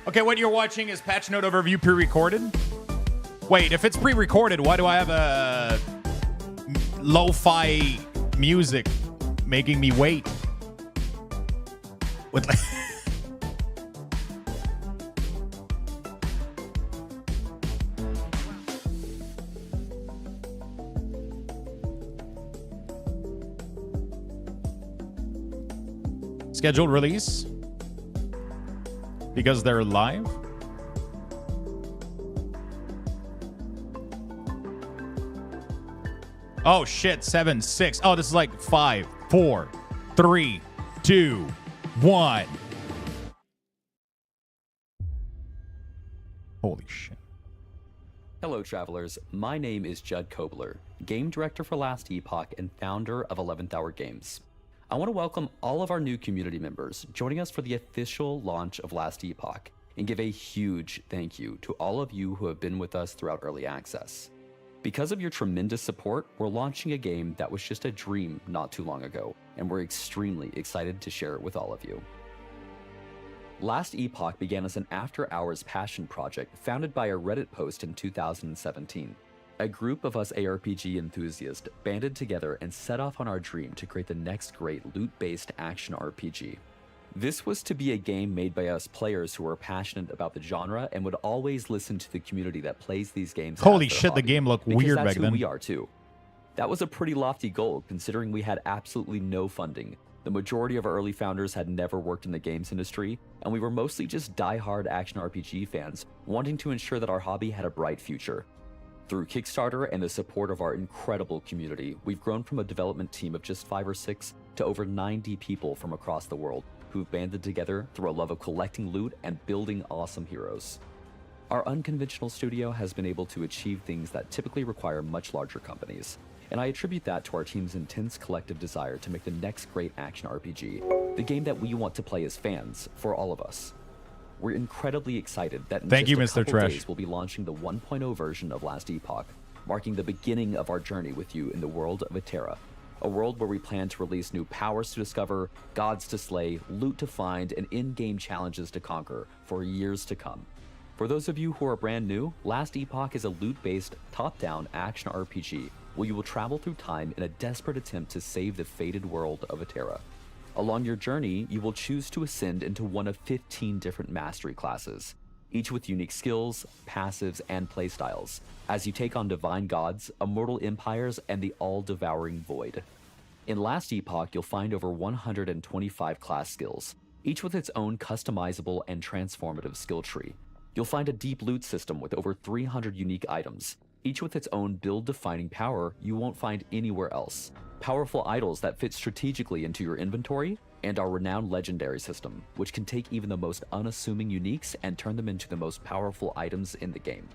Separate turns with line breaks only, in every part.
Okay, what you're watching is patch note overview pre-recorded. Wait, if it's pre-recorded, why do I have a lo-fi music making me wait? With like scheduled release because they're live. Oh shit, 7, 6. Oh, this is like 5, 4, 3, 2, 1. Holy shit.
Hello, travelers. My name is Judd Kobler, game director for Last Epoch and founder of 11th Hour Games. I want to welcome all of our new community members joining us for the official launch of Last Epoch and give a huge thank you to all of you who have been with us throughout early access. Because of your tremendous support, we're launching a game that was just a dream not too long ago, and we're extremely excited to share it with all of you. Last Epoch began as an after-hours passion project founded by a Reddit post in 2017. A group of us ARPG enthusiasts banded together and set off on our dream to create the next great loot-based action RPG. This was to be a game made by us players who are passionate about the genre and would always listen to the community that plays these games.
Holy shit, the game looked weird back then.
That's who we are too. That was a pretty lofty goal considering we had absolutely no funding. The majority of our early founders had never worked in the games industry, and we were mostly just die-hard action RPG fans wanting to ensure that our hobby had a bright future. Through Kickstarter and the support of our incredible community, we've grown from a development team of just 5 or 6 to over 90 people from across the world who've banded together through a love of collecting loot and building awesome heroes. Our unconventional studio has been able to achieve things that typically require much larger companies, and I attribute that to our team's intense collective desire to make the next great action RPG, the game that we want to play as fans for all of us. We're incredibly excited that in just a couple days we'll be launching the 1.0 version of Last Epoch, marking the beginning of our journey with you in the world of Eterra, a world where we plan to release new powers to discover, gods to slay, loot to find, and in-game challenges to conquer for years to come. For those of you who are brand new, Last Epoch is a loot-based, top-down action RPG where you will travel through time in a desperate attempt to save the fated world of Eterra. Along your journey, you will choose to ascend into one of 15 different mastery classes, each with unique skills, passives, and playstyles, as you take on divine gods, immortal empires, and the all-devouring void. In Last Epoch, you'll find over 125 class skills, each with its own customizable and transformative skill tree. You'll find a deep loot system with over 300 unique items, each with its own build-defining power you won't find anywhere else. Powerful idols that fit strategically into your inventory, and our renowned legendary system, which can take even the most unassuming uniques and turn them into the most powerful items in the game.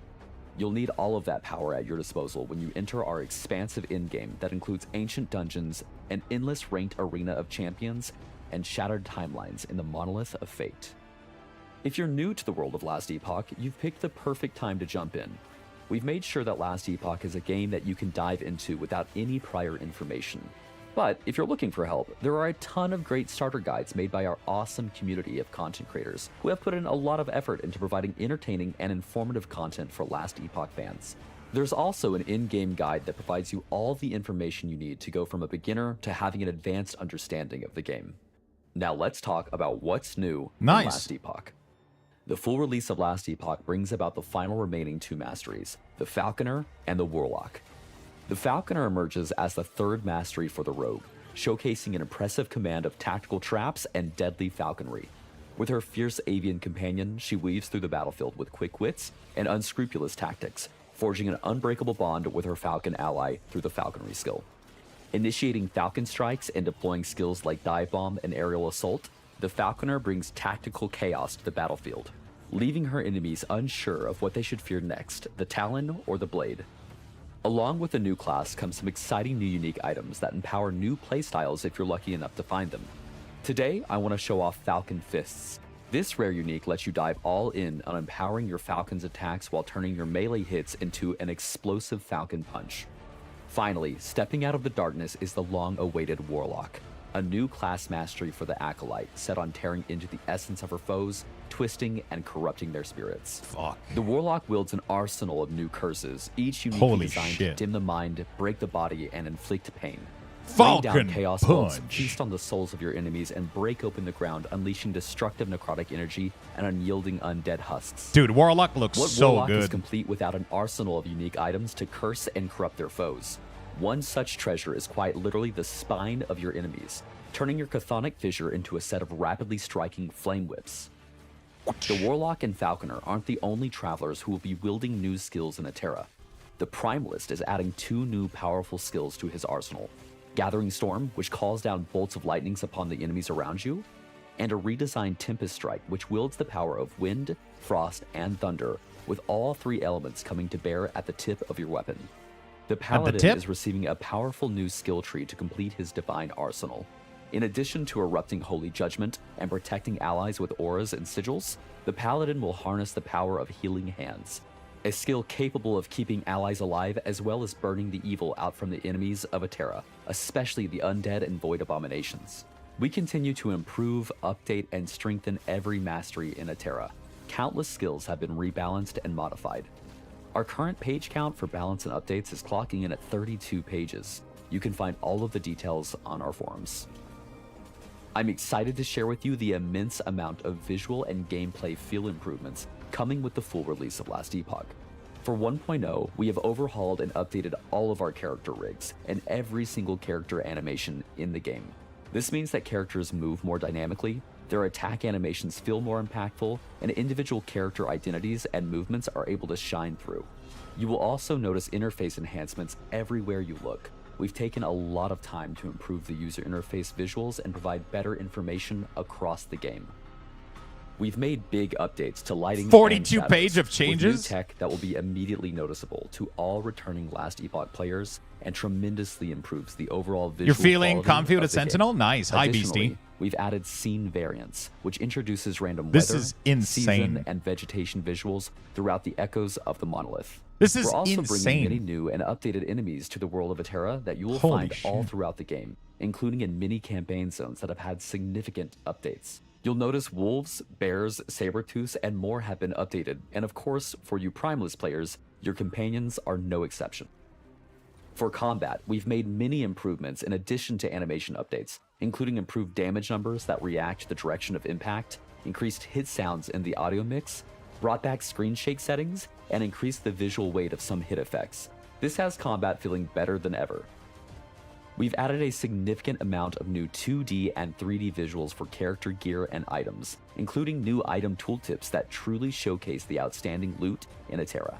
You'll need all of that power at your disposal when you enter our expansive endgame that includes ancient dungeons, an endless ranked arena of champions, and shattered timelines in the Monolith of Fate. If you're new to the world of Last Epoch, you've picked the perfect time to jump in. We've made sure that Last Epoch is a game that you can dive into without any prior information. But if you're looking for help, there are a ton of great starter guides made by our awesome community of content creators who have put in a lot of effort into providing entertaining and informative content for Last Epoch fans. There's also an in-game guide that provides you all the information you need to go from a beginner to having an advanced understanding of the game. Now let's talk about what's new in Last Epoch. The full release of Last Epoch brings about the final remaining 2 masteries, the Falconer and the Warlock. The Falconer emerges as the 3rd mastery for the Rogue, showcasing an impressive command of tactical traps and deadly falconry. With her fierce avian companion, she weaves through the battlefield with quick wits and unscrupulous tactics, forging an unbreakable bond with her Falcon ally through the falconry skill. Initiating Falcon strikes and deploying skills like dive bomb and aerial assault, the Falconer brings tactical chaos to the battlefield, leaving her enemies unsure of what they should fear next, the Talon or the Blade. Along with the new class comes some exciting new unique items that empower new playstyles if you're lucky enough to find them. Today, I want to show off Falcon Fists. This rare unique lets you dive all in on empowering your Falcon's attacks while turning your melee hits into an explosive Falcon Punch. Finally, stepping out of the darkness is the long-awaited Warlock, a new class mastery for the Acolyte set on tearing into the essence of her foes, twisting and corrupting their spirits.
Fuck.
The Warlock wields an arsenal of new curses, each uniquely
Holy
designed
shit.
to dim the mind, break the body, and inflict pain. Rain
Falcon
down chaos bolts,
punch.
feast on the souls of your enemies, and break open the ground, unleashing destructive necrotic energy and unyielding undead husks.
Dude, Warlock looks
What
so
Warlock is
good.
complete without an arsenal of unique items to curse and corrupt their foes? One such treasure is quite literally the spine of your enemies, turning your chthonic fissure into a set of rapidly striking flame whips. The Warlock and Falconer aren't the only travelers who will be wielding new skills in Atera. The Primalist is adding 2 new powerful skills to his arsenal: Gathering Storm, which calls down bolts of lightnings upon the enemies around you, and a redesigned Tempest Strike, which wields the power of wind, frost, and thunder, with all 3 elements coming to bear at the tip of your weapon. The Paladin is receiving a powerful new skill tree to complete his divine arsenal. In addition to erupting Holy Judgment and protecting allies with auras and sigils, the Paladin will harness the power of Healing Hands, a skill capable of keeping allies alive as well as burning the evil out from the enemies of Atera, especially the undead and void abominations. We continue to improve, update, and strengthen every mastery in Atera. Countless skills have been rebalanced and modified. Our current page count for balance and updates is clocking in at 32 pages. You can find all of the details on our forums. I'm excited to share with you the immense amount of visual and gameplay feel improvements coming with the full release of Last Epoch. For 1.0, we have overhauled and updated all of our character rigs and every single character animation in the game. This means that characters move more dynamically, their attack animations feel more impactful, and individual character identities and movements are able to shine through. You will also notice interface enhancements everywhere you look. We've taken a lot of time to improve the user interface visuals and provide better information across the game. We've made big updates to lighting
42
and
page of
with
changes?
new tech that will be immediately noticeable to all returning Last Epoch players and tremendously improves the overall visual
You're feeling
quality
comfy with
of
a
the game.
Sentinel? Nice. Hi,
Additionally,
Beastie.
we've added scene variants, which introduces random
This
weather,
is insane.
season, and vegetation visuals throughout the echoes of the monolith.
This is
We're also
insane.
bringing many new and updated enemies to the world of Atera that you will
Holy
find all
shit.
throughout the game, including in many campaign zones that have had significant updates. You'll notice wolves, bears, saber-tooths, and more have been updated, and of course, for you Primalist players, your companions are no exception. For combat, we've made many improvements in addition to animation updates, including improved damage numbers that react to the direction of impact, increased hit sounds in the audio mix, brought back screen shake settings, and increased the visual weight of some hit effects. This has combat feeling better than ever. We've added a significant amount of new 2D and 3D visuals for character gear and items, including new item tooltips that truly showcase the outstanding loot in Atera.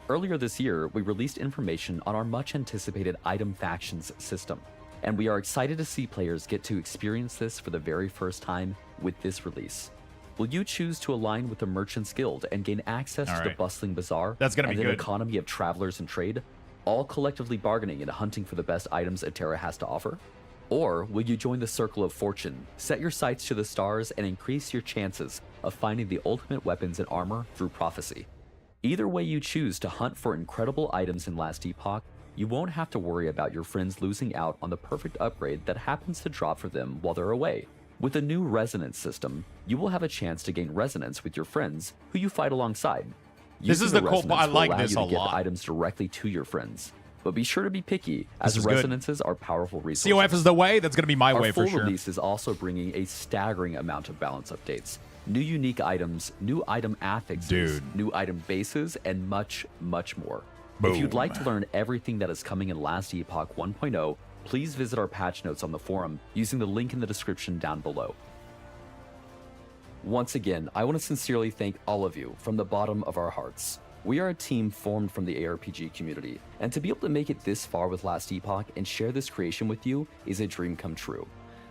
Earlier this year, we released information on our much-anticipated Item Factions system, and we are excited to see players get to experience this for the very first time with this release. Will you choose to align with the Merchants Guild and gain access to the bustling bazaar
That's gonna be
and an
good.
economy of travelers and trade, all collectively bargaining and hunting for the best items Atera has to offer? Or will you join the Circle of Fortune, set your sights to the stars, and increase your chances of finding the ultimate weapons and armor through prophecy? Either way you choose to hunt for incredible items in Last Epoch, you won't have to worry about your friends losing out on the perfect upgrade that happens to drop for them while they're away. With a new resonance system, you will have a chance to gain resonance with your friends who you fight alongside.
This is
Using
the cool
resonance
part. I
will
like
allow
this
you
a
to get
lot.
items directly to your friends. But be sure to be picky, as
is good.
resonances are powerful resources.
COF is the way. That's going to be my
Our
way
full
for sure.
release is also bringing a staggering amount of balance updates, new unique items, new item affixes,
Dude.
new item bases, and much, much more.
Boom.
If you'd like to learn everything that is coming in Last Epoch 1.0, please visit our patch notes on the forum using the link in the description down below. Once again, I want to sincerely thank all of you from the bottom of our hearts. We are a team formed from the ARPG community, and to be able to make it this far with Last Epoch and share this creation with you is a dream come true.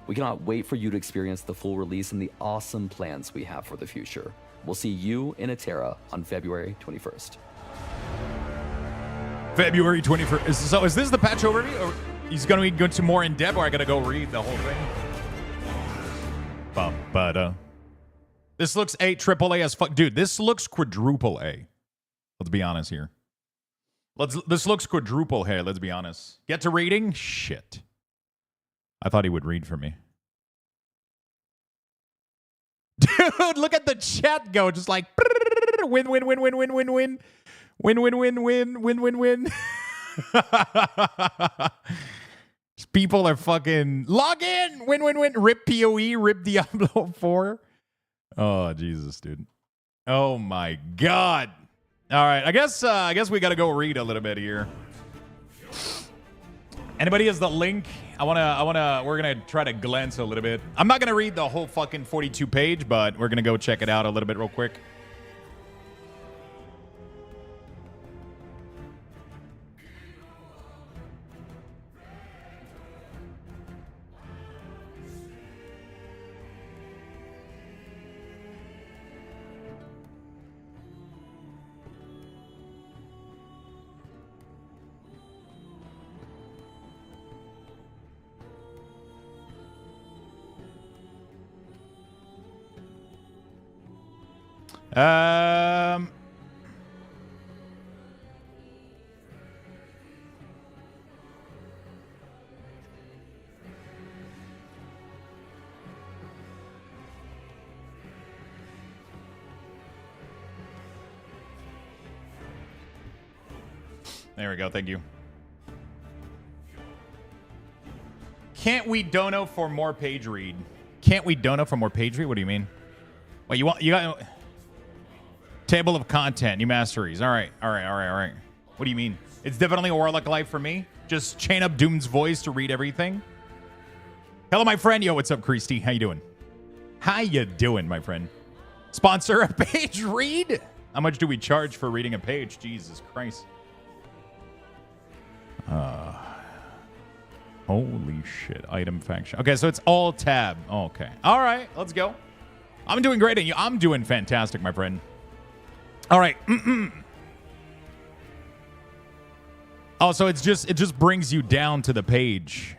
We cannot wait for you to experience the full release and the awesome plans we have for the future. We'll see you in Atera on February 21st.
February 21st. So is this the patch overview? Or he's going to go to more in depth, or I got to go read the whole thing? Ba-ba-da. This looks AAA as fuck. Dude, this looks quadruple A. Let's be honest here. This looks quadruple here, let's be honest. Get to reading? Shit. I thought he would read for me. Dude, look at the chat go. Just like win, win, win, win, win, win, win. Win, win, win, win, win, win, win. People are fucking log in. Win, win, win. Rip PoE. Rip Diablo 4. Oh, Jesus, dude. Oh my God. All right. I guess we got to go read a little bit here. Anybody has the link? we're going to try to glance a little bit. I'm not going to read the whole fucking 42 page, but we're going to go check it out a little bit real quick. There we go. Thank you. Can't we dono for more page read? Can't we dono for more page read? What do you mean? Wait, you got table of content, new masteries. All right. What do you mean? It's definitely a Warlock life for me. Just chain up Doom's voice to read everything. Hello, my friend. Yo, what's up, Christy? How you doing? How you doing, my friend? Sponsor a page read? How much do we charge for reading a page? Jesus Christ. Holy shit. Item faction. Okay, so it's all tab. Okay. All right, let's go. I'm doing great, and I'm doing fantastic, my friend. All right. Oh, so it just brings you down to the page.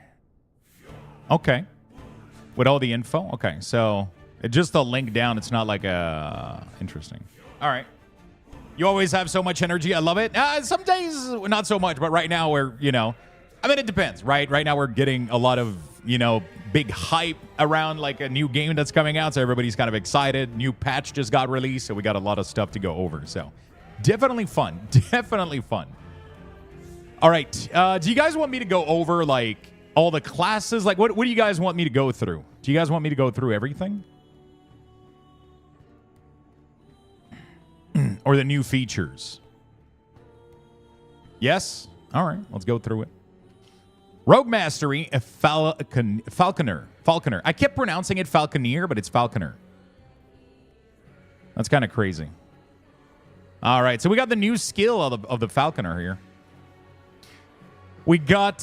Okay. With all the info. Okay, so it's just a link down. It's not like a interesting. All right. You always have so much energy. I love it. Some days not so much, but right now we're, I mean, it depends, right? Right now we're getting a lot of, big hype around like a new game that's coming out. So everybody's kind of excited. New patch just got released. So we got a lot of stuff to go over. So definitely fun. Definitely fun. All right. Do you guys want me to go over like all the classes? Like what do you guys want me to go through? Do you guys want me to go through everything? Or the new features? Yes? All right. Let's go through it. Rogue Mastery, a Falconer. I kept pronouncing it Falconeer, but it's Falconer. That's kind of crazy. All right, so we got the new skill of the Falconer here. We got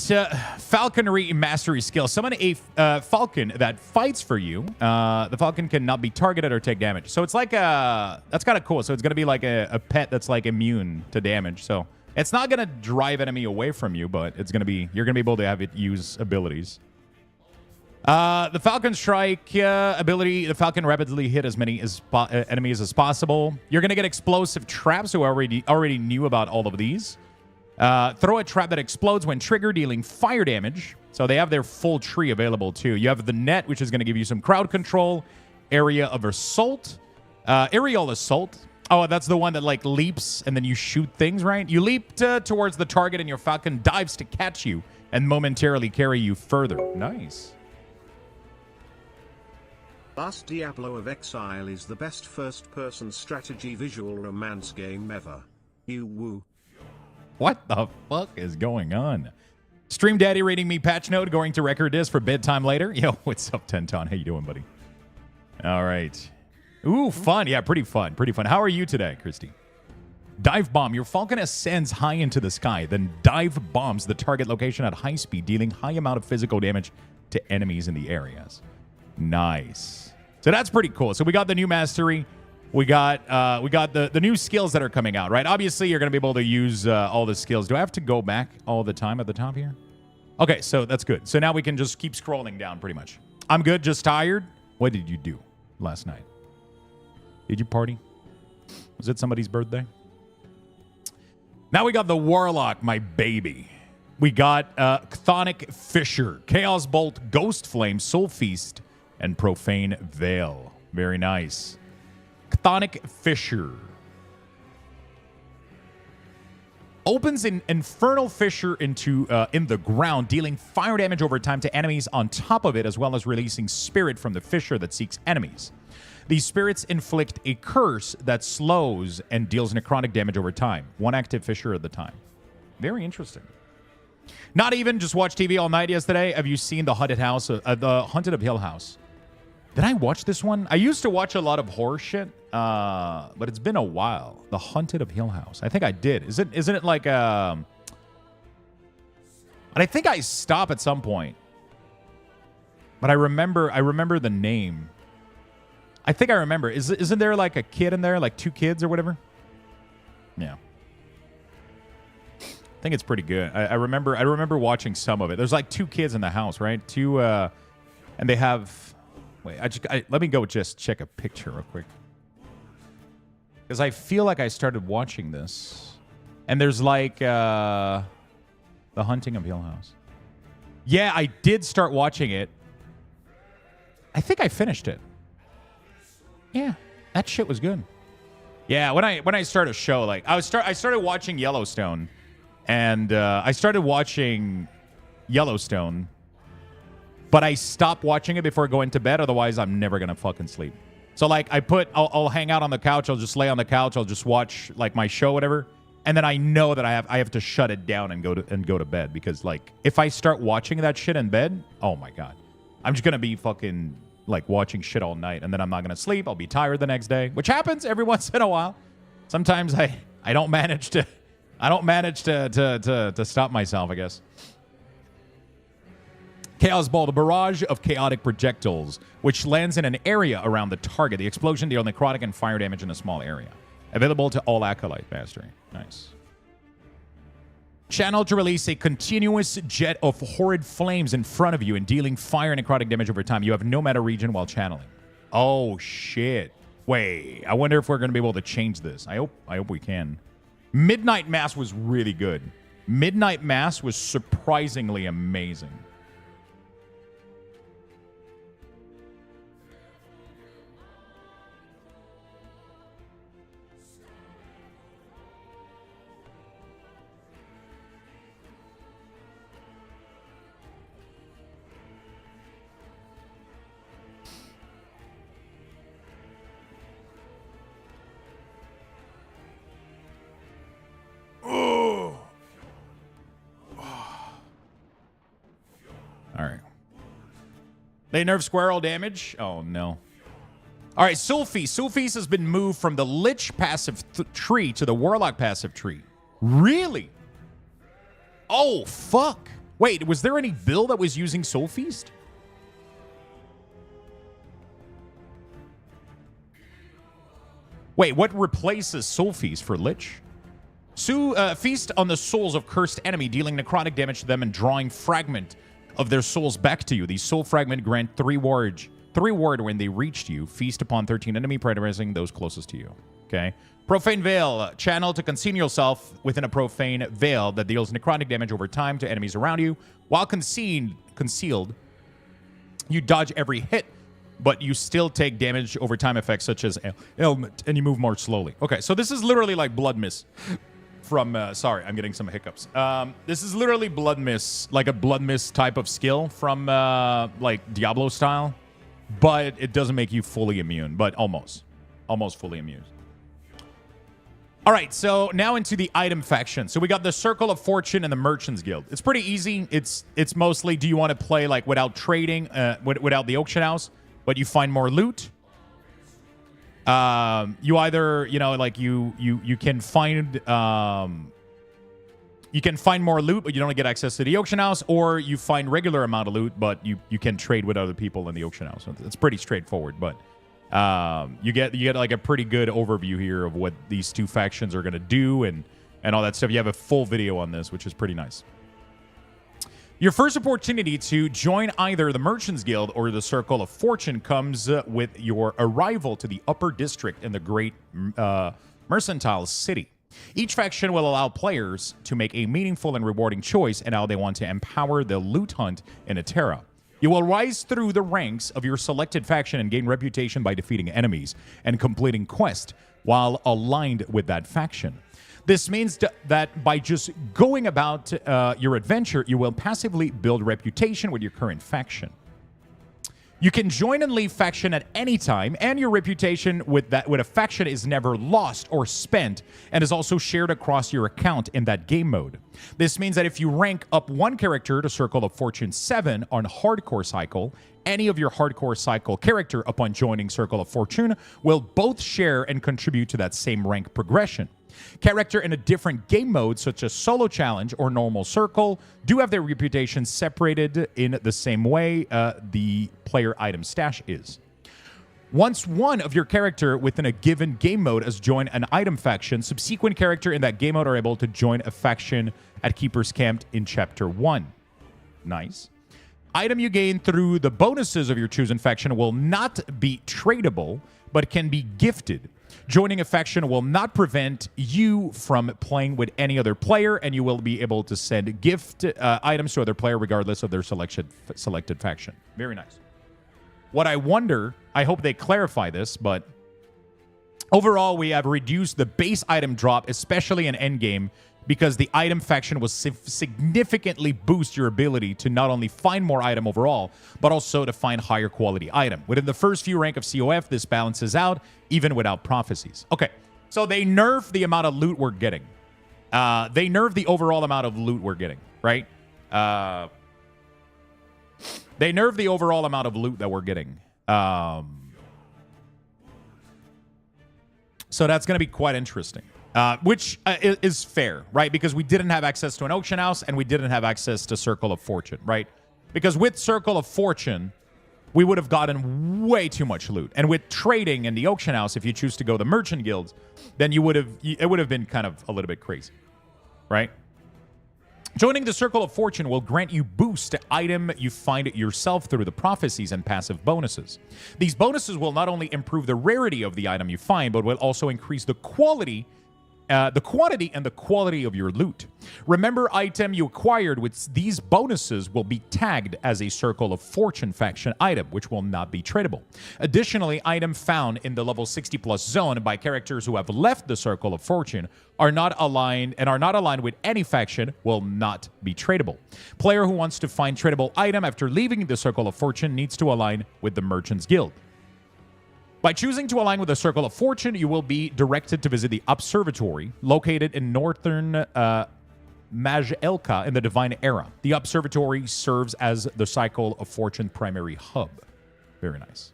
Falconry Mastery skill. Summon a Falcon that fights for you. The Falcon cannot be targeted or take damage. So it's like that's kind of cool. So it's going to be like a pet that's like immune to damage. So it's not going to drive enemy away from you, but it's going to be, you're going to be able to have it use abilities. The Falcon Strike ability, the Falcon rapidly hit as many enemies as possible. You're going to get explosive traps, so I already knew about all of these. Throw a trap that explodes when triggered, dealing fire damage. So they have their full tree available too. You have the net, which is going to give you some crowd control. Area of assault. Aerial assault. Oh, that's the one that like leaps and then you shoot things, right? You leap towards the target and your Falcon dives to catch you and momentarily carry you further. Nice.
Last Diablo of Exile is the best first-person strategy visual romance game ever. You woo.
What the fuck is going on? Stream Daddy rating me patch note, going to record this for bedtime later. Yo, what's up, Tenton? How you doing, buddy? All right. Ooh, fun. Yeah, pretty fun. Pretty fun. How are you today, Christy? Dive bomb. Your Falcon ascends high into the sky, then dive bombs the target location at high speed, dealing high amount of physical damage to enemies in the areas. Nice. So that's pretty cool. So we got the new mastery. We got the new skills that are coming out, right? Obviously, you're going to be able to use all the skills. Do I have to go back all the time at the top here? Okay, so that's good. So now we can just keep scrolling down pretty much. I'm good, just tired. What did you do last night? Did you party? Was it somebody's birthday? Now we got the Warlock, my baby. We got Chthonic Fissure, Chaos Bolt, Ghost Flame, Soul Feast, and Profane Veil. Very nice. Chthonic Fissure. Opens an infernal fissure in the ground, dealing fire damage over time to enemies on top of it, as well as releasing spirit from the fissure that seeks enemies. These spirits inflict a curse that slows and deals necrotic damage over time. One active fissure at a time. Very interesting. Not even just watch TV all night yesterday. Have you seen the Haunted House, the Haunted of Hill House? Did I watch this one? I used to watch a lot of horror shit, but it's been a while. The Haunted of Hill House. I think I did. Isn't it like and I think I stopped at some point. But I remember the name. I think I remember. Isn't there like a kid in there, like 2 kids or whatever? Yeah. I think it's pretty good. I remember watching some of it. There's like 2 kids in the house, right? 2 and they have. Wait, let me go just check a picture real quick. Because I feel like I started watching this. And there's like The Hunting of Hill House. Yeah, I did start watching it. I think I finished it. Yeah, that shit was good. Yeah, when I start a show, like I started watching Yellowstone. And I started watching Yellowstone. But I stop watching it before going to bed. Otherwise, I'm never going to fucking sleep. So, like, I'll hang out on the couch. I'll just lay on the couch. I'll just watch, like, my show, whatever. And then I know that I have to shut it down and go to bed. Because, like, if I start watching that shit in bed, oh, my God. I'm just going to be fucking, like, watching shit all night. And then I'm not going to sleep. I'll be tired the next day. Which happens every once in a while. Sometimes I don't manage to stop myself, I guess. Chaos Ball, the barrage of chaotic projectiles, which lands in an area around the target. The explosion deals necrotic and fire damage in a small area. Available to all Acolyte Mastery. Nice. Channel to release a continuous jet of horrid flames in front of you and dealing fire and necrotic damage over time. You have no meta region while channeling. Oh, shit. Wait, I wonder if we're going to be able to change this. I hope we can. Midnight Mass was really good. Midnight Mass was surprisingly amazing. They nerf squirrel damage? Oh, no. All right, Sulfis. Sulfis has been moved from the Lich passive tree to the Warlock passive tree. Really? Oh, fuck. Wait, was there any build that was using Soul Feast? Wait, what replaces Soul Feast for Lich? Feast on the souls of cursed enemy, dealing necrotic damage to them and drawing fragment of their souls back to you. These soul fragment grant 3 ward when they reached you. Feast upon 13 enemy, prioritizing those closest to you. Okay. Profane Veil. Channel to conceal yourself within a profane veil that deals necrotic damage over time to enemies around you. While concealed, you dodge every hit, but you still take damage over time effects such as ailment, and you move more slowly. Okay, so this is literally like Blood Mist. From, sorry, I'm getting some hiccups. This is literally Blood Mist, like a Blood Mist type of skill from, like, Diablo style. But it doesn't make you fully immune, but almost. Almost fully immune. All right, so now into the item faction. So we got the Circle of Fortune and the Merchants Guild. It's pretty easy. It's mostly, do you want to play, like, without trading, without the auction house, but you find more loot? You either, you know, like you can find more loot, but you don't get access to the auction house, or you find regular amount of loot, but you can trade with other people in the auction house. So it's pretty straightforward, but you get like a pretty good overview here of what these two factions are going to do and all that stuff. You have a full video on this, which is pretty nice. Your first opportunity to join either the Merchants Guild or the Circle of Fortune comes with your arrival to the Upper District in the Great Mercantile City. Each faction will allow players to make a meaningful and rewarding choice in how they want to empower the loot hunt in Atera. You will rise through the ranks of your selected faction and gain reputation by defeating enemies and completing quests while aligned with that faction. This means that by just going about your adventure, you will passively build reputation with your current faction. You can join and leave faction at any time, and your reputation with a faction is never lost or spent, and is also shared across your account in that game mode. This means that if you rank up one character to Circle of Fortune 7 on Hardcore Cycle, any of your Hardcore Cycle character upon joining Circle of Fortune will both share and contribute to that same rank progression. Character in a different game mode, such as Solo Challenge or Normal Circle, do have their reputation separated in the same way the player item stash is. Once one of your character within a given game mode has joined an item faction, subsequent character in that game mode are able to join a faction at Keeper's Camp in Chapter 1. Nice. Item you gain through the bonuses of your chosen faction will not be tradable, but can be gifted. Joining a faction will not prevent you from playing with any other player, and you will be able to send gift items to other player regardless of their selected faction. Very nice. What I wonder, I hope they clarify this, but overall we have reduced the base item drop, especially in endgame, because the item faction will significantly boost your ability to not only find more item overall, but also to find higher quality item. Within the first few rank of COF, this balances out, even without prophecies. Okay, so they nerf the amount of loot we're getting. They nerf the overall amount of loot we're getting, right? They nerf the overall amount of loot that we're getting. So that's going to be quite interesting. Which is fair, right? Because we didn't have access to an auction house and we didn't have access to Circle of Fortune, right? Because with Circle of Fortune, we would have gotten way too much loot. And with trading in the auction house, if you choose to go the merchant guilds, then it would have been kind of a little bit crazy, right? Joining the Circle of Fortune will grant you boost to item you find it yourself through the prophecies and passive bonuses. These bonuses will not only improve the rarity of the item you find, but will also increase the quantity and the quality of your loot. Remember, item you acquired with these bonuses will be tagged as a Circle of Fortune faction item, which will not be tradable. Additionally, item found in the level 60 plus zone by characters who have left the Circle of Fortune are not aligned with any faction will not be tradable. Player who wants to find tradable item after leaving the Circle of Fortune needs to align with the Merchant's Guild. By choosing to align with the Circle of Fortune, you will be directed to visit the Observatory, located in northern Maj'Elka in the Divine Era. The Observatory serves as the Cycle of Fortune primary hub. Very nice.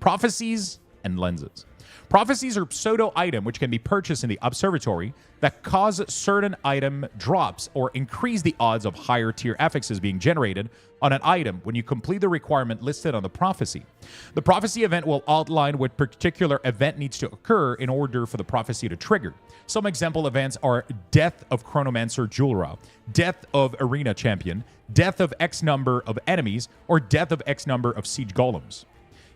Prophecies and lenses. Prophecies are pseudo-item which can be purchased in the Observatory that cause certain item drops or increase the odds of higher tier affixes being generated on an item when you complete the requirement listed on the prophecy. The prophecy event will outline what particular event needs to occur in order for the prophecy to trigger. Some example events are Death of Chronomancer Julra, Death of Arena Champion, Death of X number of enemies, or Death of X number of siege golems.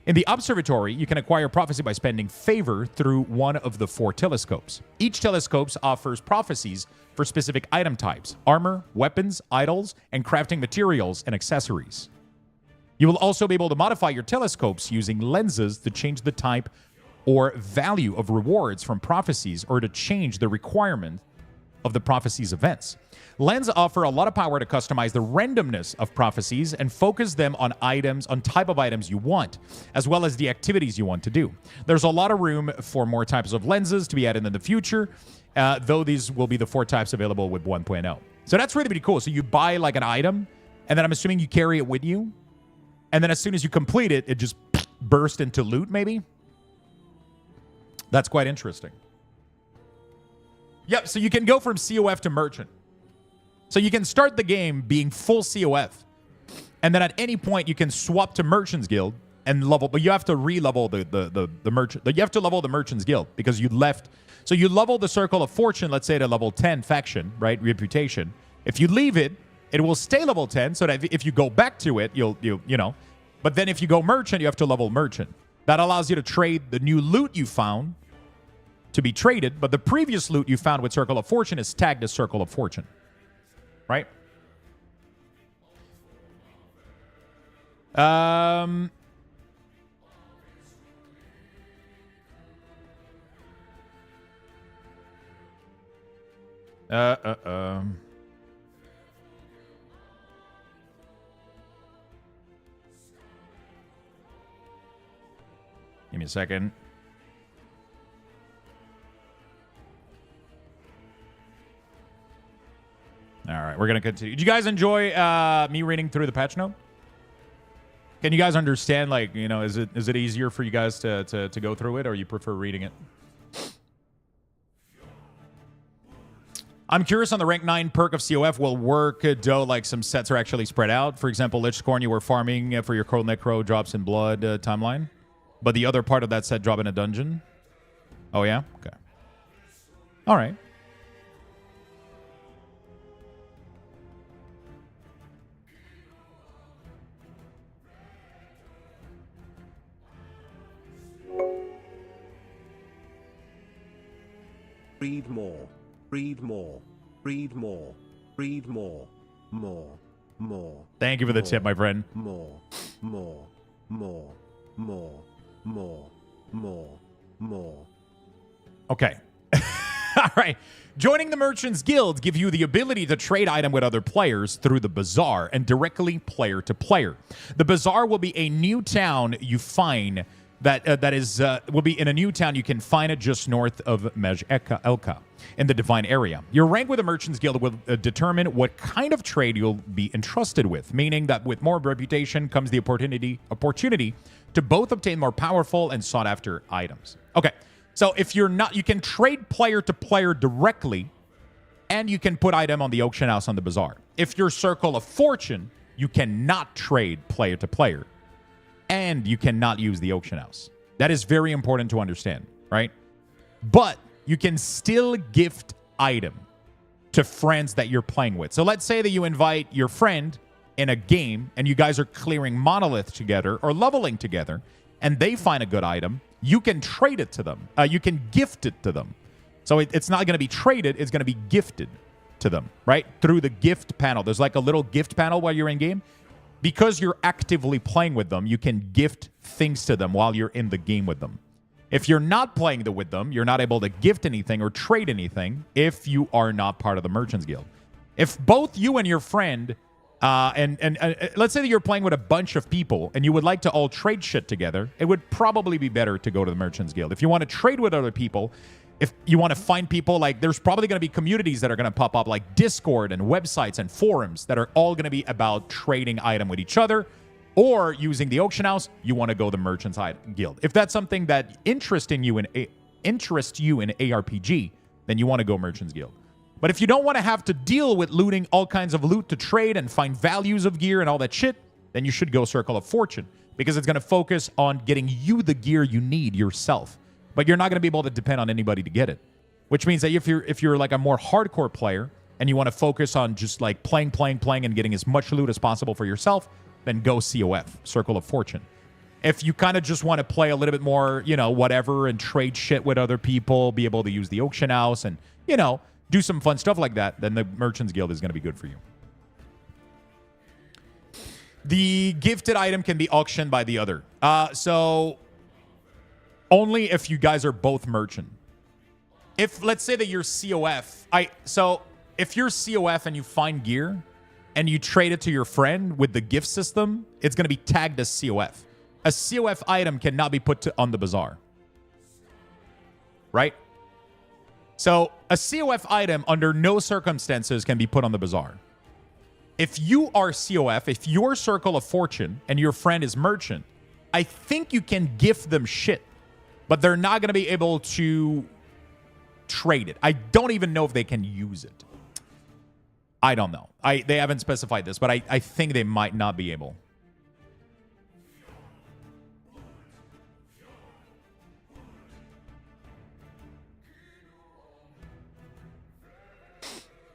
In the Observatory, you can acquire prophecy by spending favor through one of the 4 telescopes. Each telescope offers prophecies for specific item types, armor, weapons, idols, and crafting materials and accessories. You will also be able to modify your telescopes using lenses to change the type or value of rewards from prophecies or to change the requirement of the prophecies events. Lens offer a lot of power to customize the randomness of prophecies and focus them on items, on type of items you want, as well as the activities you want to do. There's a lot of room for more types of lenses to be added in the future, though these will be the 4 types available with 1.0. So that's really, really cool. So you buy like an item, and then I'm assuming you carry it with you, and then as soon as you complete it, it just bursts into loot, maybe? That's quite interesting. Yep, so you can go from COF to Merchant. So you can start the game being full COF, and then at any point you can swap to Merchant's Guild and level, but you have to re-level the merchant. You have to level the Merchant's Guild because you left. So you level the Circle of Fortune, let's say to level 10 faction, right? Reputation. If you leave it, it will stay level 10, so that if you go back to it, you know. But then if you go Merchant, you have to level Merchant. That allows you to trade the new loot you found to be traded, but the previous loot you found with Circle of Fortune is tagged as Circle of Fortune. Right? Um... Give me a second. All right, we're gonna continue. Did you guys enjoy me reading through the patch note? Can you guys understand? Like, you know, is it easier for you guys to go through it, or you prefer reading it? I'm curious on the rank 9 perk of COF will work, though, like some sets are actually spread out. For example, Lich Scorn, you were farming for your Cold Necro drops in blood timeline. But the other part of that set drop in a dungeon. Oh, yeah? Okay. All right.
Read more. Read more. Read more. Read more. More. More.
Thank you for the tip, my friend.
More. More. More. More. More. More. More.
Okay. All right. Joining the Merchants Guild give you the ability to trade item with other players through the Bazaar and directly player to player. The Bazaar will be a new town you find will be in a new town you can find it just north of Mej Elka in the Divine area. Your rank with the Merchants Guild will determine what kind of trade you'll be entrusted with, meaning that with more reputation comes the opportunity to both obtain more powerful and sought after items. Okay, so if you're not, you can trade player to player directly, and you can put item on the auction house on the Bazaar. If you're Circle of Fortune, you cannot trade player to player, and you cannot use the auction house. That is very important to understand, right? But you can still gift item to friends that you're playing with. So let's say that you invite your friend in a game and you guys are clearing monolith together or leveling together, and they find a good item. You can trade it to them. You can gift it to them. So it's not going to be traded. It's going to be gifted to them, right? Through the gift panel. There's like a little gift panel while you're in game. Because you're actively playing with them, you can gift things to them while you're in the game with them. If you're not playing with them, you're not able to gift anything or trade anything if you are not part of the Merchants Guild. If both you and your friend, and let's say that you're playing with a bunch of people and you would like to all trade shit together, it would probably be better to go to the Merchants Guild. If you want to trade with other people, if you want to find people, like there's probably going to be communities that are going to pop up like Discord and websites and forums that are all going to be about trading item with each other or using the auction house. You want to go the Merchants Guild. If that's something that interests you in ARPG, then you want to go Merchants Guild. But if you don't want to have to deal with looting all kinds of loot to trade and find values of gear and all that shit, then you should go Circle of Fortune because it's going to focus on getting you the gear you need yourself. But you're not going to be able to depend on anybody to get it. Which means that if you're like a more hardcore player and you want to focus on just like playing and getting as much loot as possible for yourself, then go COF, Circle of Fortune. If you kind of just want to play a little bit more, you know, whatever, and trade shit with other people, be able to use the auction house and, you know, do some fun stuff like that, then the Merchants Guild is going to be good for you. The gifted item can be auctioned by the other. So only if you guys are both merchant. If, let's say that you're COF, so if you're COF and you find gear and you trade it to your friend with the gift system, it's going to be tagged as COF. A COF item cannot be put on the Bazaar. Right? So a COF item under no circumstances can be put on the Bazaar. If you are COF, if you're Circle of Fortune and your friend is merchant, I think you can gift them shit, but they're not going to be able to trade it. I don't even know if they can use it. I don't know. They haven't specified this, but I think they might not be able.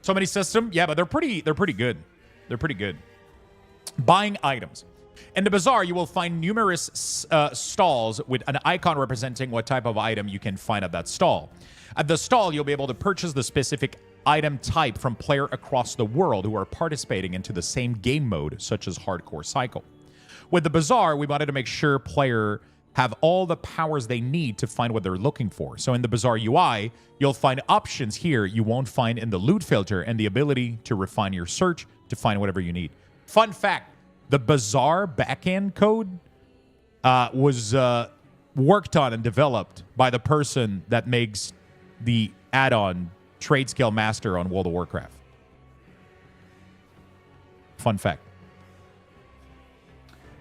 So many system, yeah, but they're pretty good. They're pretty good. Buying items. In the Bazaar, you will find numerous stalls with an icon representing what type of item you can find at that stall. At the stall, you'll be able to purchase the specific item type from players across the world who are participating into the same game mode, such as Hardcore Cycle. With the Bazaar, we wanted to make sure player have all the powers they need to find what they're looking for. So in the Bazaar UI, you'll find options here you won't find in the loot filter and the ability to refine your search to find whatever you need. Fun fact, the Bazaar backend code was worked on and developed by the person that makes the add-on Trade Skill Master on World of Warcraft. Fun fact.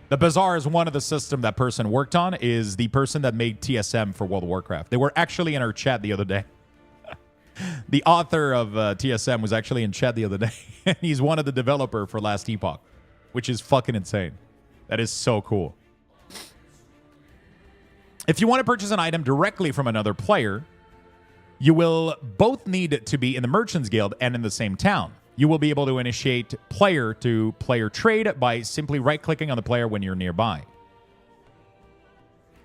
The Bazaar is one of the system that person worked on, is the person that made TSM for World of Warcraft. They were actually in our chat the other day. The author of TSM was actually in chat the other day. And he's one of the developer for Last Epoch, which is fucking insane. That is so cool. If you want to purchase an item directly from another player, you will both need to be in the Merchants Guild and in the same town. You will be able to initiate player-to-player trade by simply right-clicking on the player when you're nearby.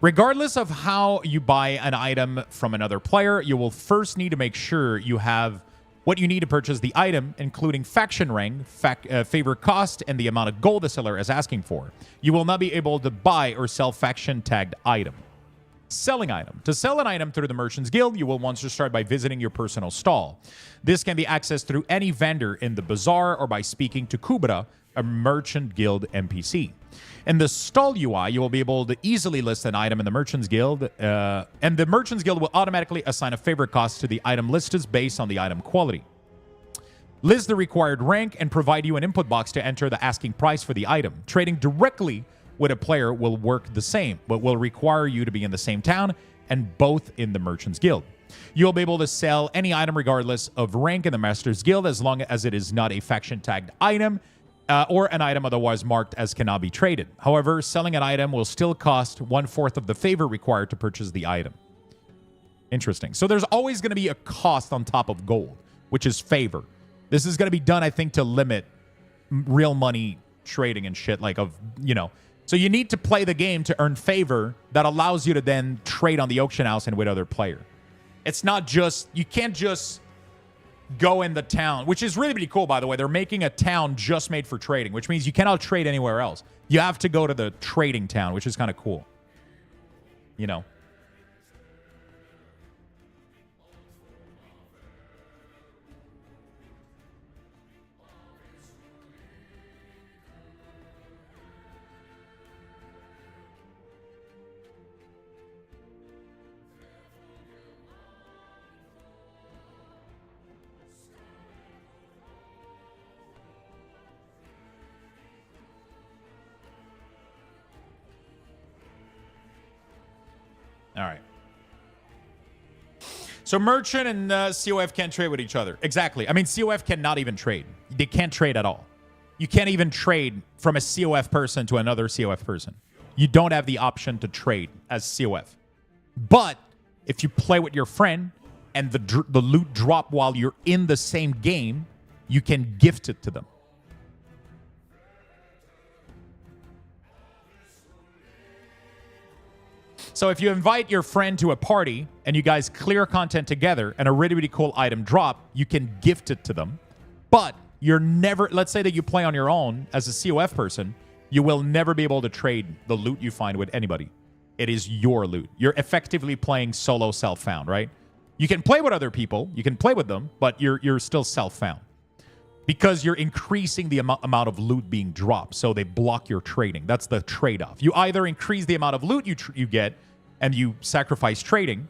Regardless of how you buy an item from another player, you will first need to make sure you have what you need to purchase the item, including faction rank, favor cost, and the amount of gold the seller is asking for. You will not be able to buy or sell faction-tagged item. Selling item. To sell an item through the Merchants Guild, you will want to start by visiting your personal stall. This can be accessed through any vendor in the Bazaar or by speaking to Kubra, a Merchant Guild NPC. In the stall UI, you will be able to easily list an item in the Merchants Guild, and the Merchants Guild will automatically assign a favorite cost to the item listed based on the item quality. List the required rank and provide you an input box to enter the asking price for the item. Trading directly with a player will work the same, but will require you to be in the same town and both in the Merchants Guild. You'll be able to sell any item regardless of rank in the Masters Guild as long as it is not a faction-tagged item or an item otherwise marked as cannot be traded. However, selling an item will still cost 1/4 of the favor required to purchase the item. Interesting. So there's always going to be a cost on top of gold, which is favor. This is going to be done, I think, to limit real money trading and shit, like of, you know. So you need to play the game to earn favor that allows you to then trade on the auction house and with other player. It's not just, you can't just go in the town, which is really, really cool, by the way. They're making a town just made for trading, which means you cannot trade anywhere else. You have to go to the trading town, which is kind of cool. You know. All right. So Merchant and COF can't trade with each other. Exactly. I mean, COF cannot even trade. They can't trade at all. You can't even trade from a COF person to another COF person. You don't have the option to trade as COF. But if you play with your friend and the loot drop while you're in the same game, you can gift it to them. So if you invite your friend to a party and you guys clear content together and a really, really cool item drop, you can gift it to them. But you're never, let's say that you play on your own as a COF person, you will never be able to trade the loot you find with anybody. It is your loot. You're effectively playing solo self-found, right? You can play with other people, you can play with them, but you're still self-found. Because you're increasing the amount of loot being dropped, so they block your trading. That's the trade-off. You either increase the amount of loot you get and you sacrifice trading,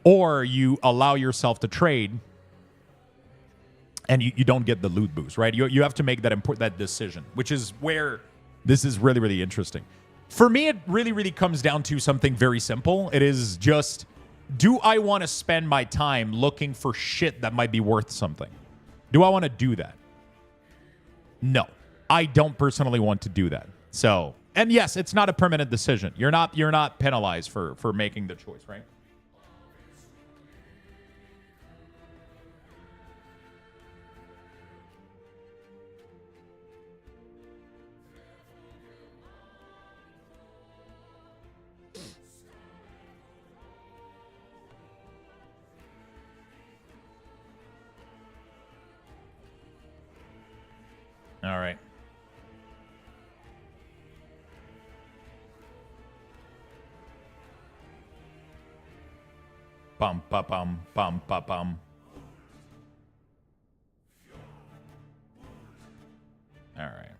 or you allow yourself to trade and you don't get the loot boost, right? You have to make that decision, which is where this is really, really interesting. For me, it really, really comes down to something very simple. It is just, do I want to spend my time looking for shit that might be worth something? Do I want to do that? No, I don't personally want to do that. So, and yes, it's not a permanent decision. You're not penalized for making the choice, right? All right. Bum, ba, bum, bum, ba, bum. All right.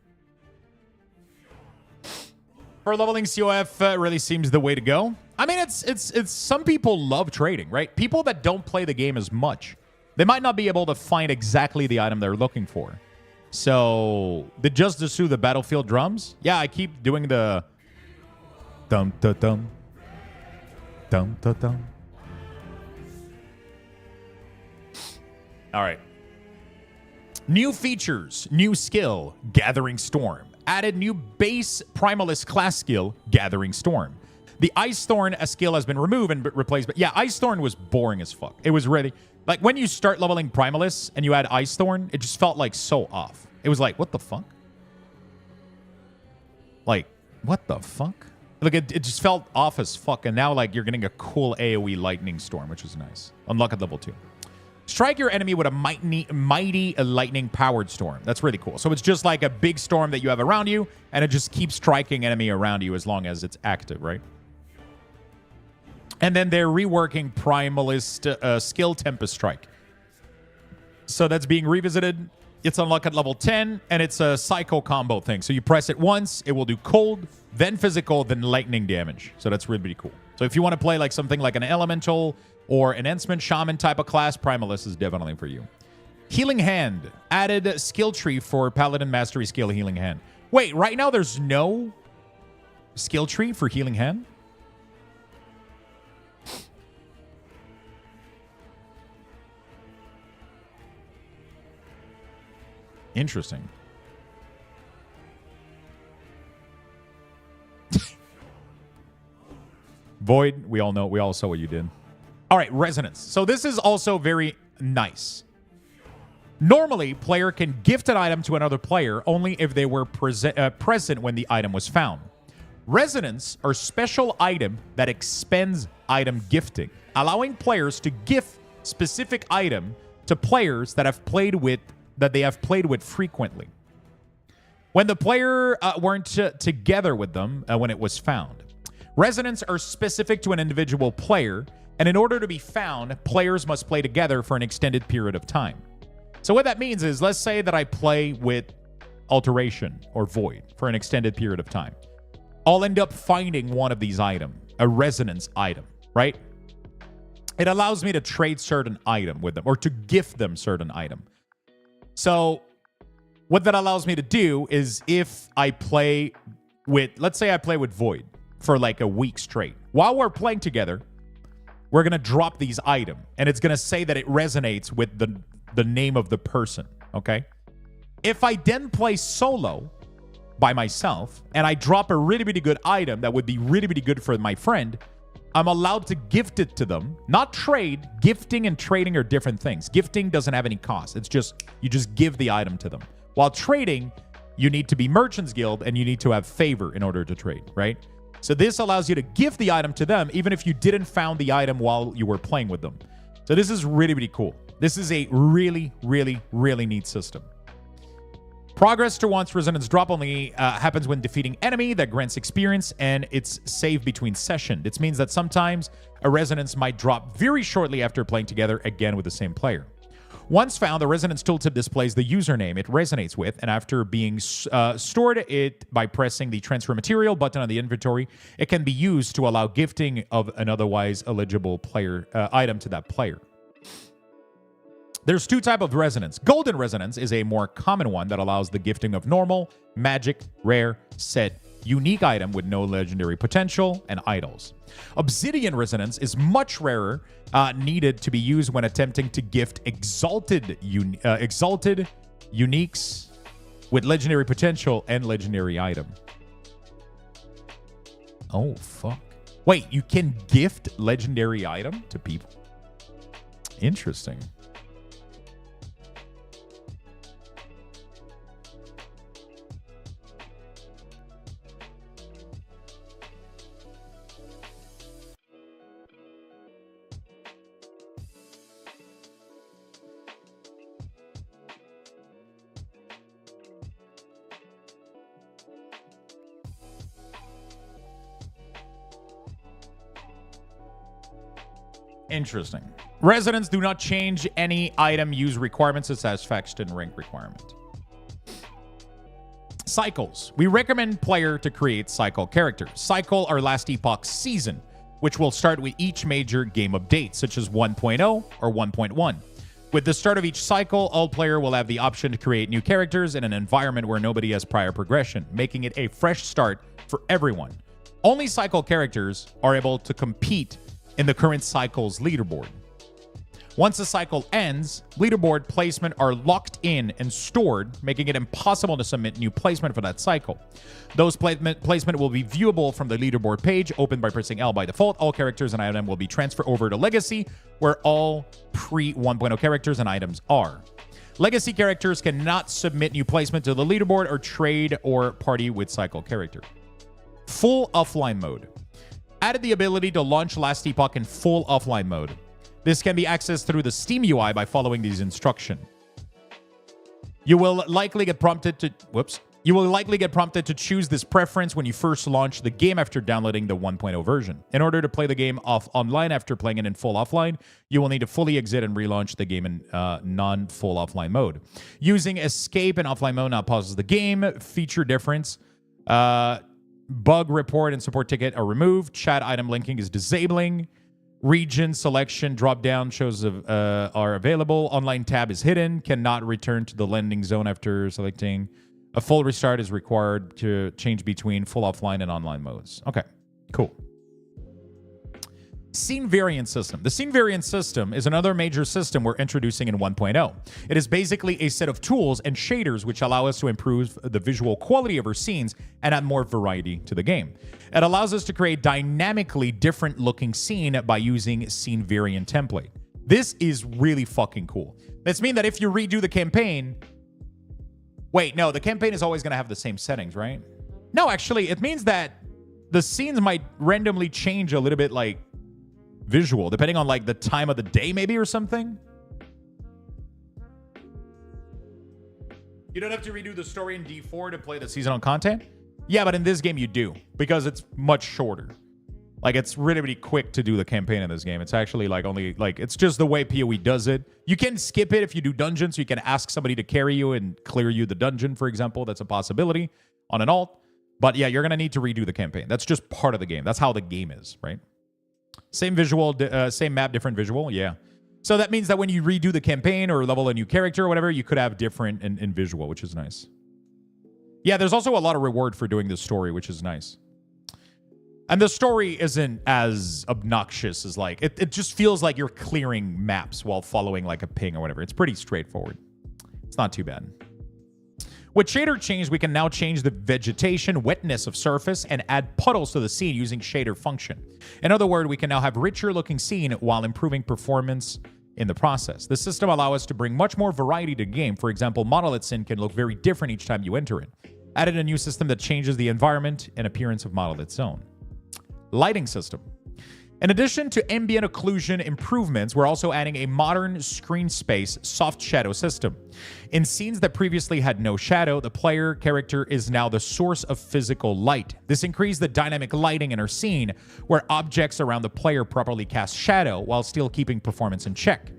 For leveling, COF really seems the way to go. I mean, it's some people love trading, right? People that don't play the game as much, they might not be able to find exactly the item they're looking for. So, just to sue the battlefield drums, yeah, I keep doing the dum dum dum dum dum dum. All right. New features, new skill, Gathering Storm. Added new base Primalist class skill, Gathering Storm. The Ice Thorn skill has been removed and replaced. But yeah, Ice Thorn was boring as fuck. It was really... Like, when you start leveling Primalists and you add Ice Thorn, it just felt, like, so off. It was like, what the fuck? Like, what the fuck? Like, it just felt off as fuck. And now, like, you're getting a cool AoE Lightning Storm, which is nice. Unlock at level 2. Strike your enemy with a mighty lightning-powered storm. That's really cool. So it's just like a big storm that you have around you, and it just keeps striking enemy around you as long as it's active, right? And then they're reworking Primalist skill Tempest Strike. So that's being revisited. It's unlocked at level 10, and it's a psycho combo thing. So you press it once, it will do cold, then physical, then lightning damage. So that's really, really cool. So if you want to play like something like an elemental or an Enhancement Shaman type of class, Primalist is definitely for you. Healing Hand. Added skill tree for Paladin Mastery skill Healing Hand. Wait, right now there's no skill tree for Healing Hand? Interesting. Void, we all know, we all saw what you did. All right, Resonance. So this is also very nice. Normally, player can gift an item to another player only if they were present when the item was found. Resonance are special item that expends item gifting, allowing players to gift specific item to players that they have played with frequently. When the player weren't together with them when it was found. Resonance are specific to an individual player, and in order to be found, players must play together for an extended period of time. So what that means is, let's say that I play with Alteration or Void for an extended period of time. I'll end up finding one of these items, a Resonance item, right? It allows me to trade certain item with them or to gift them certain item. So what that allows me to do is if I play with, let's say I play with Void for like a week straight. While we're playing together, we're going to drop these items, and it's going to say that it resonates with the name of the person, okay? If I then play solo by myself, and I drop a really, really good item that would be really, really good for my friend, I'm allowed to gift it to them. Not trade. Gifting and trading are different things. Gifting doesn't have any cost. It's just, you just give the item to them. While trading, you need to be Merchants Guild, and you need to have favor in order to trade, right? So this allows you to gift the item to them even if you didn't found the item while you were playing with them. So this is really, really cool. This is a really, really, really neat system. Progress to once resonance drop only happens when defeating enemy that grants experience, and it's saved between sessions. It means that sometimes a resonance might drop very shortly after playing together again with the same player. Once found, the resonance tooltip displays the username it resonates with, and after being stored it by pressing the transfer material button on the inventory, it can be used to allow gifting of an otherwise eligible player item to that player. There's two types of resonance. Golden resonance is a more common one that allows the gifting of normal, magic, rare, set, unique item with no legendary potential, and idols. Obsidian resonance is much rarer, needed to be used when attempting to gift exalted uniques with legendary potential and legendary item. Oh, fuck. Wait, you can gift legendary item to people? Interesting. Interesting. Residents do not change any item use requirements as satisfaction rank requirement. Cycles. We recommend player to create cycle characters. Cycle are last epoch season, which will start with each major game update, such as 1.0 or 1.1. With the start of each cycle, all player will have the option to create new characters in an environment where nobody has prior progression, making it a fresh start for everyone. Only cycle characters are able to compete in the current cycle's leaderboard. Once the cycle ends, leaderboard placement are locked in and stored, making it impossible to submit new placement for that cycle. Those placement will be viewable from the leaderboard page, opened by pressing L by default. All characters and items will be transferred over to Legacy, where all pre-1.0 characters and items are. Legacy characters cannot submit new placement to the leaderboard or trade or party with cycle character. Full offline mode. Added the ability to launch Last Epoch in full offline mode. This can be accessed through the Steam UI by following these instructions. You will likely get prompted to choose this preference when you first launch the game after downloading the 1.0 version. In order to play the game online after playing it in full offline, you will need to fully exit and relaunch the game in non-full offline mode. Using escape and offline mode now pauses the game. Feature difference. Bug report and support ticket are removed. Chat item linking is disabling. Region selection drop-down shows are available. Online tab is hidden. Cannot return to the landing zone after selecting. A full restart is required to change between full offline and online modes. Okay, cool. Scene variant system. The scene variant system is another major system we're introducing in 1.0. It is basically a set of tools and shaders which allow us to improve the visual quality of our scenes and add more variety to the game. It allows us to create dynamically different looking scene by using scene variant template. This is really fucking cool. This means that if you redo the campaign... Wait, no, the campaign is always going to have the same settings, right? No, actually, it means that the scenes might randomly change a little bit, like, visual, depending on, like, the time of the day, maybe, or something. You don't have to redo the story in D4 to play the seasonal content? Yeah, but in this game, you do, because it's much shorter. Like, it's really, really quick to do the campaign in this game. It's actually, like, only, like, it's just the way PoE does it. You can skip it if you do dungeons. So you can ask somebody to carry you and clear you the dungeon, for example. That's a possibility on an alt. But, yeah, you're going to need to redo the campaign. That's just part of the game. That's how the game is, right? Same visual, same map, different visual, yeah. So that means that when you redo the campaign or level a new character or whatever, you could have different in visual, which is nice. Yeah, there's also a lot of reward for doing this story, which is nice. And the story isn't as obnoxious as, like, it just feels like you're clearing maps while following, like, a ping or whatever. It's pretty straightforward. It's not too bad. With shader change, we can now change the vegetation, wetness of surface, and add puddles to the scene using shader function. In other words, we can now have richer looking scene while improving performance in the process. The system allows us to bring much more variety to the game. For example, monolith scene can look very different each time you enter it. Added a new system that changes the environment and appearance of monolith zone. Lighting system. In addition to ambient occlusion improvements, we're also adding a modern screen space soft shadow system. In scenes that previously had no shadow, the player character is now the source of physical light. This increases the dynamic lighting in our scene, where objects around the player properly cast shadow while still keeping performance in check.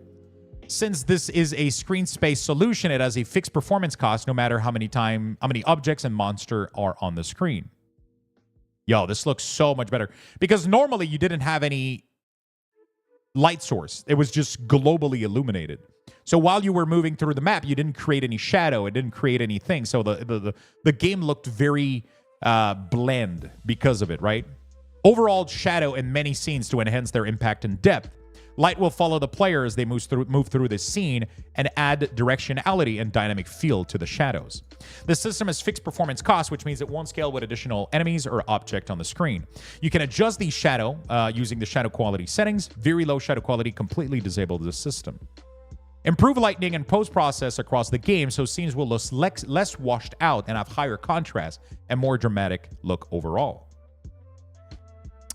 Since this is a screen space solution, it has a fixed performance cost no matter how many objects and monster are on the screen. Yo, this looks so much better. Because normally you didn't have any light source. It was just globally illuminated. So while you were moving through the map, you didn't create any shadow. It didn't create anything. So the game looked very bland because of it, right? Overall shadow in many scenes to enhance their impact and depth. Light will follow the player as they move through this scene and add directionality and dynamic feel to the shadows. The system has fixed performance costs, which means it won't scale with additional enemies or object on the screen. You can adjust the shadow using the shadow quality settings. Very low shadow quality completely disables the system. Improve lighting and post-process across the game so scenes will look less washed out and have higher contrast and more dramatic look overall.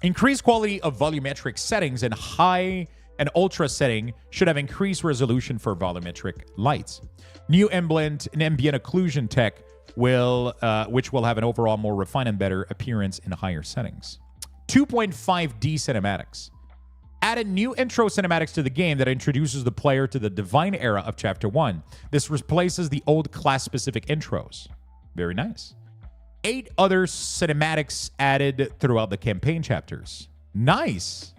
Increased quality of volumetric settings and high and ultra setting should have increased resolution for volumetric lights. New ambient occlusion tech which will have an overall more refined and better appearance in higher settings. 2.5D cinematics. added new intro cinematics to the game that introduces the player to the divine era of Chapter 1. This replaces the old class-specific intros. Very nice. 8 other cinematics added throughout the campaign chapters. Nice.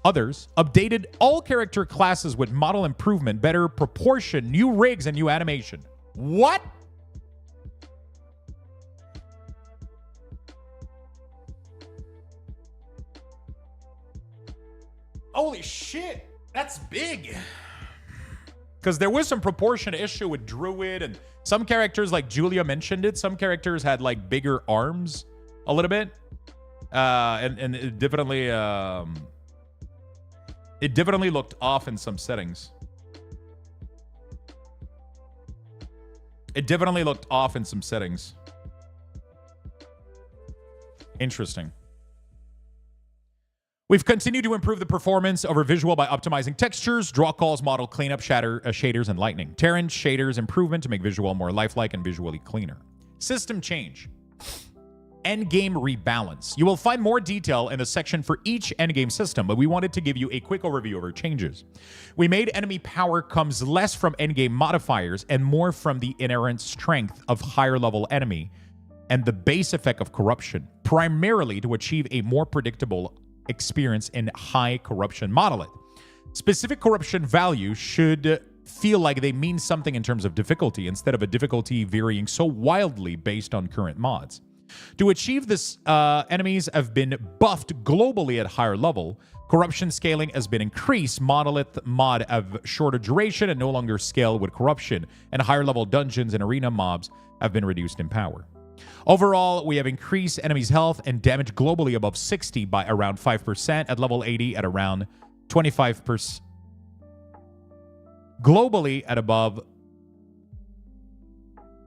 Others updated all character classes with model improvement, better proportion, new rigs, and new animation. What? Holy shit, that's big. Because there was some proportion issue with Druid, and some characters, like Julia mentioned it, some characters had like bigger arms a little bit. And it definitely looked off in some settings. It definitely looked off in some settings. Interesting. We've continued to improve the performance over visual by optimizing textures, draw calls, model cleanup, shaders, and lightning. Terran shaders improvement to make visual more lifelike and visually cleaner. System change. Endgame rebalance. You will find more detail in the section for each endgame system, but we wanted to give you a quick overview of our changes. We made enemy power comes less from endgame modifiers and more from the inherent strength of higher level enemy and the base effect of corruption, primarily to achieve a more predictable experience in high corruption monolith. Specific corruption values should feel like they mean something in terms of difficulty instead of a difficulty varying so wildly based on current mods. To achieve this, enemies have been buffed globally at higher level. Corruption scaling has been increased. Monolith mod have shorter duration and no longer scale with corruption, and higher level dungeons and arena mobs have been reduced in power. Overall, we have increased enemies' health and damage globally above 60 by around 5%, at level 80 at around 25%. Globally at above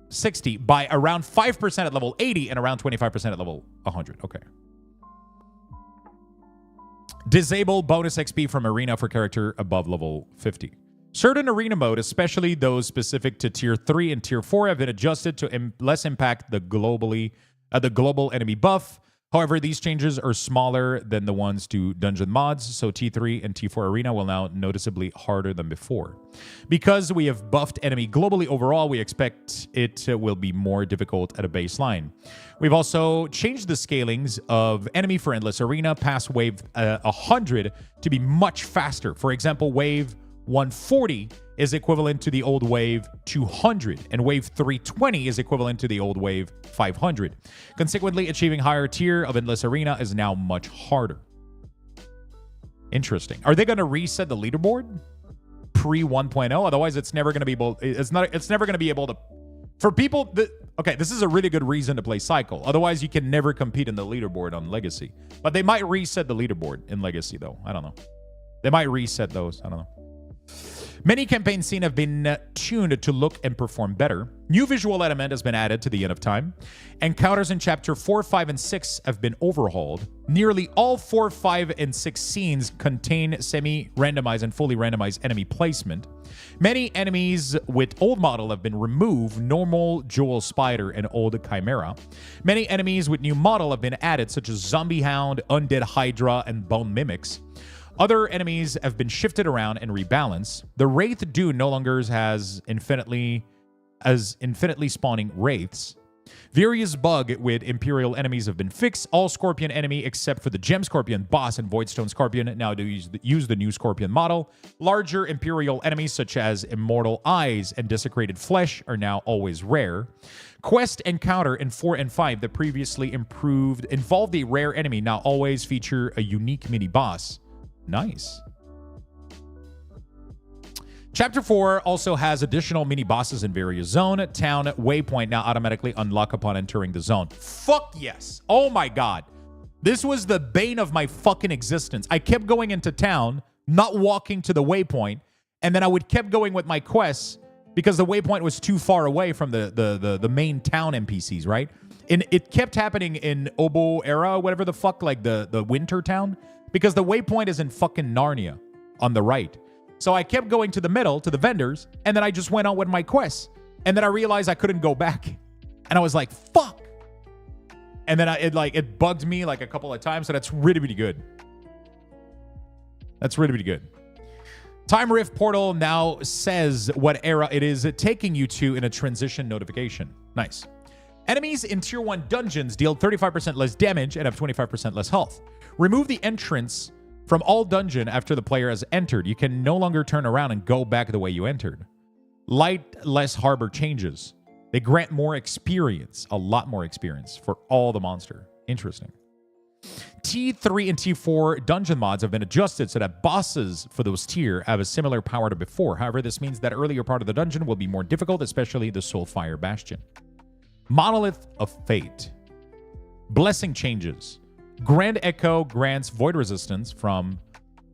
60 by around 5% at level 80 and around 25% at level 100. Okay. Disable bonus XP from arena for character above level 50. Certain arena mode, especially those specific to tier 3 and tier 4, have been adjusted to less impact the global enemy buff. However, these changes are smaller than the ones to dungeon mods, so T3 and T4 arena will now noticeably harder than before. Because we have buffed enemy globally overall, we expect it will be more difficult at a baseline. We've also changed the scalings of enemy for Endless Arena past wave 100 to be much faster. For example, wave 140 is equivalent to the old wave 200, and wave 320 is equivalent to the old wave 500. Consequently, achieving higher tier of Endless Arena is now much harder. Interesting. Are they going to reset the leaderboard pre 1.0? Otherwise, it's never going to be able. It's never going to be able to. For people that, okay, this is a really good reason to play Cycle. Otherwise, you can never compete in the leaderboard on Legacy. But they might reset the leaderboard in Legacy, though. I don't know. They might reset those. I don't know. Many campaign scenes have been tuned to look and perform better. New visual element has been added to the end of time. Encounters in Chapter 4, 5, and 6 have been overhauled. Nearly all 4, 5, and 6 scenes contain semi-randomized and fully randomized enemy placement. Many enemies with old model have been removed, normal, Jewel Spider, and old Chimera. Many enemies with new model have been added, such as Zombie Hound, Undead Hydra, and Bone Mimics. Other enemies have been shifted around and rebalanced. The Wraith Dune no longer has infinitely spawning Wraiths. Various bugs with Imperial enemies have been fixed. All Scorpion enemy except for the Gem Scorpion boss and Voidstone Scorpion now do use the new Scorpion model. Larger Imperial enemies such as Immortal Eyes and Desecrated Flesh are now always rare. Quest encounter in 4 and 5 that previously involved a rare enemy now always feature a unique mini-boss. Nice. Chapter 4 also has additional mini-bosses in various zones. Town waypoint now automatically unlock upon entering the zone. Fuck yes. Oh my god. This was the bane of my fucking existence. I kept going into town, not walking to the waypoint, and then I would kept going with my quests because the waypoint was too far away from the main town NPCs, right? And it kept happening in Obo Era, whatever the fuck, like the winter town. Because the waypoint is in fucking Narnia on the right. So I kept going to the middle, to the vendors, and then I just went on with my quests. And then I realized I couldn't go back. And I was like, fuck. And then it bugged me like a couple of times, so that's really, really good. That's really, really good. Time Rift Portal now says what era it is taking you to in a transition notification. Nice. Enemies in Tier 1 dungeons deal 35% less damage and have 25% less health. Remove the entrance from all dungeon after the player has entered. You can no longer turn around and go back the way you entered. Lightless Harbor changes. They grant more experience, a lot more experience for all the monster. Interesting. T3 and T4 dungeon mods have been adjusted so that bosses for those tier have a similar power to before. However, this means that earlier part of the dungeon will be more difficult, especially the Soulfire Bastion. Monolith of Fate. Blessing changes. Grand Echo grants void resistance from...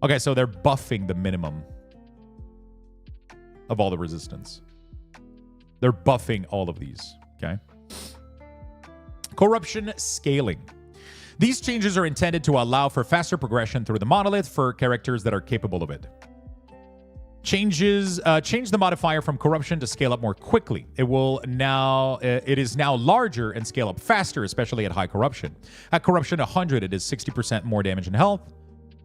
Okay, so they're buffing the minimum of all the resistance. They're buffing all of these, okay? Corruption scaling. These changes are intended to allow for faster progression through the monolith for characters that are capable of it. Change the modifier from corruption to scale up more quickly. It is now larger and scale up faster, especially at high corruption. At corruption 100, it is 60% more damage and health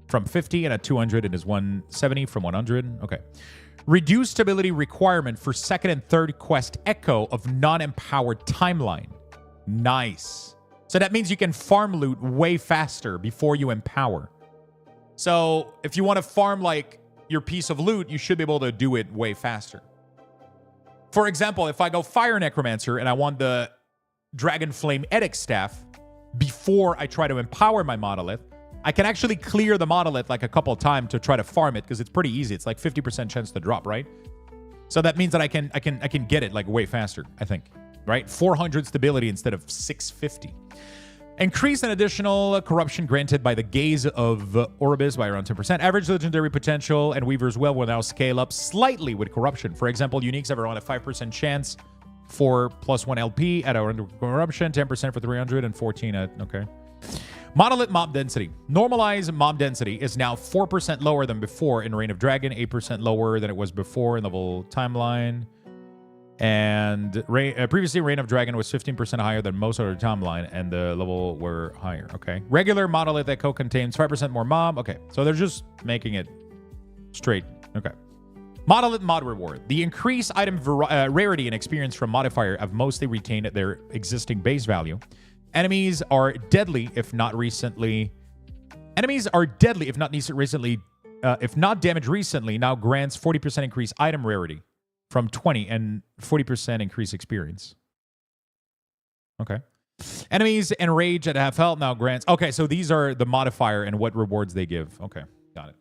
from 50, and at 200, it is 170 from 100. Okay. Reduced ability requirement for second and third quest echo of non-empowered timeline. Nice. So that means you can farm loot way faster before you empower. So if you want to farm like your piece of loot, you should be able to do it way faster. For example, if I go Fire Necromancer and I want the Dragon Flame Edict Staff before I try to empower my monolith, I can actually clear the monolith like a couple of times to try to farm it because it's pretty easy. It's like 50% chance to drop, right? So that means that I can get it like way faster, I think. Right? 400 stability instead of 650. Increase an additional corruption granted by the Gaze of Orbis by around 10%. Average legendary potential and Weaver's Well will now scale up slightly with corruption. For example, uniques have around a 5% chance for +1 LP at around corruption, 10% for 300, and 14 at... Okay. Monolith mob density. Normalized mob density is now 4% lower than before in Reign of Dragon, 8% lower than it was before in level timeline. And previously, Reign of Dragon was 15% higher than most other timeline, and the level were higher. Okay. Regular Monolith Echo contains 5% more mob. Okay. So they're just making it straight. Okay. Monolith mod reward. The increased item rarity and experience from modifier have mostly retained their existing base value. Enemies are deadly if not recently. Enemies are deadly if not recently. If not damaged recently, now grants 40% increased item rarity from 20 and 40% increased experience. Okay. Enemies enraged at half health now grants. Okay, so these are the modifier and what rewards they give. Okay, got it.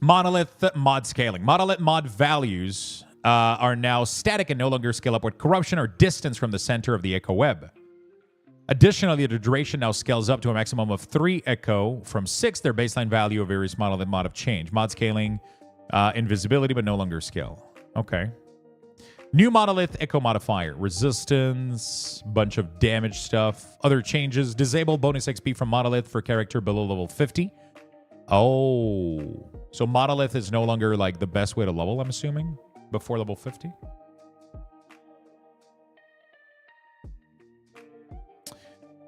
Monolith mod scaling. Monolith mod values are now static and no longer scale up with corruption or distance from the center of the echo web. Additionally, the duration now scales up to a maximum of 3 echo from 6. Their baseline value of various monolith mod have changed. Mod scaling, invisibility, but no longer scale. Okay. New monolith echo modifier. Resistance, bunch of damage stuff. Other changes. Disable bonus XP from monolith for character below level 50. Oh. So monolith is no longer like the best way to level, I'm assuming, before level 50.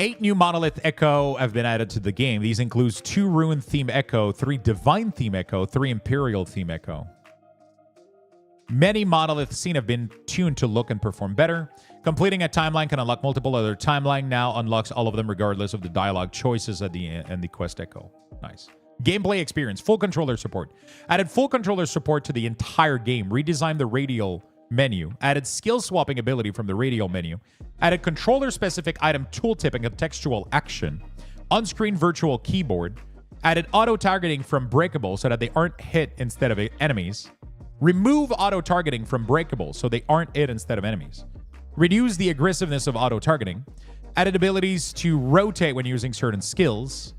Eight new Monolith Echo have been added to the game. These include 2 Ruin Theme Echo, 3 Divine Theme Echo, 3 Imperial Theme Echo. Many Monolith scenes have been tuned to look and perform better. Completing a timeline can unlock multiple other timeline. Now unlocks all of them regardless of the dialogue choices at the end and the quest echo. Nice. Gameplay experience. Full controller support. Added full controller support to the entire game. Redesigned the radial menu. Added skill swapping ability from the radial menu. Added controller specific item tooltip and contextual action. On-screen virtual keyboard. Added auto targeting from breakable so that they aren't hit instead of enemies. Remove auto targeting from breakable so they aren't hit instead of enemies. Reduce the aggressiveness of auto targeting. Added abilities to rotate when using certain skills.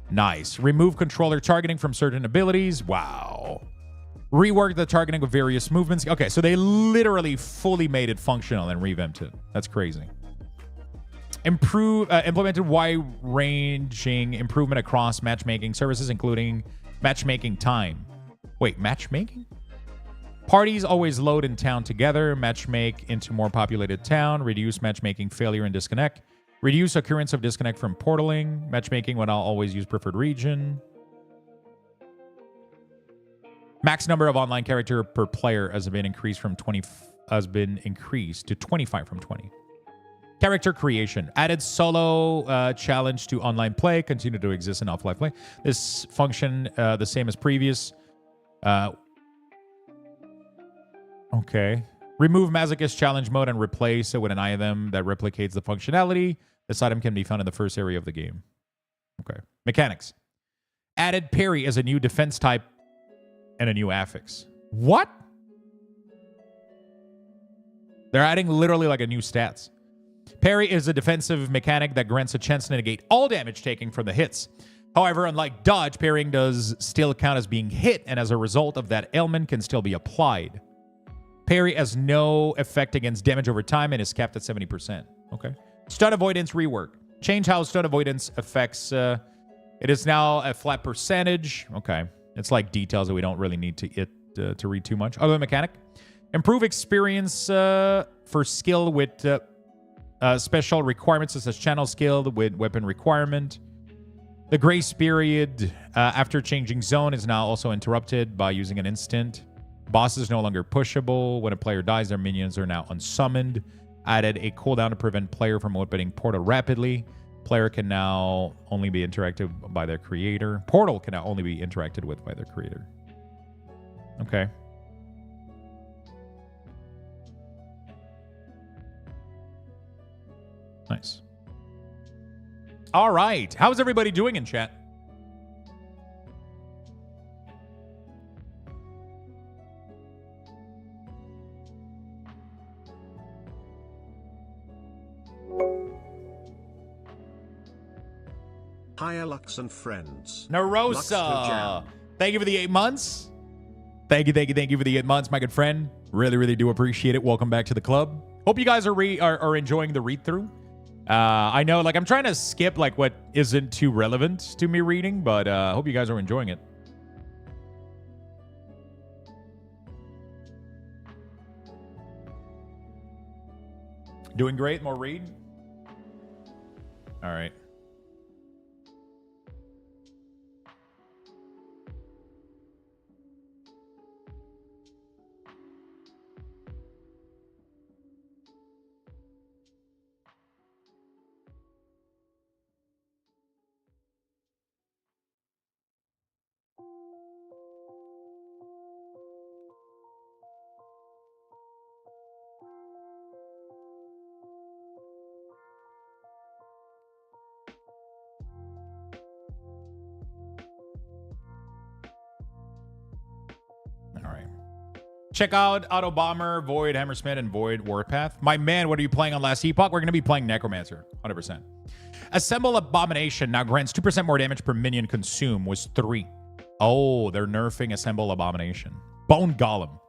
Nice. Remove controller targeting from certain abilities. Wow. Rework the targeting of various movements. Okay, so they literally fully made it functional and revamped it. That's crazy. Implemented wide-ranging improvement across matchmaking services, including matchmaking time. Wait, matchmaking? Parties always load in town together. Matchmake into more populated town. Reduce matchmaking failure and disconnect. Reduce occurrence of disconnect from portaling. Matchmaking when I'll always use preferred region. Max number of online character per player has been increased to 25 from 20. Character creation. Added solo challenge to online play. Continue to exist in offline play. This function the same as previous. Okay. Remove Masochist challenge mode and replace it with an item that replicates the functionality. This item can be found in the first area of the game. Okay. Mechanics. Added parry as a new defense type and a new affix. What? They're adding literally like a new stats. Parry is a defensive mechanic that grants a chance to negate all damage taken from the hits. However, unlike dodge, parrying does still count as being hit, and as a result of that ailment can still be applied. Parry has no effect against damage over time and is capped at 70%. Okay. Stun avoidance rework. Change how stun avoidance affects. It is now a flat percentage. Okay. It's like details that we don't really need to read too much. Other mechanic. Improve experience for skill with special requirements such as channel skill with weapon requirement. The grace period after changing zone is now also interrupted by using an instant. Boss is no longer pushable. When a player dies, their minions are now unsummoned. Added a cooldown to prevent player from opening portal rapidly. Player can now only be interacted by their creator. Portal can now only be interacted with by their creator. Okay. Nice. All right. How's everybody doing in chat?
Hi, Lux and friends.
Narosa. Thank you for the 8 months. Thank you for the 8 months, my good friend. Really do appreciate it. Welcome back to the club. Hope you guys are enjoying the read-through. I know, like, I'm trying to skip, like, what isn't too relevant to me reading, but I hope you guys are enjoying it. Doing great. More read? All right. Check out Auto Bomber, Void Hammersmith, and Void Warpath. My man, what are you playing on last Epoch? We're going to be playing Necromancer, 100%. Assemble Abomination now grants 2% more damage per minion consumed, was 3. Oh, they're nerfing Assemble Abomination. Bone Golem.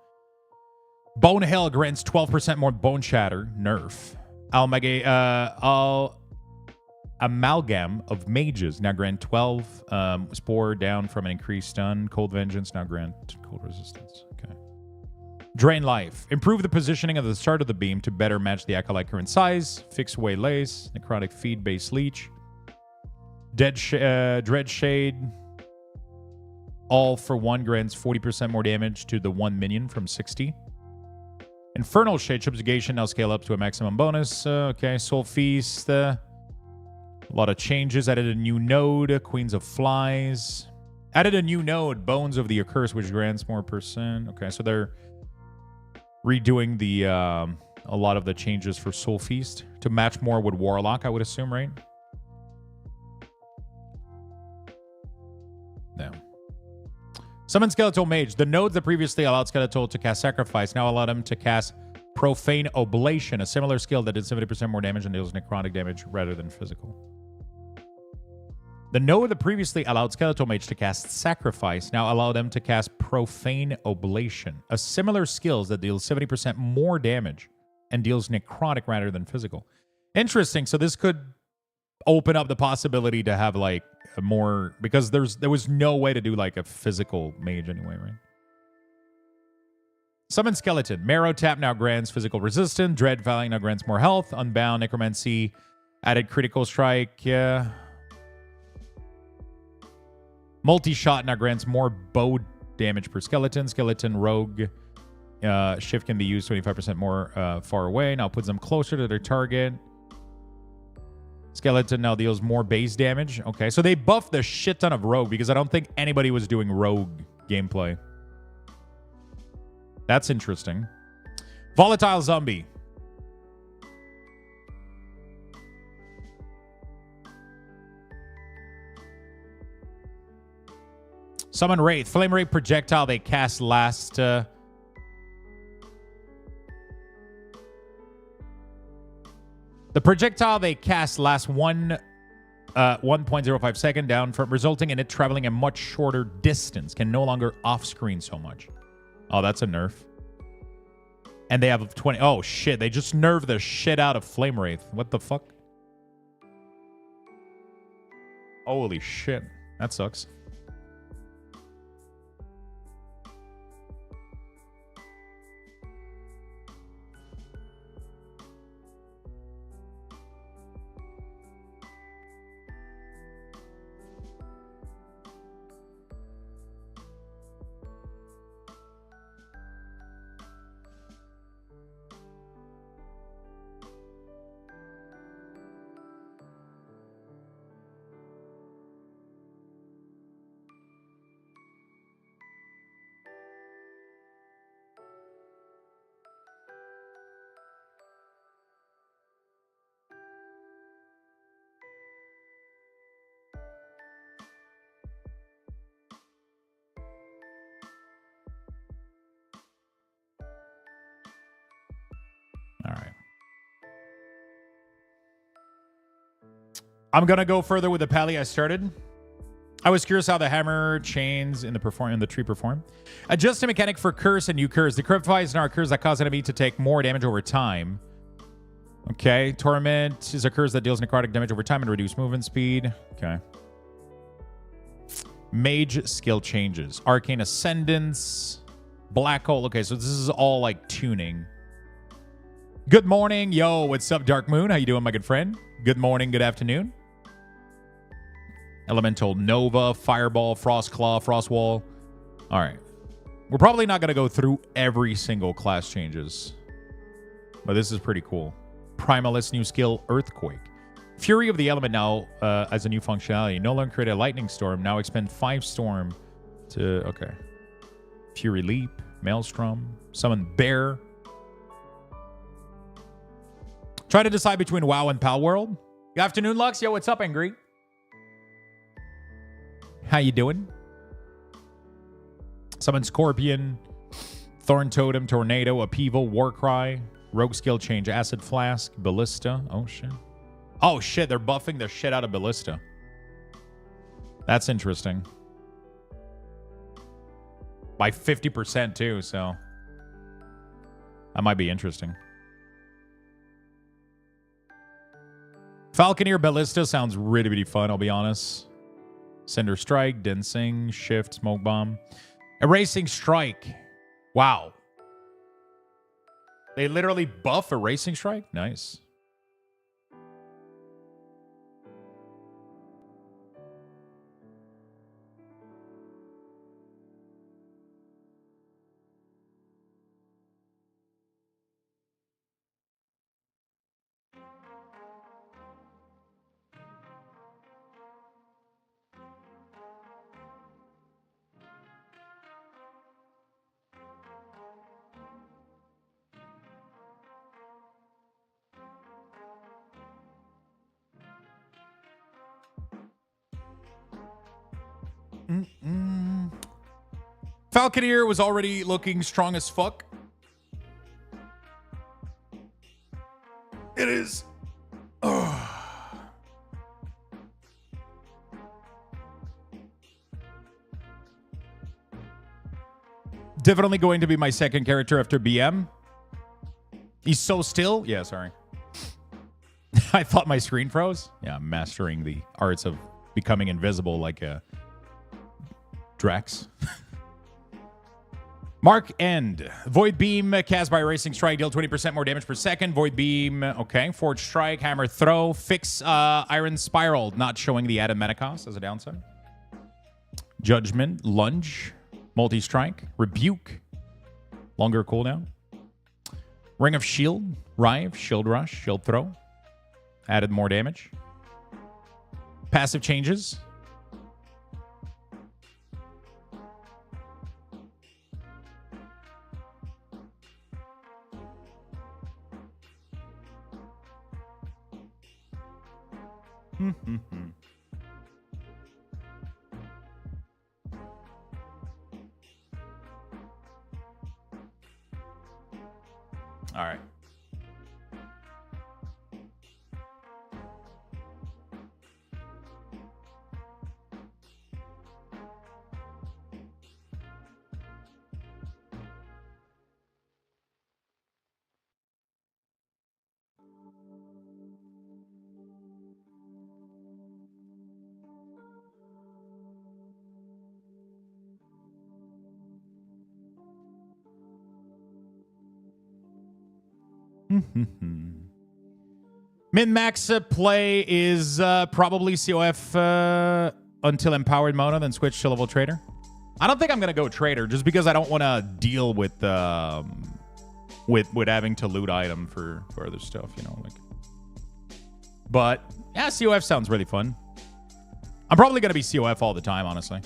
Bone Hell grants 12% more Bone Shatter, nerf. Amalgam of Mages now grant 12. Spore down from an increased stun. Cold Vengeance now grant cold resistance. Okay. Drain Life. Improve the positioning of the start of the beam to better match the Acolyte current size. Fix Waylays. Necrotic Feed Base Leech. Dread Shade. All for 1 grants 40% more damage to the 1 minion from 60. Infernal Shade Subjugation now scale up to a maximum bonus. Okay. Soul Feast. A lot of changes. Added a new node. Queens of Flies. Added a new node. Bones of the Accursed, which grants more percent. Okay. So they're redoing the a lot of the changes for Soul Feast to match more with Warlock, I would assume, right? No. Summon Skeletal Mage. The nodes that previously allowed Skeletal to cast Sacrifice now allow them to cast Profane Oblation, a similar skill that did 70% more damage and deals necrotic damage rather than physical. The node that previously allowed Skeletal Mage to cast Sacrifice now allow them to cast Profane Oblation, a similar skill that deals 70% more damage and deals necrotic rather than physical. Interesting. So this could open up the possibility to have like a more, because there was no way to do like a physical mage anyway, right? Summon Skeleton. Marrow Tap now grants physical resistance. Dread Valley now grants more health. Unbound Necromancy Added critical strike. Yeah. Multi-shot now grants more bow damage per skeleton. Skeleton rogue. Shift can be used 25% more far away. Now puts them closer to their target. Skeleton now deals more base damage. Okay, so they buffed the shit ton of rogue because I don't think anybody was doing rogue gameplay. That's interesting. Volatile zombie. Summon Wraith. Flame Wraith projectile they cast last... The projectile they cast lasts 1.05 second down, from resulting in it traveling a much shorter distance. Can no longer off-screen so much. Oh, that's a nerf. And they have 20... Oh, shit. They just nerfed the shit out of Flame Wraith. What the fuck? Holy shit. That sucks. All right. I'm going to go further with the pally I started. I was curious how the hammer chains in the tree perform. Adjust a mechanic for curse and new curse. The cryptifies and our curse that cause enemy to take more damage over time. Okay. Torment is a curse that deals necrotic damage over time and reduce movement speed. Okay. Mage skill changes. Arcane Ascendance. Black Hole. Okay, so this is all like tuning. Good morning. Yo, what's up, Dark Moon? How you doing, my good friend? Good morning, good afternoon. Elemental Nova, Fireball, Frost Claw, Frost Wall. All right. We're probably not going to go through every single class changes. But this is pretty cool. Primalist new skill, Earthquake. Fury of the Element now as a new functionality. No longer create a Lightning Storm. Now expend 5 Storm to... Okay. Fury Leap, Maelstrom. Summon Bear. Try to decide between WoW and Pal World. Good afternoon, Lux. Yo, what's up, Angry? How you doing? Summon Scorpion, Thorn Totem, Tornado, Upheaval, Warcry, Rogue Skill Change, Acid Flask, Ballista. Oh, shit. Oh, shit. They're buffing the shit out of Ballista. That's interesting. By 50% too, so that might be interesting. Falconeer Ballista sounds really, really fun, I'll be honest. Cinder Strike, Densing, Shift, Smoke Bomb. Erasing Strike. Wow. They literally buff Erasing Strike? Nice. Falconeer was already looking strong as fuck. It is. Definitely going to be my second character after BM. He's so still. Yeah, sorry. I thought my screen froze. Yeah, I'm mastering the arts of becoming invisible like a Drax. Mark End. Void Beam cast by Racing Strike. Deal 20% more damage per second. Void Beam. Okay. Forge Strike. Hammer Throw. Fix Iron Spiral. Not showing the added mana cost as a downside. Judgment. Lunge. Multi-Strike. Rebuke. Longer cooldown. Ring of Shield. Rive. Shield Rush. Shield Throw. Added more damage. Passive changes. All right. Min-max play is probably COF until Empowered Mona, then switch to level Trader. I don't think I'm going to go Trader just because I don't want to deal with having to loot item for other stuff, you know. Like, but, yeah, COF sounds really fun. I'm probably going to be COF all the time, honestly.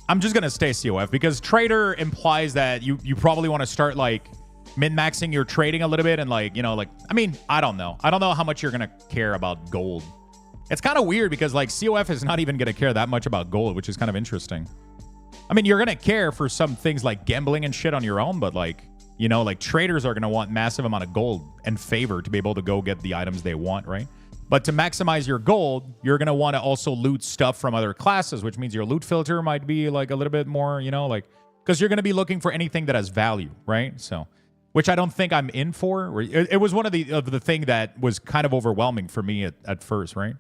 I'm just going to stay COF because Trader implies that you probably want to start, like, min-maxing your trading a little bit and, like, you know, like, I mean, I don't know. I don't know how much you're going to care about gold. It's kind of weird because, like, COF is not even going to care that much about gold, which is kind of interesting. I mean, you're going to care for some things like gambling and shit on your own, but, like, you know, like, traders are going to want massive amount of gold and favor to be able to go get the items they want, right? But to maximize your gold, you're going to want to also loot stuff from other classes, which means your loot filter might be, like, a little bit more, you know, like, because you're going to be looking for anything that has value, right? So, which I don't think I'm in for. It was one of the thing that was kind of overwhelming for me at first, right?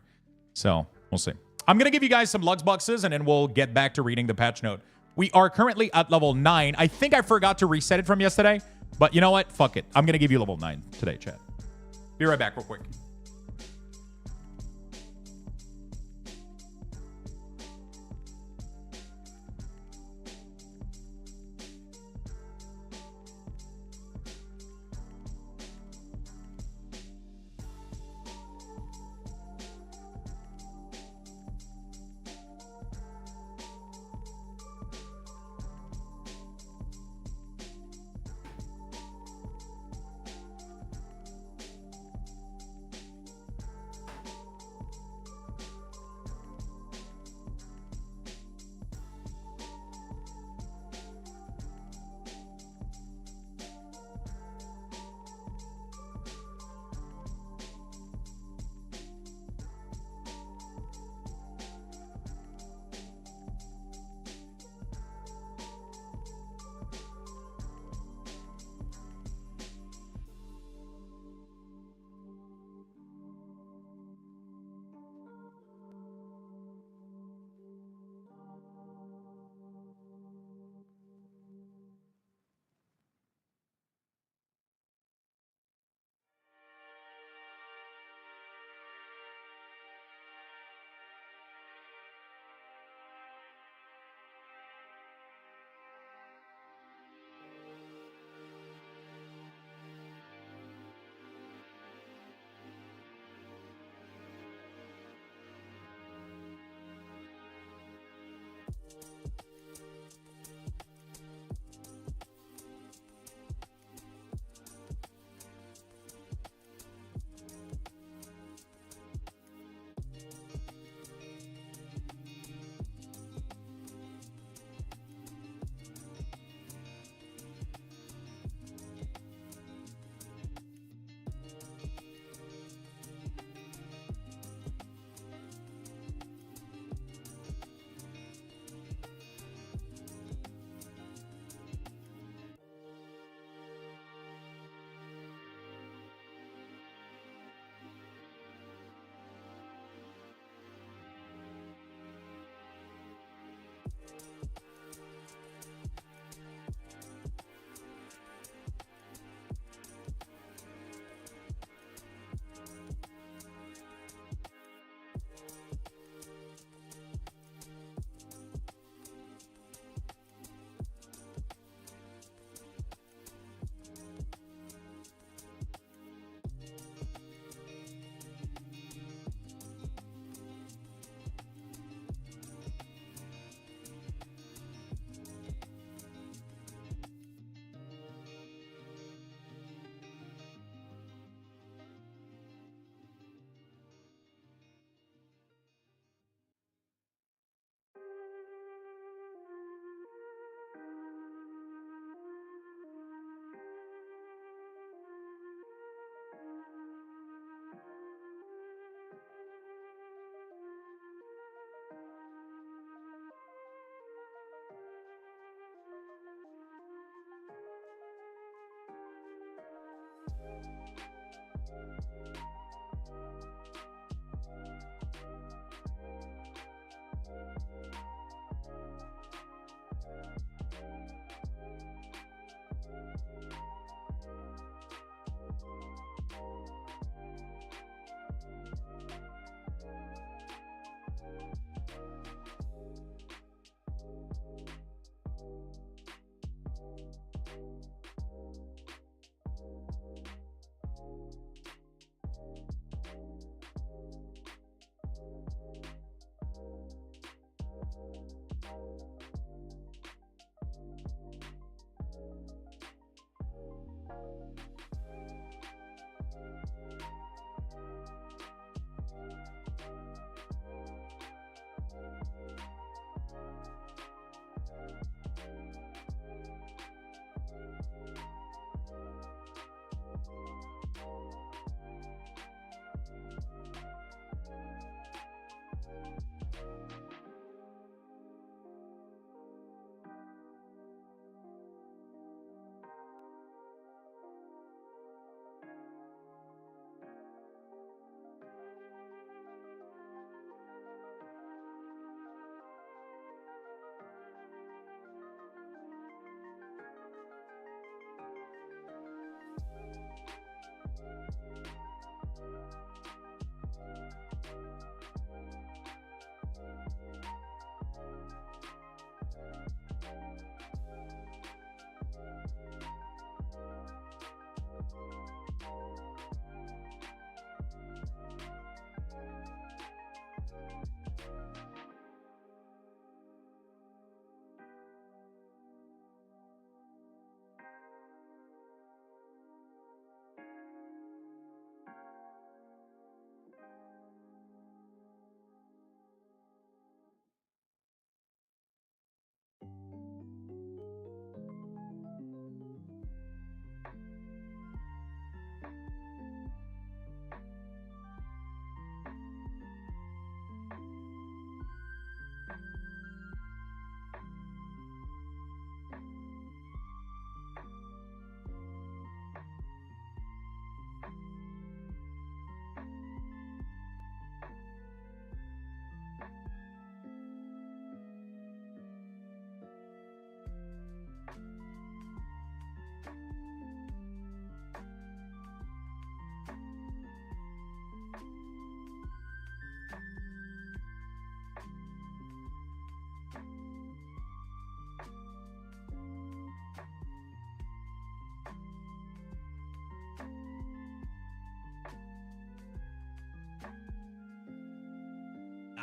So, we'll see. I'm going to give you guys some Lux boxes, and then we'll get back to reading the patch note. We are currently at level 9. I think I forgot to reset it from yesterday, but you know what? Fuck it. I'm going to give you level 9 today, chat. Be right back real quick.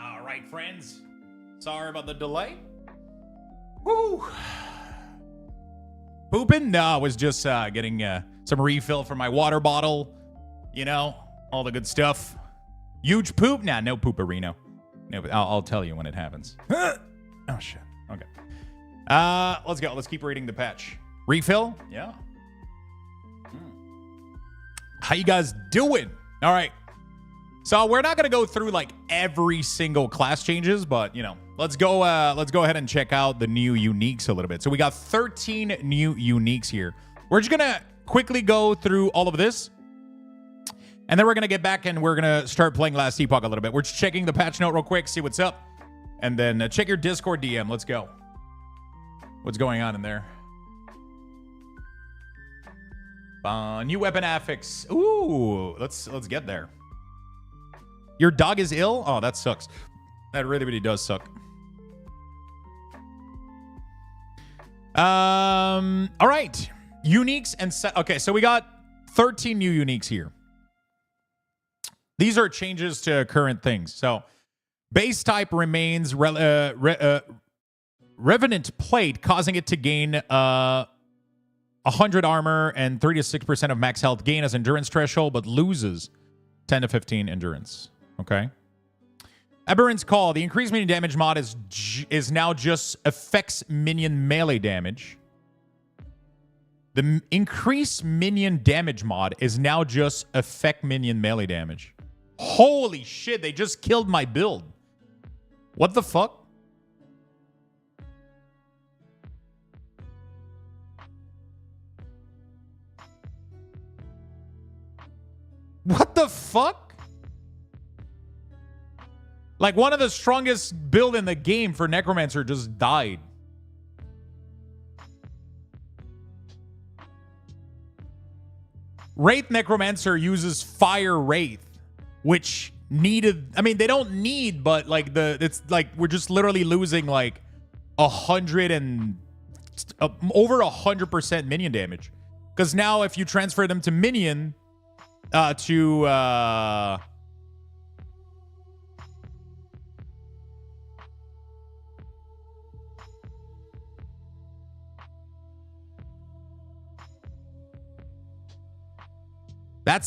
All right, friends. Sorry about the delay. Woo. Pooping? No, I was just getting some refill for my water bottle. You know, all the good stuff. Huge poop? Nah, no pooperino. No, I'll tell you when it happens. Oh, shit. Okay. Let's go. Let's keep reading the patch. Refill? Yeah. How you guys doing? All right. So we're not gonna go through like every single class changes, but you know, let's go ahead and check out the new uniques a little bit. So we got 13 new uniques here. We're just gonna quickly go through all of this, and then we're gonna get back and we're gonna start playing Last Epoch a little bit. We're just checking the patch note real quick, see what's up, and then check your Discord DM. Let's go. What's going on in there? New weapon affix. Ooh, let's get there. Your dog is ill? Oh, that sucks. That really does suck. All right. Uniques and set. Okay, so we got 13 new uniques here. These are changes to current things. So base type remains Revenant Plate, causing it to gain 100 armor and 3 to 6% of max health gain as endurance threshold, but loses 10 to 15 endurance. Okay. Aberrant's Call. The increased minion damage mod is now just affects minion melee damage. The increased minion damage mod is now just affect minion melee damage. Holy shit, they just killed my build. What the fuck? What the fuck? Like, one of the strongest build in the game for Necromancer just died. Wraith Necromancer uses Fire Wraith, which needed... I mean, they don't need, but, like, it's like we're just literally losing, like, 100 and... over 100% minion damage. Because now if you transfer them to minion... That's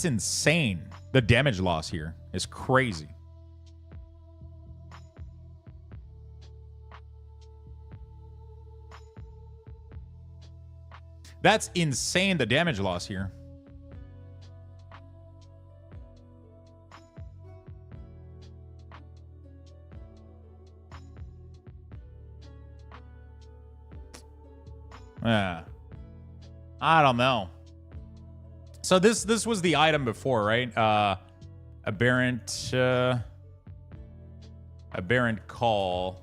insane. The damage loss here is crazy. That's insane, the damage loss here. Yeah. I don't know. So this was the item before, right? Aberrant call.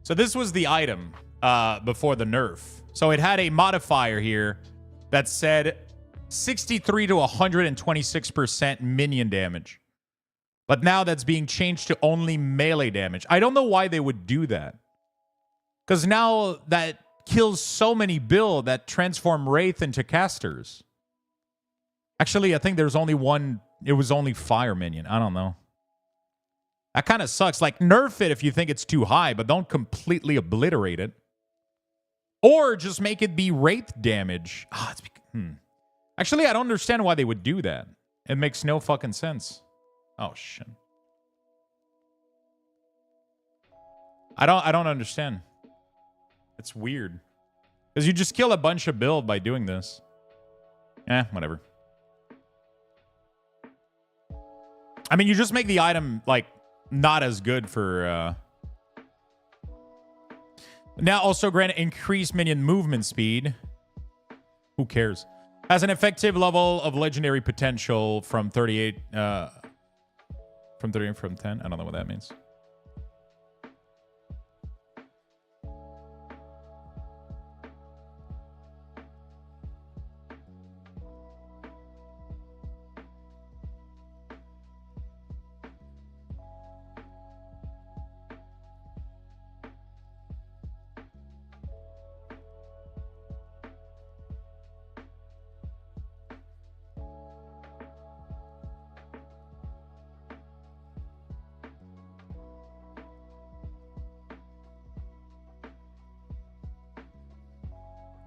So this was the item before the nerf. So it had a modifier here that said 63 to 126% minion damage. But now that's being changed to only melee damage. I don't know why they would do that. Because now that kills so many build that transform Wraith into casters. Actually, I think there's only one. It was only fire minion. I don't know. That kind of sucks. Like, nerf it if you think it's too high, but don't completely obliterate it. Or just make it be Wraith damage. Actually, I don't understand why they would do that. It makes no fucking sense. Oh, shit. I don't understand. It's weird. Because you just kill a bunch of build by doing this. Whatever. I mean, you just make the item, like, not as good for... Now also grant increased minion movement speed. Who cares? Has an effective level of legendary potential from 38... from 10? I don't know what that means.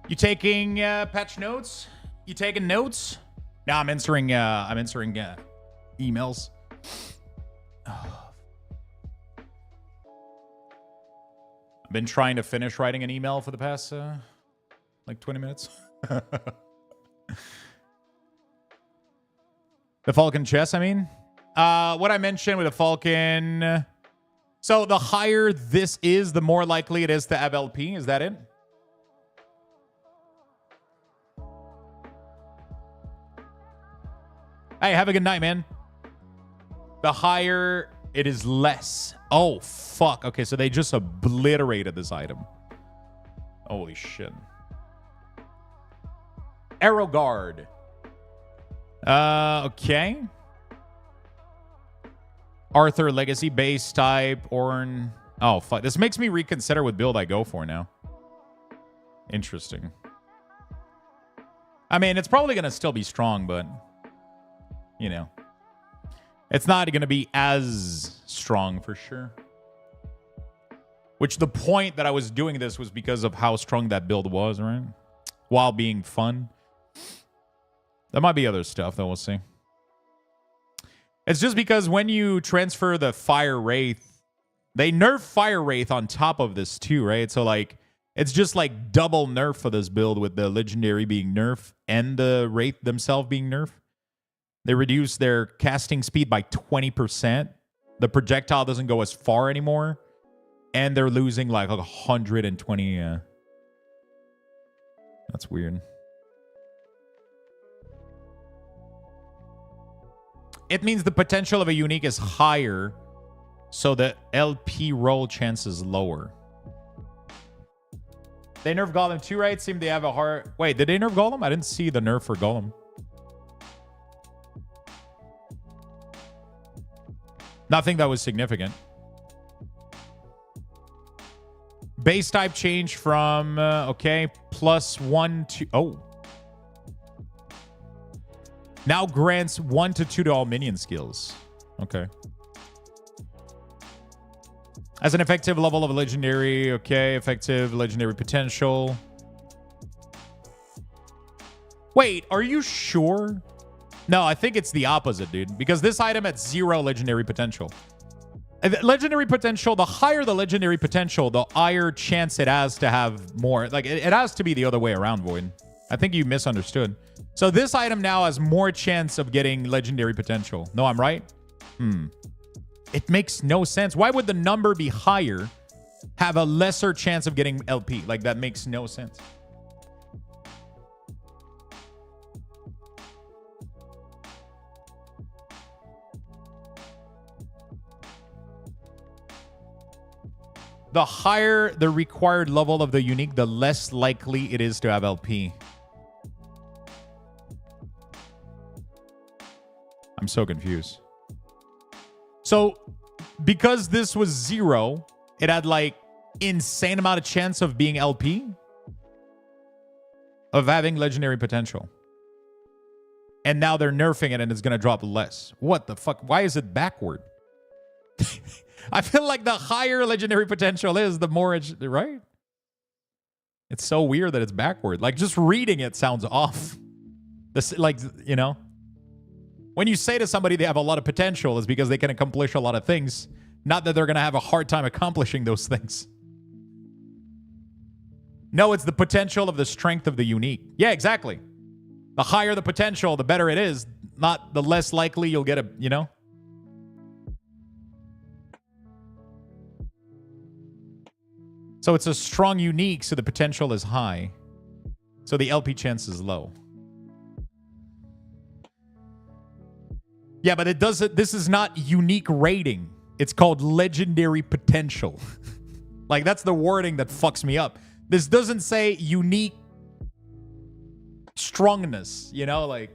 You taking patch notes? You taking notes? No, I'm answering emails. Oh. I've been trying to finish writing an email for the past like 20 minutes. The Falcon chest, I mean. What I mentioned with the Falcon. So the higher this is, the more likely it is to have LP. Is that it? Hey, have a good night, man. The higher it is less. Oh, fuck. Okay, so they just obliterated this item. Holy shit. Arrow Guard. Okay. Arthur Legacy base type. Orn. Oh, fuck. This makes me reconsider what build I go for now. Interesting. I mean, it's probably going to still be strong, but... you know, it's not going to be as strong for sure. Which the point that I was doing this was because of how strong that build was, right? While being fun. There might be other stuff that we'll see. It's just because when you transfer the Fire Wraith, they nerf Fire Wraith on top of this too, right? So like, it's just like double nerf for this build with the Legendary being nerf and the Wraith themselves being nerf. They reduce their casting speed by 20%. The projectile doesn't go as far anymore. And they're losing like 120. That's weird. It means the potential of a unique is higher, so the LP roll chance is lower. They nerf Golem too, right? Seem they have a hard... Wait, did they nerf Golem? I didn't see the nerf for Golem. Nothing that was significant. Base type change from, okay, +1 to... Oh. Now grants 1 to 2 to all minion skills. Okay. As an effective level of legendary, okay, effective legendary potential. Wait, are you sure? No, I think it's the opposite, dude. Because this item has 0 legendary potential. Legendary potential, the higher the legendary potential, the higher chance it has to have more. Like, it has to be the other way around, Void. I think you misunderstood. So this item now has more chance of getting legendary potential. No, I'm right? It makes no sense. Why would the number be higher, have a lesser chance of getting LP? Like, that makes no sense. The higher the required level of the unique, the less likely it is to have LP. I'm so confused. So, because this was 0, it had like insane amount of chance of being LP, of having legendary potential. And now they're nerfing it and it's going to drop less. What the fuck? Why is it backward? I feel like the higher legendary potential is, the more it's, right? It's so weird that it's backward. Like, just reading it sounds off. This, like, you know? When you say to somebody they have a lot of potential, it's because they can accomplish a lot of things. Not that they're going to have a hard time accomplishing those things. No, it's the potential of the strength of the unique. Yeah, exactly. The higher the potential, the better it is. Not the less likely you'll get a, you know? So it's a strong unique, so the potential is high. So the LP chance is low. Yeah, but it doesn't. This is not unique rating. It's called legendary potential. Like, that's the wording that fucks me up. This doesn't say unique strongness, you know? Like,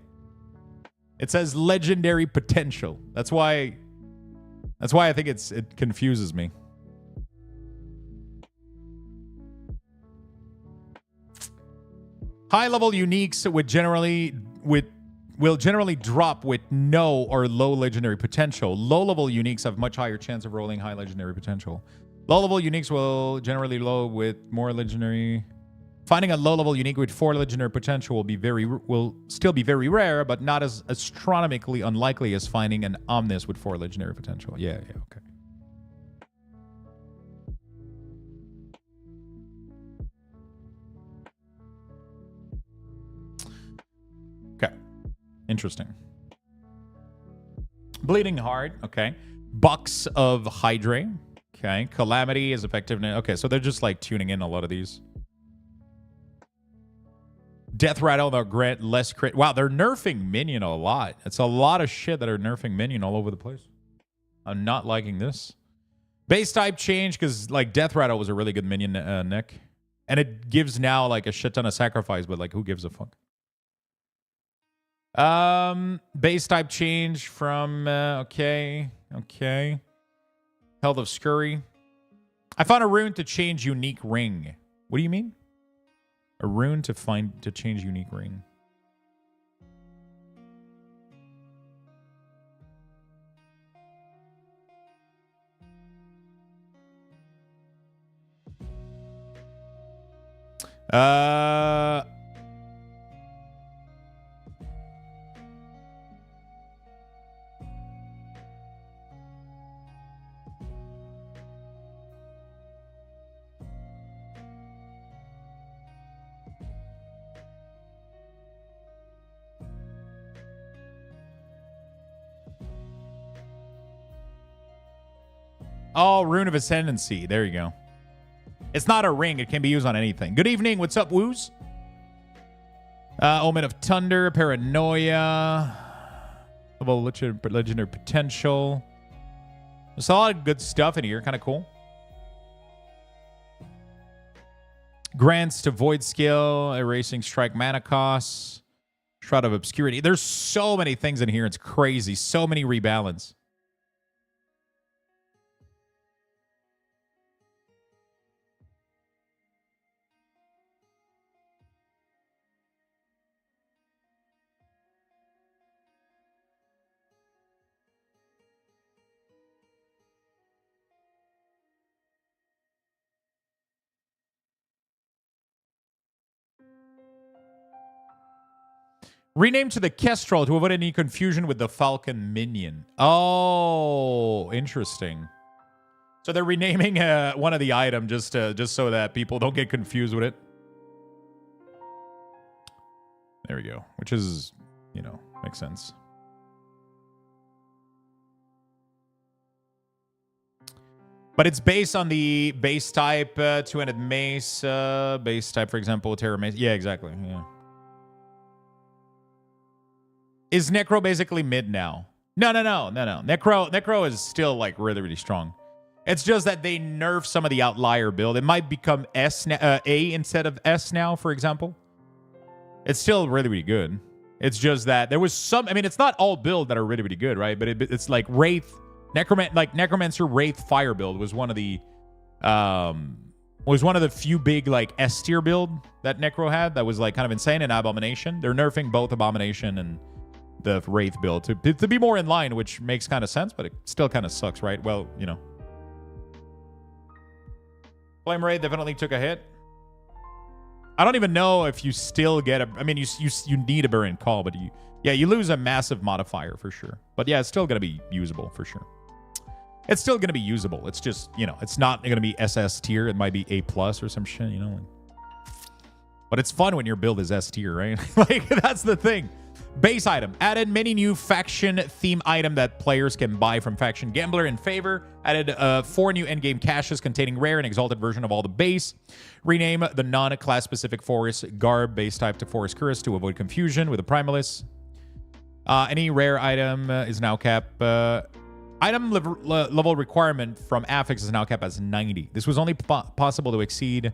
it says legendary potential. That's why I think it confuses me. High-level uniques will generally drop with no or low legendary potential. Low-level uniques have much higher chance of rolling high legendary potential. Low-level uniques will generally low with more legendary. Finding a low-level unique with 4 legendary potential will still be very rare, but not as astronomically unlikely as finding an Omnis with 4 legendary potential. Yeah, okay. Interesting. Bleeding Heart. Okay. Bucks of Hydra. Okay. Calamity is effective. Okay, so they're just like tuning in a lot of these. Death Rattle, they'll grant less crit. Wow, they're nerfing Minion a lot. It's a lot of shit that are nerfing Minion all over the place. I'm not liking this. Base type change, because like Death Rattle was a really good Minion, Nick. And it gives now like a shit ton of sacrifice, but like who gives a fuck? Base type change from okay. Health of Scurry. I found a rune to change unique ring. What do you mean? A rune to change unique ring. Oh, Rune of Ascendancy. There you go. It's not a ring. It can be used on anything. Good evening. What's up, Woos? Omen of Thunder. Paranoia. level legendary potential. There's a lot of good stuff in here. Kind of cool. Grants to void skill, erasing strike mana costs, shroud of obscurity. There's so many things in here. It's crazy. So many rebalance. Rename to the Kestrel to avoid any confusion with the Falcon minion. Oh, interesting. So they're renaming one of the item just so that people don't get confused with it. There we go. Which is, you know, makes sense. But it's based on the base type, two-handed mace, base type, for example, Terror Mace. Yeah, exactly. Yeah. Is Necro basically mid now? No. Necro is still like really, really strong. It's just that they nerf some of the outlier build. It might become A instead of S now, for example. It's still really, really good. It's just that there was some. I mean, it's not all build that are really, really good, right? But it's like Wraith, Necromancer Wraith Fire build was one of the few big like S tier build that Necro had that was like kind of insane. And Abomination, they're nerfing both Abomination and the Wraith build to be more in line, which makes kind of sense, but it still kind of sucks, right? Well, you know. Flame Raid definitely took a hit. I don't even know if you still get a... I mean, you need a Bury Call, but you lose a massive modifier for sure. But yeah, it's still going to be usable for sure. It's still going to be usable. It's just, you know, it's not going to be SS tier. It might be A+ or some shit, you know. But it's fun when your build is S tier, right? Like, that's the thing. Base item. Added many new faction theme item that players can buy from Faction Gambler in favor. Added 4 new endgame caches containing rare and exalted version of all the base. Rename the non-class specific Forest Garb base type to Forest Curse to avoid confusion with the Primalist. Any rare item is now capped. Item level requirement from Affix is now capped as 90. This was only possible to exceed.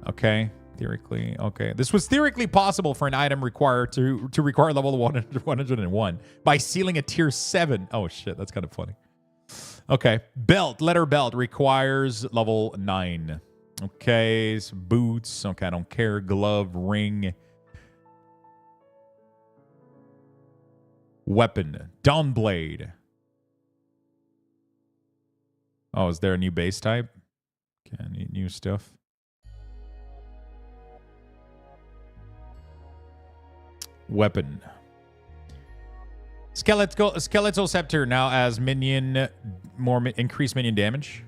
Okay. Theoretically, okay. This was theoretically possible for an item required to require level 101 by sealing a tier 7. Oh shit, that's kind of funny. Okay, belt, letter belt requires level 9. Okay, so boots. Okay, I don't care. Glove, ring, weapon, Dawnblade. Oh, is there a new base type? Okay, I need new stuff. Weapon. Skeletal Scepter now as minion, increased minion damage.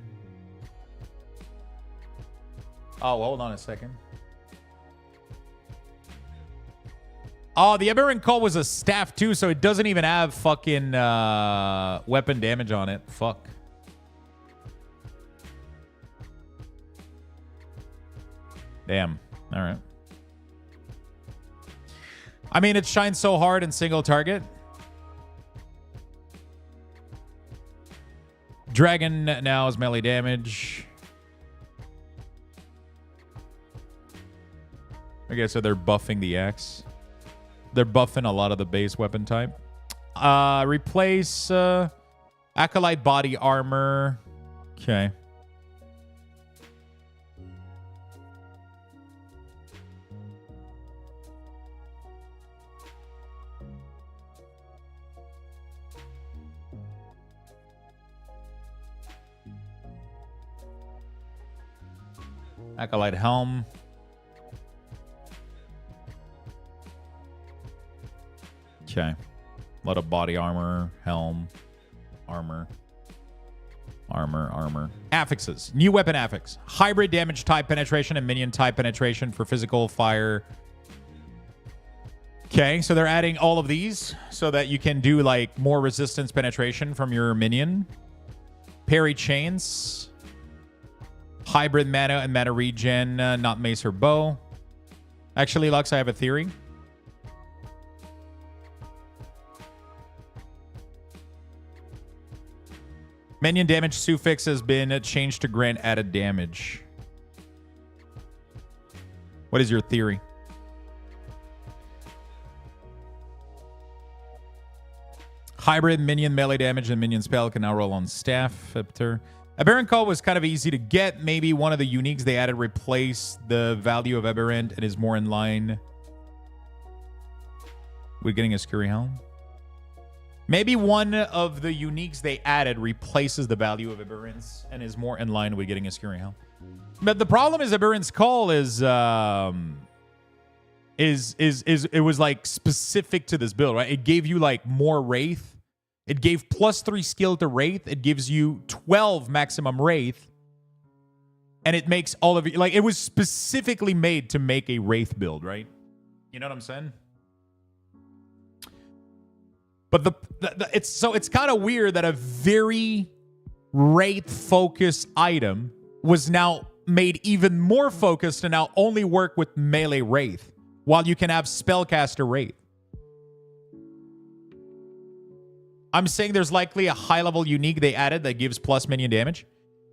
Oh, hold on a second. Oh, the Aberrant Call was a staff too, so it doesn't even have fucking weapon damage on it. Fuck. Damn. All right. I mean, it shines so hard in single target. Dragon now is melee damage. Okay, so they're buffing the axe. They're buffing a lot of the base weapon type. Replace Acolyte body armor. Okay. Acolyte helm. Okay. A lot of body armor, helm, armor. Affixes. New weapon affix. Hybrid damage type penetration and minion type penetration for physical fire. Okay, so they're adding all of these so that you can do like more resistance penetration from your minion. Parry chains. Hybrid mana and mana regen, not mace or bow. Actually, Lux, I have a theory. Minion damage suffix has been changed to grant added damage. What is your theory? Hybrid minion melee damage and minion spell can now roll on staff. Aberrant Call was kind of easy to get. Maybe one of the uniques they added replaced the value of Aberrant and is more in line with getting a Scurry Helm. Maybe one of the uniques they added replaces the value of Aberrant's and is more in line with getting a Scurry Helm. But the problem is Aberrant's Call is it was like specific to this build, right? It gave you like more Wraith. It gave +3 skill to Wraith. It gives you 12 maximum Wraith. And it makes all of you like it was specifically made to make a Wraith build, right? You know what I'm saying? But it's kind of weird that a very Wraith focused item was now made even more focused to now only work with melee Wraith, while you can have Spellcaster Wraith. I'm saying there's likely a high-level unique they added that gives plus minion damage.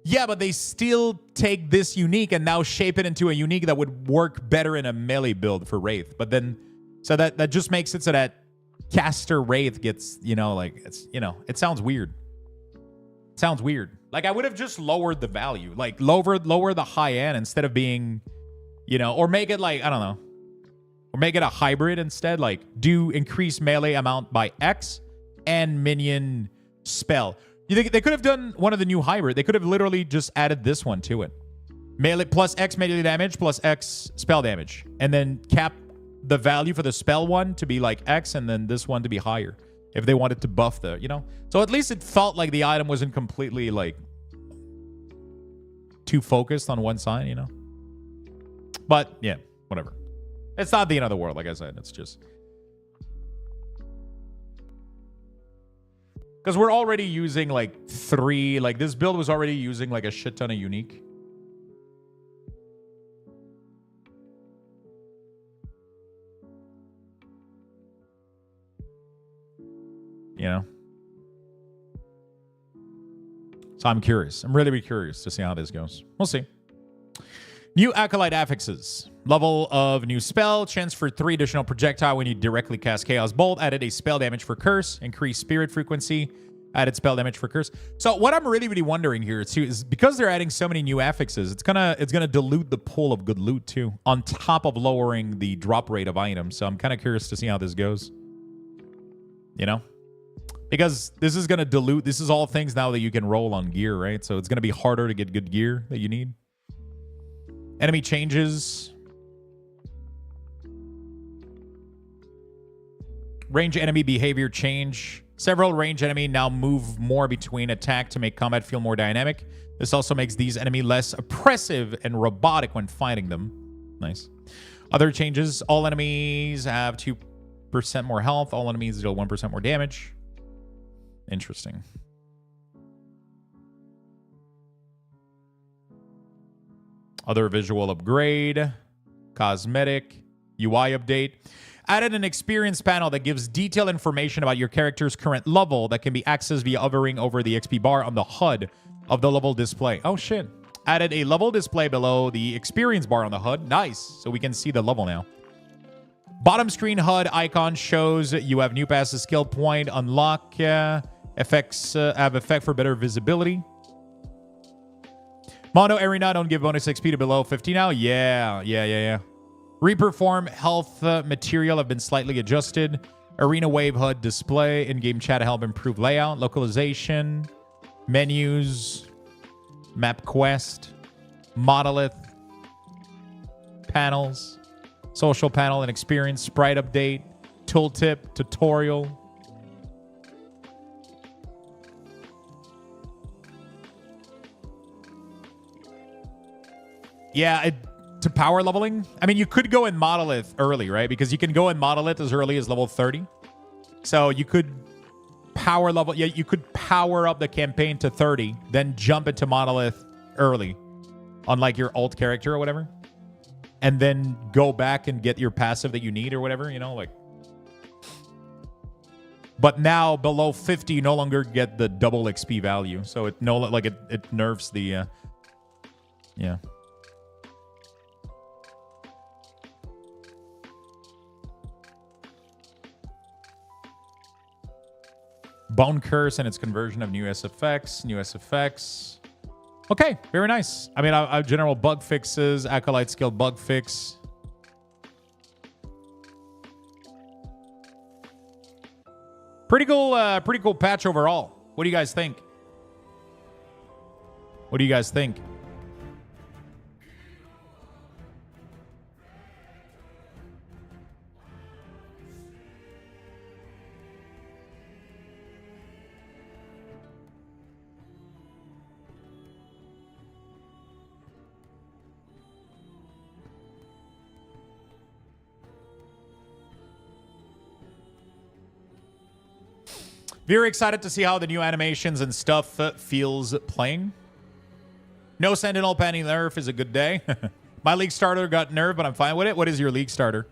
Yeah, but they still take this unique and now shape it into a unique that would work better in a melee build for Wraith. But then, so that just makes it so that caster Wraith gets, like, it's, it sounds weird. It sounds weird. Like, I would have just lowered the value. Like, lower the high end instead of being, or make it like, I don't know. Or make it a hybrid instead. Like, do increase melee amount by X and minion spell. They could have done one of the new hybrid. They could have literally just added this one to it. Melee plus X melee damage plus X spell damage. And then cap the value for the spell one to be like X and then this one to be higher. If they wanted to buff the, So at least it felt like the item wasn't completely like too focused on one side, But yeah, whatever. It's not the end of the world, like I said. It's just... Because we're already using like 3... Like this build was already using like a shit ton of unique. So I'm curious. I'm really curious to see how this goes. We'll see. New Acolyte affixes. Level of new spell. Chance for 3 additional projectile when you directly cast Chaos Bolt. Added a spell damage for curse. Increased spirit frequency. Added spell damage for curse. So what I'm really wondering here too is because they're adding so many new affixes, it's gonna dilute the pool of good loot too, on top of lowering the drop rate of items. So I'm kind of curious to see how this goes. Because this is gonna dilute. This is all things now that you can roll on gear, right? So it's gonna be harder to get good gear that you need. Enemy changes. Range enemy behavior change. Several range enemy now move more between attack to make combat feel more dynamic. This also makes these enemy less oppressive and robotic when fighting them. Nice. Other changes. All enemies have 2% more health. All enemies deal 1% more damage. Interesting. Other visual upgrade. Cosmetic. UI update. Added an experience panel that gives detailed information about your character's current level that can be accessed via hovering over the XP bar on the HUD of the level display. Oh, shit. Added a level display below the experience bar on the HUD. Nice. So we can see the level now. Bottom screen HUD icon shows you have new passes skill point. Unlock effects have effect for better visibility. Mono Arena don't give bonus XP to below 50 now. Yeah. Reperform health material have been slightly adjusted. Arena Wave HUD display. In-game chat to help improve layout. Localization. Menus. Map quest. Monolith. Panels. Social panel and experience. Sprite update. Tooltip. Tutorial. Yeah, to power leveling. I mean, you could go in Monolith early, right? Because you can go in Monolith as early as level 30. So you could power level. Yeah, you could power up the campaign to 30, then jump into Monolith early on like your alt character or whatever. And then go back and get your passive that you need or whatever, like. But now below 50, you no longer get the double XP value. So it it nerfs the yeah. Bone Curse and its conversion of new SFX. Okay, very nice. I mean, general bug fixes, Acolyte skill bug fix. Pretty cool patch overall. What do you guys think? What do you guys think? Very excited to see how the new animations and stuff feels playing. No Sentinel Penny nerf is a good day. My League starter got nerfed, but I'm fine with it. What is your League starter?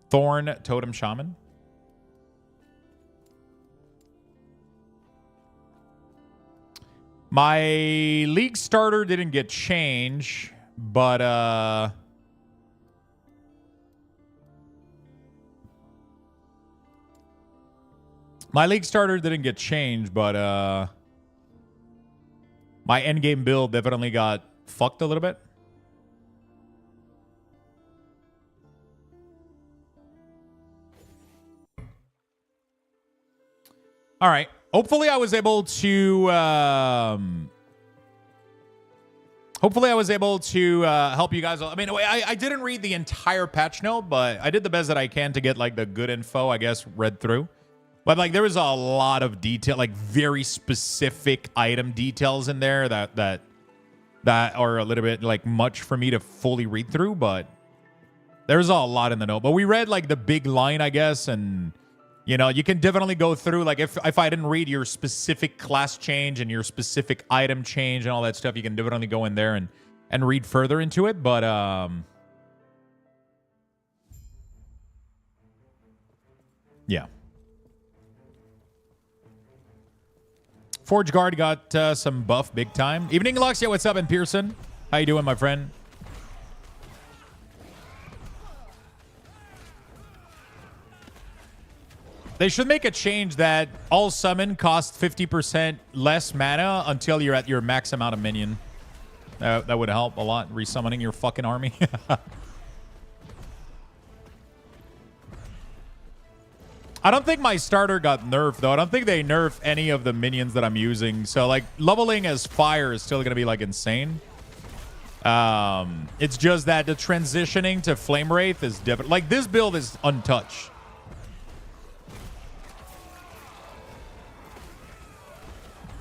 Thorn Totem Shaman. My League starter didn't get changed, but my endgame build definitely got fucked a little bit. All right. Hopefully I was able to help you guys. I mean, I didn't read the entire patch note, but I did the best that I can to get like the good info, I guess, read through. But like there was a lot of detail, like very specific item details in there that are a little bit like much for me to fully read through, but there's a lot in the note. But we read like the big line, I guess, and you know, you can definitely go through, like, if I didn't read your specific class change and your specific item change and all that stuff, you can definitely go in there and read further into it. But, yeah. Forge Guard got some buff big time. Evening, Luxthos. What's up, and Pearson? How you doing, my friend? They should make a change that all summon cost 50% less mana until you're at your max amount of minion. That would help a lot, resummoning your fucking army. I don't think my starter got nerfed, though. I don't think they nerfed any of the minions that I'm using. So, like, leveling as fire is still going to be, like, insane. It's just that the transitioning to Flame Wraith is different. Like, this build is untouched.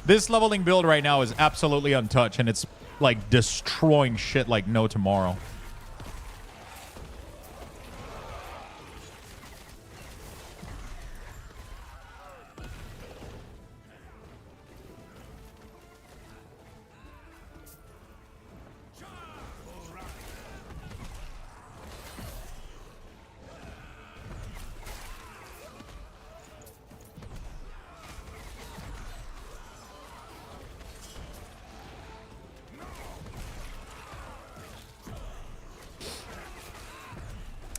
This leveling build right now is absolutely untouched, and it's like destroying shit like no tomorrow.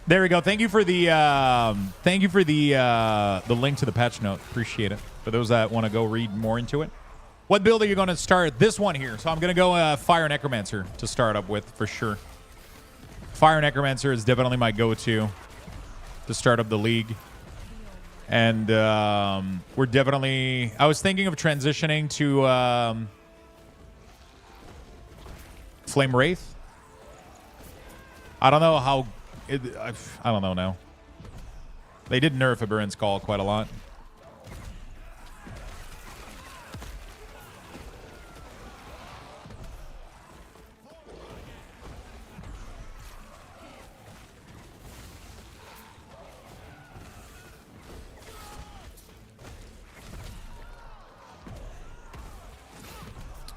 There we go. Thank you for the link to the patch note. Appreciate it. For those that want to go read more into it. What build are you going to start? This one here. So I'm going to go Fire Necromancer to start up with for sure. Fire Necromancer is definitely my go-to to start up the league. And we're definitely... I was thinking of transitioning to Flame Wraith. I don't know how... I don't know now. They did nerf Aberrant's Call quite a lot.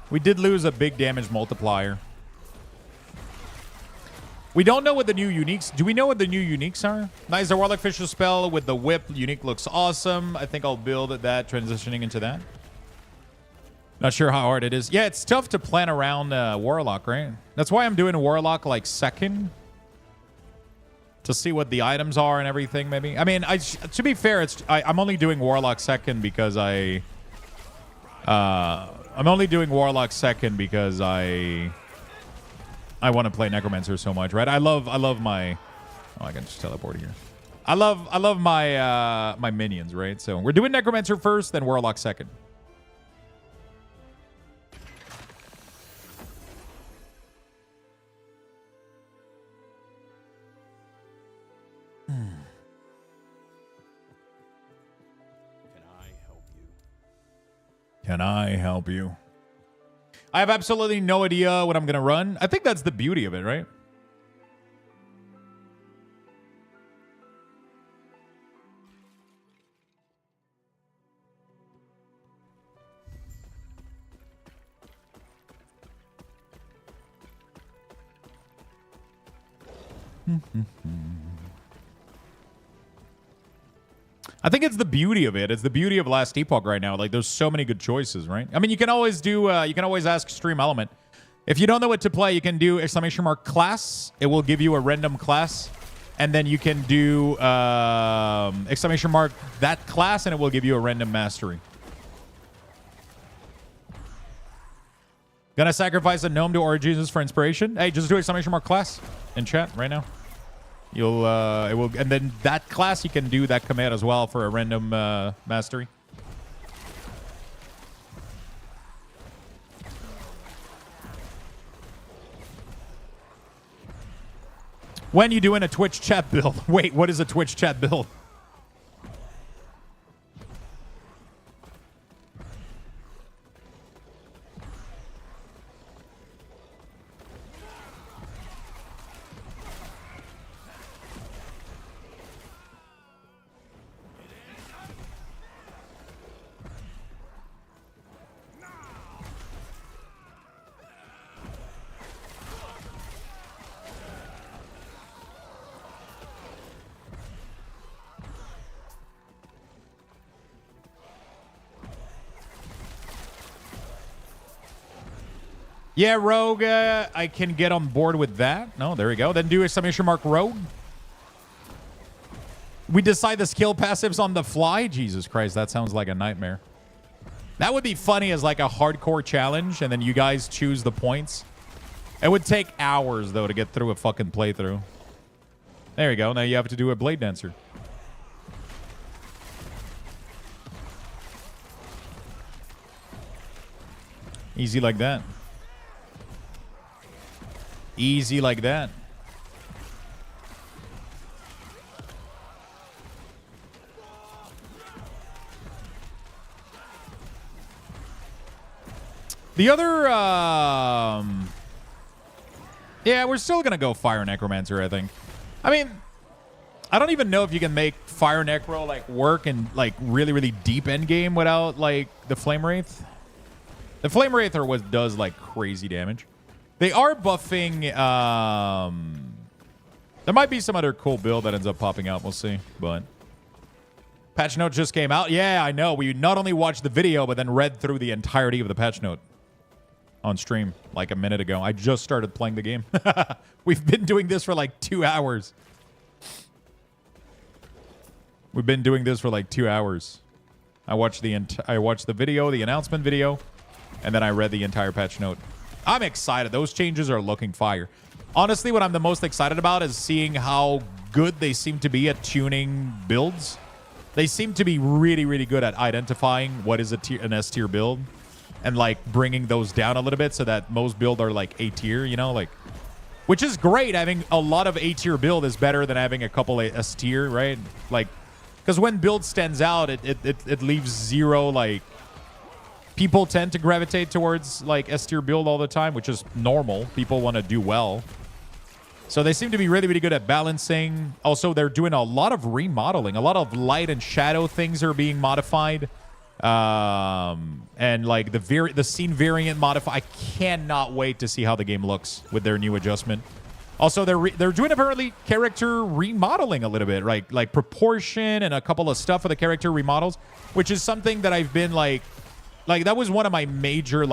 We did lose a big damage multiplier. We don't know what the new uniques... Do we know what the new uniques are? Nice, the Warlock Fisher spell with the whip. Unique looks awesome. I think I'll build that, transitioning into that. Not sure how hard it is. Yeah, it's tough to plan around Warlock, right? That's why I'm doing Warlock, like, second. To see what the items are and everything, maybe. I mean, to be fair, I'm only doing Warlock second because I'm only doing Warlock second because I want to play Necromancer so much, right? I love my... Oh, I can just teleport here. I love my my minions, right? So we're doing Necromancer first, then Warlock second. Can I help you? I have absolutely no idea what I'm going to run. I think that's the beauty of it, right? I think it's the beauty of it. It's the beauty of Last Epoch right now. Like, there's so many good choices, right? I mean, you can always do, you can always ask Stream Element. If you don't know what to play, you can do ! class. It will give you a random class. And then you can do ! that class, and it will give you a random mastery. Gonna sacrifice a gnome to Origins for inspiration? Hey, just do ! class in chat right now. You'll it will, and then that class you can do that command as well for a random mastery. When you doing a Twitch chat build? Wait, what is a Twitch chat build? Yeah, Rogue, I can get on board with that. No, there we go. Then do a Rogue. We decide the skill passives on the fly. Jesus Christ, that sounds like a nightmare. That would be funny as like a hardcore challenge, and then you guys choose the points. It would take hours, though, to get through a fucking playthrough. There you go. Now you have to do a Blade Dancer. Easy like that. Easy like that. The other, yeah, we're still going to go Fire Necromancer, I think. I mean, I don't even know if you can make Fire Necro, like, work in, like, really, really deep endgame without, like, the Flame Wraith. The Flame Wraith does, like, crazy damage. They are buffing, there might be some other cool build that ends up popping out. We'll see, but... Patch note just came out. Yeah, I know. We not only watched the video, but then read through the entirety of the patch note on stream like a minute ago. I just started playing the game. We've been doing this for like 2 hours. We've been doing this for like 2 hours. I watched the video, the announcement video, and then I read the entire patch note. I'm excited. Those changes are looking fire. Honestly, what I'm the most excited about is seeing how good they seem to be at tuning builds. They seem to be really, really good at identifying what is an S tier build and like bringing those down a little bit so that most builds are like A tier, you know, like, which is great. Having a lot of A tier build is better than having a couple S tier, right? Like, because when build stands out, it leaves zero, like, people tend to gravitate towards like S tier build all the time, which is normal. People want to do well. So they seem to be really, really good at balancing. Also, they're doing a lot of remodeling. A lot of light and shadow things are being modified. And like the scene variant modify. I cannot wait to see how the game looks with their new adjustment. Also, they're doing apparently character remodeling a little bit, right? Like proportion and a couple of stuff for the character remodels, which is something that I've been like that was one of my major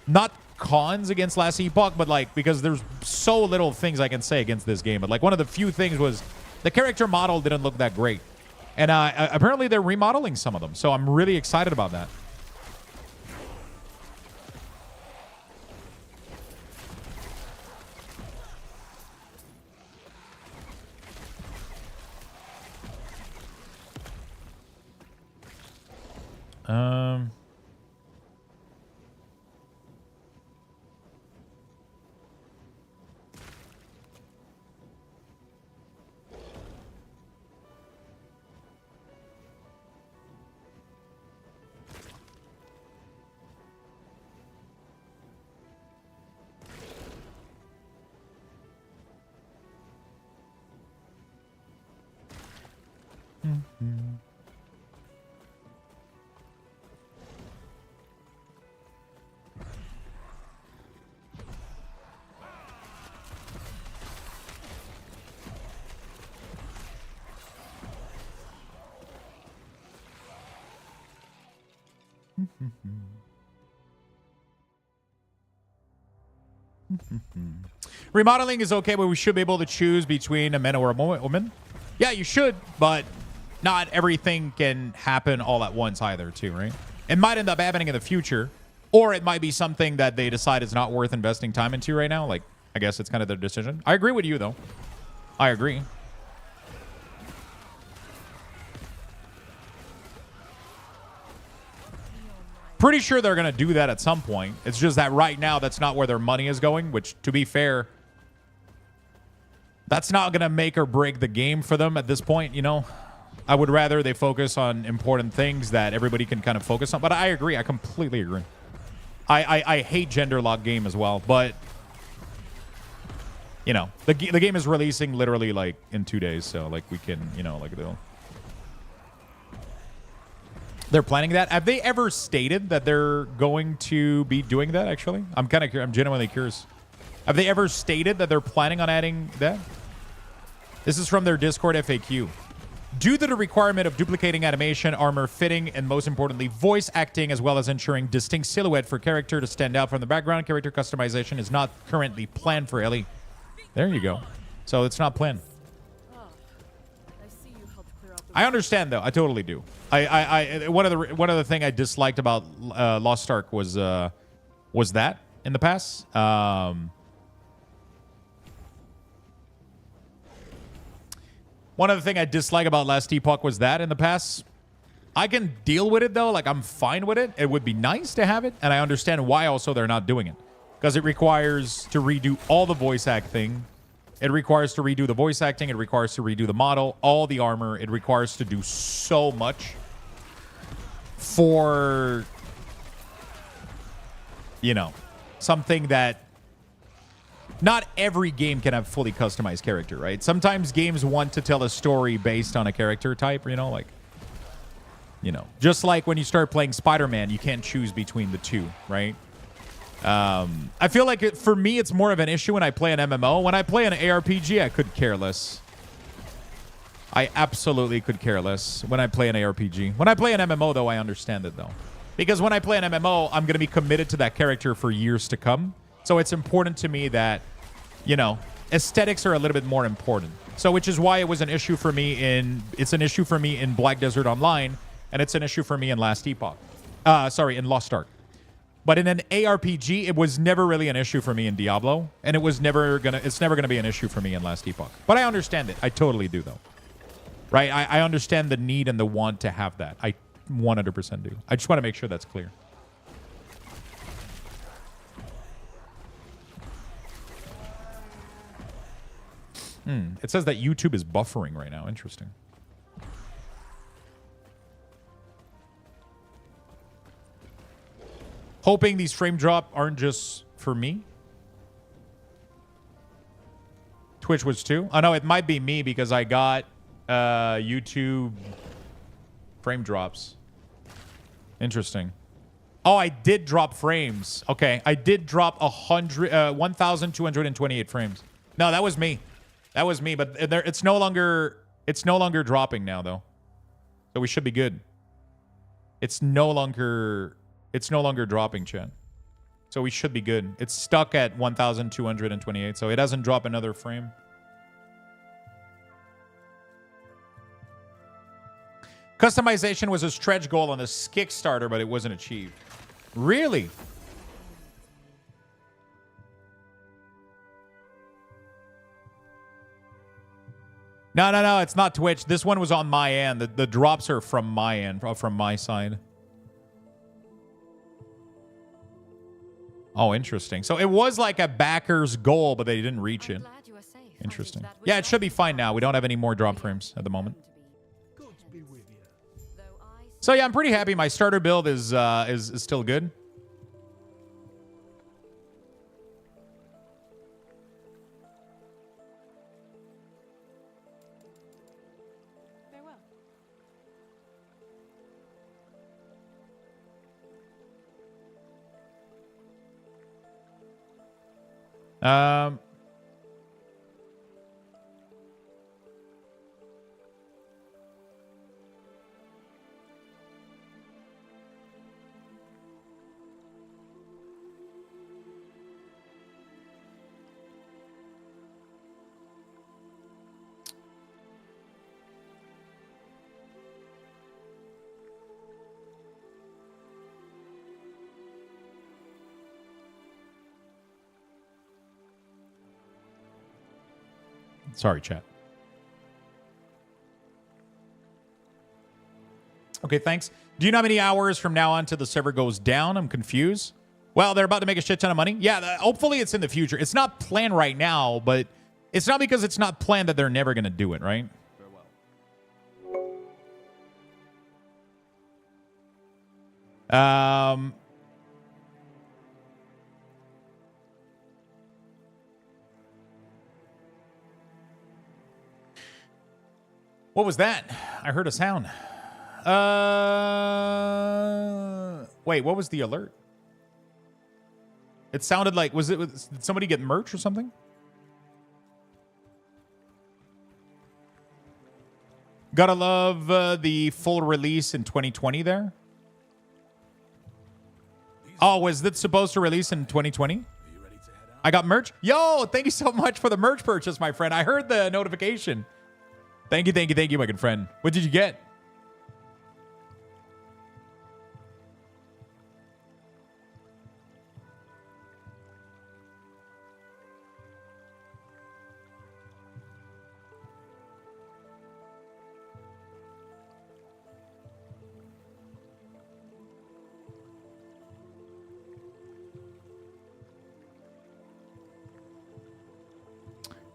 not cons against last Epoch, but like because there's so little things I can say against this game. But like one of the few things was the character model didn't look that great, and apparently they're remodeling some of them, so I'm really excited about that. Remodeling is okay, but we should be able to choose between a man or a woman. Yeah, you should, but not everything can happen all at once either, too, right? It might end up happening in the future, or it might be something that they decide is not worth investing time into right now. Like, I guess it's kind of their decision. I agree with you, though. I agree. Pretty sure they're going to do that at some point. It's just that right now, that's not where their money is going, which, to be fair, that's not going to make or break the game for them at this point, you know? I would rather they focus on important things that everybody can kind of focus on. But I agree. I completely agree. I hate gender lock game as well. But, you know, the game is releasing literally, like, in 2 days. So, like, we can, you know, like, they're planning that. Have they ever stated that they're going to be doing that, actually? I'm genuinely curious. Have they ever stated that they're planning on adding that? This is from their Discord FAQ. Due to the requirement of duplicating animation, armor fitting, and most importantly, voice acting, as well as ensuring distinct silhouette for character to stand out from the background, character customization is not currently planned for Ellie. There you go. So it's not planned. I understand, though. I totally do. One of the thing I disliked about Lost Ark was that in the past. One other thing I dislike about Last Epoch was that in the past. I can deal with it, though. Like, I'm fine with it. It would be nice to have it, and I understand why also they're not doing it. Because it requires to redo all the voice acting. It requires to redo the voice acting. It requires to redo the model, all the armor. It requires to do so much for, you know, something that not every game can have fully customized character, right? Sometimes games want to tell a story based on a character type, you know, like, you know, just like when you start playing Spider-Man, you can't choose between the two, right? I feel like for me, it's more of an issue when I play an MMO. When I play an ARPG, I could care less. I absolutely could care less when I play an ARPG. When I play an MMO, though, I understand it, though. Because when I play an MMO, I'm going to be committed to that character for years to come. So it's important to me that, you know, aesthetics are a little bit more important. So which is why it was an issue for me in... It's an issue for me in Black Desert Online, and it's an issue for me in Last Epoch. In Lost Ark. But in an ARPG, it was never really an issue for me in Diablo, and it's never gonna be an issue for me in Last Epoch. But I understand it. I totally do, though. Right? I understand the need and the want to have that. I 100% do. I just want to make sure that's clear. It says that YouTube is buffering right now. Interesting. Hoping these frame drop aren't just for me. Twitch was too. Oh, no, it might be me because I got YouTube frame drops. Interesting. Oh, I did drop frames. Okay, I did drop 1,228 frames. No, that was me. That was me. But it's no longer dropping now, though. So we should be good. It's no longer dropping, chat. So we should be good. It's stuck at 1,228, so it doesn't drop another frame. Customization was a stretch goal on this Kickstarter, but it wasn't achieved. Really? No, it's not Twitch. This one was on my end. The drops are from my end, from my side. Oh, interesting. So it was like a backer's goal, but they didn't reach it. Interesting. Yeah, it should be fine now. We don't have any more drop frames at the moment. So yeah, I'm pretty happy. My starter build is still good.
Very well.
Sorry, chat. Okay, thanks. Do you know how many hours from now on till the server goes down? I'm confused. Well, they're about to make a shit ton of money. Yeah, hopefully it's in the future. It's not planned right now, but it's not because it's not planned that they're never going to do it, right? What was that? I heard a sound. Wait, what was the alert? It sounded like, did somebody get merch or something? Gotta love the full release in 2020 there. Oh, was that supposed to release in 2020? I got merch? Yo, thank you so much for the merch purchase, my friend. I heard the notification. Thank you, my good friend. What did you get?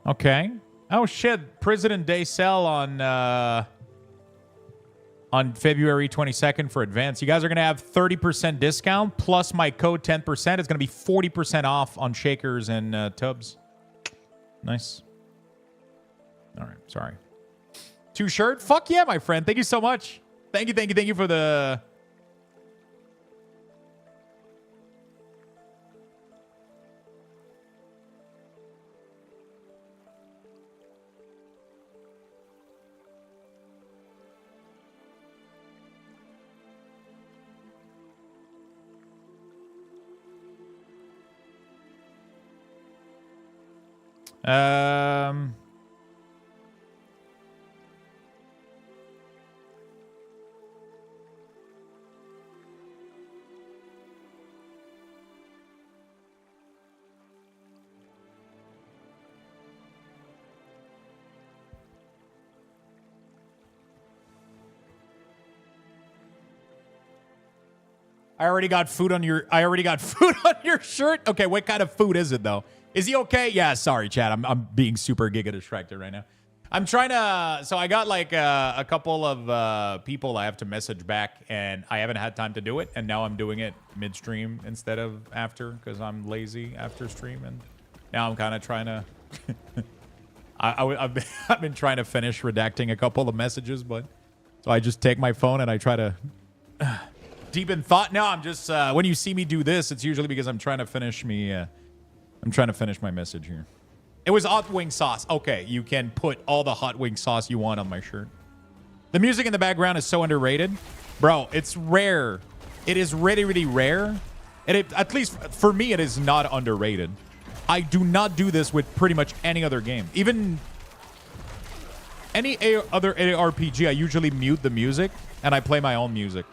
Okay. Oh shit! President Day sale on February 22nd for advance. You guys are gonna have 30% discount plus my code 10%. It's gonna be 40% off on shakers and tubs. Nice. All right. Sorry. 2 shirt. Fuck yeah, my friend. Thank you so much. Thank you for the. I already got food on your shirt. Okay, what kind of food is it though? Is he okay? Yeah, sorry, Chad. I'm being super giga distracted right now. I'm trying to. So I got like a couple of people I have to message back, and I haven't had time to do it. And now I'm doing it midstream instead of after because I'm lazy after stream. And now I'm kind of trying to. I've been trying to finish redacting a couple of messages, but so I just take my phone and I try to deep in thought. No, I'm just when you see me do this, it's usually because I'm trying to finish me. I'm trying to finish my message here. It was hot wing sauce. Okay, you can put all the hot wing sauce you want on my shirt. The music in the background is so underrated, bro. It's rare. It is really, really rare. And at least for me, it is not underrated. I do not do this with pretty much any other game. Even any other ARPG, I usually mute the music and I play my own music.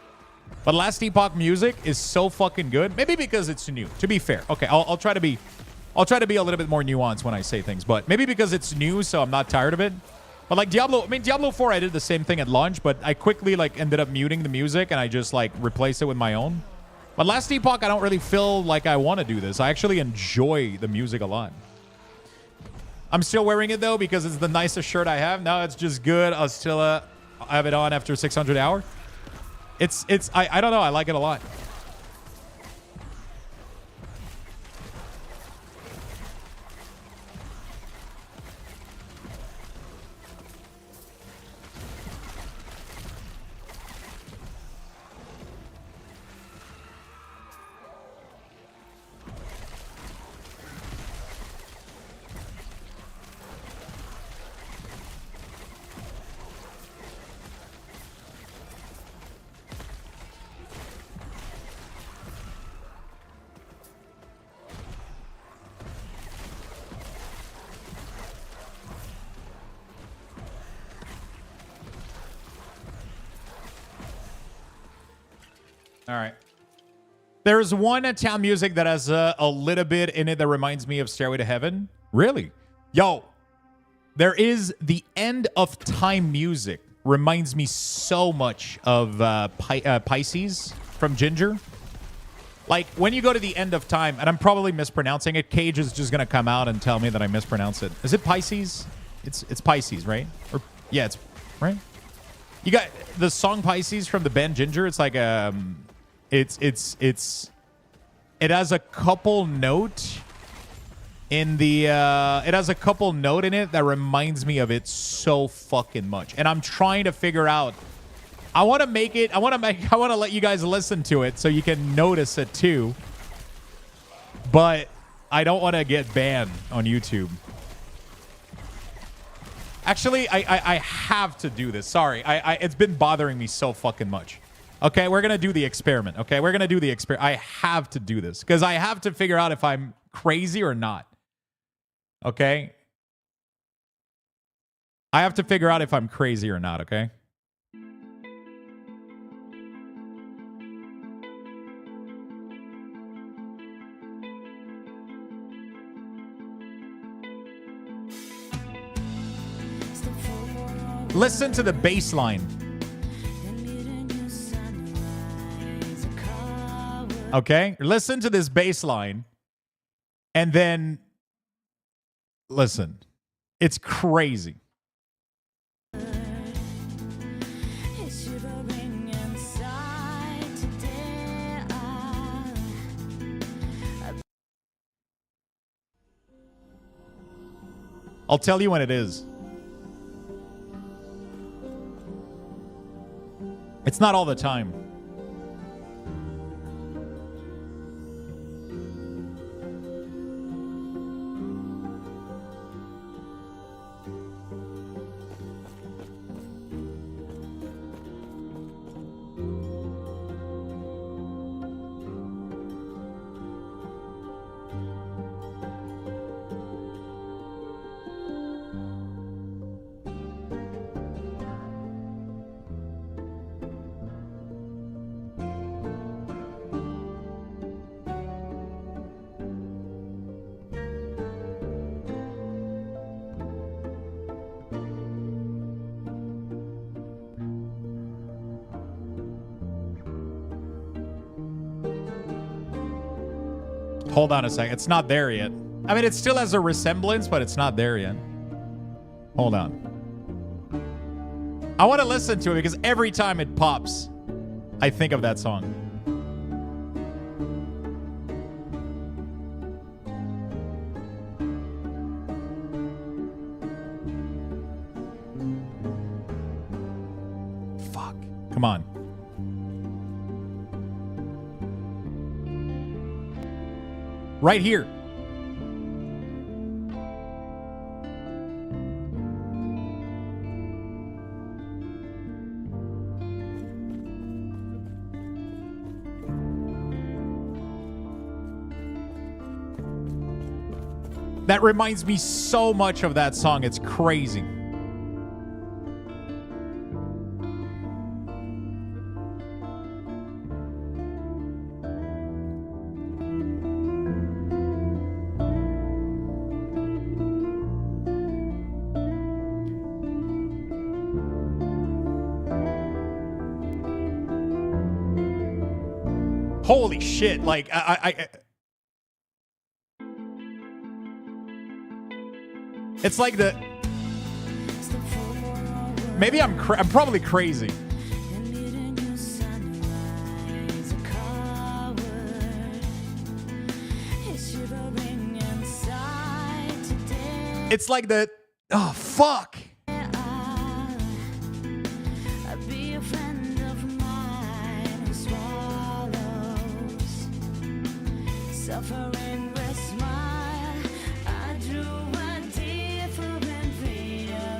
But Last Epoch music is so fucking good. Maybe because it's new. To be fair, okay, I'll try to be a little bit more nuanced when I say things. But maybe because it's new, so I'm not tired of it. But like Diablo 4, I did the same thing at launch, but I quickly like ended up muting the music and I just like replaced it with my own. But Last Epoch, I don't really feel like I want to do this. I actually enjoy the music a lot. I'm still wearing it though because it's the nicest shirt I have. No, it's just good. I'll still have it on after 600 hours. I don't know. I like it a lot. All right. There's one town music that has a little bit in it that reminds me of Stairway to Heaven. Really? Yo, there is the end of time music. Reminds me so much of Pisces from Ginger. Like, when you go to the end of time, and I'm probably mispronouncing it, Cage is just going to come out and tell me that I mispronounce it. Is it Pisces? It's Pisces, right? Or yeah, it's right. You got the song Pisces from the band Ginger. It's like it has a couple note in the it has a couple note in it that reminds me of it so fucking much. And I'm trying to figure out, I want to let you guys listen to it so you can notice it too. But I don't want to get banned on YouTube. Actually, I have to do this. Sorry. It's been bothering me so fucking much. Okay, we're going to do the experiment. Okay, we're going to do the experiment. I have to do this because I have to figure out if I'm crazy or not. Okay? I have to figure out if I'm crazy or not, okay? Listen to the bass line. Okay, listen to this bass line, and then listen. It's crazy. I'll tell you when it is. It's not all the time. Hold on a second. It's not there yet. I mean, it still has a resemblance, but it's not there yet. Hold on. I want to listen to it because every time it pops, I think of that song. Fuck. Come on. Right here. That reminds me so much of that song. It's crazy. Holy shit. Like, it's like the... Maybe I'm probably crazy. It's like the... Oh, fuck.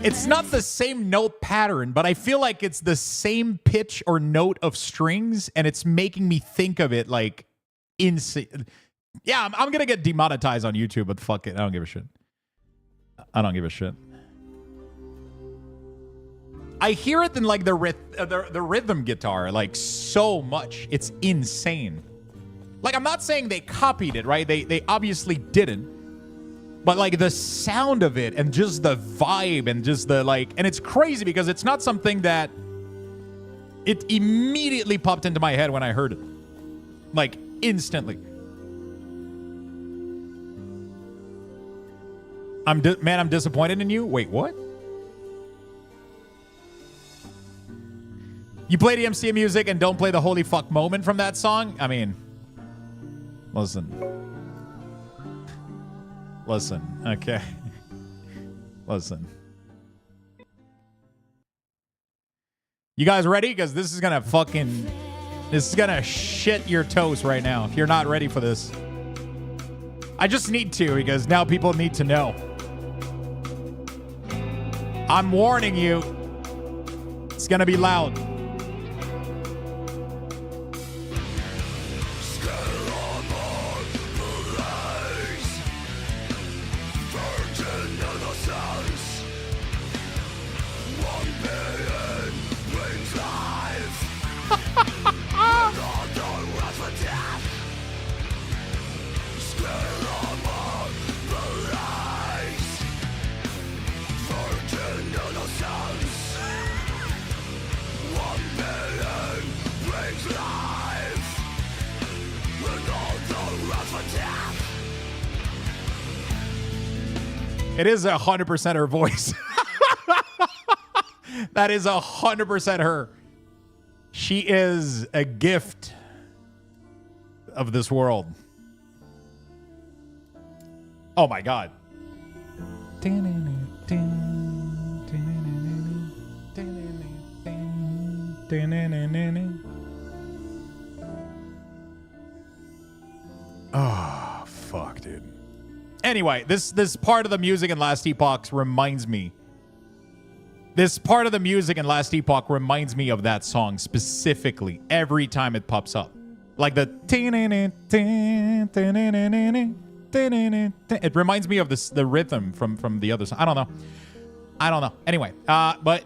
It's not the same note pattern, but I feel like it's the same pitch or note of strings, and it's making me think of it like insane. Yeah, I'm gonna get demonetized on YouTube, but fuck it, I don't give a shit. I don't give a shit. I hear it in like the rhythm guitar like so much. It's insane. Like, I'm not saying they copied it, right? They obviously didn't. But like the sound of it and just the vibe and just the like, and it's crazy because it's not something that it immediately popped into my head when I heard it. Like instantly. Man, I'm disappointed in you. Wait, what? You play the MCA music and don't play the holy fuck moment from that song? I mean, listen. Listen, okay. Listen. You guys ready? Because this is gonna shit your toast right now if you're not ready for this. I just need to, because now people need to know. I'm warning you. It's gonna be loud. It is 100% her voice. That is 100% her. She is a gift of this world. Oh my God. Oh, fuck, dude. Anyway, this part of the music in Last Epoch reminds me. This part of the music in Last Epoch reminds me of that song specifically every time it pops up. Like the... It reminds me of the rhythm from the other song. I don't know. Anyway, but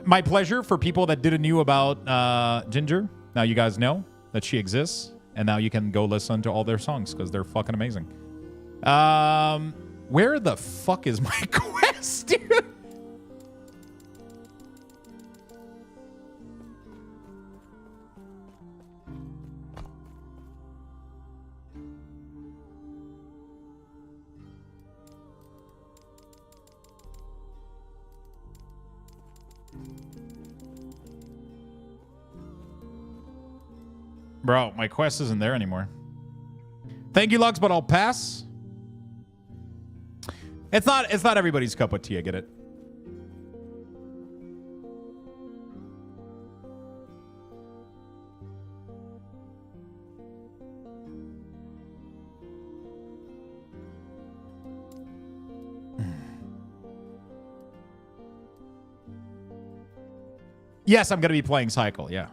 my pleasure for people that didn't know about Ginger. Now you guys know that she exists. And now you can go listen to all their songs because they're fucking amazing. Where the fuck is my quest, dude? Bro, my quest isn't there anymore. Thank you, Lux, but I'll pass. It's not everybody's cup of tea, I get it. Yes, I'm going to be playing Cycle, yeah.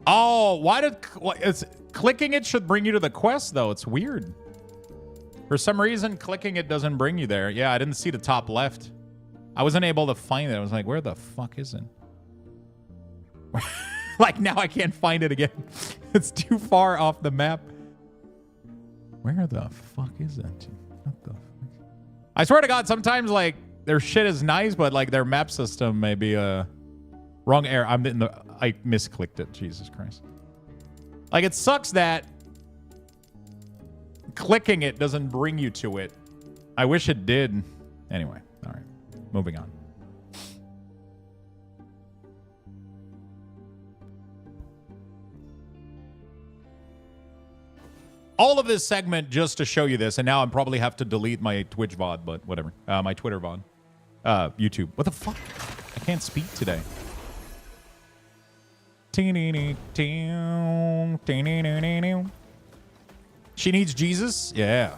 Oh, why did... It's, clicking it should bring you to the quest, though. It's weird. For some reason, clicking it doesn't bring you there. Yeah, I didn't see the top left. I wasn't able to find it. I was like, where the fuck is it? Like, now I can't find it again. It's too far off the map. Where the fuck is that? What the fuck? I swear to God, sometimes, like, their shit is nice, but, like, their map system may be wrong error. I misclicked it. Jesus Christ. Like, it sucks that clicking it doesn't bring you to it. I wish it did. Anyway, all right. Moving on. All of this segment just to show you this, and now I probably have to delete my Twitch VOD, but whatever. My Twitter VOD. YouTube. What the fuck? I can't speak today. She needs Jesus? Yeah.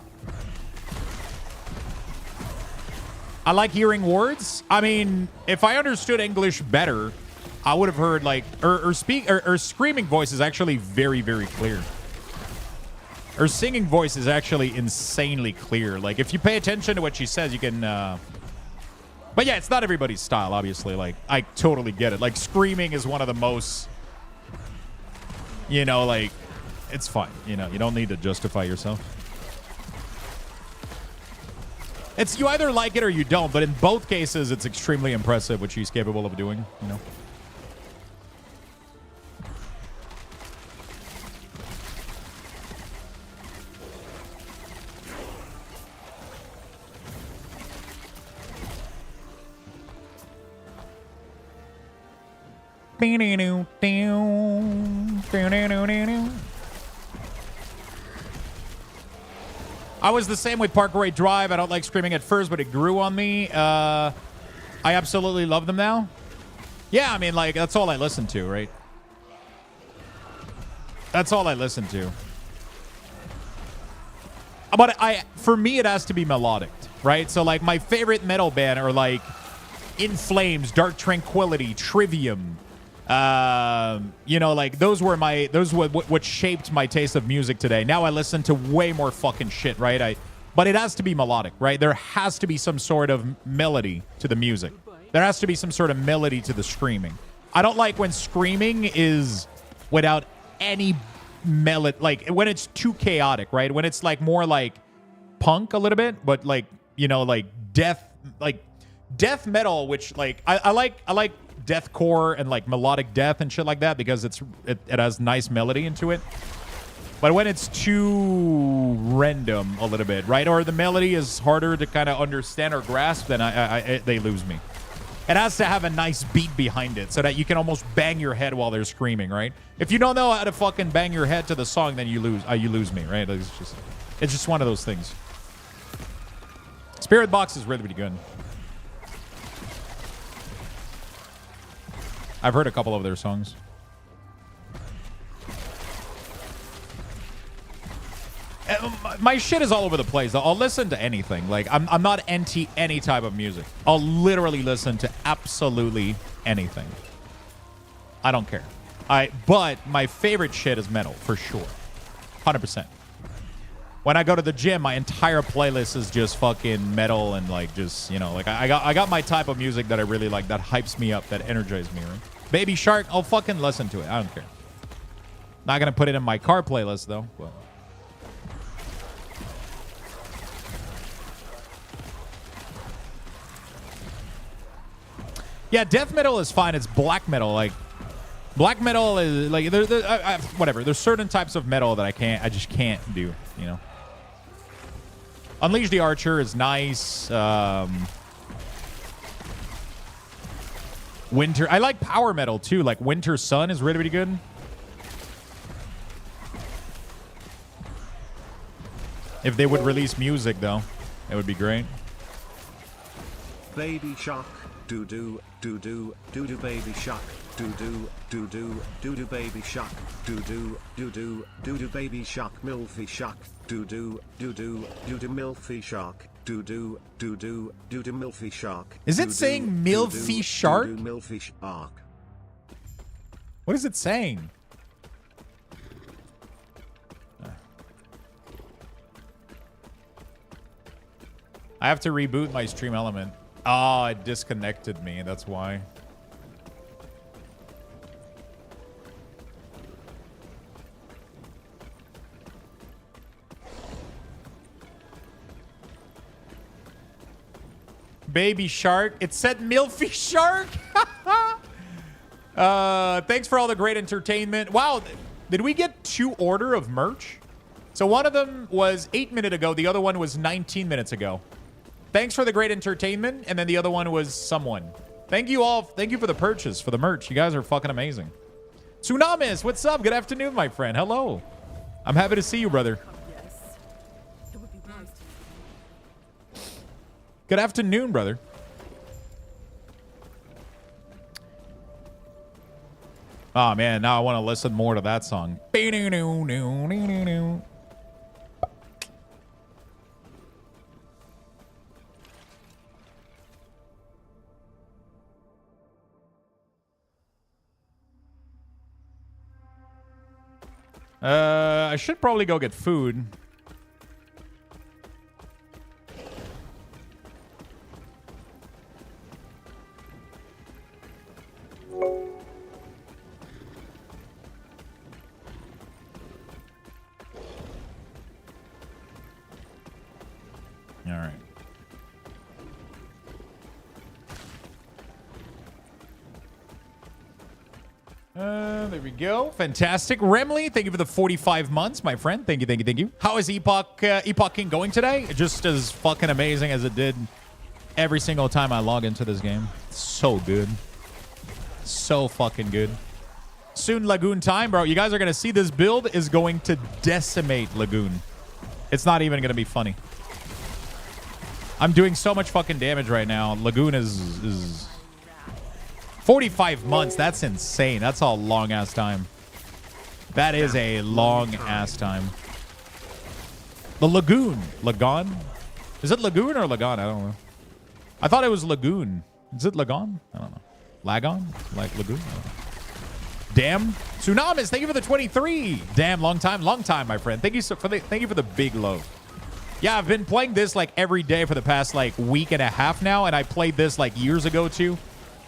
I like hearing words. I mean, if I understood English better, I would have heard like her screaming voice is actually very, very clear. Her singing voice is actually insanely clear. Like if you pay attention to what she says, you can but yeah, it's not everybody's style, obviously. Like I totally get it. Like screaming is one of the most, you know, like it's fine. You know, you don't need to justify yourself. It's you either like it or you don't, but in both cases, it's extremely impressive what she's capable of doing, you know. I was the same with Parkway Drive. I don't like screaming at first, but it grew on me. I absolutely love them now. Yeah, I mean, like, that's all I listen to, right? That's all I listen to. But for me, it has to be melodic, right? So, like, my favorite metal band are, like, In Flames, Dark Tranquility, Trivium. You know, like those were what shaped my taste of music today. Now I listen to way more fucking shit, right? But it has to be melodic, right? There has to be some sort of melody to the music. There has to be some sort of melody to the screaming. I don't like when screaming is without any melody, like when it's too chaotic, right? When it's like more like punk a little bit, but like, you know, like death metal, which like I like deathcore and like melodic death and shit like that because it has nice melody into it. But when it's too random a little bit, right, or the melody is harder to kind of understand or grasp, then they lose me. It has to have a nice beat behind it so that you can almost bang your head while they're screaming, right? If you don't know how to fucking bang your head to the song, then you lose me, right? It's just one of those things. Spirit Box is really good. I've heard a couple of their songs. My shit is all over the place. I'll listen to anything. Like I'm not anti any type of music. I'll literally listen to absolutely anything. I don't care. But my favorite shit is metal for sure, 100%. When I go to the gym, my entire playlist is just fucking metal and like just, you know, like I got my type of music that I really like, that hypes me up, that energizes me, right? Baby Shark, I'll fucking listen to it. I don't care. Not gonna put it in my car playlist though. Well. Yeah, death metal is fine. It's black metal. Like black metal is like whatever. There's certain types of metal that I just can't do, you know. Unleash the Archer is nice. Winter. I like power metal too. Like Winter Sun is really, really good. If they would release music though, it would be great.
Baby Shark, doo doo, doo doo, doo doo, Baby Shark. do do do do do do baby shark, do do do do do do baby shark, milfy shark, do do do do do do milfy shark, do do do do do do milfy shark.
Is it saying milfy shark?
Milfy shark.
What is it saying? I have to reboot my stream element. Oh, it disconnected me. That's why. Baby shark. It said milfy shark. Thanks for all the great entertainment. Wow. Did we get 2 order of merch? So one of them was 8 minutes ago. The other one was 19 minutes ago. Thanks for the great entertainment. And then the other one was someone. Thank you all. Thank you for the purchase, for the merch. You guys are fucking amazing. Tsunamis, what's up? Good afternoon, my friend. Hello. I'm happy to see you, brother. Good afternoon, brother. Oh, man. Now I want to listen more to that song. I should probably go get food. All right. There we go. Fantastic. Remley, thank you for the 45 months, my friend. Thank you, thank you, thank you. How is Epoch King going today? Just as fucking amazing as it did every single time I log into this game. So good. So fucking good. Soon Lagoon time, bro. You guys are going to see this build is going to decimate Lagoon. It's not even going to be funny. I'm doing so much fucking damage right now. Lagoon is 45 months. That's insane. That's a long ass time. That is a long ass time. The Lagoon. Lagoon? Is it Lagoon or Lagoon? I don't know. I thought it was Lagoon. Is it Lagoon? I don't know. Lagon? Like Lagoon? I don't know. Damn. Tsunamis, thank you for the 23. Damn, long time, my friend. Thank you for the big love. Yeah, I've been playing this like every day for the past like week and a half now, and I played this like years ago too.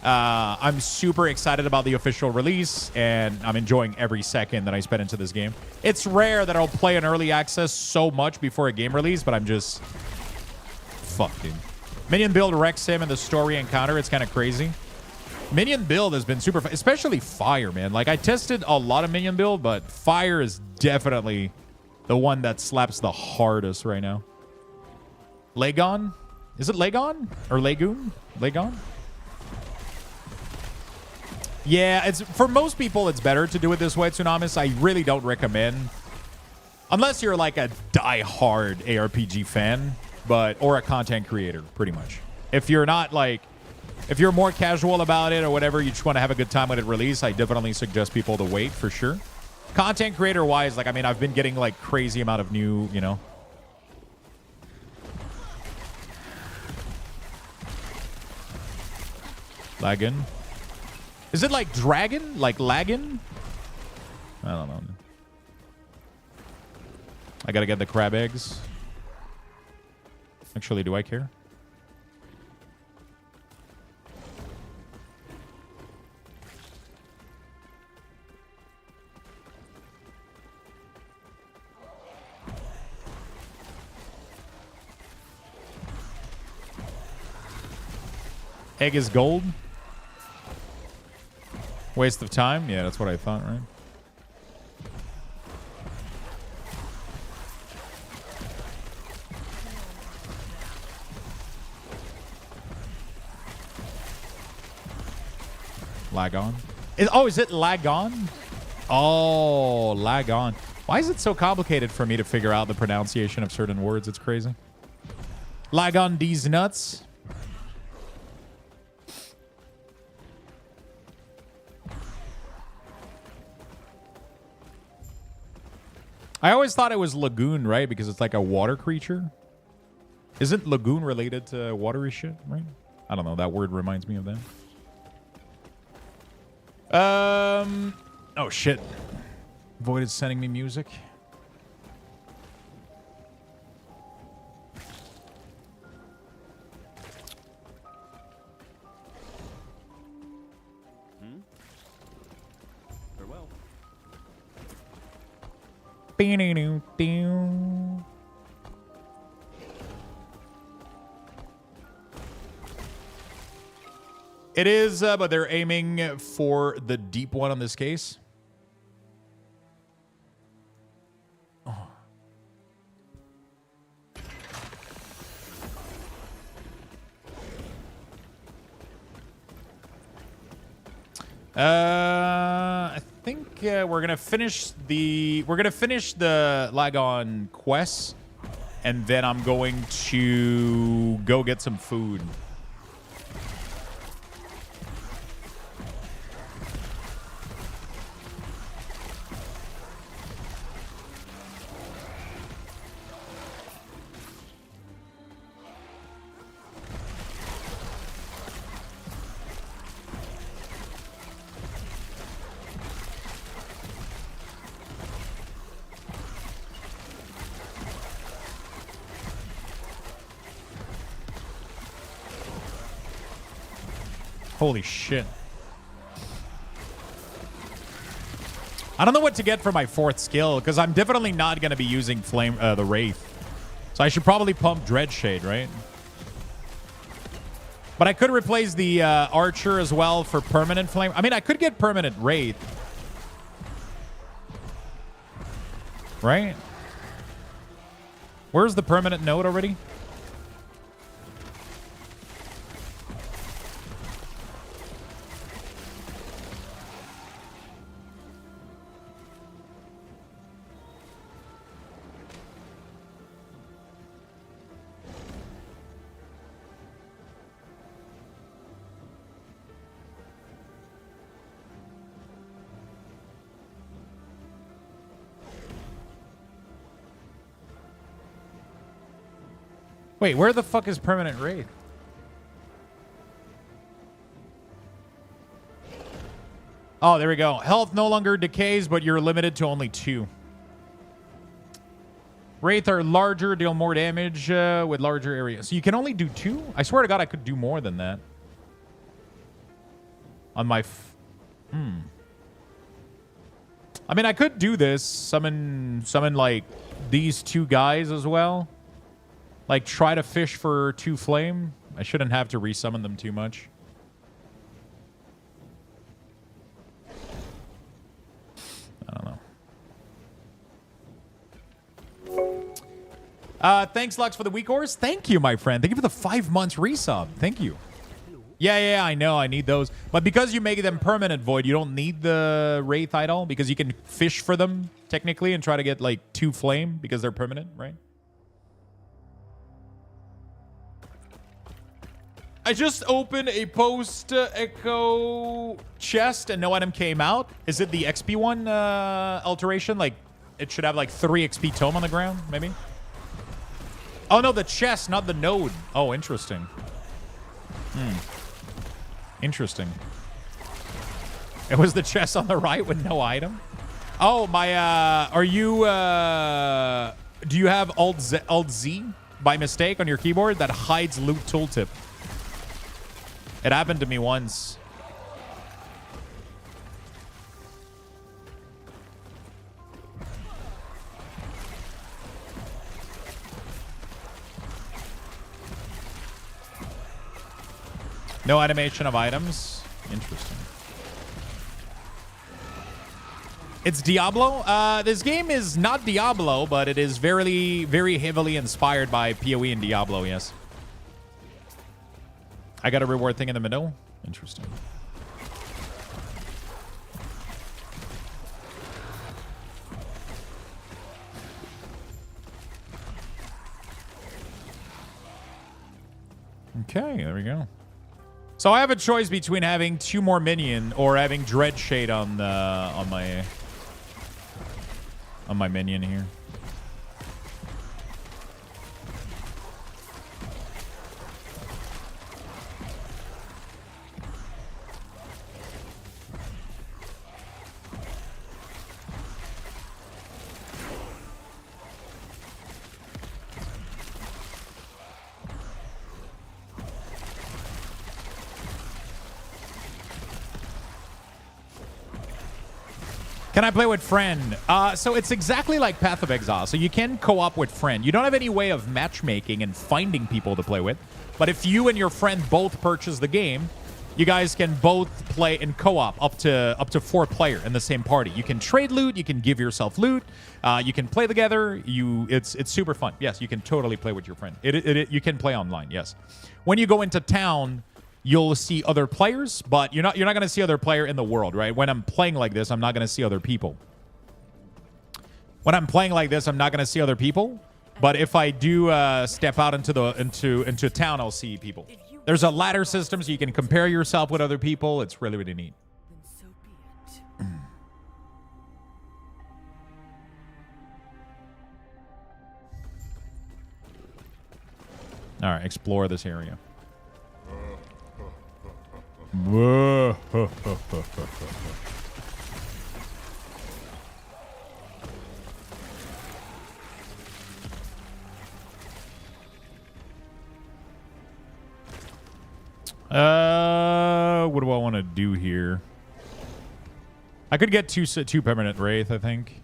I'm super excited about the official release, and I'm enjoying every second that I spend into this game. It's rare that I'll play an early access so much before a game release, but I'm just... Fuck, dude. Minion build wrecks him in the story encounter. It's kind of crazy. Minion build has been super... Especially fire, man. Like, I tested a lot of minion build, but fire is definitely the one that slaps the hardest right now. Lagon? Is it Lagon? Or Lagoon? Lagon? Yeah, it's for most people, it's better to do it this way, Tsunamis. I really don't recommend. Unless you're like a die-hard ARPG fan, or a content creator, pretty much. If you're not like... If you're more casual about it or whatever, you just want to have a good time when it releases, I definitely suggest people to wait for sure. Content creator-wise, like, I mean, I've been getting like crazy amount of new, you know... Laggin. Is it like dragon? Like laggin? I don't know. I gotta get the crab eggs. Actually, do I care? Egg is gold. Waste of time? Yeah, that's what I thought, right? Lagon? Is it Lagon? Oh, Lagon. Why is it so complicated for me to figure out the pronunciation of certain words? It's crazy. Lagon these nuts. I always thought it was lagoon, right? Because it's like a water creature. Isn't lagoon related to watery shit, right? I don't know. That word reminds me of that. Oh, shit. Void is sending me music.
Farewell.
It is, but they're aiming for the deep one on this case. Oh. I think we're gonna finish the Lagon quests, and then I'm going to go get some food. Holy shit. I don't know what to get for my 4th skill, because I'm definitely not going to be using the Wraith. So I should probably pump Dreadshade, right? But I could replace the Archer as well for permanent Flame. I mean, I could get permanent Wraith. Right? Where's the permanent node already? Wait, where the fuck is permanent Wraith? Oh, there we go. Health no longer decays, but you're limited to only 2. Wraith are larger, deal more damage with larger areas. So you can only do 2? I swear to God, I could do more than that. On my... I mean, I could do this. Summon like, these 2 guys as well. Like, try to fish for 2 flame. I shouldn't have to resummon them too much. I don't know. Thanks, Lux, for the week horse. Thank you, my friend. Thank you for the 5 months resub. Thank you. Yeah, I know. I need those. But because you make them permanent, Void, you don't need the Wraith Idol because you can fish for them, technically, and try to get, like, 2 flame because they're permanent, right? I just opened a post-echo chest and no item came out. Is it the XP one alteration? Like, it should have like 3 XP tome on the ground, maybe? Oh, no, the chest, not the node. Oh, interesting. Interesting. It was the chest on the right with no item? Oh, my, are you, do you have Alt-Z by mistake on your keyboard that hides loot tooltip? It happened to me once. No animation of items. Interesting. It's Diablo. This game is not Diablo, but it is very, very heavily inspired by PoE and Diablo, yes. I got a reward thing in the middle. Interesting. Okay, there we go. So I have a choice between having 2 more minion or having Dreadshade on on my minion here. Can I play with friend? So it's exactly like Path of Exile. So you can co-op with friend. You don't have any way of matchmaking and finding people to play with. But if you and your friend both purchase the game, you guys can both play in co-op up to 4 player in the same party. You can trade loot. You can give yourself loot. You can play together. It's super fun. Yes, you can totally play with your friend. You can play online. Yes. When you go into town, you'll see other players, but you're not going to see other player in the world, right? When I'm playing like this, I'm not going to see other people. When I'm playing like this, I'm not going to see other people. But if I do step out into town, I'll see people. There's a ladder system, so you can compare yourself with other people. It's really, really neat. All right, explore this area. Whoa. What do I want to do here? I could get two permanent wraith, I think.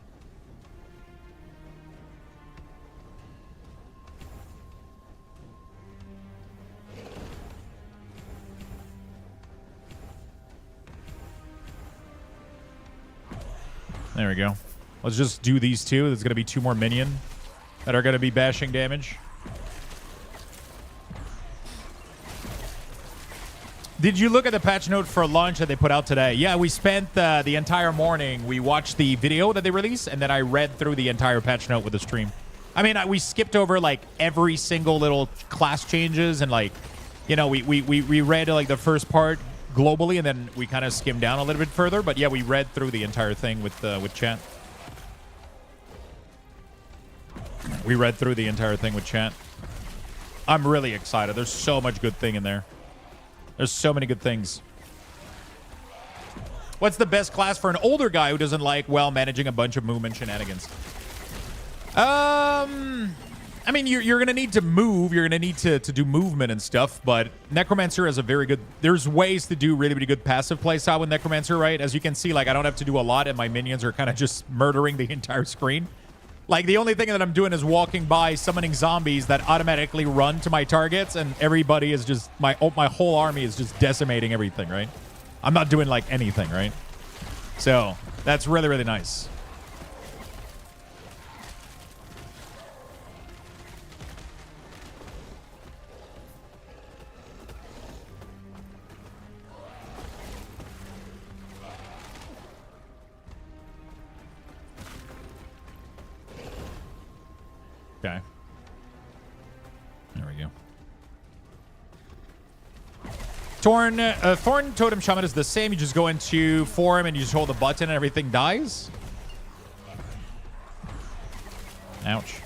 There we go. Let's just do these two. There's going to be 2 more minion that are going to be bashing damage. Did you look at the patch note for launch that they put out today? Yeah, we spent the entire morning. We watched the video that they released, and then I read through the entire patch note with the stream. I mean, we skipped over, like, every single little class changes, and, like, you know, we read, like, the first part globally, and then we kind of skimmed down a little bit further. But yeah, we read through the entire thing with chat. We read through the entire thing with chat. I'm really excited. There's so much good thing in there. There's so many good things. What's the best class for an older guy who doesn't like, well, managing a bunch of movement shenanigans? I mean, you're going to need to move. You're going to need to do movement and stuff, but Necromancer has a very good... There's ways to do really, really good passive playstyle with Necromancer, right? As you can see, like, I don't have to do a lot, and my minions are kind of just murdering the entire screen. Like, the only thing that I'm doing is walking by, summoning zombies that automatically run to my targets, and everybody is just... My whole army is just decimating everything, right? I'm not doing, like, anything, right? So, that's really, really nice. Okay. There we go. Thorn Totem Shaman is the same. You just go into form and you just hold the button and everything dies. Ouch.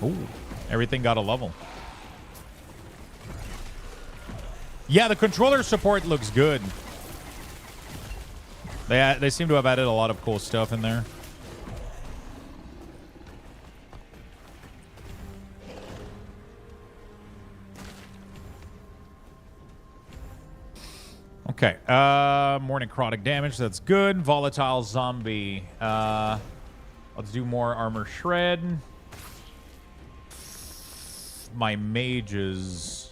Ooh. Everything got a level. Yeah, the controller support looks good. They seem to have added a lot of cool stuff in there. Okay, more necrotic damage, that's good. Volatile zombie. Let's do more armor shred. My mages.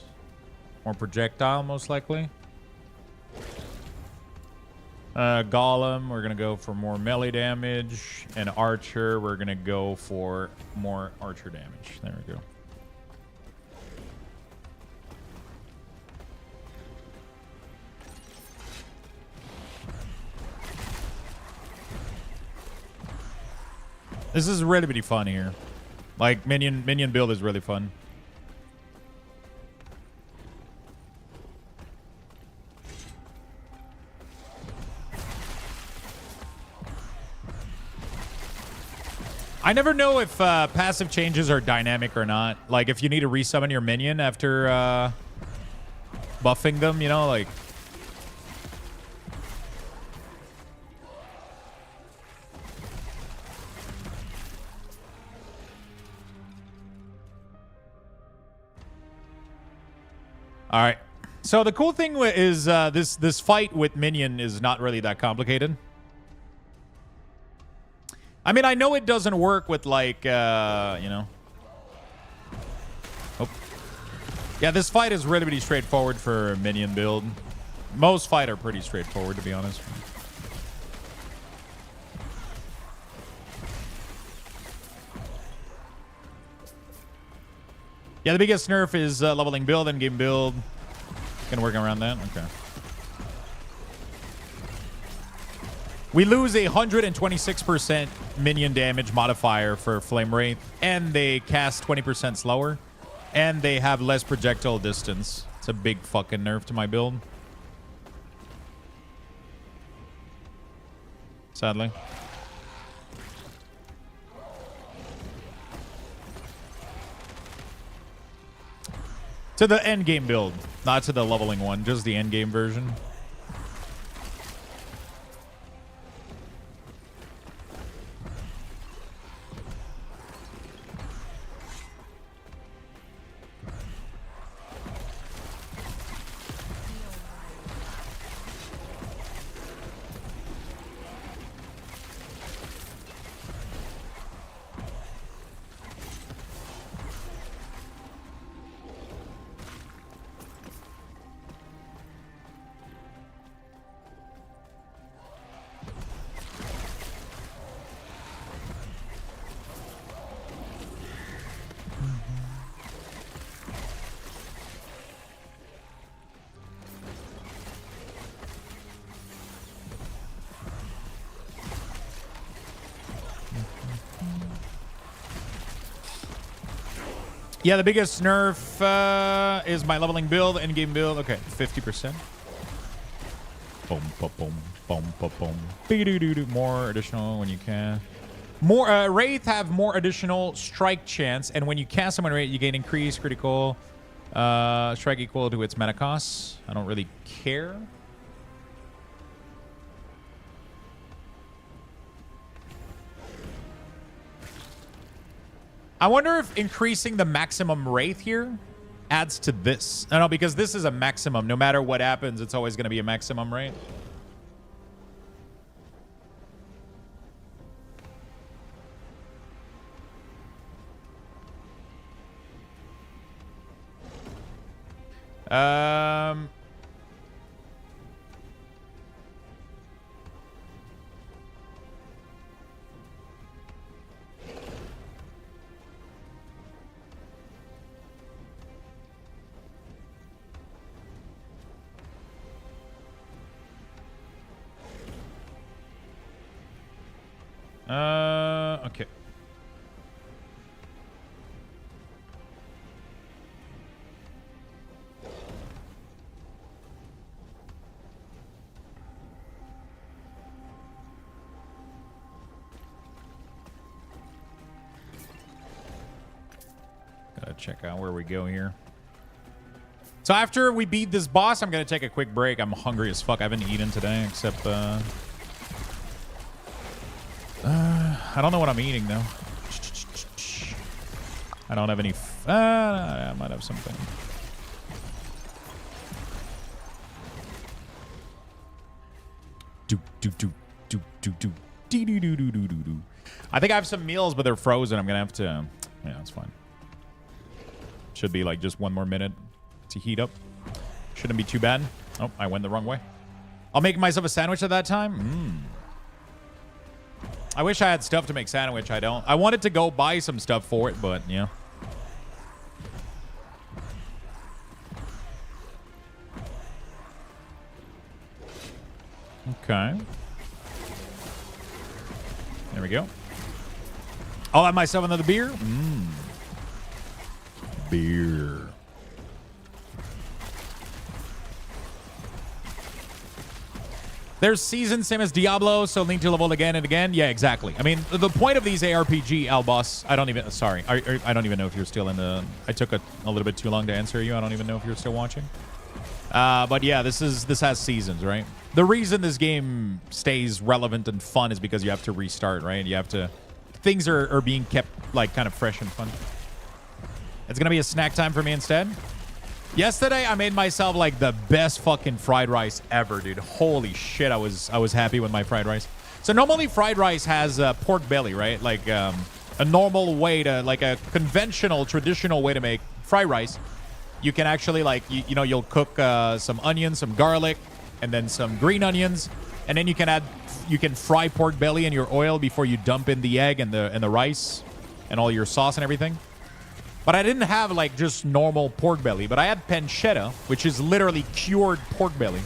More projectile, most likely. Golem, we're gonna go for more melee damage. And archer, we're gonna go for more archer damage. There we go. This is really, really fun here. Like, minion build is really fun. I never know if passive changes are dynamic or not. Like, if you need to resummon your minion after buffing them, you know, like... All right. So the cool thing is this fight with minion is not really that complicated. I mean, I know it doesn't work with, like, you know. Oh. Yeah, this fight is really straightforward for minion build. Most fight are pretty straightforward, to be honest. Yeah, the biggest nerf is leveling build and game build. Gonna work around that? Okay. We lose a 126% minion damage modifier for Flame Wraith, and they cast 20% slower, and they have less projectile distance. It's a big fucking nerf to my build. Sadly. To the end game build, not to the leveling one, just the end game version. Yeah, the biggest nerf is my leveling build, end game build. Okay, 50%. Boom, boom, boom, boom, boom, boom. Be-do-do-do. More additional when you can. More Wraith have more additional strike chance, and when you cast someone Wraith, you gain increased critical strike equal to its mana cost. I don't really care. I wonder if increasing the maximum Wraith here adds to this. I don't know, because this is a maximum. No matter what happens, it's always going to be a maximum, right? Okay. Gotta check out where we go here. So after we beat this boss, I'm gonna take a quick break. I'm hungry as fuck. I haven't eaten today except I don't know what I'm eating though. I don't have any. I might have something. I think I have some meals, but they're frozen. I'm gonna have to. Yeah, that's fine. Should be like just 1 more minute to heat up. Shouldn't be too bad. Oh, I went the wrong way. I'll make myself a sandwich at that time. I wish I had stuff to make sandwich. I don't. I wanted to go buy some stuff for it, but yeah. Okay. There we go. I'll have myself another beer. Beer. There's seasons, same as Diablo, so link to level again and again. Yeah, exactly. I mean, the point of these ARPG, Albos, I don't even, sorry. I don't even know if you're still in the, I took a little bit too long to answer you. I don't even know if you're still watching. But yeah, this has seasons, right? The reason this game stays relevant and fun is because you have to restart, right? You have to, things are being kept like kind of fresh and fun. It's going to be a snack time for me instead. Yesterday, I made myself like the best fucking fried rice ever, dude. Holy shit, I was happy with my fried rice. So normally fried rice has pork belly, right? Like a normal way to, like a conventional, traditional way to make fried rice. You can actually like, you know, you'll cook some onions, some garlic, and then some green onions. And then you can fry pork belly in your oil before you dump in the egg and the rice and all your sauce and everything. But I didn't have like just normal pork belly, but I had pancetta, which is literally cured pork belly,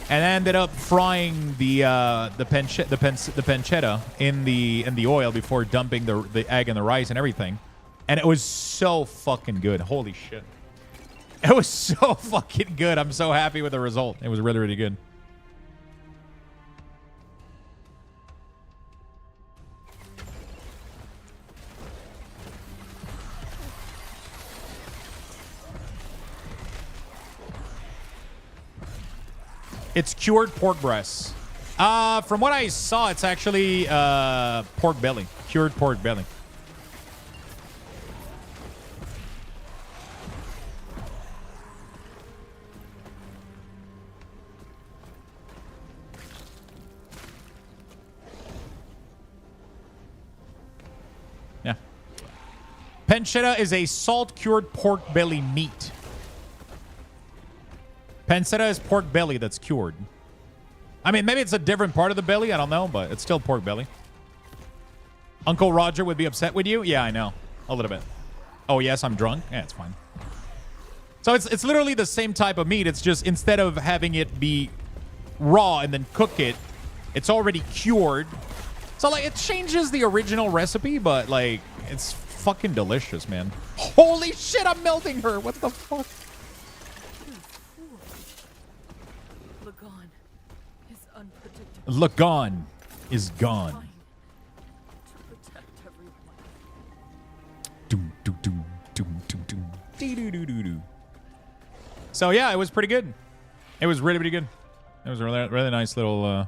and I ended up frying the pancetta in the oil before dumping the egg and the rice and everything, and it was so fucking good. Holy shit, it was so fucking good. I'm so happy with the result. It was really, really good. It's cured pork breasts. From what I saw, it's actually pork belly. Cured pork belly. Yeah. Pancetta is a salt-cured pork belly meat. Pancetta is pork belly that's cured. I mean, maybe it's a different part of the belly. I don't know, but it's still pork belly. Uncle Roger would be upset with you? Yeah, I know. A little bit. Oh, yes, I'm drunk? Yeah, it's fine. So it's literally the same type of meat. It's just instead of having it be raw and then cook it, it's already cured. So, like, it changes the original recipe, but, like, it's fucking delicious, man. Holy shit, I'm melting her. What the fuck? Lagon is gone. So yeah, it was pretty good. It was really, really good. It was a really, really nice little.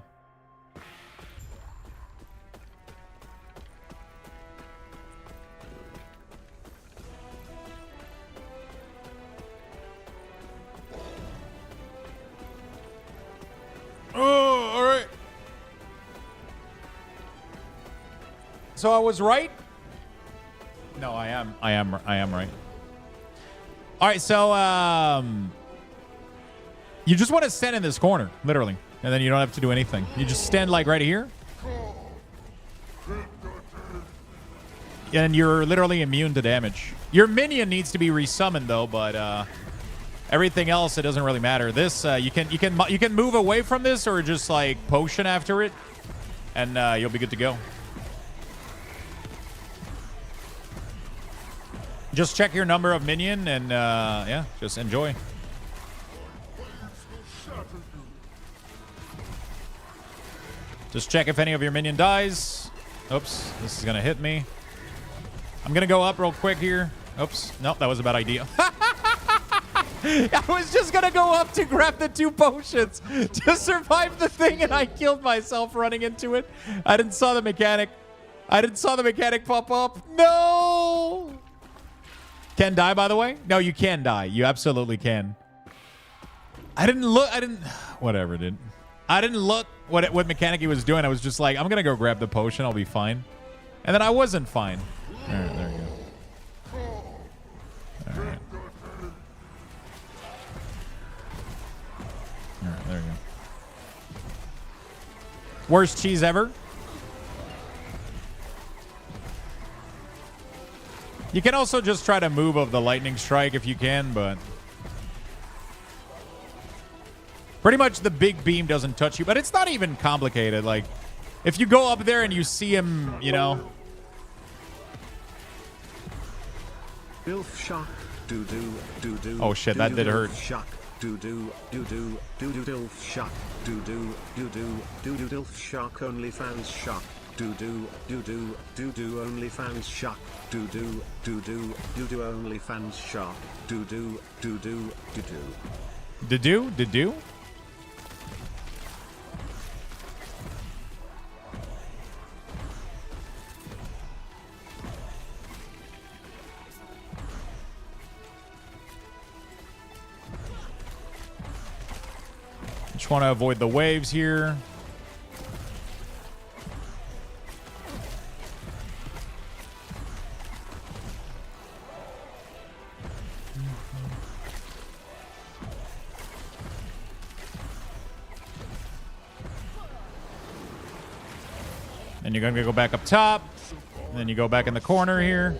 Oh, all right. So I was right? No, I am right. All right, so you just want to stand in this corner, literally, and then you don't have to do anything. You just stand like right here. And you're literally immune to damage. Your minion needs to be resummoned though, but everything else, it doesn't really matter. This you can move away from this or just like potion after it, and you'll be good to go. Just check your number of minion and yeah, just enjoy. Just check if any of your minion dies. Oops, this is gonna hit me. I'm gonna go up real quick here. Oops, nope, that was a bad idea. I was just gonna go up to grab the 2 potions to survive the thing, and I killed myself running into it. I didn't saw the mechanic. I didn't saw the mechanic pop up. No! Can die, by the way? No, you can die. You absolutely can. I didn't look. Whatever, dude. I didn't look what mechanic he was doing. I was just like, I'm gonna go grab the potion. I'll be fine. And then I wasn't fine. All right, there we go. All right. All right, there we go. Worst cheese ever. You can also just try to move of the lightning strike if you can, but pretty much the big beam doesn't touch you, but it's not even complicated. Like, if you go up there and you see him, you know.
Bilf shock, doo-doo, doo-doo.
Oh shit, that did hurt.
Shock, do do do do do do dilf shock do do do do do do dilf shock OnlyFans shock do do do do do do OnlyFans shock do do do do do do OnlyFans shock do do do do do do
Do? Just want to avoid the waves here. And you're going to go back up top. And then you go back in the corner here.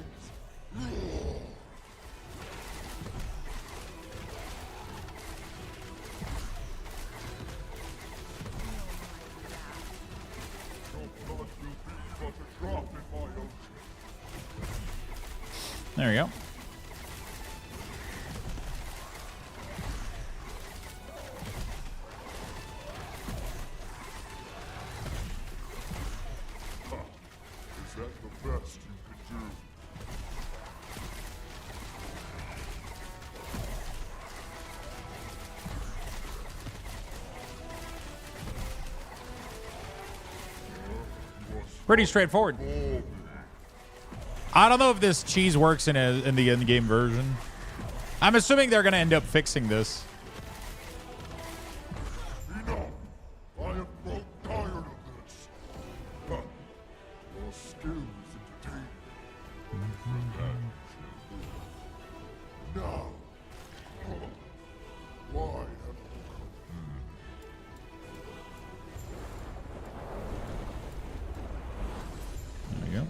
There we go.
Is that the best you could do?
Pretty straightforward. I don't know if this cheese works in the in-game version. I'm assuming they're going to end up fixing this.
Enough! I am so tired of this. Huh. Your skill is entertaining. Now, why have
There we go.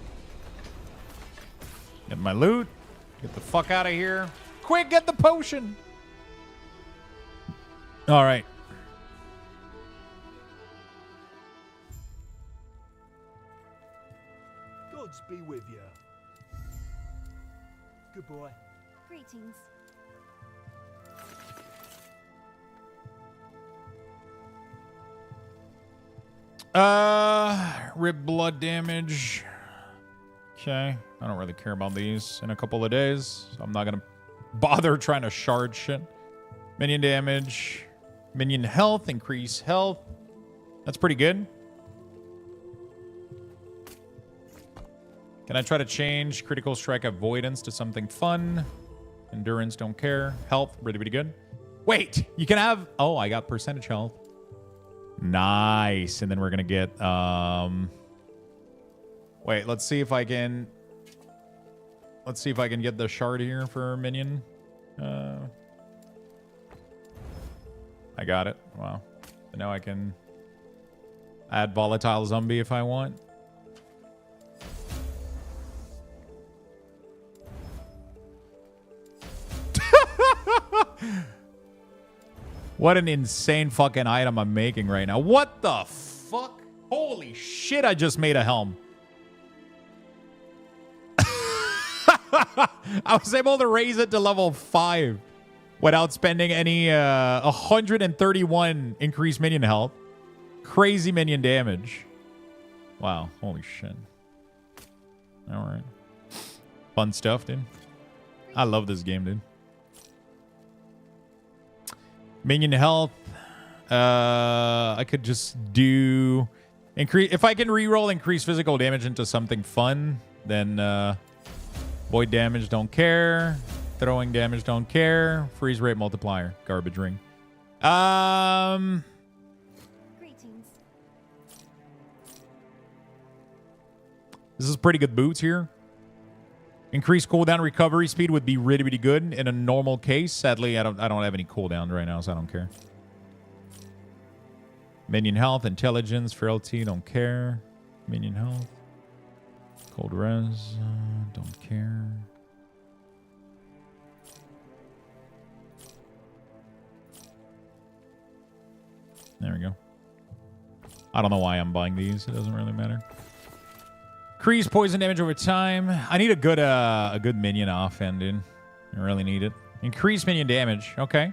Get my loot. Get the fuck out of here. Quick, get the potion. All right.
Gods be with you. Good boy.
Greetings.
Rib blood damage. Okay. I don't really care about these in a couple of days. So I'm not going to bother trying to shard shit. Minion damage. Minion health. Increase health. That's pretty good. Can I try to change critical strike avoidance to something fun? Endurance, don't care. Health, really, really good. Wait, you can have... Oh, I got percentage health. Nice. And then we're going to get... Wait, let's see if I can... Let's see if I can get the shard here for minion. I got it. Wow. So now I can add volatile zombie if I want. What an insane fucking item I'm making right now. What the fuck? Holy shit, I just made a helm. I was able to raise it to level 5 without spending any 131 increased minion health. Crazy minion damage. Wow, holy shit. Alright. Fun stuff, dude. I love this game, dude. Minion health. I could just do increase if I can reroll increase physical damage into something fun, then void damage don't care. Throwing damage don't care. Freeze rate multiplier. Garbage ring.
Greetings.
This is pretty good boots here. Increased cooldown recovery speed would be really, really good in a normal case. Sadly, I don't have any cooldown right now, so I don't care. Minion health, intelligence, frailty, don't care. Minion health. Cold res, don't care. There we go. I don't know why I'm buying these. It doesn't really matter. Increase poison damage over time. I need a good minion offhand, dude. I really need it. Increase minion damage. Okay.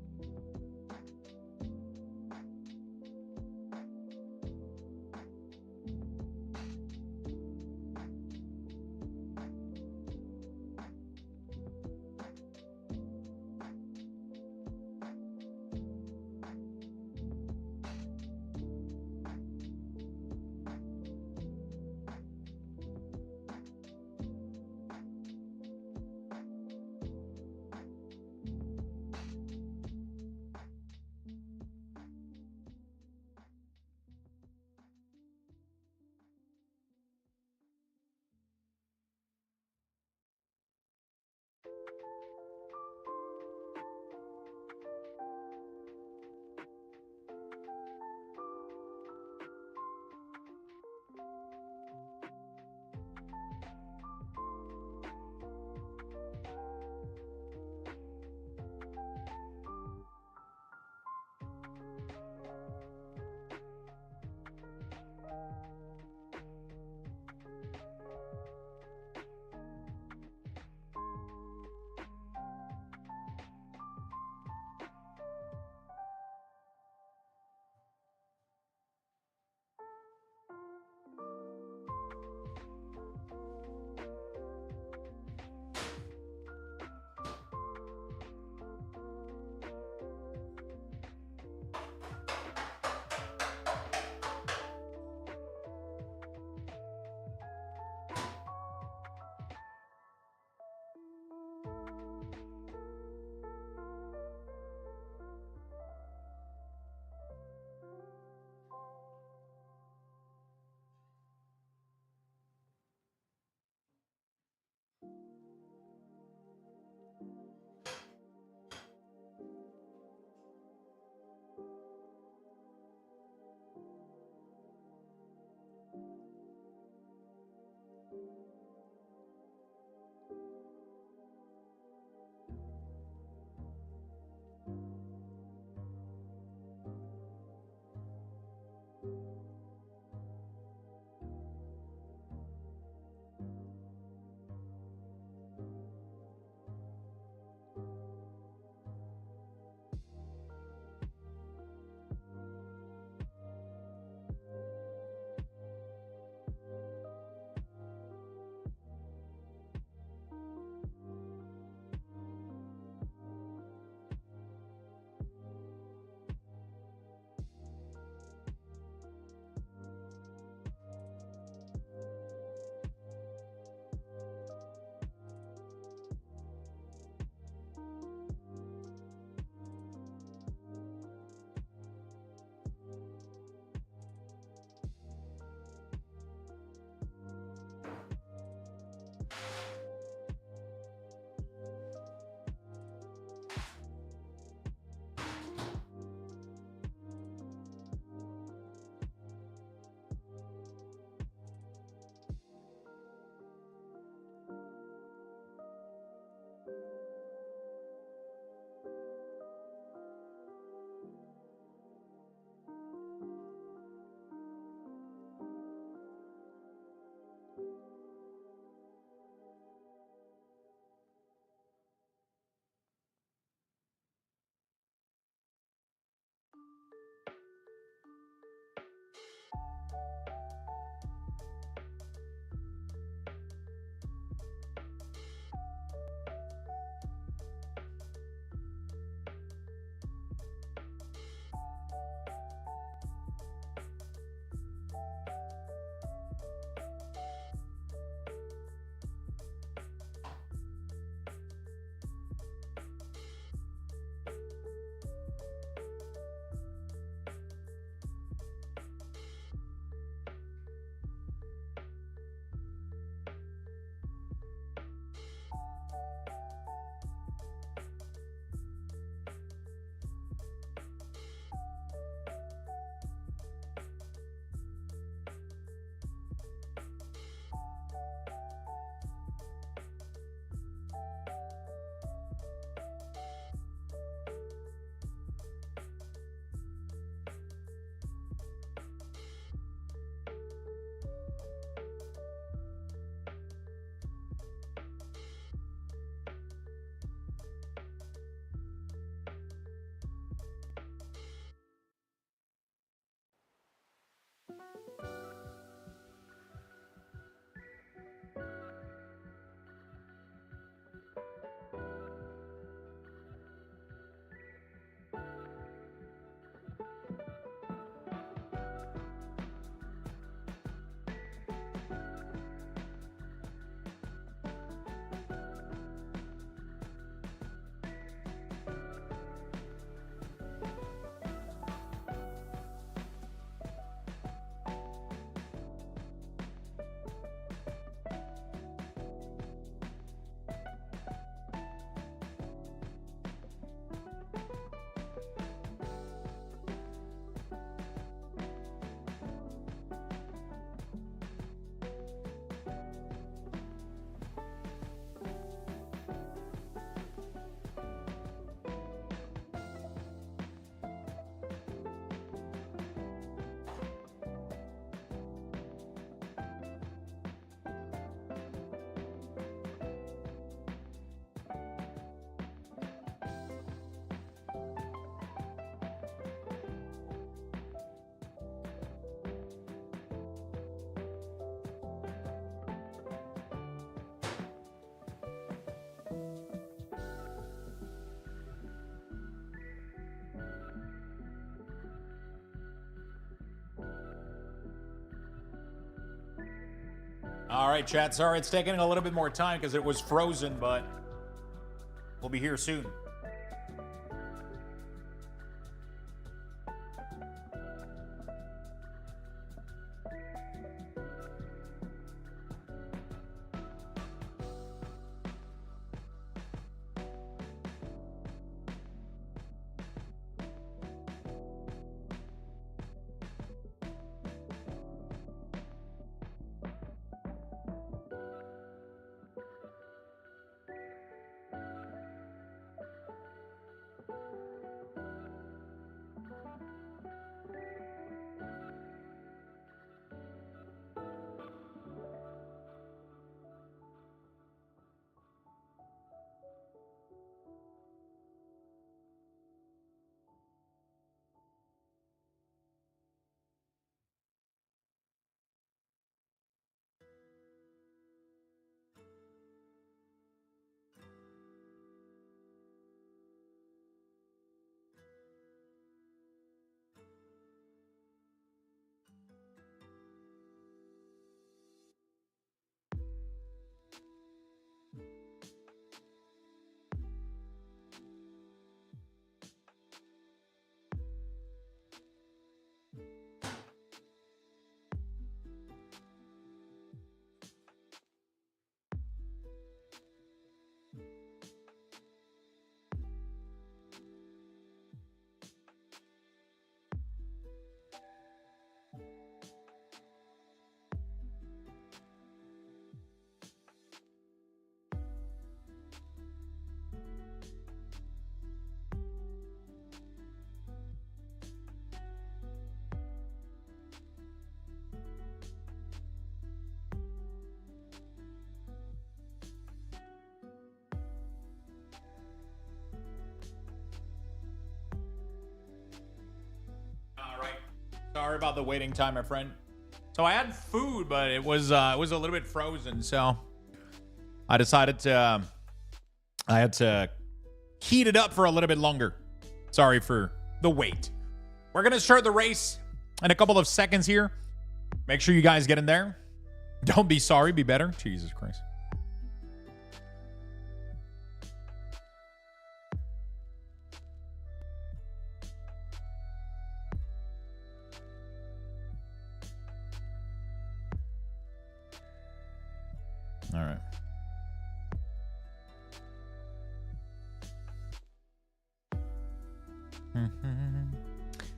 right, chat. Sorry it's taking a little bit more time because it was frozen, but we'll be here soon. Sorry about the waiting time, my friend. So I had food, but it was a little bit frozen, so I decided to I had to heat it up for a little bit longer. Sorry for the wait. We're gonna start the race in a couple of seconds here. Make sure you guys get in there. Don't be sorry, be better. Jesus Christ. All right.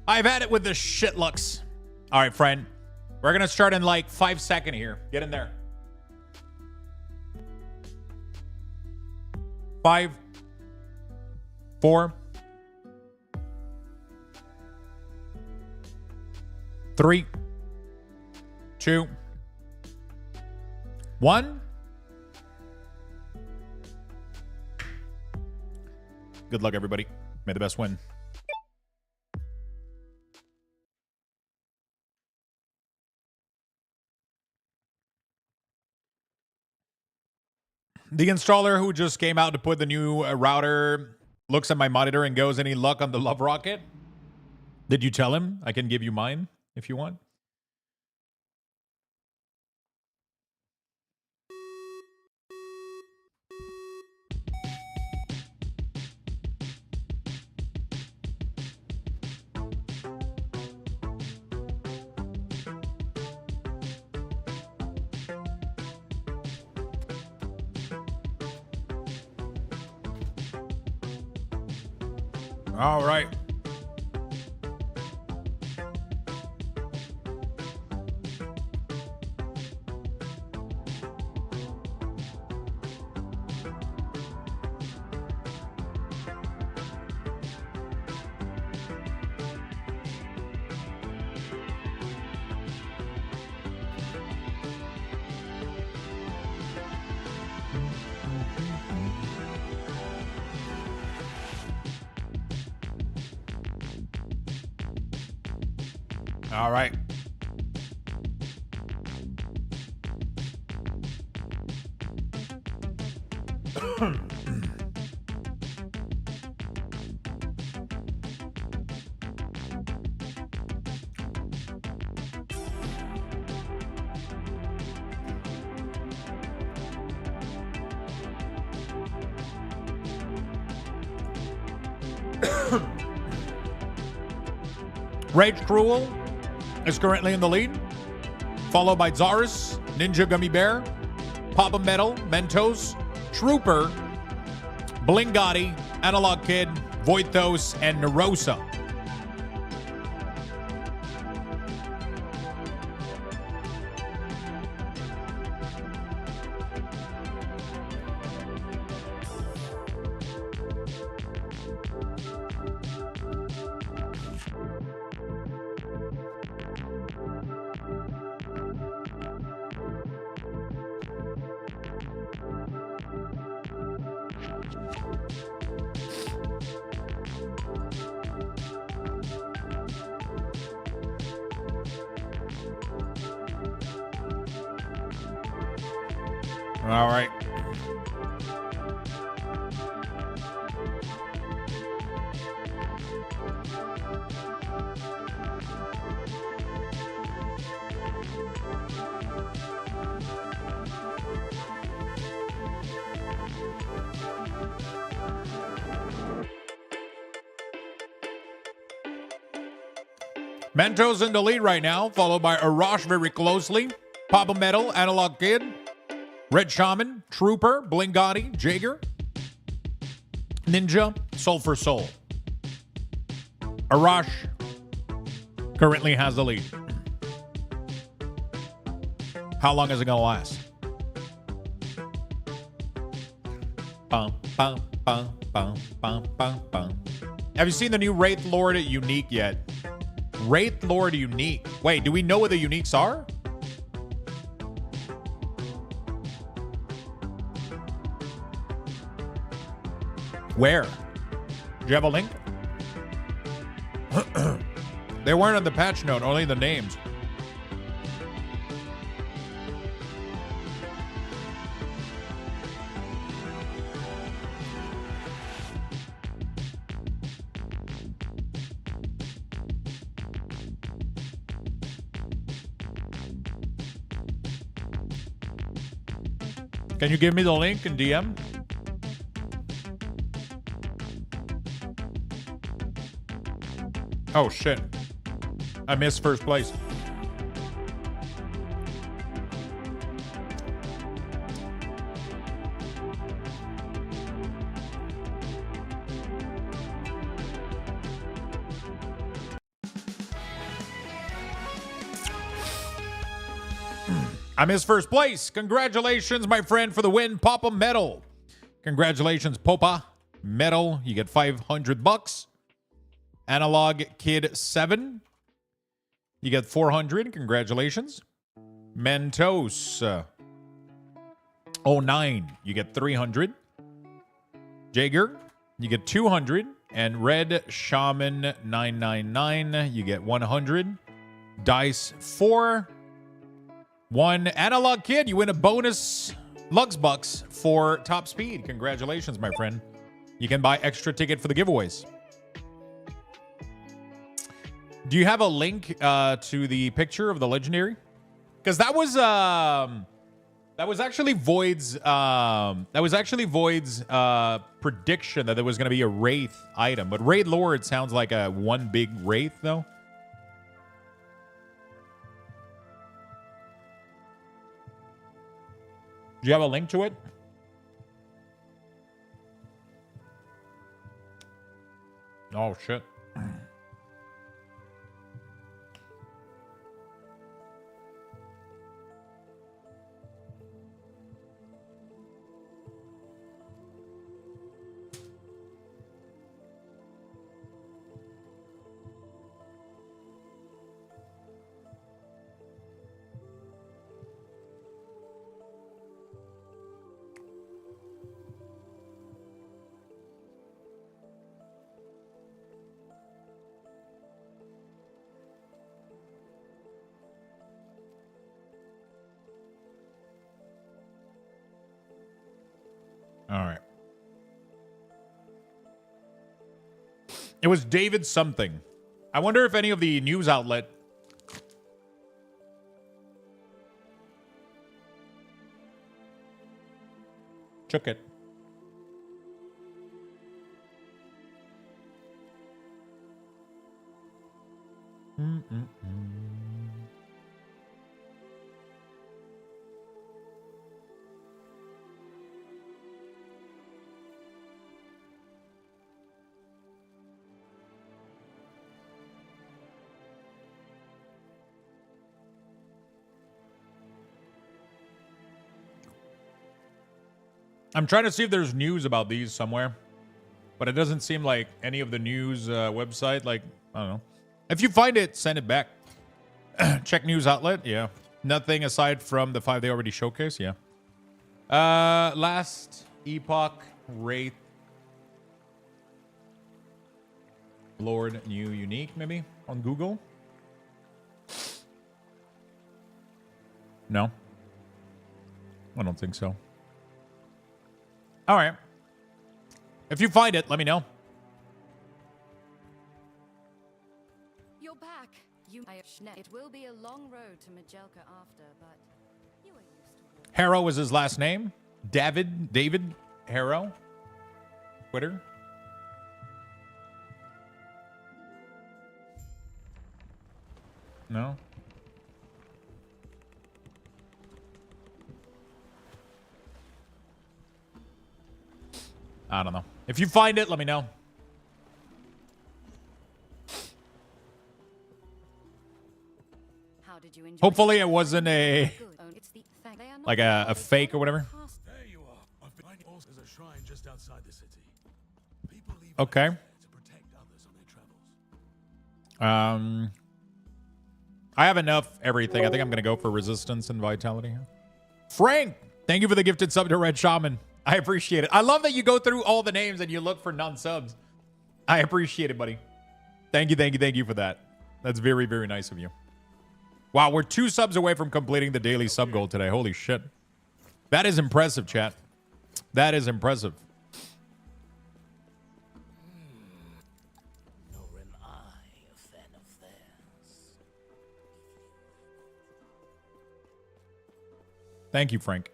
I've had it with the shit looks. All right, friend. We're going to start in like 5 seconds here. Get in there. 5, 4, 3, 2, 1. Good luck, everybody. May the best win. The installer who just came out to put the new router looks at my monitor and goes, "Any luck on the Love Rocket?" Did you tell him? I can give you mine if you want. All right. All right. Rage Cruel is currently in the lead, followed by Zarus, Ninja Gummy Bear, Papa Metal, Mentos, Trooper, Blingati, Analog Kid, Voidthos, and Nerosa. All right. Mentos in the lead right now, followed by Arash very closely. Papa Metal, Analog Kid, Red Shaman, Trooper, Blingati, Jaeger, Ninja, Soul for Soul. Arash currently has the lead. How long is it going to last? Bum, bum, bum, bum, bum, bum, bum. Have you seen the new Wraith Lord Unique yet? Wraith Lord Unique. Wait, do we know what the uniques are? Where? Do you have a link? They weren't on the patch note, only the names. Can you give me the link in DM? Oh, shit. I missed first place. I missed first place. Congratulations, my friend, for the win. Papa Metal. Congratulations, Popa Metal. You get $500. Analog Kid 7. You get 400. Congratulations. Mentos 09. You get 300. Jaeger. You get 200. And Red Shaman 999. You get 100. Dice 4. 1 Analog Kid, you win a bonus Lux Bucks for top speed. Congratulations, my friend. You can buy extra ticket for the giveaways. Do you have a link to the picture of the legendary? Because that was actually Void's prediction that there was going to be a Wraith item. But Wraith Lord sounds like a one big Wraith, though. Do you have a link to it? Oh, shit. All right. It was David something. I wonder if any of the news outlet took it. I'm trying to see if there's news about these somewhere, but it doesn't seem like any of the news website. Like, I don't know. If you find it, send it back. Check news outlet. Yeah. Nothing aside from the 5 they already showcased. Yeah. Last Epoch Wraith Lord new unique maybe on Google. No. I don't think so. All right. If you find it, let me know.
You're back. It will be a long road to Majelka after, but you are used to it.
Harrow was his last name. David Harrow. Twitter. No. I don't know. If you find it, let me know.
How did you enjoy
Hopefully it wasn't a
It's the fact they are not
like a fake or whatever.
There you are. I've been finding also there's a shrine just outside the city. People leave
Okay.
there to protect others on their travels.
I have enough everything. I think I'm gonna go for resistance and vitality here. Frank, thank you for the gifted sub to Red Shaman. I appreciate it. I love that you go through all the names and you look for non-subs. I appreciate it, buddy. Thank you for that. That's very, very nice of you. Wow, we're 2 subs away from completing the daily sub goal today. Holy shit. That is impressive, chat. That is impressive.
Nor am I a fan of theirs.
Thank you, Frank.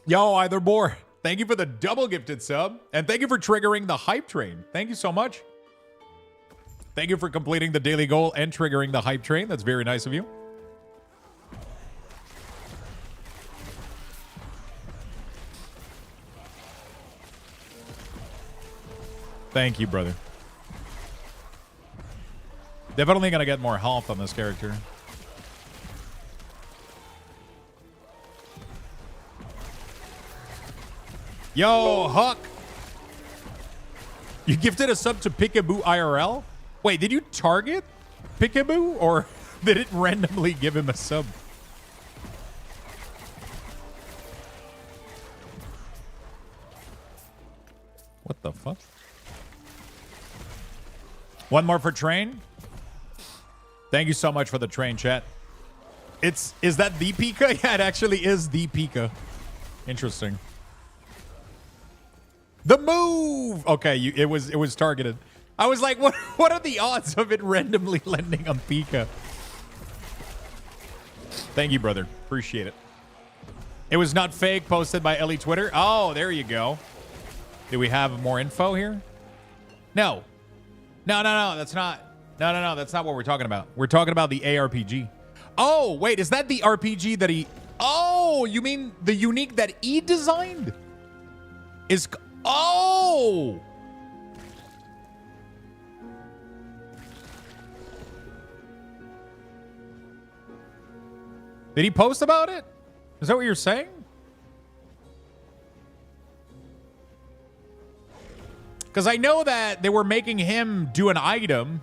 Yo, either bore. Thank you for the double gifted sub. And thank you for triggering the hype train. Thank you so much. Thank you for completing the daily goal and triggering the hype train. That's very nice of you. Thank you, brother. Definitely gonna get more health on this character. Yo, Huck. You gifted a sub to Peekaboo IRL? Wait, did you target Peekaboo or did it randomly give him a sub? What the fuck? One more for train. Thank you so much for the train, chat. Is that the Pika? Yeah, it actually is the Pika. Interesting. The move. Okay, it was targeted. I was like, what are the odds of it randomly landing on Pika? Thank you, brother. Appreciate it. It was not fake, posted by Ellie Twitter. Oh, there you go. Do we have more info here? No. No, that's not. No, that's not what we're talking about. We're talking about the ARPG. Oh, wait, is that the RPG that he... Oh, you mean the unique that he designed? Oh! Did he post about it? Is that what you're saying? Because I know that they were making him do an item,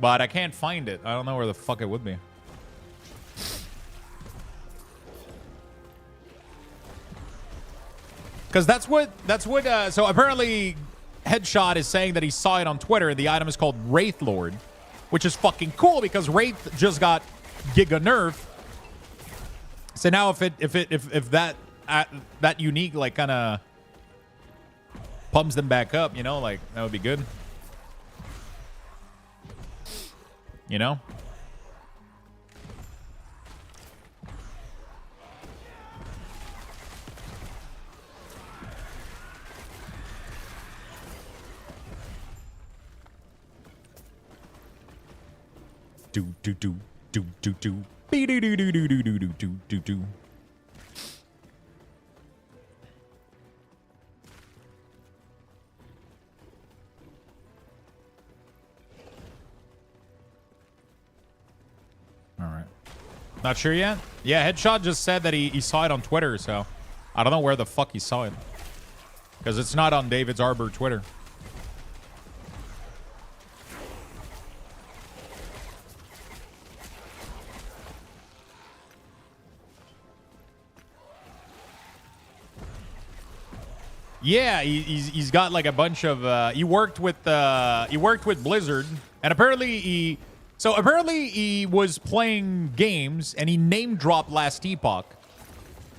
but I can't find it. I don't know where the fuck it would be. Because that's what, so apparently Headshot is saying that he saw it on Twitter. The item is called Wraith Lord, which is fucking cool because Wraith just got giga nerf. So now if that unique like kind of pumps them back up, you know, like that would be good. You know? Do do do do do do. Be do do do do do do do do do. All right. Not sure yet? Yeah, Headshot just said that he saw it on Twitter, so I don't know where the fuck he saw it. Because it's not on David's Arbor Twitter. Yeah, he's got like a bunch of he worked with Blizzard, and apparently he was playing games and he name dropped Last Epoch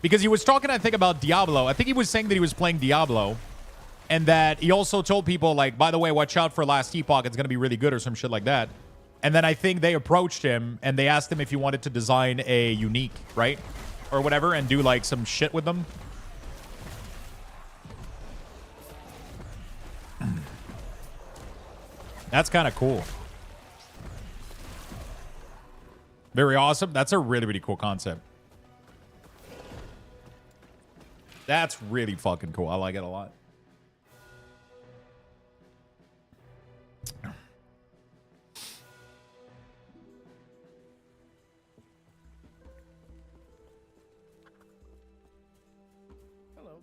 because he was talking, I think, about Diablo. I think he was saying that he was playing Diablo, and that he also told people like, by the way, watch out for Last Epoch, it's gonna be really good or some shit like that. And then I think they approached him and they asked him if he wanted to design a unique, right, or whatever, and do like some shit with them. That's kind of cool. Very awesome. That's a really, really cool concept. That's really fucking cool. I like it a lot.
Hello.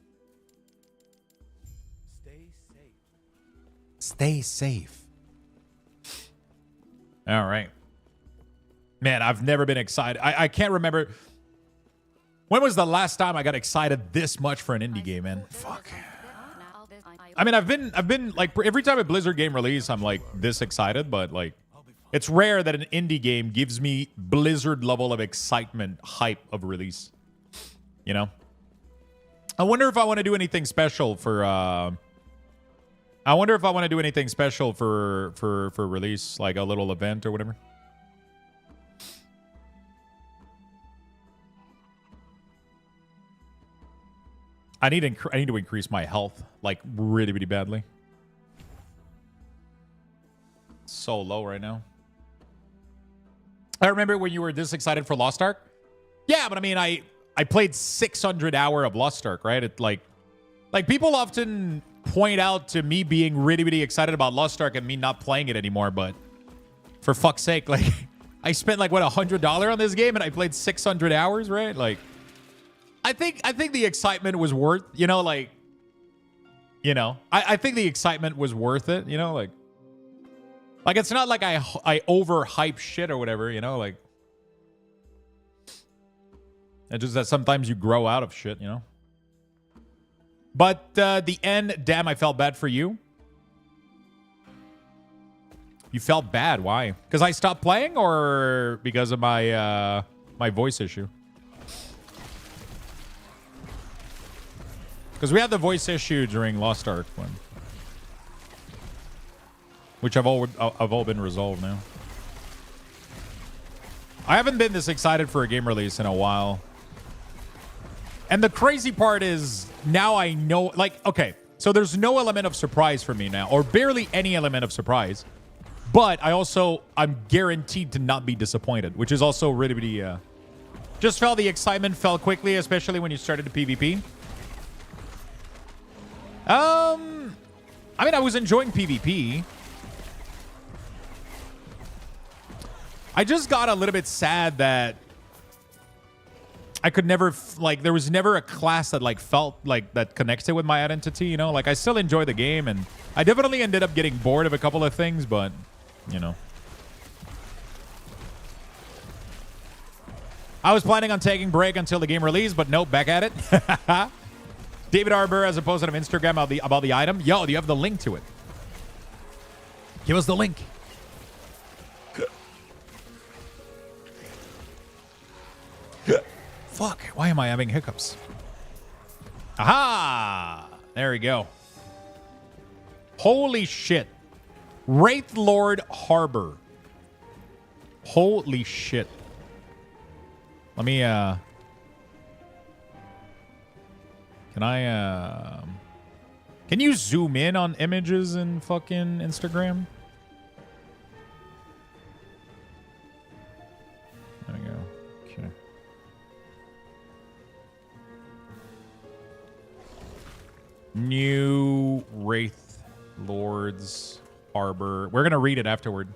Stay safe.
Stay safe. All right. Man, I've never been excited. I can't remember. When was the last time I got excited this much for an indie game, man? Fuck. I mean, I've been like, every time a Blizzard game release, I'm like this excited, but like, it's rare that an indie game gives me Blizzard level of excitement, hype of release. You know? I wonder if I want to do anything special for release, like a little event or whatever. I need to increase my health, like really, really badly. It's so low right now. I remember when you were this excited for Lost Ark. Yeah, but I mean, I played 600 hours of Lost Ark, right? It like people often point out to me being really, really excited about Lost Ark and me not playing it anymore, but for fuck's sake, like I spent like what, $100 on this game and I played 600 hours, right? Like, I think the excitement was worth, you know, like, you know, I think the excitement was worth it, you know, like it's not like I overhype shit or whatever, you know, like it's just that sometimes you grow out of shit, you know. But the end, damn, I felt bad for you. You felt bad. Why? Because I stopped playing, or because of my my voice issue? Because we had the voice issue during Lost Ark one, which have all been resolved now. I haven't been this excited for a game release in a while. And the crazy part is now I know, like, okay, so there's no element of surprise for me now, or barely any element of surprise. But I'm guaranteed to not be disappointed, which is also really, really, just felt the excitement fell quickly, especially when you started the PvP. I mean, I was enjoying PvP. I just got a little bit sad that I could never, like, there was never a class that, like, felt like that connected with my identity, you know? Like, I still enjoy the game, and I definitely ended up getting bored of a couple of things, but, you know. I was planning on taking a break until the game released, but nope, back at it. David Arbor has a post on Instagram about the item. Yo, do you have the link to it? Give us the link. Fuck, why am I having hiccups? Aha! There we go. Holy shit. Wraith Lord Harbor. Holy shit. Let me, Can you zoom in on images in fucking Instagram? New Wraith Lords Harbor. We're going to read it afterward.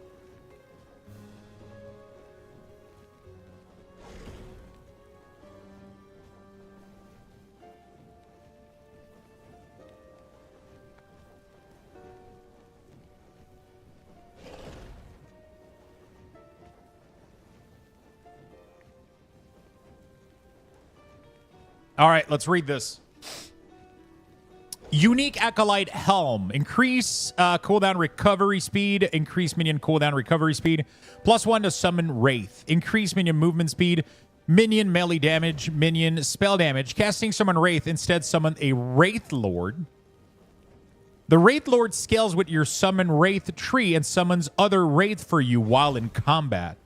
All right, let's read this. Unique Acolyte Helm. Increase cooldown recovery speed. Increase minion cooldown recovery speed. +1 to summon Wraith. Increase minion movement speed. Minion melee damage. Minion spell damage. Casting summon Wraith. Instead summon a Wraith Lord. The Wraith Lord scales with your summon Wraith tree and summons other Wraith for you while in combat.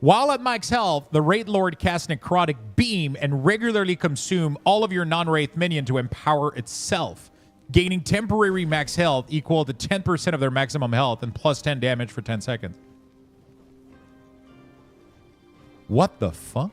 While at max health, the Wraith Lord casts Necrotic Beam and regularly consume all of your non-Wraith minion to empower itself, gaining temporary max health equal to 10% of their maximum health and +10 damage for 10 seconds. What the fuck?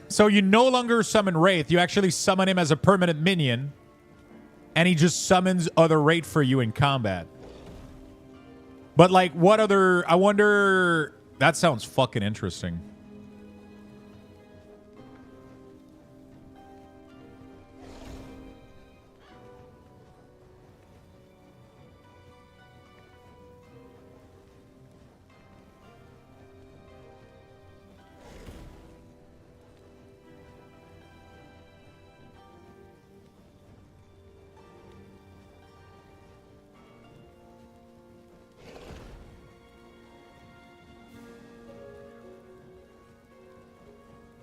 So you no longer summon Wraith. You actually summon him as a permanent minion. And he just summons other Wraith for you in combat. But like, what other... I wonder... That sounds fucking interesting.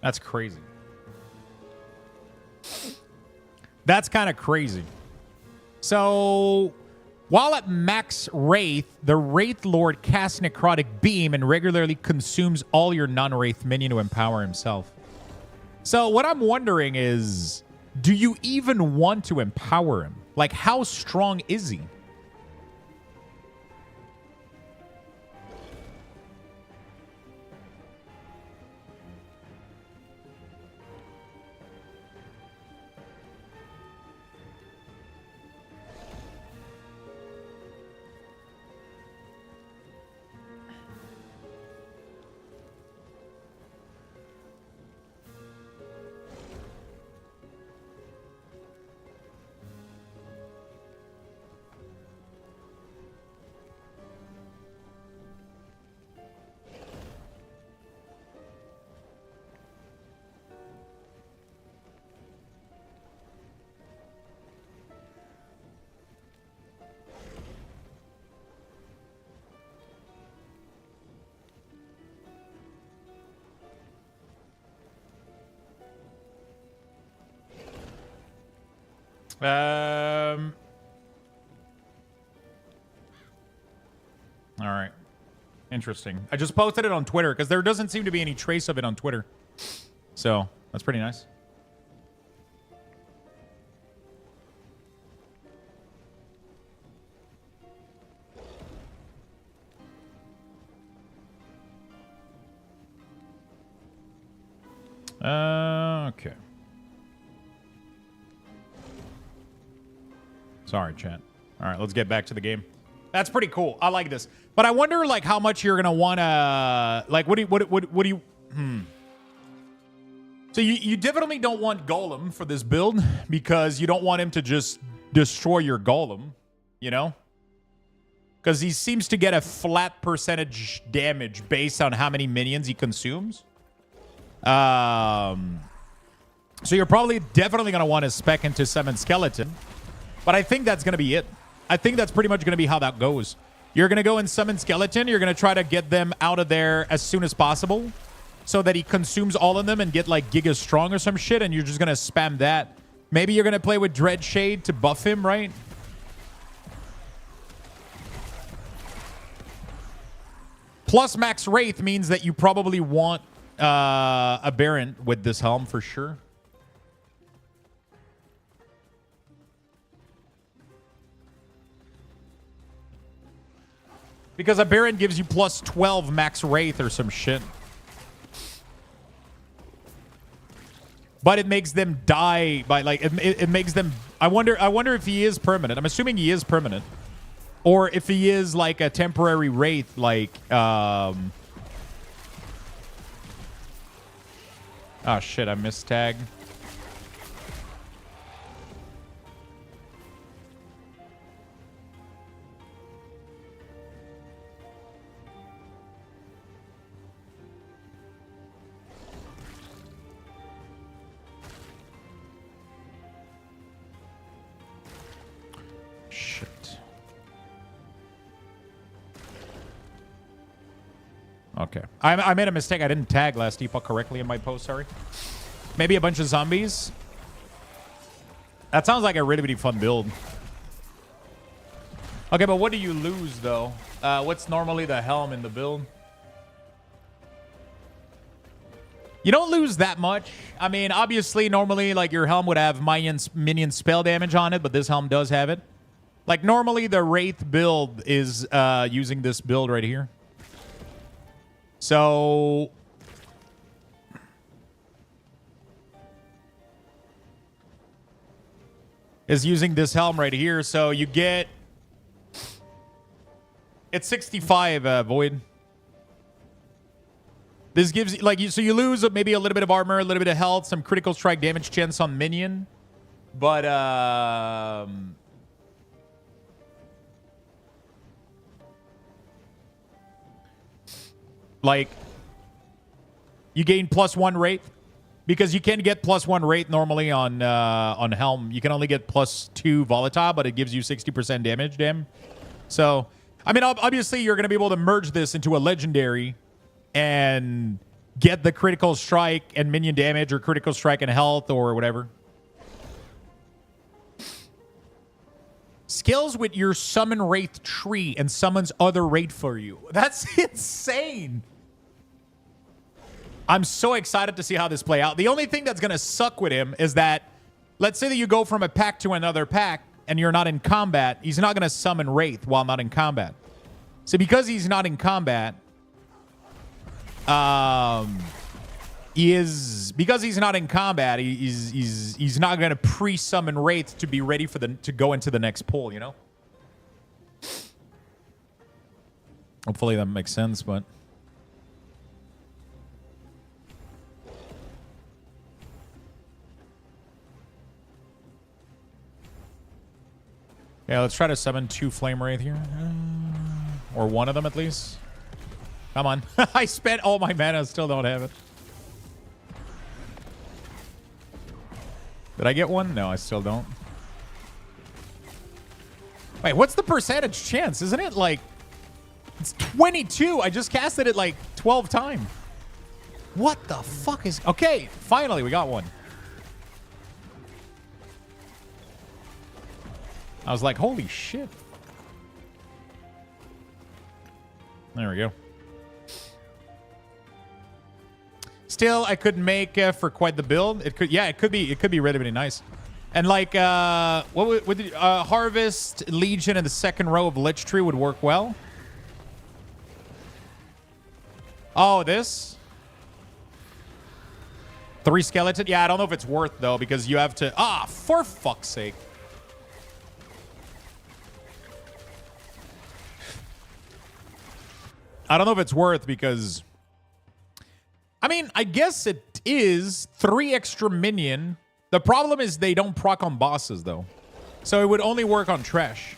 That's crazy. That's kind of crazy. So, while at max Wraith, the Wraith Lord casts Necrotic Beam and regularly consumes all your non-Wraith minion to empower himself. So, what I'm wondering is, do you even want to empower him? Like, how strong is he? All right. Interesting. I just posted it on Twitter because there doesn't seem to be any trace of it on Twitter. So, that's pretty nice. Okay. Sorry, chat. All right, let's get back to the game. That's pretty cool. I like this. But I wonder, like, how much you're gonna wanna, like, what do you? So you definitely don't want Golem for this build because you don't want him to just destroy your Golem, you know? Because he seems to get a flat percentage damage based on how many minions he consumes. So you're probably definitely gonna want to spec into Summon Skeleton. But I think that's gonna be it. I think that's pretty much gonna be how that goes. You're gonna go and Summon Skeleton. You're gonna try to get them out of there as soon as possible, so that he consumes all of them and get like Giga Strong or some shit, and you're just gonna spam that. Maybe you're gonna play with Dread Shade to buff him, right? Plus max Wraith means that you probably want a Baron with this helm for sure. Because a Baron gives you plus 12 max Wraith or some shit. But it makes them die by like it makes them. I wonder if he is permanent. I'm assuming he is permanent, or if he is like a temporary Wraith, like Oh shit! I missed tag. Okay. I made a mistake. I didn't tag last Epoch correctly in my post, sorry. Maybe a bunch of zombies. That sounds like a really, really fun build. Okay, but what do you lose, though? What's normally the helm in the build? You don't lose that much. I mean, obviously, normally, like, your helm would have minion spell damage on it, but this helm does have it. Like, normally, the Wraith build is using this build right here. So is using this helm right here. So you get it's 65 Void. This gives you like so you lose maybe a little bit of armor, a little bit of health, some critical strike damage chance on minion, but like you gain +1 Wraith because you can get +1 Wraith normally on helm. You can only get +2 volatile, but it gives you 60% damage. Damn. So I mean, obviously you're going to be able to merge this into a legendary and get the critical strike and minion damage, or critical strike and health, or whatever. Skills with your summon Wraith tree and summons other Wraith for you. That's insane. I'm so excited to see how this play out. The only thing that's going to suck with him is that, let's say that you go from a pack to another pack and you're not in combat, he's not going to summon Wraith while not in combat. So because he's not in combat, because he's not in combat, he's not going to pre-summon Wraith to be ready for to go into the next pull, you know? Hopefully that makes sense, but yeah, let's try to summon 2 Flame Wraith here. Or one of them at least. Come on. I spent all my mana, still don't have it. Did I get one? No, I still don't. Wait, what's the percentage chance? Isn't it like... It's 22. I just casted it like 12 times. What the fuck is... Okay, finally we got one. I was like, holy shit. There we go. Still, I could make for quite the build. It could, yeah, it could be really, really nice. And like, what would Harvest, Legion, and the second row of Lich Tree would work well. Oh, this 3 skeleton. Yeah, I don't know if it's worth though, because you have to. Ah, for fuck's sake. I don't know if it's worth because, I mean, I guess it is 3 extra minion. The problem is they don't proc on bosses, though. So it would only work on trash.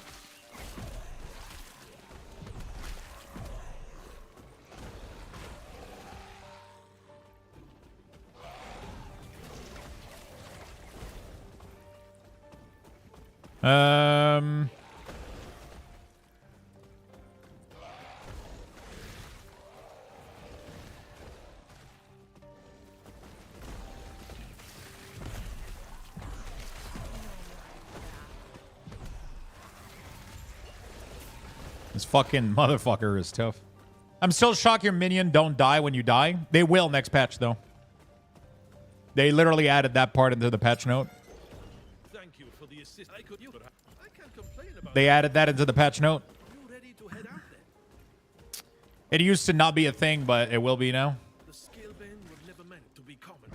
This fucking motherfucker is tough. I'm still shocked your minion don't die when you die. They will next patch, though. They literally added that part into the patch note.
Thank you for the assist. I can't complain about
They added that into the patch note.
you ready to head out then?
It used to not be a thing, but it will be now.
The skill bin was never meant to be common.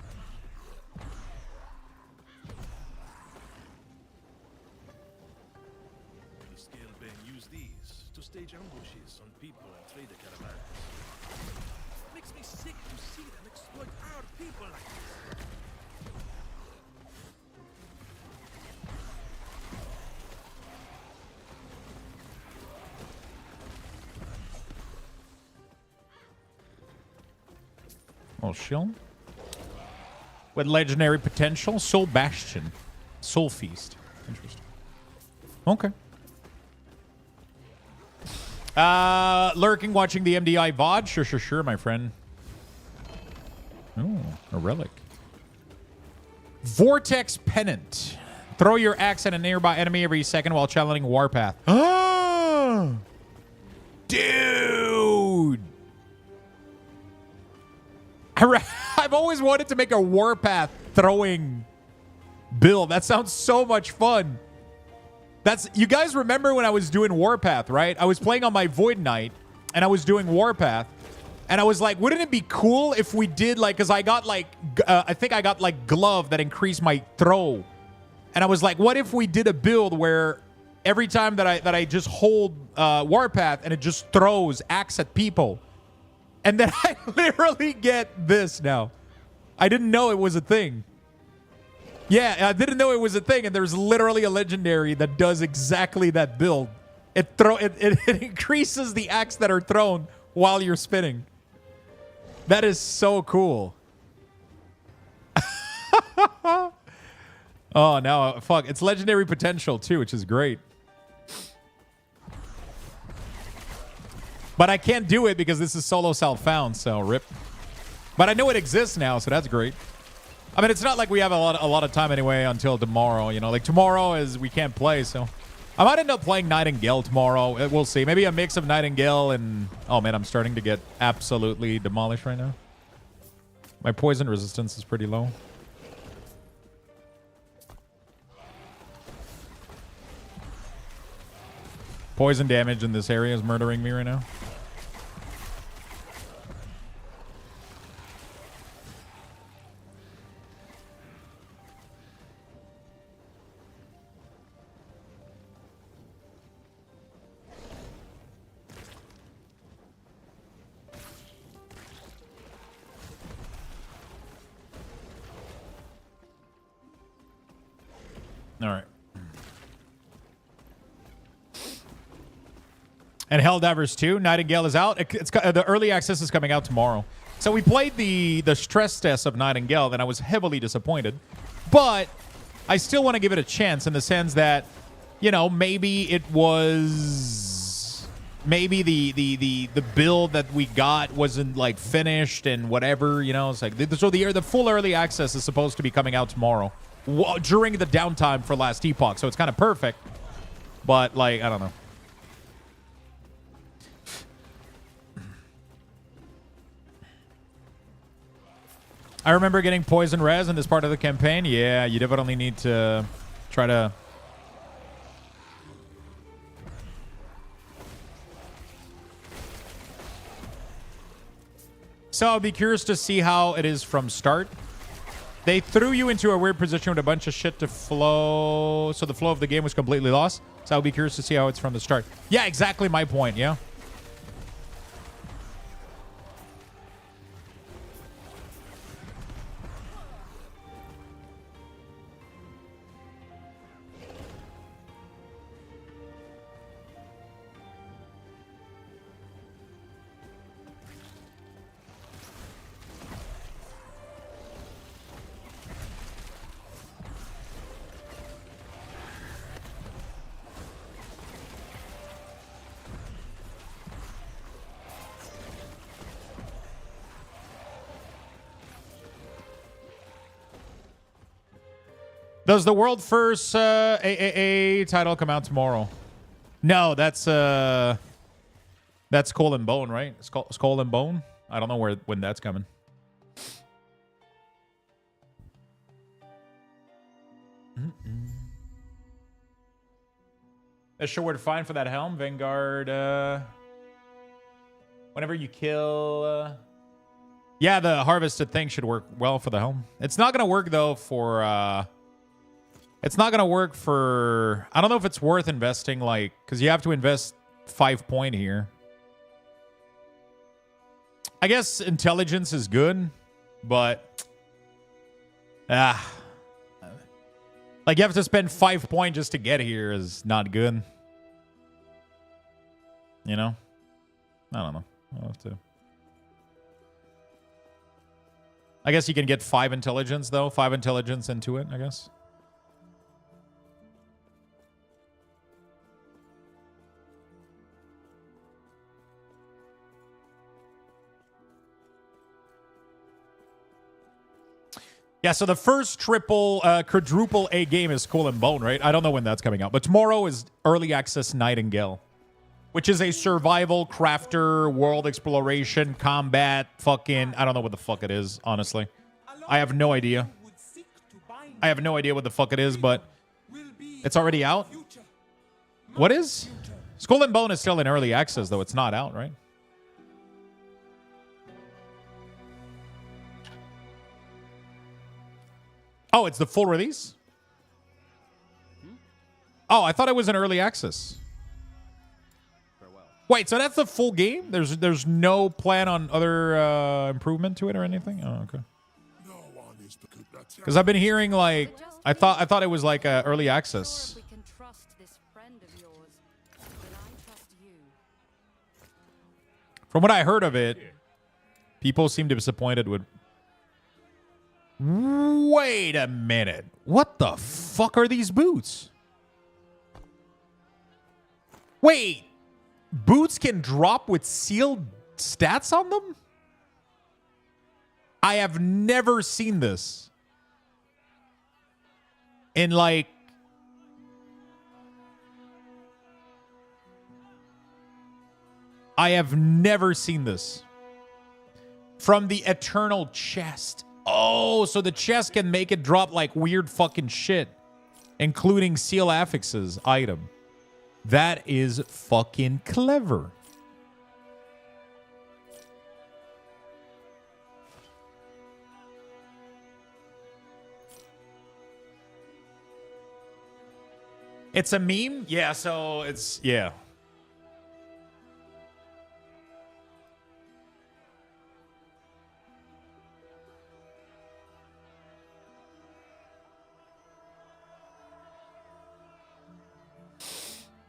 The skill bin used these to stage ambushes on people and trader caravans. Makes me sick to see them exploit our people like this.
Oh, shield. With legendary potential. Soul Bastion. Soul Feast. Interesting. Okay. Lurking, watching the MDI VOD. Sure, my friend. Oh, a relic. Vortex Pennant. Throw your axe at a nearby enemy every second while channeling Warpath. Dude! I've always wanted to make a Warpath throwing build. That sounds so much fun. You guys remember when I was doing Warpath, right? I was playing on my Void Knight, and I was doing Warpath, and I was like, wouldn't it be cool if we did, like, because I got, like, I think I got, like, glove that increased my throw. And I was like, what if we did a build where every time that I just hold Warpath and it just throws axe at people? And then I literally get this now. I didn't know it was a thing. Yeah, I didn't know it was a thing, and there's literally a legendary that does exactly that build. It increases the axe that are thrown while you're spinning. That is so cool. Oh, no, fuck. It's legendary potential, too, which is great. But I can't do it because this is solo self-found, so rip. But I know it exists now, so that's great. I mean, it's not like we have a lot of time anyway until tomorrow, you know. Like, tomorrow is we can't play, so... I might end up playing Nightingale tomorrow. We'll see. Maybe a mix of Nightingale and... Oh, man, I'm starting to get absolutely demolished right now. My poison resistance is pretty low. Poison damage in this area is murdering me right now. All right. And Helldivers 2, Nightingale is out. The early access is coming out tomorrow. So we played the stress test of Nightingale, and I was heavily disappointed. But I still want to give it a chance in the sense that, you know, maybe it was... Maybe the build that we got wasn't, like, finished and whatever, you know. It's like... So the full early access is supposed to be coming out tomorrow during the downtime for last Epoch. So it's kind of perfect. But, like, I don't know. I remember getting poison res in this part of the campaign. Yeah, you definitely need to try to... So I'll be curious to see how it is from start. They threw you into a weird position with a bunch of shit to flow. So the flow of the game was completely lost. So I'll be curious to see how it's from the start. Yeah, exactly my point, yeah. Does the world first AAA title come out tomorrow? No, that's Skull and Bone, right? Skull and Bone. I don't know when that's coming. That's sure we're fine for that helm, Vanguard. Whenever you kill... yeah, the harvested thing should work well for the helm. It's not going to work, though, for... it's not going to work for... I don't know if it's worth investing, like... Because you have to invest 5 point here. I guess intelligence is good, but... like, you have to spend 5 point just to get here is not good. You know? I don't know. I'll have to... I guess you can get 5 intelligence, though. 5 intelligence into it, I guess. Yeah, so the first quadruple A game is Skull and Bone, right? I don't know when that's coming out. But tomorrow is Early Access Nightingale, which is a survival, crafter, world exploration, combat, fucking... I don't know what the fuck it is, honestly. I have no idea. I have no idea what the fuck it is, but it's already out. What is? Skull and Bone is still in Early Access, though. It's not out, right? Oh, it's the full release? Oh, I thought it was in Early Access. Wait, so that's the full game? There's no plan on other improvement to it or anything? Oh, okay. Because I've been hearing like I thought it was like early access.
We can trust this friend of yours. Then I trust you.
From what I heard of it, people seem disappointed with. Wait a minute. What the fuck are these boots? Wait. Boots can drop with sealed stats on them? I have never seen this. In like... I have never seen this. From the Eternal Chest. Oh, so the chest can make it drop like weird fucking shit. Including seal affixes item. That is fucking clever. It's a meme? Yeah, so it's... Yeah.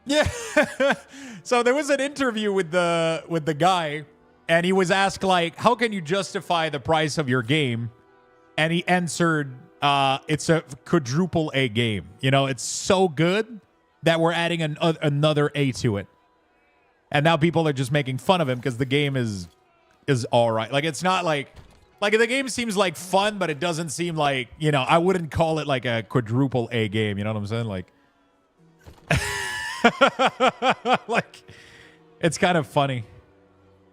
Yeah. So there was an interview with the guy, and he was asked like, how can you justify the price of your game? And he answered, it's a quadruple A game. You know, it's so good that we're adding another A to it. And now people are just making fun of him because the game is all right. Like, it's not like the game seems like fun, but it doesn't seem like, you know, I wouldn't call it like a quadruple A game. You know what I'm saying? Like, like, it's kind of funny.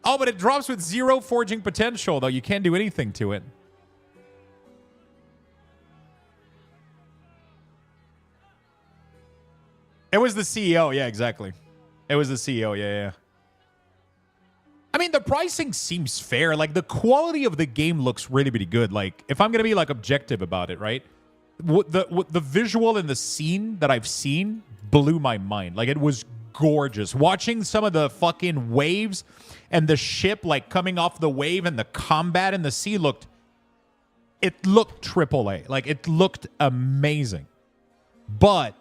Oh, but it drops with 0 forging potential, though. You can't do anything to it. It was the CEO. Yeah, exactly. It was the CEO. Yeah. I mean, the pricing seems fair. Like, the quality of the game looks really, really good. Like, if I'm going to be, like, objective about it, right? The visual in the scene that I've seen blew my mind. Like, it was gorgeous. Watching some of the fucking waves and the ship, like, coming off the wave and the combat in the sea looked AAA. Like, it looked amazing. But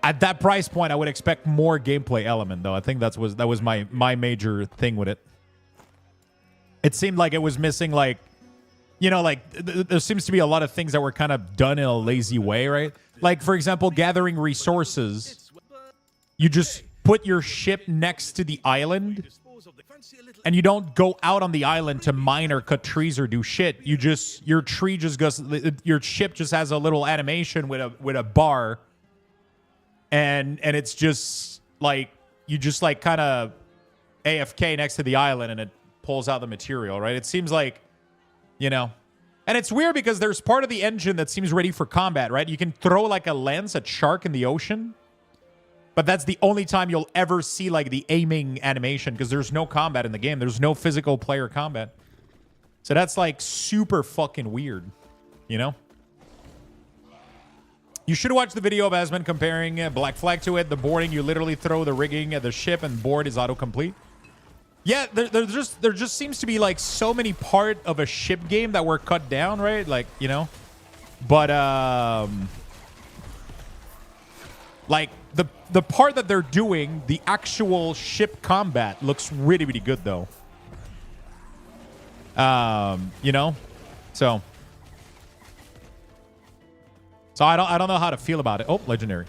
at that price point, I would expect more gameplay element, though. I think that was my major thing with it. It seemed like it was missing, like, you know, like, there seems to be a lot of things that were kind of done in a lazy way, right? Like, for example, gathering resources. You just put your ship next to the island, and you don't go out on the island to mine or cut trees or do shit. Your ship just has a little animation with a bar, and it's just like, you just like kind of AFK next to the island, and it pulls out the material, right? It seems like, you know, and it's weird because there's part of the engine that seems ready for combat, right? You can throw like a lens at shark in the ocean, But that's the only time you'll ever see like the aiming animation because there's no combat in the game. There's no physical player combat. So that's like super fucking weird, you know? You should watch the video of Asmund comparing Black Flag to it. The boarding, you literally throw the rigging at the ship and board is autocomplete. Yeah, there just seems to be like so many part of a ship game that were cut down, right? Like, you know? But, like, the part that they're doing, the actual ship combat looks really, really good, though. You know? So I don't know how to feel about it. Oh, legendary.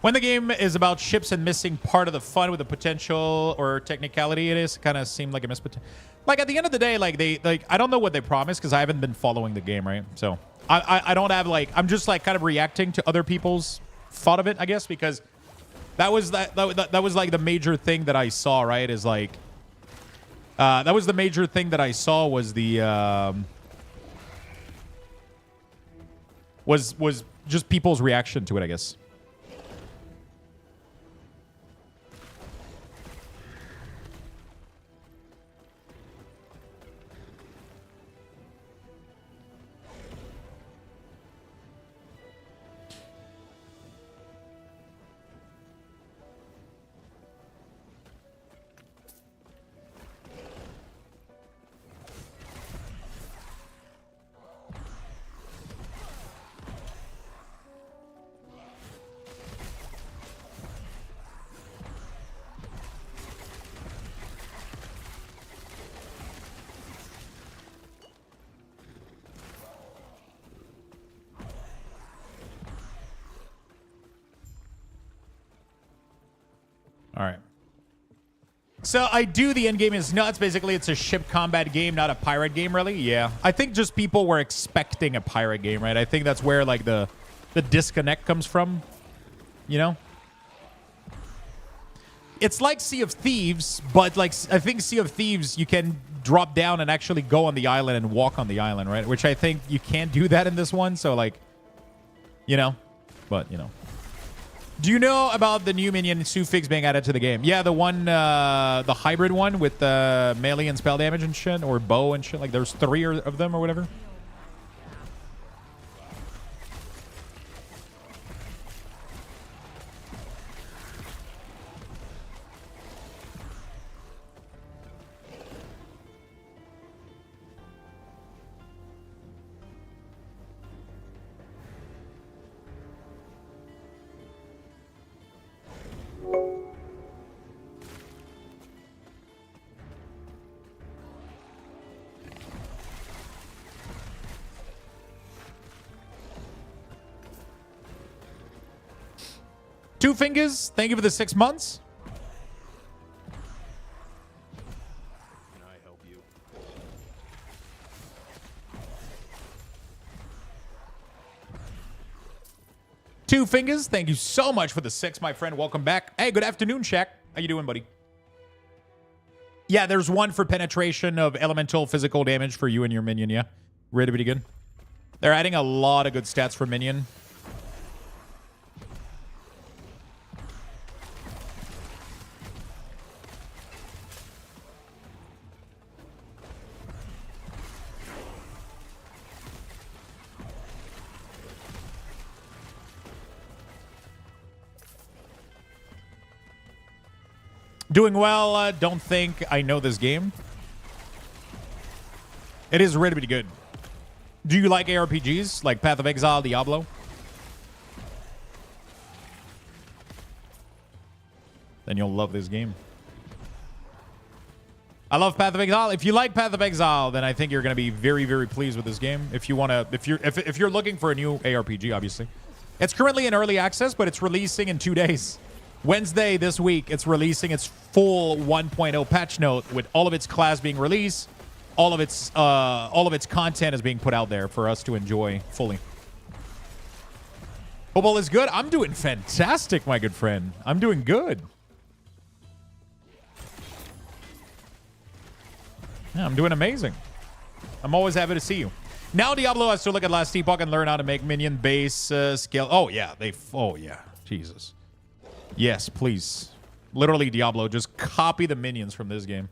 When the game is about ships and missing part of the fun with the potential or technicality, it is kind of seemed like a missed potential. Like at the end of the day, like I don't know what they promised because I haven't been following the game, right? So I don't have like, I'm just like kind of reacting to other people's thought of it, I guess, because that was like the major thing that I saw, right? Is like that was the major thing that I saw was the was just people's reaction to it, I guess. All right. So I do the end game is nuts. Basically, it's a ship combat game, not a pirate game, really. Yeah. I think just people were expecting a pirate game, right? I think that's where like the disconnect comes from, you know? It's like Sea of Thieves, but like I think Sea of Thieves, you can drop down and actually go on the island and walk on the island, right? Which I think you can't do that in this one. So like, you know, but you know. Do you know about the new minion suffix being added to the game? Yeah, the one, the hybrid one with melee and spell damage and shit, or bow and shit. Like, there's 3 of them or whatever. Two Fingers, thank you for the 6 months.
Can I help you?
Two Fingers, thank you so much for the 6, my friend. Welcome back. Hey, good afternoon, Shaq. How you doing, buddy? Yeah, there's one for penetration of elemental physical damage for you and your minion, yeah. Really good. They're adding a lot of good stats for minion. Doing well. Don't think I know this game. It is really, really good. Do you like ARPGs like Path of Exile, Diablo? Then you'll love this game. I love Path of Exile. If you like Path of Exile, then I think you're going to be very, very pleased with this game. If you want to, if you're looking for a new ARPG, obviously, it's currently in early access, but it's releasing in 2 days. Wednesday this week, it's releasing its full 1.0 patch note with all of its class being released, all of its content is being put out there for us to enjoy fully. Football is good. I'm doing fantastic, my good friend. I'm doing good. Yeah, I'm doing amazing. I'm always happy to see you. Now Diablo has to look at last Epoch and learn how to make minion base skill. Oh, yeah. Oh, yeah. Jesus. Yes, please. Literally, Diablo, just copy the minions from this game.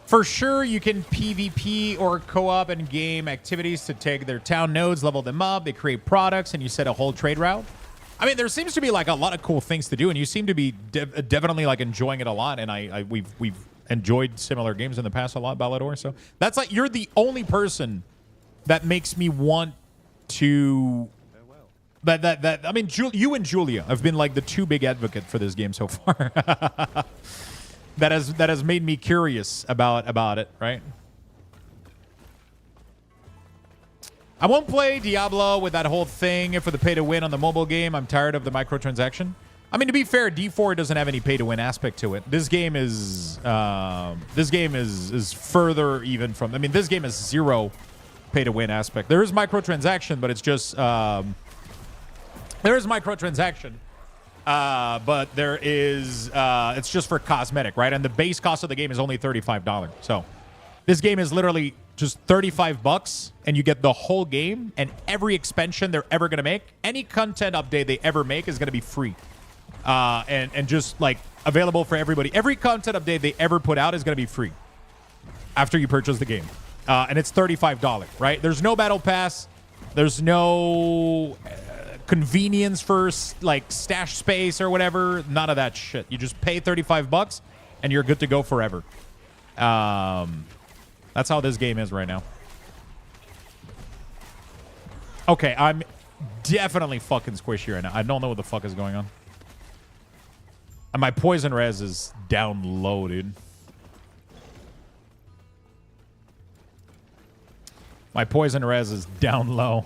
For sure, you can PvP or co-op and game activities to take their town nodes, level them up, they create products, and you set a whole trade route. I mean, there seems to be like a lot of cool things to do, and you seem to be definitely like enjoying it a lot. And we've enjoyed similar games in the past a lot, Ballador. So that's like you're the only person that makes me want to. I mean, you and Julia have been like the two big advocates for this game so far. That has made me curious about it, right? I won't play Diablo with that whole thing for the pay to win on the mobile game. I'm tired of the microtransaction. I mean, to be fair, D4 doesn't have any pay to win aspect to it. This game is further even from. I mean, this game has zero pay to win aspect. There is microtransaction, but it's just there is microtransaction. But there is, it's just for cosmetic, right? And the base cost of the game is only $35. So this game is literally just $35 and you get the whole game and every expansion they're ever going to make. Any content update they ever make is going to be free. And just like available for everybody. Every content update they ever put out is going to be free after you purchase the game. And it's $35, right? There's no battle pass. There's no convenience for like stash space or whatever. None of that shit. You just pay $35 and you're good to go forever. That's how this game is right now. Okay, I'm definitely fucking squishy right now. I don't know what the fuck is going on. And my poison res is down low, dude. My poison res is down low.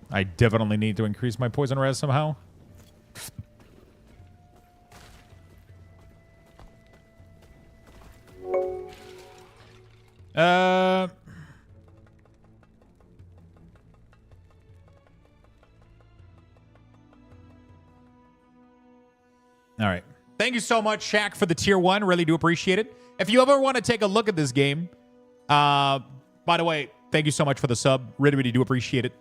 I definitely need to increase my poison res somehow. All right. Thank you so much, Shaq, for the tier 1. Really do appreciate it. If you ever want to take a look at this game, by the way, thank you so much for the sub. Really, really do appreciate it.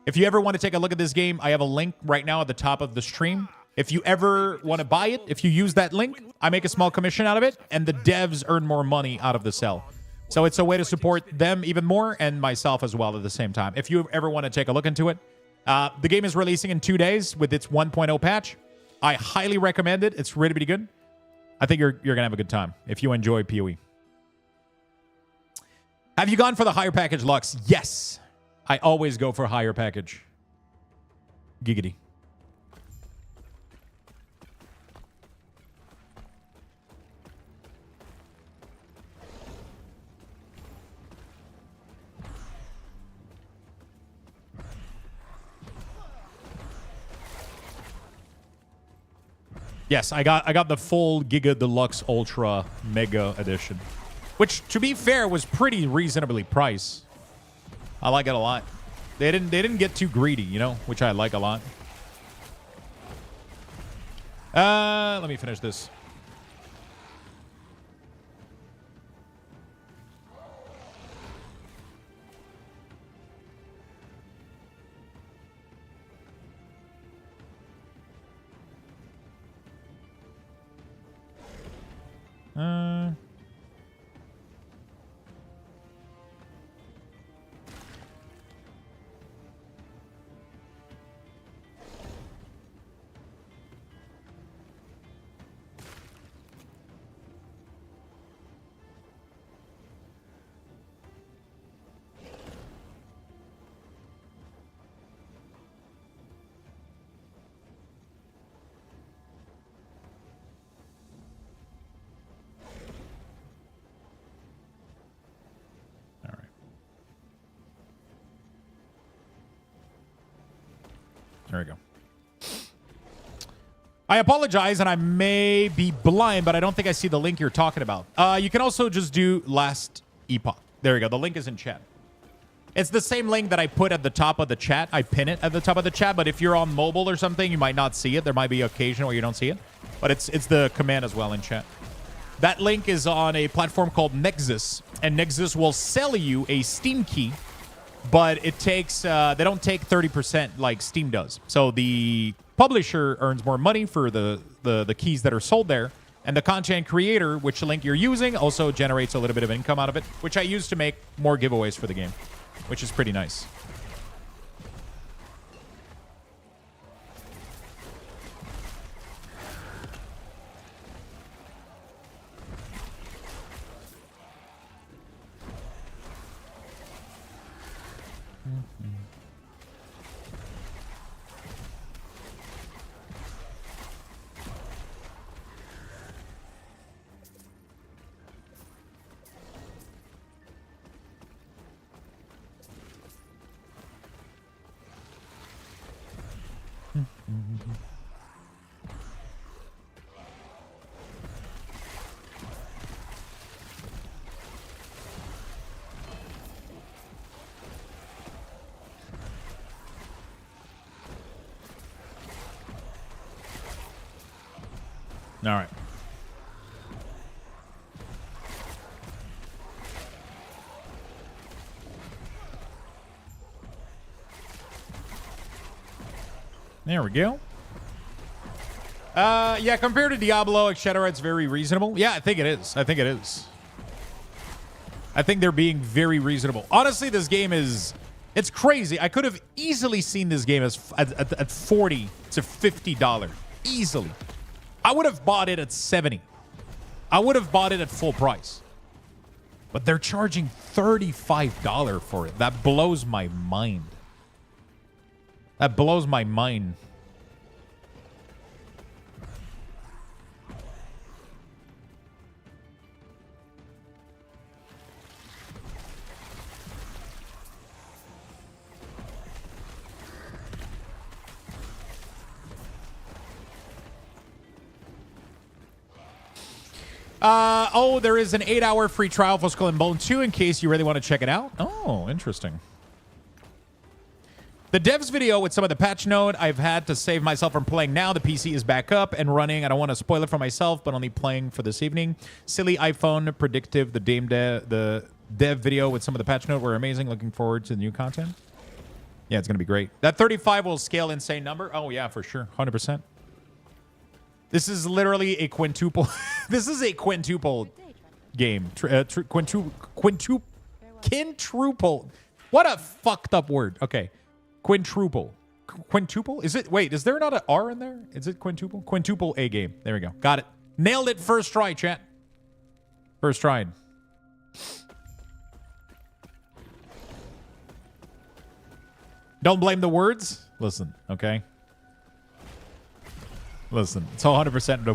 If you ever want to take a look at this game, I have a link right now at the top of the stream. If you ever want to buy it, if you use that link, I make a small commission out of it, and the devs earn more money out of the sell. So it's a way to support them even more and myself as well at the same time. If you ever want to take a look into it, the game is releasing in 2 days with its 1.0 patch. I highly recommend it. It's really, really good. I think you're going to have a good time if you enjoy PoE. Have you gone for the higher package, Lux? Yes. I always go for a higher package. Giggity. Yes, I got the full Giga Deluxe Ultra Mega Edition, which, to be fair, was pretty reasonably priced. I like it a lot. They didn't get too greedy, you know, which I like a lot. Let me finish this. All right. There we go. I apologize, and I may be blind, but I don't think I see the link you're talking about. You can also just do last Epoch. There we go. The link is in chat. It's the same link that I put at the top of the chat. I pin it at the top of the chat, but if you're on mobile or something, you might not see it. There might be an occasion where you don't see it, but it's the command as well in chat. That link is on a platform called Nexus, and Nexus will sell you a Steam key, but it takes they don't take 30% like Steam does. So the publisher earns more money for the keys that are sold there, and the content creator, which link you're using, also generates a little bit of income out of it, which I use to make more giveaways for the game, which is pretty nice. All right. There we go. Yeah, compared to Diablo, Shadowright's very reasonable. Yeah, I think it is. I think it is. I think they're being very reasonable. Honestly, this game is... It's crazy. I could have easily seen this game as at $40 to $50. Easily. I would have bought it at $70. I would have bought it at full price. But they're charging $35 for it. That blows my mind. That blows my mind. Oh, there is an 8-hour free trial for Skull and Bone 2 in case you really want to check it out. Oh, interesting. The devs video with some of the patch note I've had to save myself from playing now. The PC is back up and running. I don't want to spoil it for myself, but only playing for this evening. Silly iPhone predictive. The dev video with some of the patch note were amazing. Looking forward to the new content. Yeah, it's going to be great. That 35 will scale insane number. Oh, yeah, for sure. 100%. This is literally a quintuple. This is a quintuple game. Quintuple. What a fucked up word. Okay. Quintuple. Quintuple? Is it? Wait, is there not an R in there? Is it quintuple? Quintuple A game. There we go. Got it. Nailed it first try, chat. First try. Don't blame the words. Listen, okay? Listen, it's 100%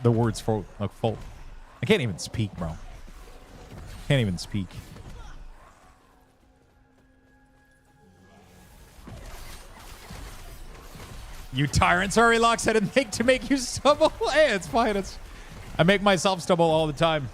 the words fault. I can't even speak, bro. Can't even speak. You tyrant. Sorry, Lux. I didn't think to make you stumble. Hey, it's fine. I make myself stumble all the time.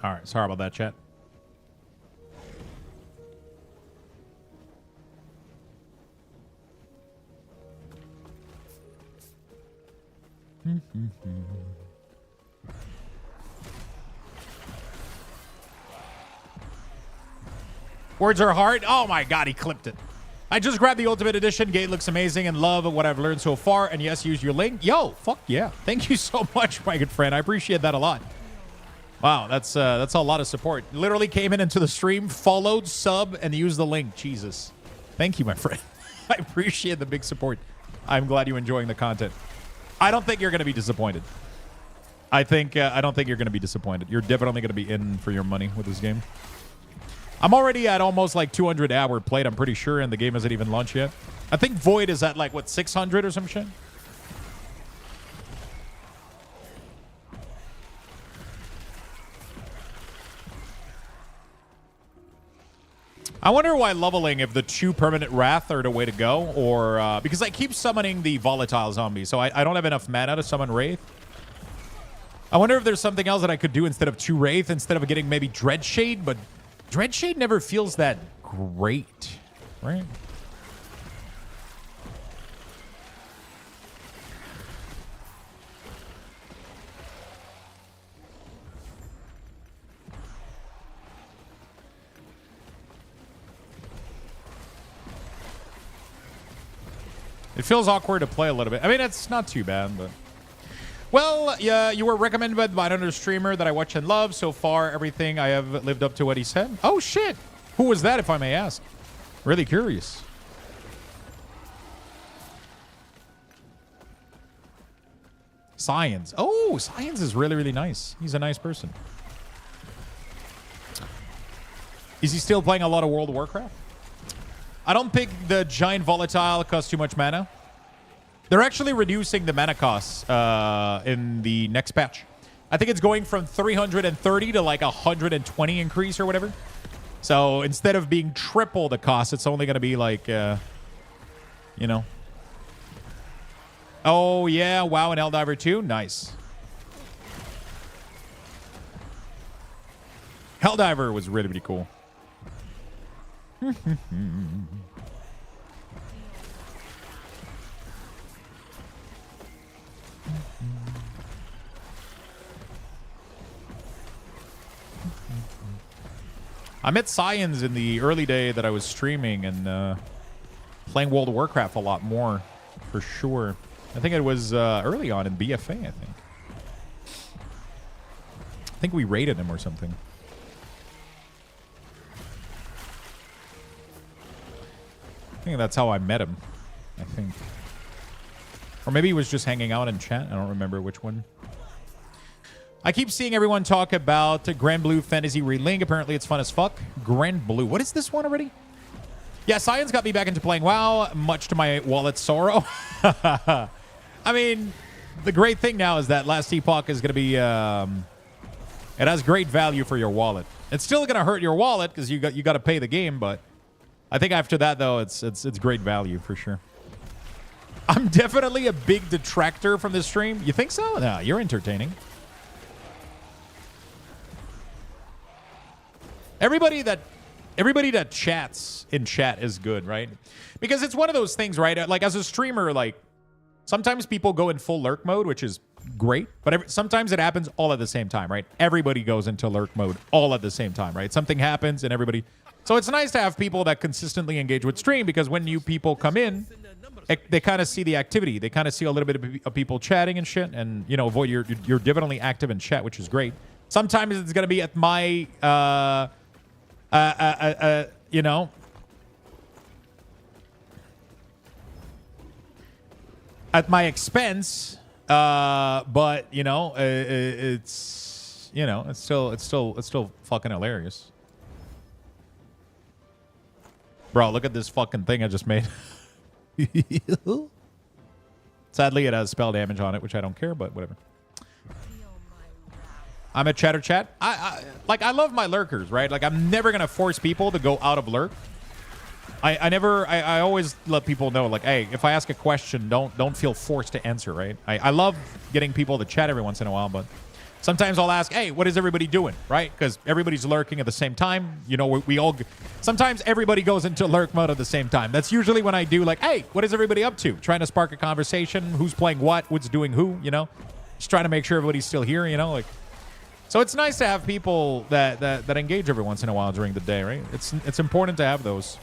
All right, sorry about that, chat. Words are hard. Oh my god, he clipped it. I just grabbed the Ultimate Edition. Gate looks amazing and love what I've learned so far. And yes, use your link. Yo, fuck yeah. Thank you so much, my good friend. I appreciate that a lot. Wow, that's a lot of support. Literally came into the stream, followed, sub, and used the link. Jesus. Thank you, my friend. I appreciate the big support. I'm glad you're enjoying the content. I don't think you're going to be disappointed. I don't think you're going to be disappointed. You're definitely going to be in for your money with this game. I'm already at almost like 200 hour played, I'm pretty sure, and the game hasn't even launched yet. I think Void is at like, what, 600 or some shit? I wonder why leveling, if the 2 permanent wrath are the way to go, or because I keep summoning the volatile zombie, so I don't have enough mana to summon Wraith. I wonder if there's something else that I could do instead of 2 Wraith, instead of getting maybe Dreadshade, but Dreadshade never feels that great, right? It feels awkward to play a little bit. I mean, it's not too bad, but... Well, yeah, you were recommended by another streamer that I watch and love. So far, everything I have lived up to what he said. Oh, shit. Who was that, if I may ask? Really curious. Science. Oh, Science is really, really nice. He's a nice person. Is he still playing a lot of World of Warcraft? I don't think the giant volatile costs too much mana. They're actually reducing the mana costs in the next patch. I think it's going from 330 to like 120 increase or whatever. So instead of being triple the cost, it's only going to be like, you know. Oh, yeah. WoW and Helldiver 2. Nice. Helldiver was really, really cool. I met Science in the early day that I was streaming and playing World of Warcraft a lot more, for sure. I think it was early on in BFA, I think. I think we raided him or something. I think that's how I met him, I think. Or maybe he was just hanging out in chat. I don't remember which one. I keep seeing everyone talk about Grand Blue Fantasy Relink. Apparently it's fun as fuck. Grand Blue. What is this one already? Yeah, Science got me back into playing WoW, much to my wallet's sorrow. I mean, the great thing now is that Last Epoch is going to be... it has great value for your wallet. It's still going to hurt your wallet because you got to pay the game, but I think after that, though, it's great value for sure. I'm definitely a big detractor from this stream. You think so? No, you're entertaining. Everybody that chats in chat is good, right? Because it's one of those things, right? Like as a streamer, like sometimes people go in full lurk mode, which is great, but sometimes it happens all at the same time, right? Everybody goes into lurk mode all at the same time, right? Something happens and everybody... So it's nice to have people that consistently engage with stream because when new people come in, they kind of see the activity. They kind of see a little bit of people chatting and shit, and you know, Void, you're definitely active in chat, which is great. Sometimes it's gonna be at my you know, at my expense, but you know, it's still fucking hilarious. Bro, look at this fucking thing I just made. Sadly, it has spell damage on it, which I don't care, but whatever. I'm at Chatter Chat. I love my lurkers, right? Like, I'm never going to force people to go out of lurk. I always let people know, like, hey, if I ask a question, don't feel forced to answer, right? I love getting people to chat every once in a while, but Sometimes I'll ask, hey, what is everybody doing, right? Because everybody's lurking at the same time. You know, we all... Sometimes everybody goes into lurk mode at the same time. That's usually when I do, like, hey, what is everybody up to? Trying to spark a conversation. Who's playing what? What's doing who, you know? Just trying to make sure everybody's still here, you know? Like, so it's nice to have people that engage every once in a while during the day, right? It's important to have those.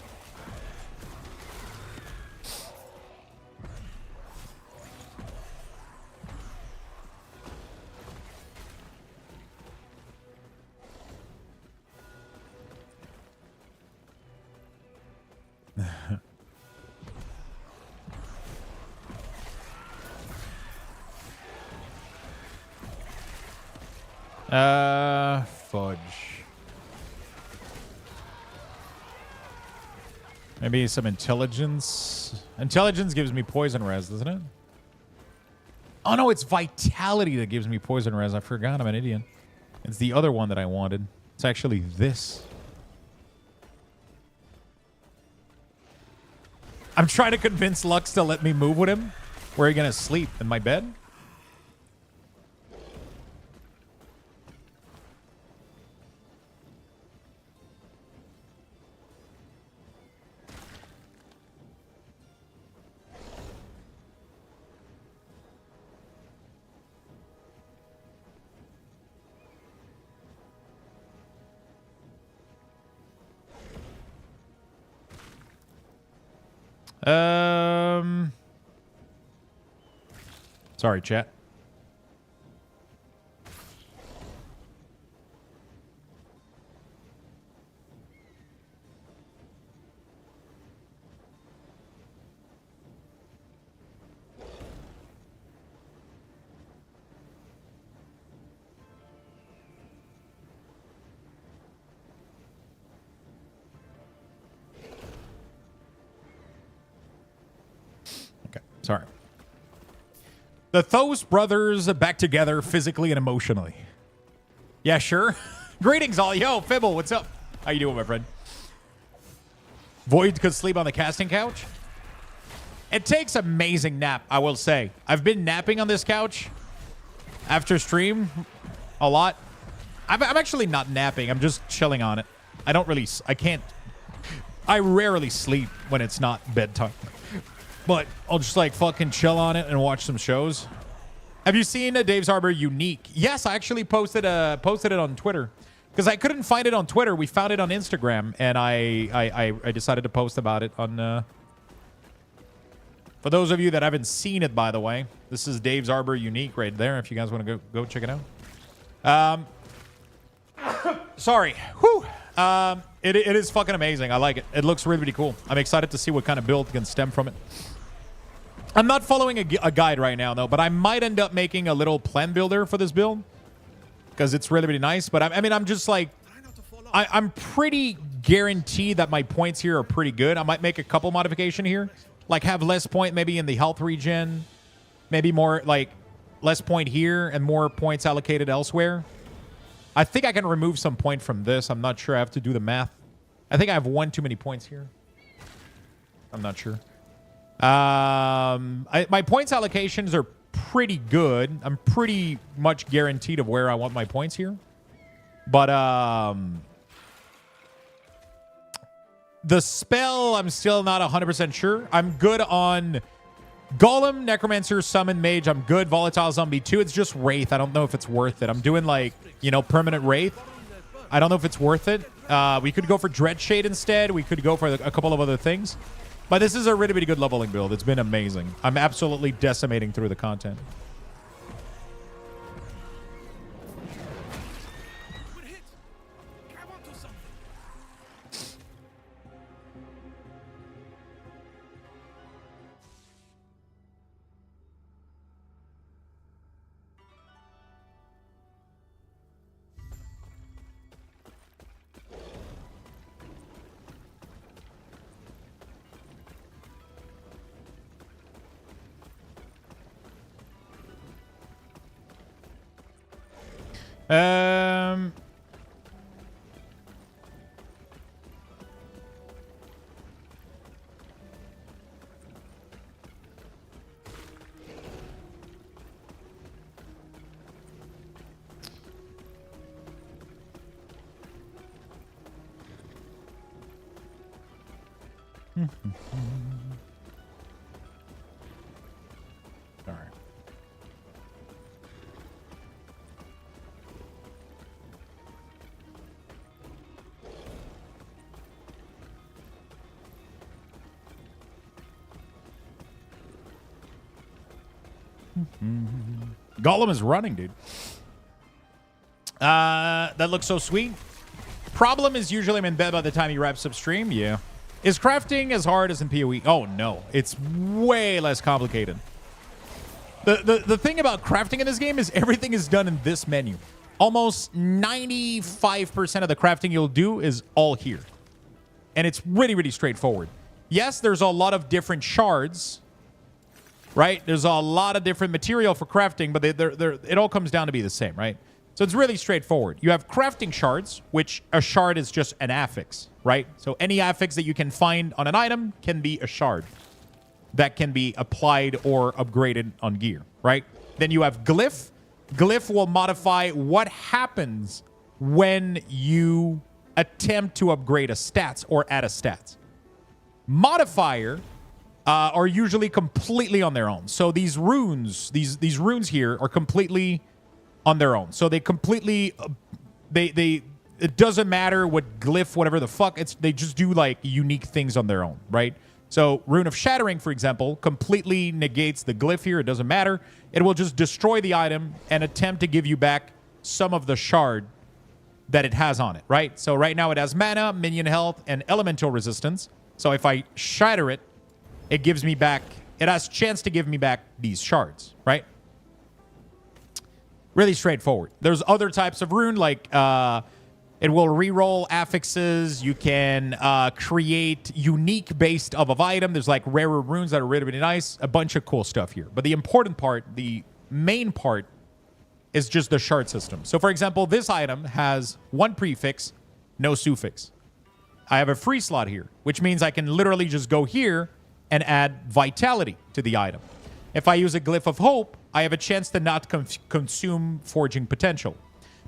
Fudge. Maybe some intelligence. Intelligence gives me poison res, doesn't it? Oh no, it's vitality that gives me poison res. I forgot, I'm an idiot. It's the other one that I wanted. It's actually this. I'm trying to convince Lux to let me move with him. Where are you gonna sleep? In my bed? Sorry, chat. Okay, sorry. The Thos brothers back together physically and emotionally. Yeah, sure. Greetings, all. Yo, Fibble, what's up? How you doing, my friend? Void could sleep on the casting couch. It takes amazing nap, I will say. I've been napping on this couch after stream a lot. I'm actually not napping. I'm just chilling on it. I rarely sleep when it's not bedtime. But I'll just like fucking chill on it and watch some shows. Have you seen Dave's Harbor Unique? Yes, I actually posted it on Twitter because I couldn't find it on Twitter. We found it on Instagram, and I decided to post about it on. For those of you that haven't seen it, by the way, this is Dave's Harbor Unique right there. If you guys want to go check it out. Sorry. Whew. It is fucking amazing. I like it. It looks really, really cool. I'm excited to see what kind of build can stem from it. I'm not following a guide right now, though, but I might end up making a little plan builder for this build because it's really, really nice. But I mean, I'm just like, I'm pretty guaranteed that my points here are pretty good. I might make a couple modification here, like have less point maybe in the health regen, maybe more like less point here and more points allocated elsewhere. I think I can remove some point from this. I'm not sure. I have to do the math. I think I have one too many points here. I'm not sure. My points allocations are pretty good. I'm pretty much guaranteed of where I want my points here. But the spell, I'm still not 100% sure. I'm good on Golem, Necromancer, Summon, Mage. I'm good. Volatile Zombie 2. It's just Wraith. I don't know if it's worth it. I'm doing like, you know, Permanent Wraith. I don't know if it's worth it. We could go for Dreadshade instead. We could go for a couple of other things. But this is a really, really good leveling build. It's been amazing. I'm absolutely decimating through the content. All right. Gollum is running, dude. That looks so sweet. Problem is usually I'm in bed by the time he wraps up stream. Yeah. Is crafting as hard as in PoE? Oh, no. It's way less complicated. The thing about crafting in this game is everything is done in this menu. Almost 95% of the crafting you'll do is all here. And it's really, really straightforward. Yes, there's a lot of different shards, right? There's a lot of different material for crafting, but it all comes down to be the same, right? So it's really straightforward. You have crafting shards, which a shard is just an affix, right? So any affix that you can find on an item can be a shard that can be applied or upgraded on gear, right? Then you have glyph. Glyph will modify what happens when you attempt to upgrade a stats or add a stats. Modifier are usually completely on their own. So these runes, these runes here are completely on their own. So they completely, it doesn't matter what glyph, whatever the fuck, they just do like unique things on their own, right? So Rune of Shattering, for example, completely negates the glyph here. It doesn't matter. It will just destroy the item and attempt to give you back some of the shard that it has on it, right? So right now it has mana, minion health, and elemental resistance. So if I shatter it, it gives me back, it has chance to give me back these shards, right? Really straightforward. There's other types of rune, like it will reroll affixes. You can create unique based of item. There's like rarer runes that are really, really nice. A bunch of cool stuff here. But the important part, the main part, is just the shard system. So for example, this item has one prefix, no suffix. I have a free slot here, which means I can literally just go here and add vitality to the item. If I use a glyph of hope, I have a chance to not consume forging potential.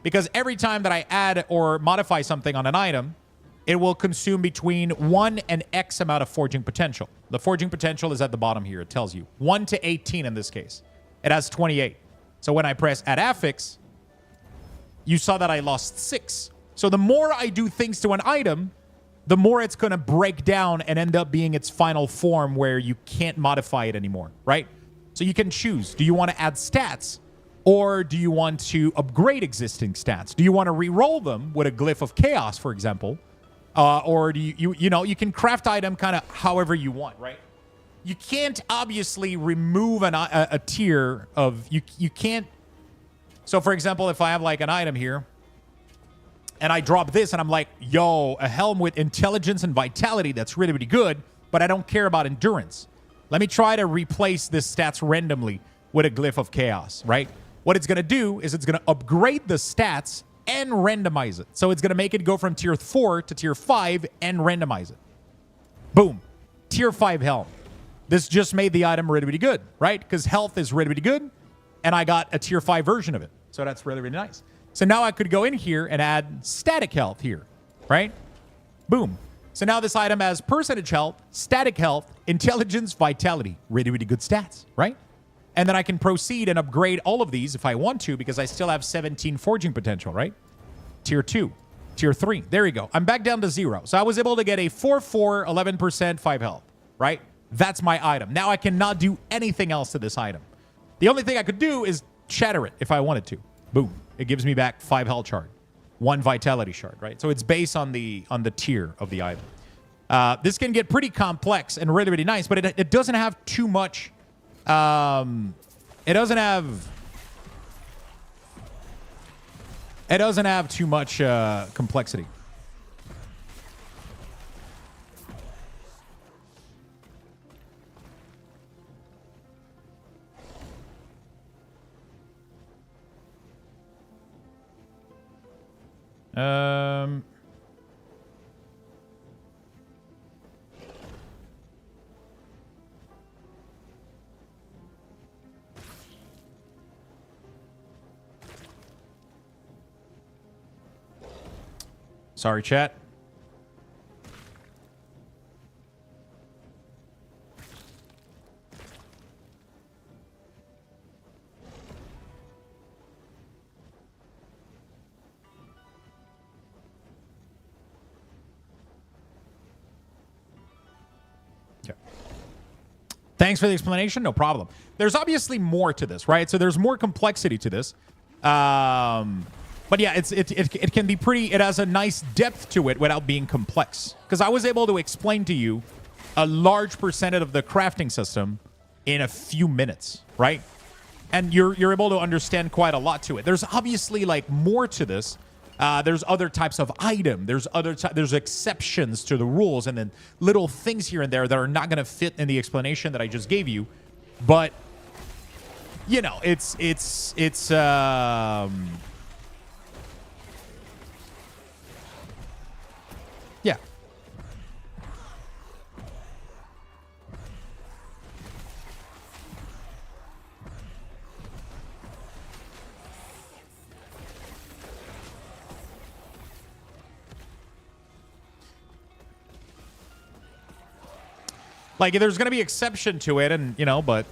Because every time that I add or modify something on an item, it will consume between 1 and X amount of forging potential. The forging potential is at the bottom here. It tells you 1 to 18 in this case. It has 28. So when I press add affix, you saw that I lost 6. So the more I do things to an item, the more it's going to break down and end up being its final form where you can't modify it anymore, right? So you can choose. Do you want to add stats? Or do you want to upgrade existing stats? Do you want to re-roll them with a glyph of chaos, for example? Or do you can craft item kind of however you want, right? You can't obviously remove a tier of, you can't. So for example, if I have like an item here and I drop this and I'm like, yo, a helm with intelligence and vitality, that's really, really good, but I don't care about endurance. Let me try to replace this stats randomly with a glyph of chaos, right? What it's going to do is it's going to upgrade the stats and randomize it. So it's going to make it go from tier 4 to tier 5 and randomize it. Boom. Tier 5 helm. This just made the item really, really good, right? Because health is really, really good, and I got a tier 5 version of it. So that's really, really nice. So now I could go in here and add static health here, right? Boom. So now this item has percentage health, static health, intelligence, vitality. Really, really good stats, right? And then I can proceed and upgrade all of these if I want to, because I still have 17 forging potential, right? Tier 2, tier 3. There you go. I'm back down to 0. So I was able to get a 4/4, 11%, 5 health, right? That's my item. Now I cannot do anything else to this item. The only thing I could do is shatter it if I wanted to. Boom. It gives me back 5 health shard, 1 vitality shard, right? So it's based on the tier of the item. This can get pretty complex and really, really nice, but it doesn't have too much. It doesn't have too much complexity. Sorry, chat. Thanks for the explanation. No problem. There's obviously more to this, right? So there's more complexity to this. But yeah, it can be pretty. It has a nice depth to it without being complex. Because I was able to explain to you a large percentage of the crafting system in a few minutes, right? And you're able to understand quite a lot to it. There's obviously like more to this. There's other types of item. There's exceptions to the rules, and then little things here and there that are not going to fit in the explanation that I just gave you. But you know, it's yeah. Like, there's going to be exception to it, and you know, but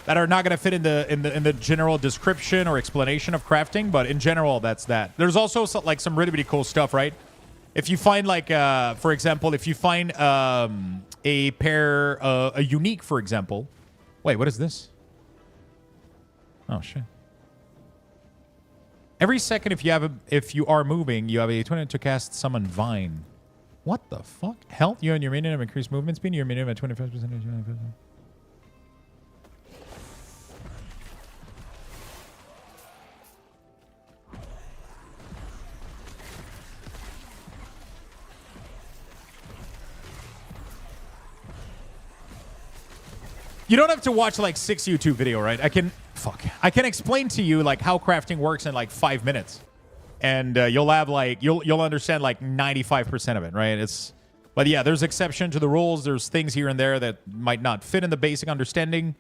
that are not going to fit in the general description or explanation of crafting. But in general, that's that. There's also like some really cool stuff, right? If you find like, for example, if you find a unique, for example. Wait, what is this? Oh shit! Every second, if you are moving, you have a 20 to cast Summon Vine. What the fuck? Health, you and your minion have increased movement speed. Your minion have 25%. You don't have to watch like 6 YouTube video, right? I can explain to you like how crafting works in like 5 minutes. And you'll have like you'll understand like 95% of it, right? But yeah, there's exception to the rules. There's things here and there that might not fit in the basic understanding.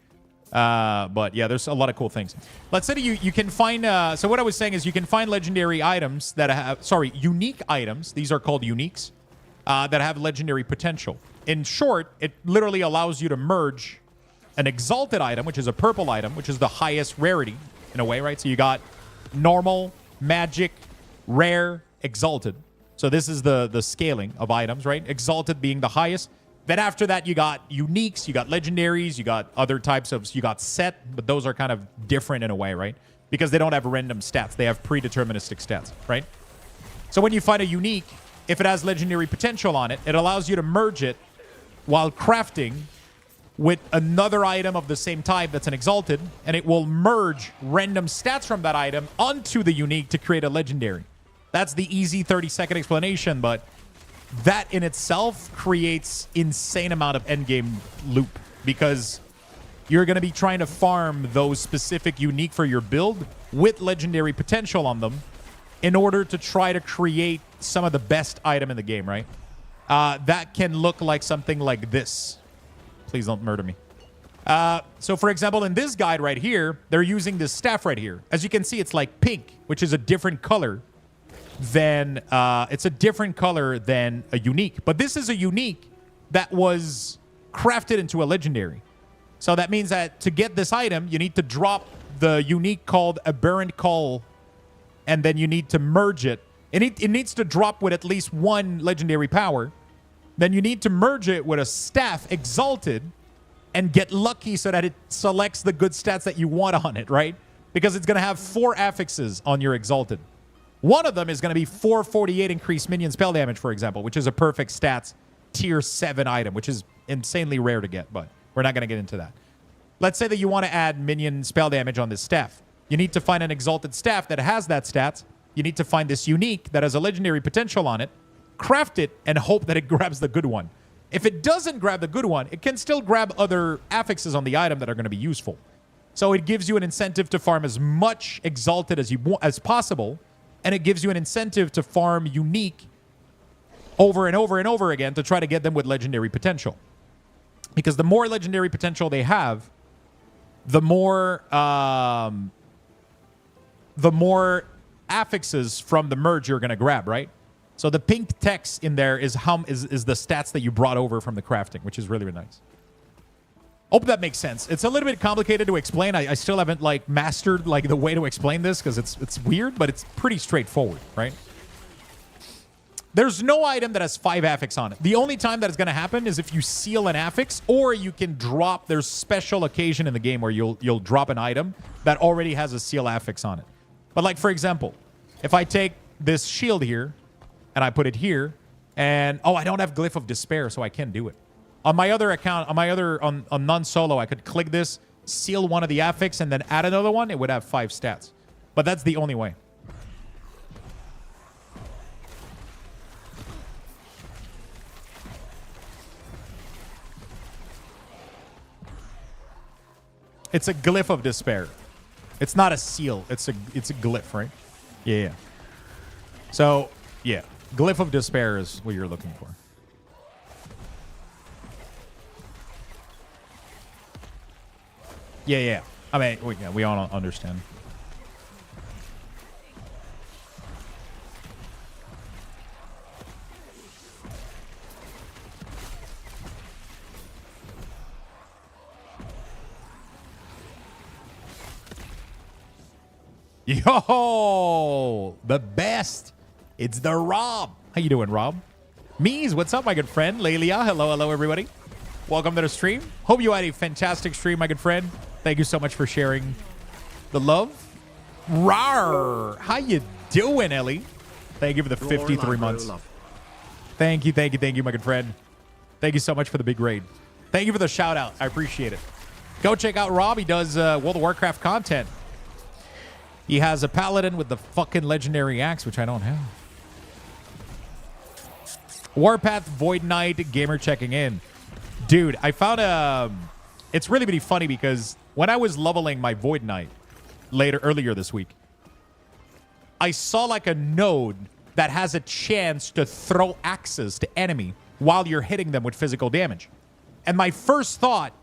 But yeah, there's a lot of cool things. Let's say you can find. So what I was saying is you can find legendary items that have unique items. These are called uniques that have legendary potential. In short, it literally allows you to merge an exalted item, which is a purple item, which is the highest rarity in a way, right? So you got normal, magic, rare, exalted. So this is the scaling of items, right? Exalted being the highest. Then after that, you got uniques, you got legendaries, you got other types of, you got set, but those are kind of different in a way, right? Because they don't have random stats. They have predeterministic stats, right? So when you find a unique, if it has legendary potential on it, it allows you to merge it while crafting with another item of the same type that's an exalted, and it will merge random stats from that item onto the unique to create a legendary. That's the easy 30-second explanation, but that in itself creates insane amount of endgame loop because you're going to be trying to farm those specific unique for your build with legendary potential on them in order to try to create some of the best item in the game, right? That can look like something like this. Please don't murder me. So for example, in this guide right here, they're using this staff right here. As you can see, it's like pink, which is a different color than a unique. But this is a unique that was crafted into a legendary. So that means that to get this item, you need to drop the unique called Aberrant Call, and then you need to merge it. It needs to drop with at least one legendary power. Then you need to merge it with a staff exalted and get lucky so that it selects the good stats that you want on it, right? Because it's going to have 4 affixes on your exalted. One of them is going to be 448 increased minion spell damage, for example, which is a perfect stats tier 7 item, which is insanely rare to get, but we're not going to get into that. Let's say that you want to add minion spell damage on this staff. You need to find an exalted staff that has that stats. You need to find this unique that has a legendary potential on it, craft it, and hope that it grabs the good one. If it doesn't grab the good one, it can still grab other affixes on the item that are going to be useful. So it gives you an incentive to farm as much exalted as possible, and it gives you an incentive to farm unique over and over and over again to try to get them with legendary potential. Because the more legendary potential they have, the more affixes from the merge you're going to grab, right? So the pink text in there is the stats that you brought over from the crafting, which is really, really nice. Hope that makes sense. It's a little bit complicated to explain. I still haven't like mastered like the way to explain this because it's weird, but it's pretty straightforward, right? There's no item that has 5 affix on it. The only time that is going to happen is if you seal an affix, or you can drop. There's special occasion in the game where you'll drop an item that already has a seal affix on it. But like, for example, if I take this shield here and I put it here, and I don't have Glyph of Despair, so I can't do it. On my other account, on non-solo, I could click this, seal one of the affix, and then add another one. It would have 5 stats. But that's the only way. It's a Glyph of Despair. It's not a seal. It's a glyph, right? Yeah. So, yeah. Glyph of Despair is what you're looking for. Yeah. I mean, we all understand. Yo, the best. It's the Rob. How you doing, Rob? Mees, what's up, my good friend? Lelia, hello, everybody. Welcome to the stream. Hope you had a fantastic stream, my good friend. Thank you so much for sharing the love. Rawr. How you doing, Ellie? Thank you for the 53 months. Thank you, my good friend. Thank you so much for the big raid. Thank you for the shout out. I appreciate it. Go check out Rob. He does World of Warcraft content. He has a paladin with the fucking legendary axe, which I don't have. Warpath Void Knight gamer checking in. Dude, I found it's really funny because when I was leveling my Void Knight earlier this week, I saw like a node that has a chance to throw axes to enemy while you're hitting them with physical damage. And my first thought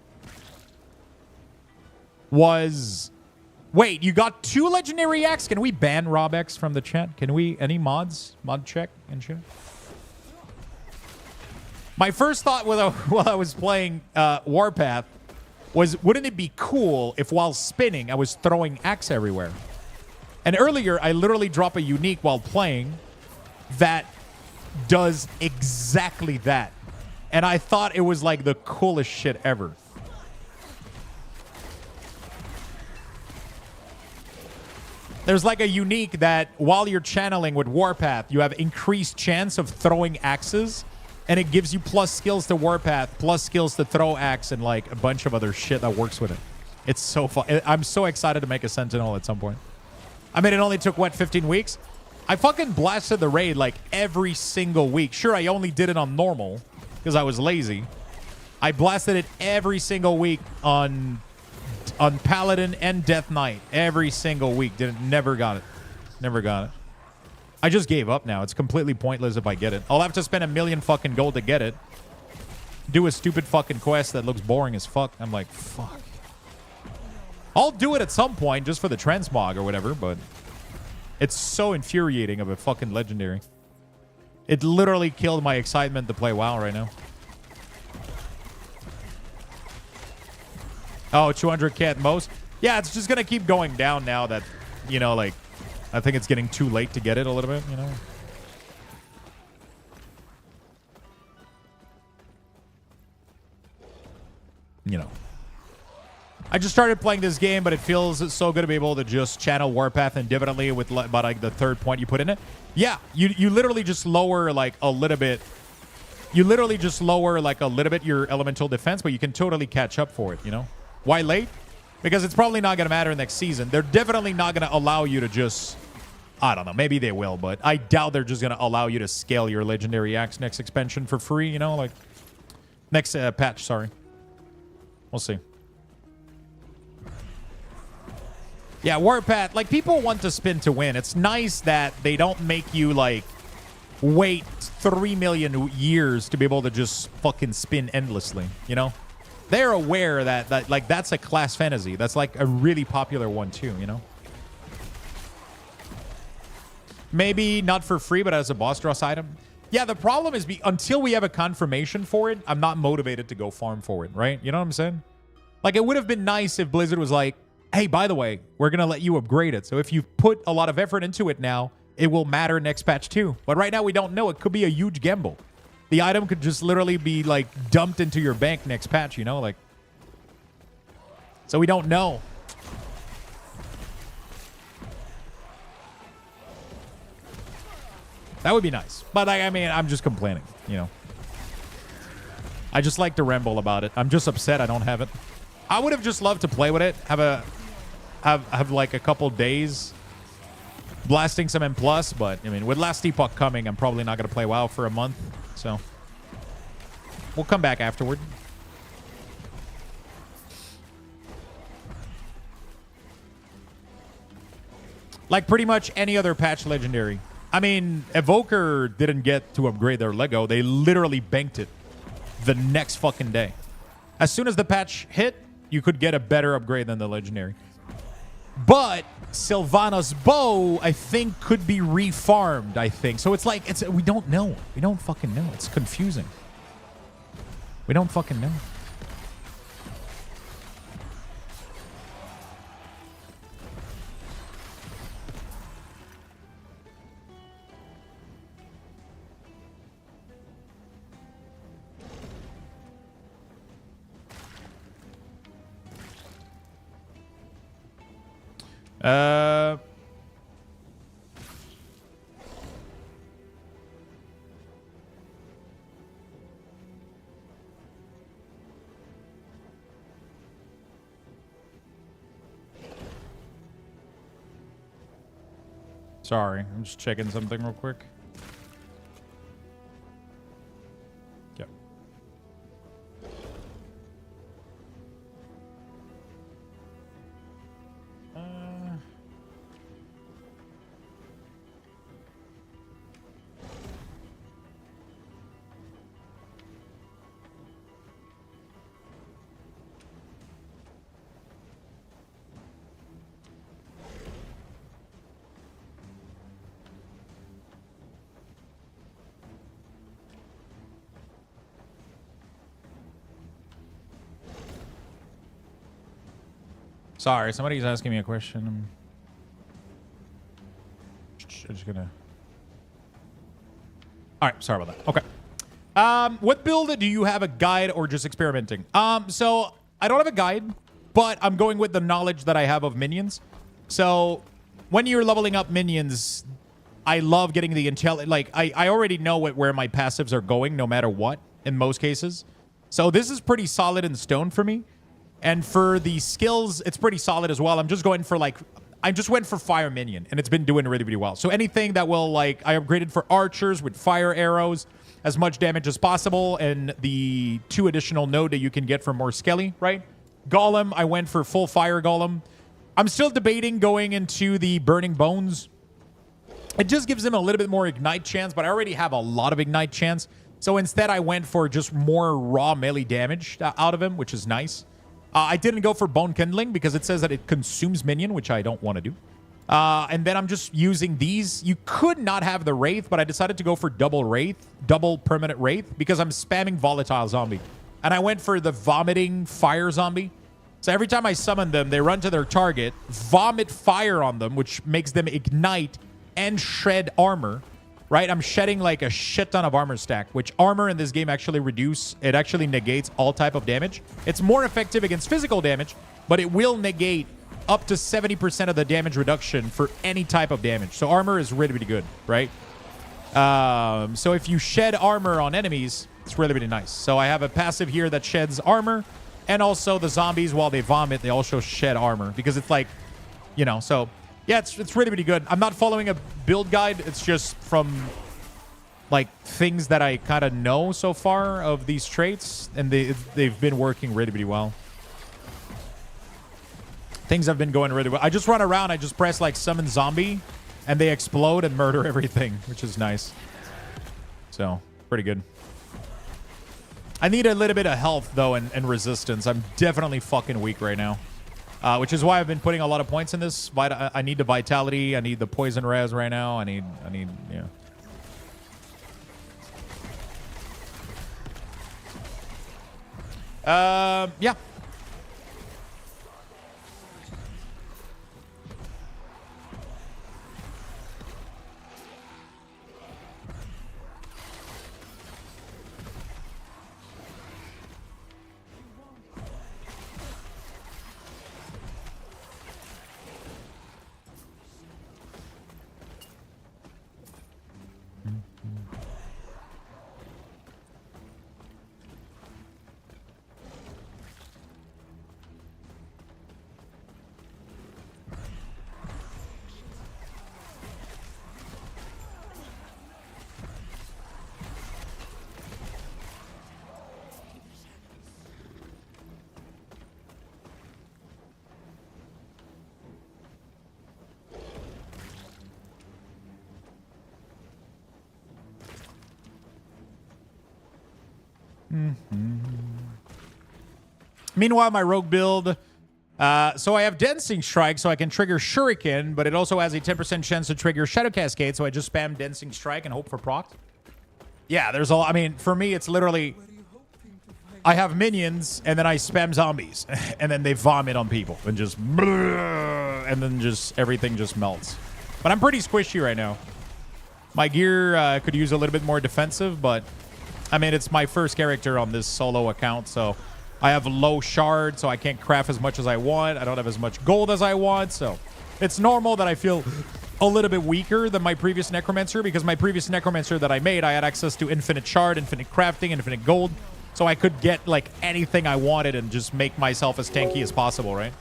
was, wait, you got 2 legendary axe? Can we ban Rob X from the chat? Can we, any mods? Mod check and chat? My first thought while I was playing Warpath was, wouldn't it be cool if while spinning, I was throwing axe everywhere? And earlier, I literally dropped a unique while playing that does exactly that. And I thought it was like the coolest shit ever. There's like a unique that while you're channeling with Warpath, you have increased chance of throwing axes, and it gives you plus skills to Warpath, plus skills to throw axe, and like a bunch of other shit that works with it. It's so fun. I'm so excited to make a Sentinel at some point. I mean, it only took, what, 15 weeks? I fucking blasted the raid like every single week. Sure, I only did it on normal because I was lazy. I blasted it every single week on Paladin and Death Knight. Every single week. Never got it. I just gave up now. It's completely pointless if I get it. I'll have to spend $1 million fucking gold to get it. Do a stupid fucking quest that looks boring as fuck. I'm like, fuck. I'll do it at some point just for the transmog or whatever, but it's so infuriating of a fucking legendary. It literally killed my excitement to play WoW right now. Oh, 200k at most? Yeah, it's just going to keep going down now that, you know, like, I think it's getting too late to get it a little bit, you know? You know. I just started playing this game, but it feels so good to be able to just channel Warpath indefinitely with about like the 3rd point you put in it. Yeah, you literally just lower like a little bit. You literally just lower like a little bit your elemental defense, but you can totally catch up for it, you know? Why late? Because it's probably not going to matter next season. They're definitely not going to allow you to just, I don't know, maybe they will, but I doubt they're just going to allow you to scale your legendary axe next expansion for free, you know? Like, next patch, sorry. We'll see. Yeah, Warpath, like, people want to spin to win. It's nice that they don't make you, like, wait 3 million years to be able to just fucking spin endlessly, you know? They're aware that like, that's a class fantasy. That's, like, a really popular one, too, you know? Maybe not for free, but as a boss dross item. Yeah, the problem is until we have a confirmation for it, I'm not motivated to go farm for it, right? You know what I'm saying? Like, it would have been nice if Blizzard was like, hey, by the way, we're going to let you upgrade it. So if you've put a lot of effort into it now, it will matter next patch too. But right now we don't know. It could be a huge gamble. The item could just literally be like dumped into your bank next patch, you know, like. So we don't know. That would be nice. But I mean, I'm just complaining, you know. I just like to ramble about it. I'm just upset I don't have it. I would have just loved to play with it. Have like a couple days blasting some M+, but I mean, with last Epoch coming, I'm probably not going to play WoW for a month. So we'll come back afterward. Like pretty much any other patch legendary. I mean, Evoker didn't get to upgrade their Lego. They literally banked it the next fucking day. As soon as the patch hit, you could get a better upgrade than the legendary. But Sylvanas' bow, I think, could be refarmed, I think. So it's like, we don't know. We don't fucking know. It's confusing. We don't fucking know. Sorry, I'm just checking something real quick. Yep. Sorry, somebody's asking me a question. I'm just gonna... All right, sorry about that. Okay. What build do you have a guide or just experimenting? So I don't have a guide, but I'm going with the knowledge that I have of minions. So when you're leveling up minions, I love getting the intel. Like I already know where my passives are going, no matter what, in most cases. So this is pretty solid in stone for me. And for the skills, it's pretty solid as well. I'm just going for like, I just went for fire minion, and it's been doing really, really well. So anything that will like, I upgraded for archers with fire arrows, as much damage as possible, and the 2 additional node that you can get for more skelly, right? Golem, I went for full fire golem. I'm still debating going into the burning bones. It just gives them a little bit more ignite chance, but I already have a lot of ignite chance. So instead, I went for just more raw melee damage out of him, which is nice. I didn't go for Bone Kindling because it says that it consumes minion, which I don't want to do. And then I'm just using these. You could not have the Wraith, but I decided to go for double Wraith, double permanent Wraith, because I'm spamming Volatile Zombie. And I went for the Vomiting Fire Zombie. So every time I summon them, they run to their target, vomit fire on them, which makes them ignite and shed armor. Right? I'm shedding like a shit ton of armor stack, which armor in this game actually it actually negates all type of damage. It's more effective against physical damage, but it will negate up to 70% of the damage reduction for any type of damage. So armor is really, really good, right? So if you shed armor on enemies, it's really, really nice. So I have a passive here that sheds armor, and also the zombies, while they vomit, they also shed armor, because it's like, you know, so... Yeah, it's really, really good. I'm not following a build guide. It's just from, like, things that I kind of know so far of these traits, and they've been working really, really well. Things have been going really well. I just run around. I just press, like, summon zombie, and they explode and murder everything, which is nice. So, pretty good. I need a little bit of health, though, and resistance. I'm definitely fucking weak right now. Which is why I've been putting a lot of points in this. I need the vitality. I need the poison res right now. I need, yeah. Yeah. Meanwhile, my rogue build. So I have Dancing Strike, so I can trigger Shuriken, but it also has a 10% chance to trigger Shadow Cascade, so I just spam Dancing Strike and hope for proc. Yeah, there's a lot. I mean, for me, it's literally... I have minions, and then I spam zombies, and then they vomit on people, and just... And then just everything just melts. But I'm pretty squishy right now. My gear could use a little bit more defensive, but... I mean, it's my first character on this solo account, so... I have low shard, so I can't craft as much as I want. I don't have as much gold as I want, so... It's normal that I feel a little bit weaker than my previous Necromancer, because my previous Necromancer that I made, I had access to infinite shard, infinite crafting, infinite gold, so I could get, like, anything I wanted and just make myself as tanky as possible, right?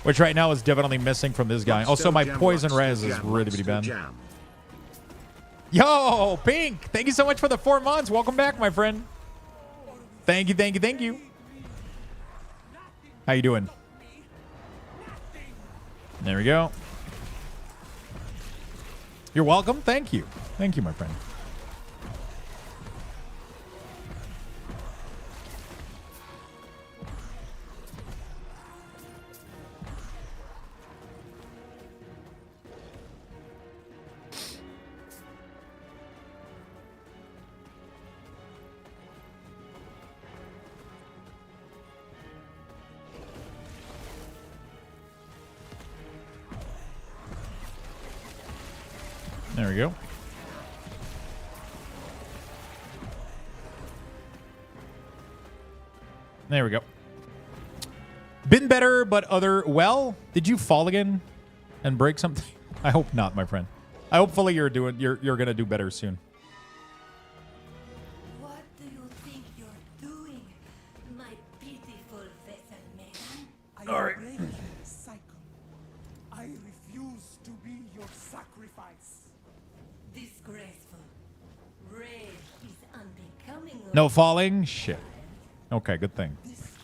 Which right now is definitely missing from this guy. Also, my poison res is really, really bad. Yo, Pink! Thank you so much for the 4 months. Welcome back, my friend. Thank you, thank you, thank you. How you doing? There we go. You're welcome. Thank you. Thank you, my friend. There we go. There we go. Been better, but other... Well, did you fall again and break something? I hope not, my friend. Hopefully you're gonna do better soon.
What do you think you're doing, my pitiful vessel man?
All right. Cycle. I refuse to be your sacrifice.
Disgraceful. Rage is unbecoming.
No falling? Shit. Okay, good thing.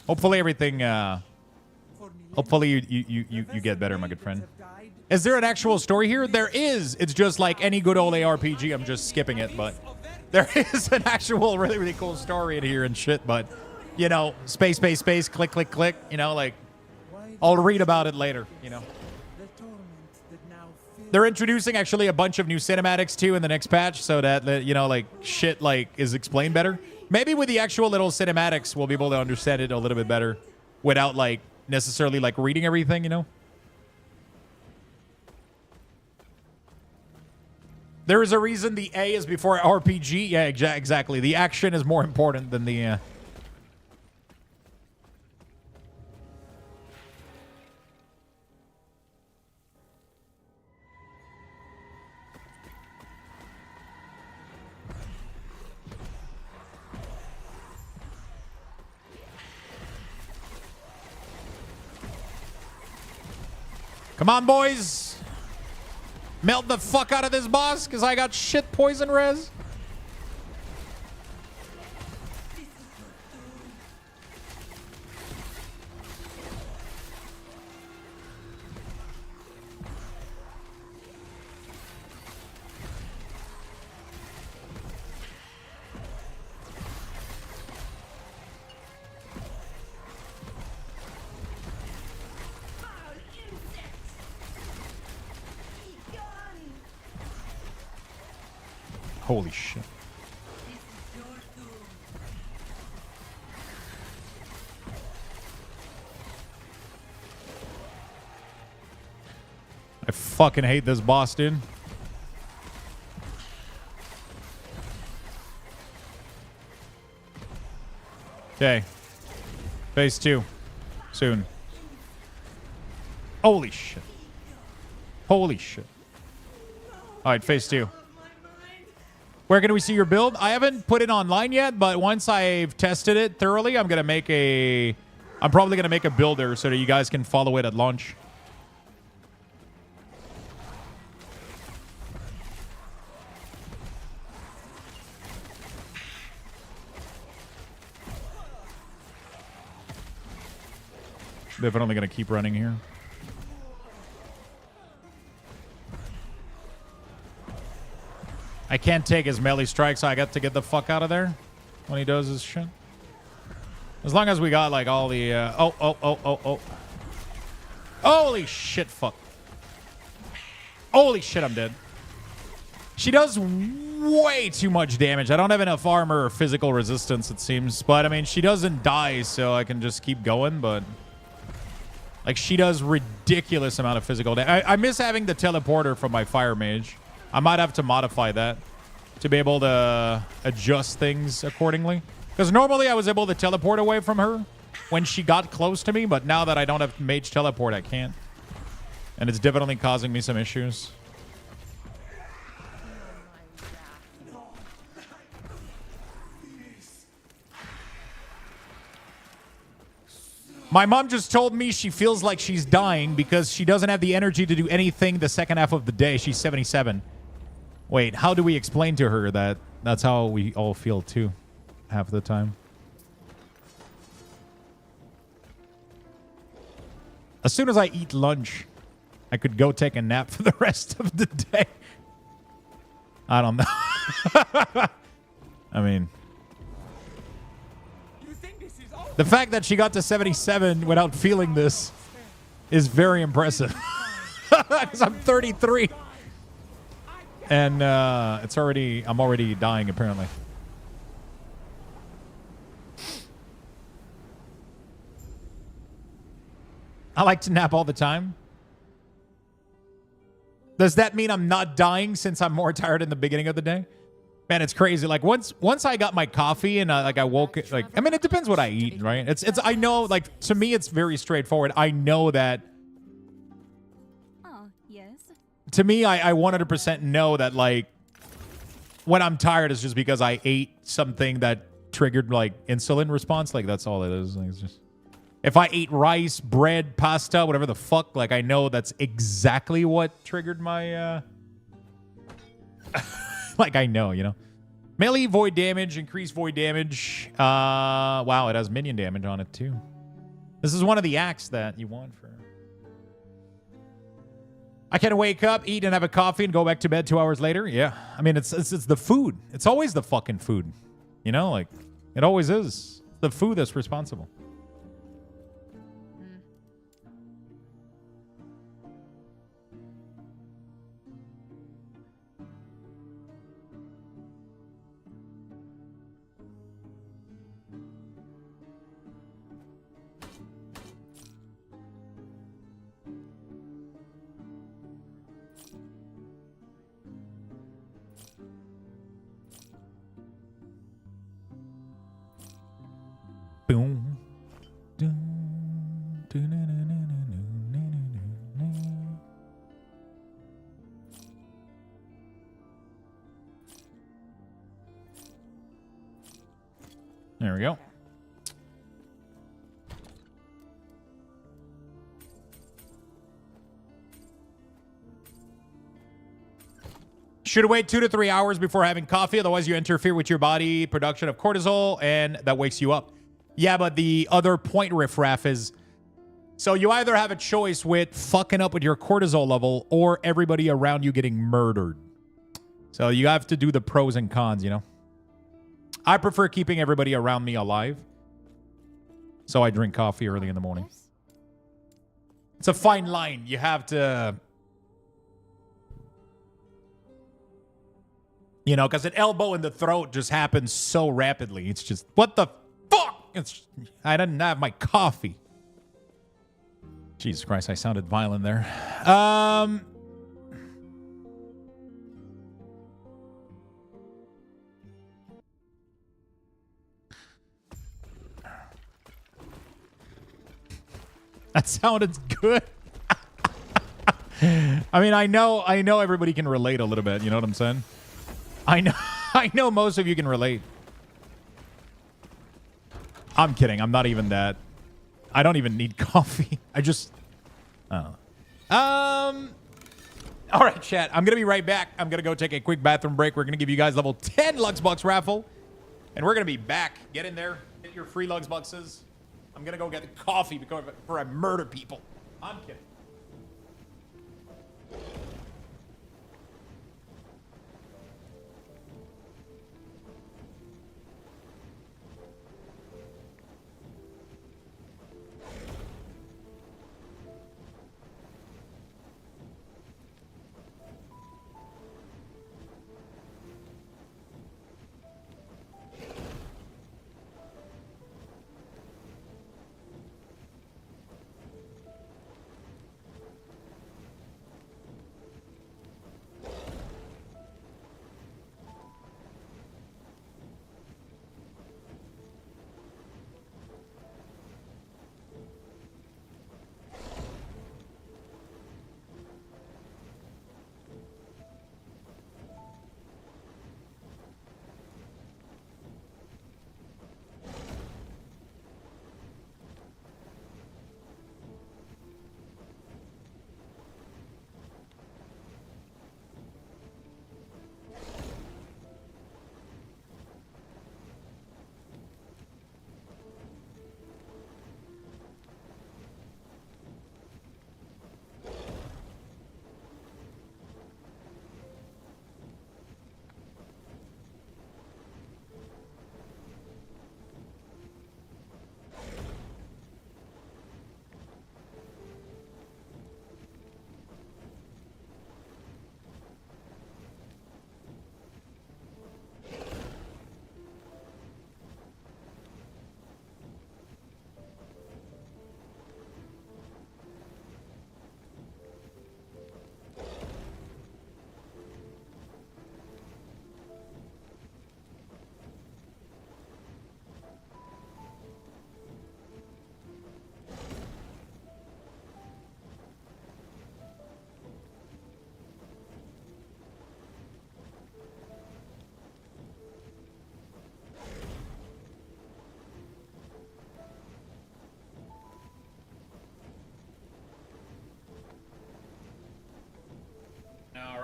Hopefully everything, hopefully you get better, my good friend. Is there an actual story here? There is. It's just like any good old ARPG. I'm just skipping it, but there is an actual really, really cool story in here and shit, but, you know, space, space, space, click, click, click, you know, like, I'll read about it later, you know. They're introducing actually a bunch of new cinematics too in the next patch, so that, you know, like shit like is explained better. Maybe with the actual little cinematics, we'll be able to understand it a little bit better without like necessarily like reading everything, you know. There is a reason the A is before RPG. Yeah, exactly. The action is more important than the... Come on, boys. Melt the fuck out of this boss, because I got shit poison res. Holy shit. I fucking hate this boss, dude. Okay. Phase 2. Soon. Holy shit. Holy shit. Alright, phase 2. Where can we see your build? I haven't put it online yet, but once I've tested it thoroughly, I'm probably gonna make a builder so that you guys can follow it at launch. Definitely gonna keep running here. I can't take his melee strike, so I got to get the fuck out of there when he does his shit. As long as we got like all the oh. Holy shit, fuck. Holy shit, I'm dead. She does way too much damage. I don't have enough armor or physical resistance, it seems. But I mean, she doesn't die, so I can just keep going, but like she does ridiculous amount of physical damage. I miss having the teleporter from my fire mage. I might have to modify that to be able to adjust things accordingly. Because normally I was able to teleport away from her when she got close to me, but now that I don't have mage teleport, I can't. And it's definitely causing me some issues. My mom just told me she feels like she's dying because she doesn't have the energy to do anything the second half of the day. She's 77. Wait, how do we explain to her that that's how we all feel too, half the time? As soon as I eat lunch, I could go take a nap for the rest of the day. I don't know. I mean, the fact that she got to 77 without feeling this is very impressive. Because I'm 33. And I'm already dying, apparently. I like to nap all the time. Does that mean I'm not dying since I'm more tired in the beginning of the day? Man, it's crazy. Like once I got my coffee and I woke, like, I mean, it depends what I eat, right? It's I know, like, to me it's very straightforward. I know that.
Oh, yes.
To me, I 100% know that, like, when I'm tired it's just because I ate something that triggered like insulin response. Like that's all it is. Like, it's just, if I ate rice, bread, pasta, whatever the fuck, like I know that's exactly what triggered my like I know, you know. Melee void damage, increased void damage. Wow, it has minion damage on it too. This is one of the acts that you want for. I can wake up, eat, and have a coffee and go back to bed 2 hours later. Yeah, I mean it's the food. It's always the fucking food, you know. Like it always is. The food that's responsible. Boom. There we go. Should wait 2 to 3 hours before having coffee, otherwise you interfere with your body production of cortisol, and that wakes you up. Yeah, but the other point riffraff is, so you either have a choice with fucking up with your cortisol level or everybody around you getting murdered. So you have to do the pros and cons, you know? I prefer keeping everybody around me alive. So I drink coffee early in the morning. It's a fine line. You have to, you know, because an elbow in the throat just happens so rapidly. It's just, what the fuck? I didn't have my coffee. Jesus Christ, I sounded violent there. That sounded good. I mean, I know everybody can relate a little bit. You know what I'm saying? I know most of you can relate. I'm kidding. I'm not even that. I don't even need coffee. I just, all right, chat. I'm gonna be right back. I'm gonna go take a quick bathroom break. We're gonna give you guys level 10 Luxbox raffle, and we're gonna be back. Get in there. Get your free Luxboxes. I'm gonna go get the coffee before I murder people. I'm kidding.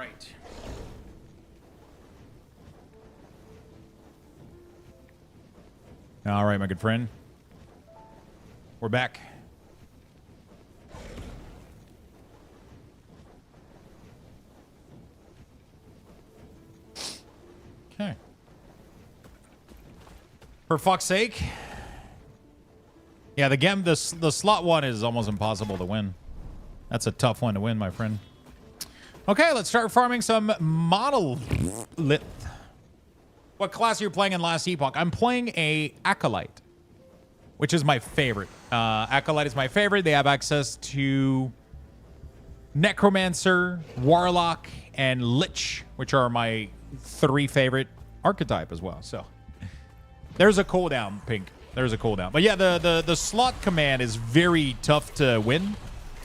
right. All right, my good friend. We're back. Okay. For fuck's sake. Yeah, the slot one is almost impossible to win. That's a tough one to win, my friend. Okay, let's start farming some monolith. What class are you playing in last Epoch? I'm playing a Acolyte, which is my favorite. Acolyte is my favorite. They have access to Necromancer, Warlock, and Lich, which are my 3 favorite archetype as well. So there's a cooldown, Pink. There's a cooldown. But yeah, the slot command is very tough to win.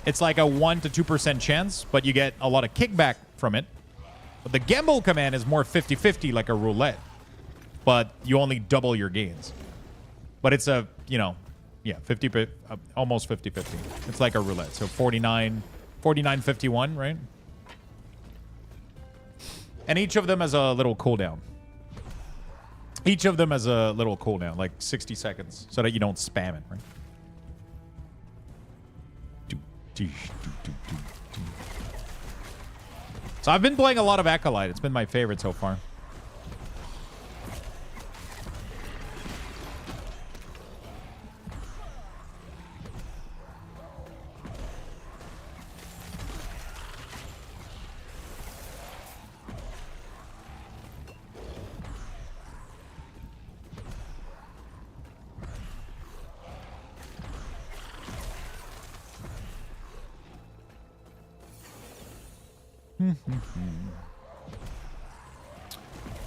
It's like a 1 to 2% chance, but you get a lot of kickback from it. But the gamble command is more 50-50, like a roulette. But you only double your gains. But it's a, you know, yeah, almost 50-50. It's like a roulette. So 49-51, right? And each of them has a little cooldown. Each of them has a little cooldown, like 60 seconds, so that you don't spam it, right? So I've been playing a lot of Acolyte. It's been my favorite so far.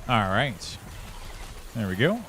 All right. There we go.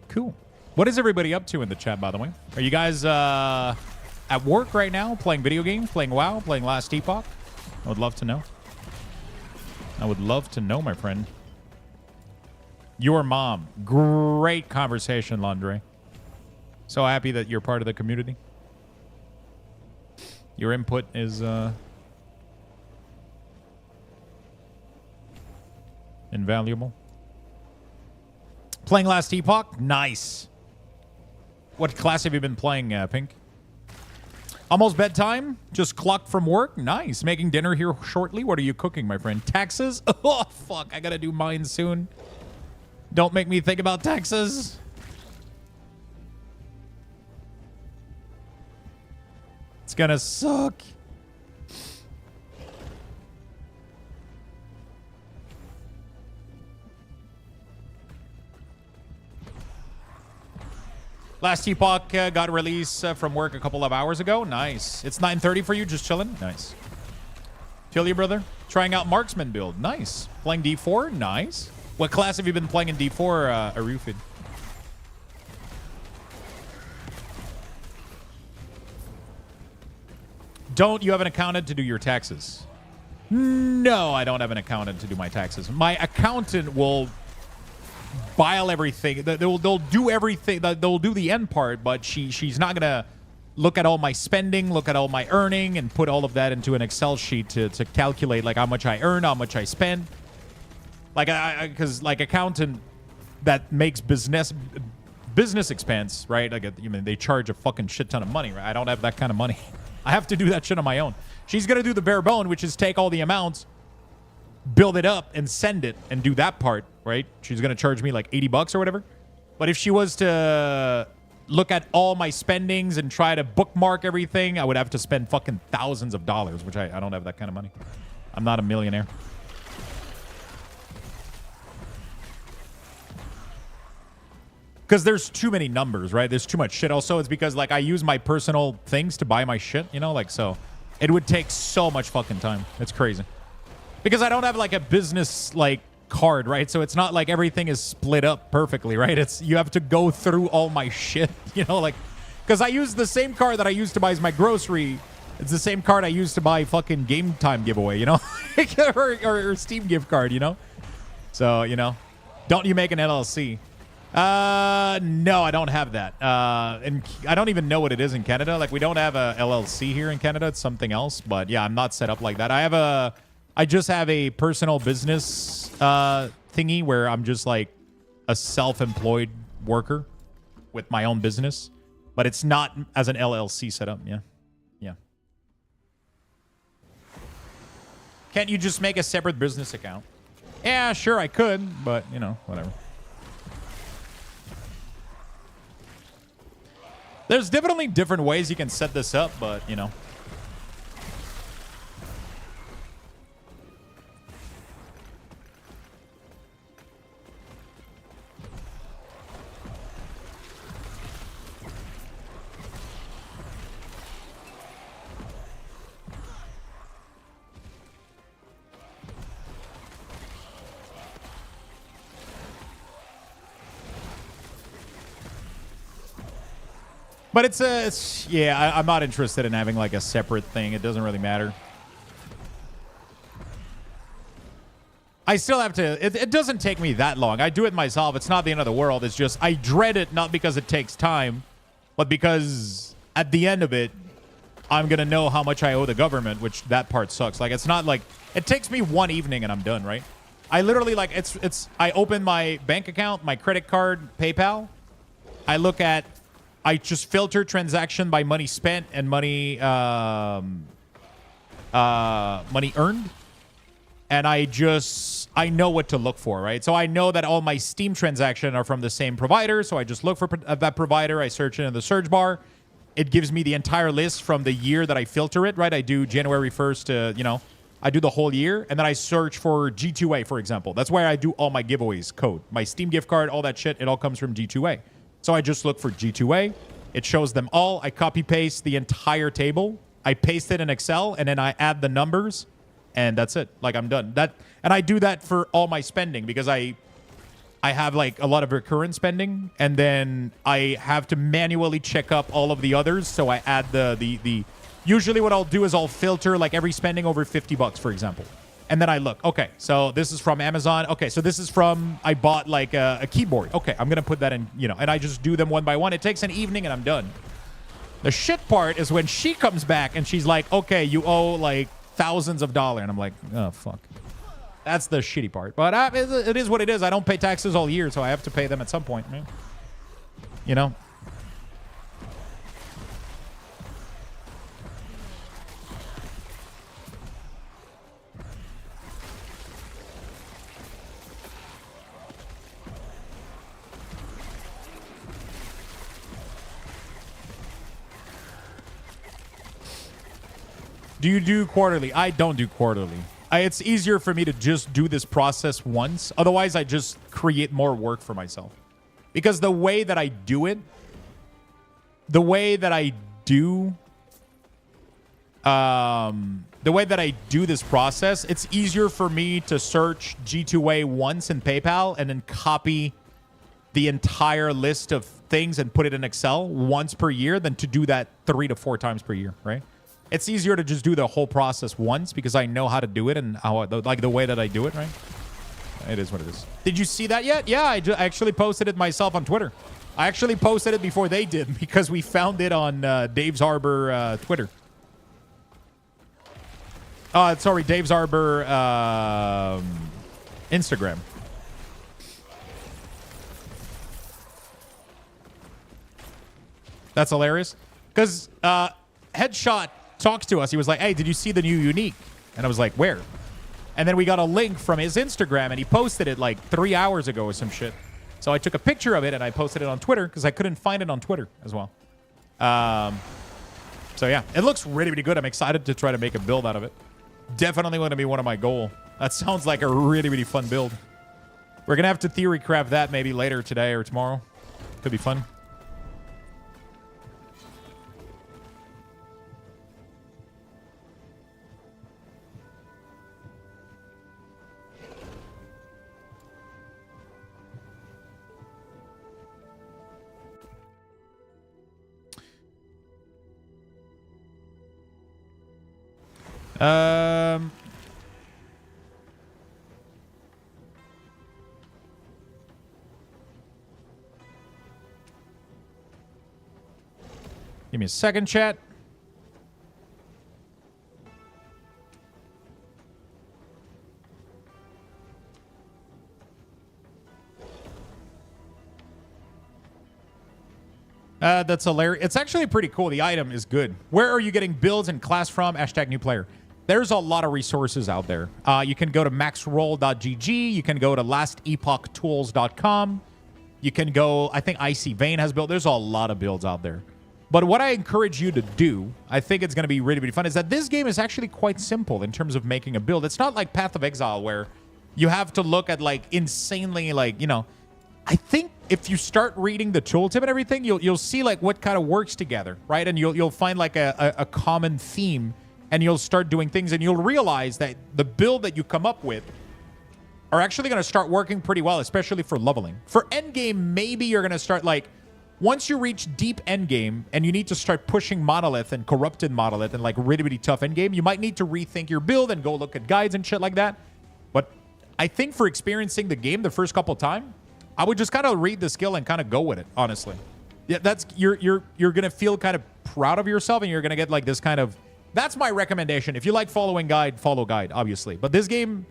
Cool. What is everybody up to in the chat, by the way? Are you guys at work right now, playing video games, playing WoW, playing Last Epoch? I would love to know. I would love to know, my friend. Your mom. Great conversation, Landre. So happy that you're part of the community. Your input is invaluable. Playing Last Epoch? Nice. What class have you been playing, Pink? Almost bedtime? Just clocked from work? Nice. Making dinner here shortly? What are you cooking, my friend? Taxes? Oh, fuck. I gotta do mine soon. Don't make me think about taxes. It's gonna suck. Last Epoch got a release from work a couple of hours ago. Nice. It's 9:30 for you, just chilling? Nice. Feel you, brother? Trying out Marksman build. Nice. Playing D4? Nice. What class have you been playing in D4, Arufid? Don't you have an accountant to do your taxes? No, I don't have an accountant to do my taxes. My accountant will file everything. They'll do everything. They'll do the end part, but she's not gonna look at all my spending, look at all my earning, and put all of that into an Excel sheet to calculate like how much I earn, how much I spend. Like because like accountant that makes business expense, right? Like they charge a fucking shit ton of money, right? I don't have that kind of money. I have to do that shit on my own. She's gonna do the bare bone, which is take all the amounts, build it up, and send it, and do that part, right? She's gonna charge me like $80 or whatever. But if she was to look at all my spendings and try to bookmark everything, I would have to spend fucking thousands of dollars, which I don't have that kind of money. I'm not a millionaire. Because there's too many numbers, right? There's too much shit. Also, it's because like I use my personal things to buy my shit, you know, like so it would take so much fucking time. It's crazy. Because I don't have like a business like card, right? So it's not like everything is split up perfectly, right? It's you have to go through all my shit, you know, like because I use the same card that I used to buy as my grocery. It's the same card I used to buy fucking game time giveaway, you know, or Steam gift card, you know. So you know, don't you make an LLC? No, I don't have that. And I don't even know what it is in Canada. Like we don't have a LLC here in Canada. It's something else. But yeah, I'm not set up like that. I just have a personal business thingy where I'm just like a self-employed worker with my own business, but it's not as an LLC setup. Yeah. Yeah. Can't you just make a separate business account? Yeah, sure I could, but you know, whatever. There's definitely different ways you can set this up, but, you know. But yeah, I'm not interested in having like a separate thing. It doesn't really matter. I still have to, it doesn't take me that long. I do it myself. It's not the end of the world. It's just, I dread it not because it takes time, but because at the end of it, I'm going to know how much I owe the government, which that part sucks. Like, it's not like, it takes me one evening and I'm done, right? I literally like, I open my bank account, my credit card, PayPal. I just filter transaction by money spent and money earned. And I know what to look for, right? So I know that all my Steam transactions are from the same provider. So I just look for that provider. I search it in the search bar. It gives me the entire list from the year that I filter it, right? I do January 1st to, you know, I do the whole year. And then I search for G2A, for example. That's where I do all my giveaways code. My Steam gift card, all that shit, it all comes from G2A. So I just look for G2A. It shows them all. I copy paste the entire table. I paste it in Excel, and then I add the numbers, and that's it. Like, I'm done. And I do that for all my spending because I have like a lot of recurrent spending, and then I have to manually check up all of the others. So I add the usually what I'll do is I'll filter like every spending over $50, for example. And then I look, okay, so this is from Amazon. Okay, so this is from, I bought like a keyboard. Okay, I'm going to put that in, you know, and I just do them one by one. It takes an evening and I'm done. The shit part is when she comes back and she's like, okay, you owe like thousands of dollars. And I'm like, oh, fuck. That's the shitty part. But it is what it is. I don't pay taxes all year, so I have to pay them at some point, man. You know? Do you do quarterly? I don't do quarterly. It's easier for me to just do this process once. Otherwise, I just create more work for myself. Because the way that I do it, the way that I do this process, it's easier for me to search G2A once in PayPal and then copy the entire list of things and put it in Excel once per year than to do that 3 to 4 times per year, right? It's easier to just do the whole process once because I know how to do it and how, like the way that I do it, right? It is what it is. Did you see that yet? Yeah, I actually posted it myself on Twitter. I actually posted it before they did because we found it on Dave's Arbor Twitter. Sorry, Dave's Arbor Instagram. That's hilarious. Because Headshot talks to us. He was like, hey, did you see the new unique? And I was like, where? And then we got a link from his Instagram, and he posted it like 3 hours ago or some shit. So I took a picture of it, and I posted it on Twitter because I couldn't find it on Twitter as well. So yeah, it looks really, really good. I'm excited to try to make a build out of it. definitely going to be one of my goal. That sounds like a really, really fun build. We're going to have to theory craft that maybe later today or tomorrow. Could be fun. Give me a second, chat. That's hilarious. It's actually pretty cool. The item is good. Where are you getting builds and class from? Hashtag new player. There's a lot of resources out there. You can go to maxroll.gg. You can go to lastepochtools.com. You can go, I think Icy Vein has built. There's a lot of builds out there. But what I encourage you to do, I think it's going to be really, really fun, is that this game is actually quite simple in terms of making a build. It's not like Path of Exile where you have to look at like insanely like, you know, I think if you start reading the tooltip and everything, you'll see like what kind of works together, right? And you'll find like a common theme, and you'll start doing things, and you'll realize that the build that you come up with are actually going to start working pretty well, especially for leveling. For endgame, maybe you're going to start like, once you reach deep endgame and you need to start pushing Monolith and Corrupted Monolith and like really, really tough endgame, you might need to rethink your build and go look at guides and shit like that. But I think for experiencing the game the first couple times, I would just kind of read the skill and kind of go with it, honestly. Yeah, that's you're going to feel kind of proud of yourself, and you're going to get like this kind of... That's my recommendation. If you like following guide, follow guide, obviously. But this game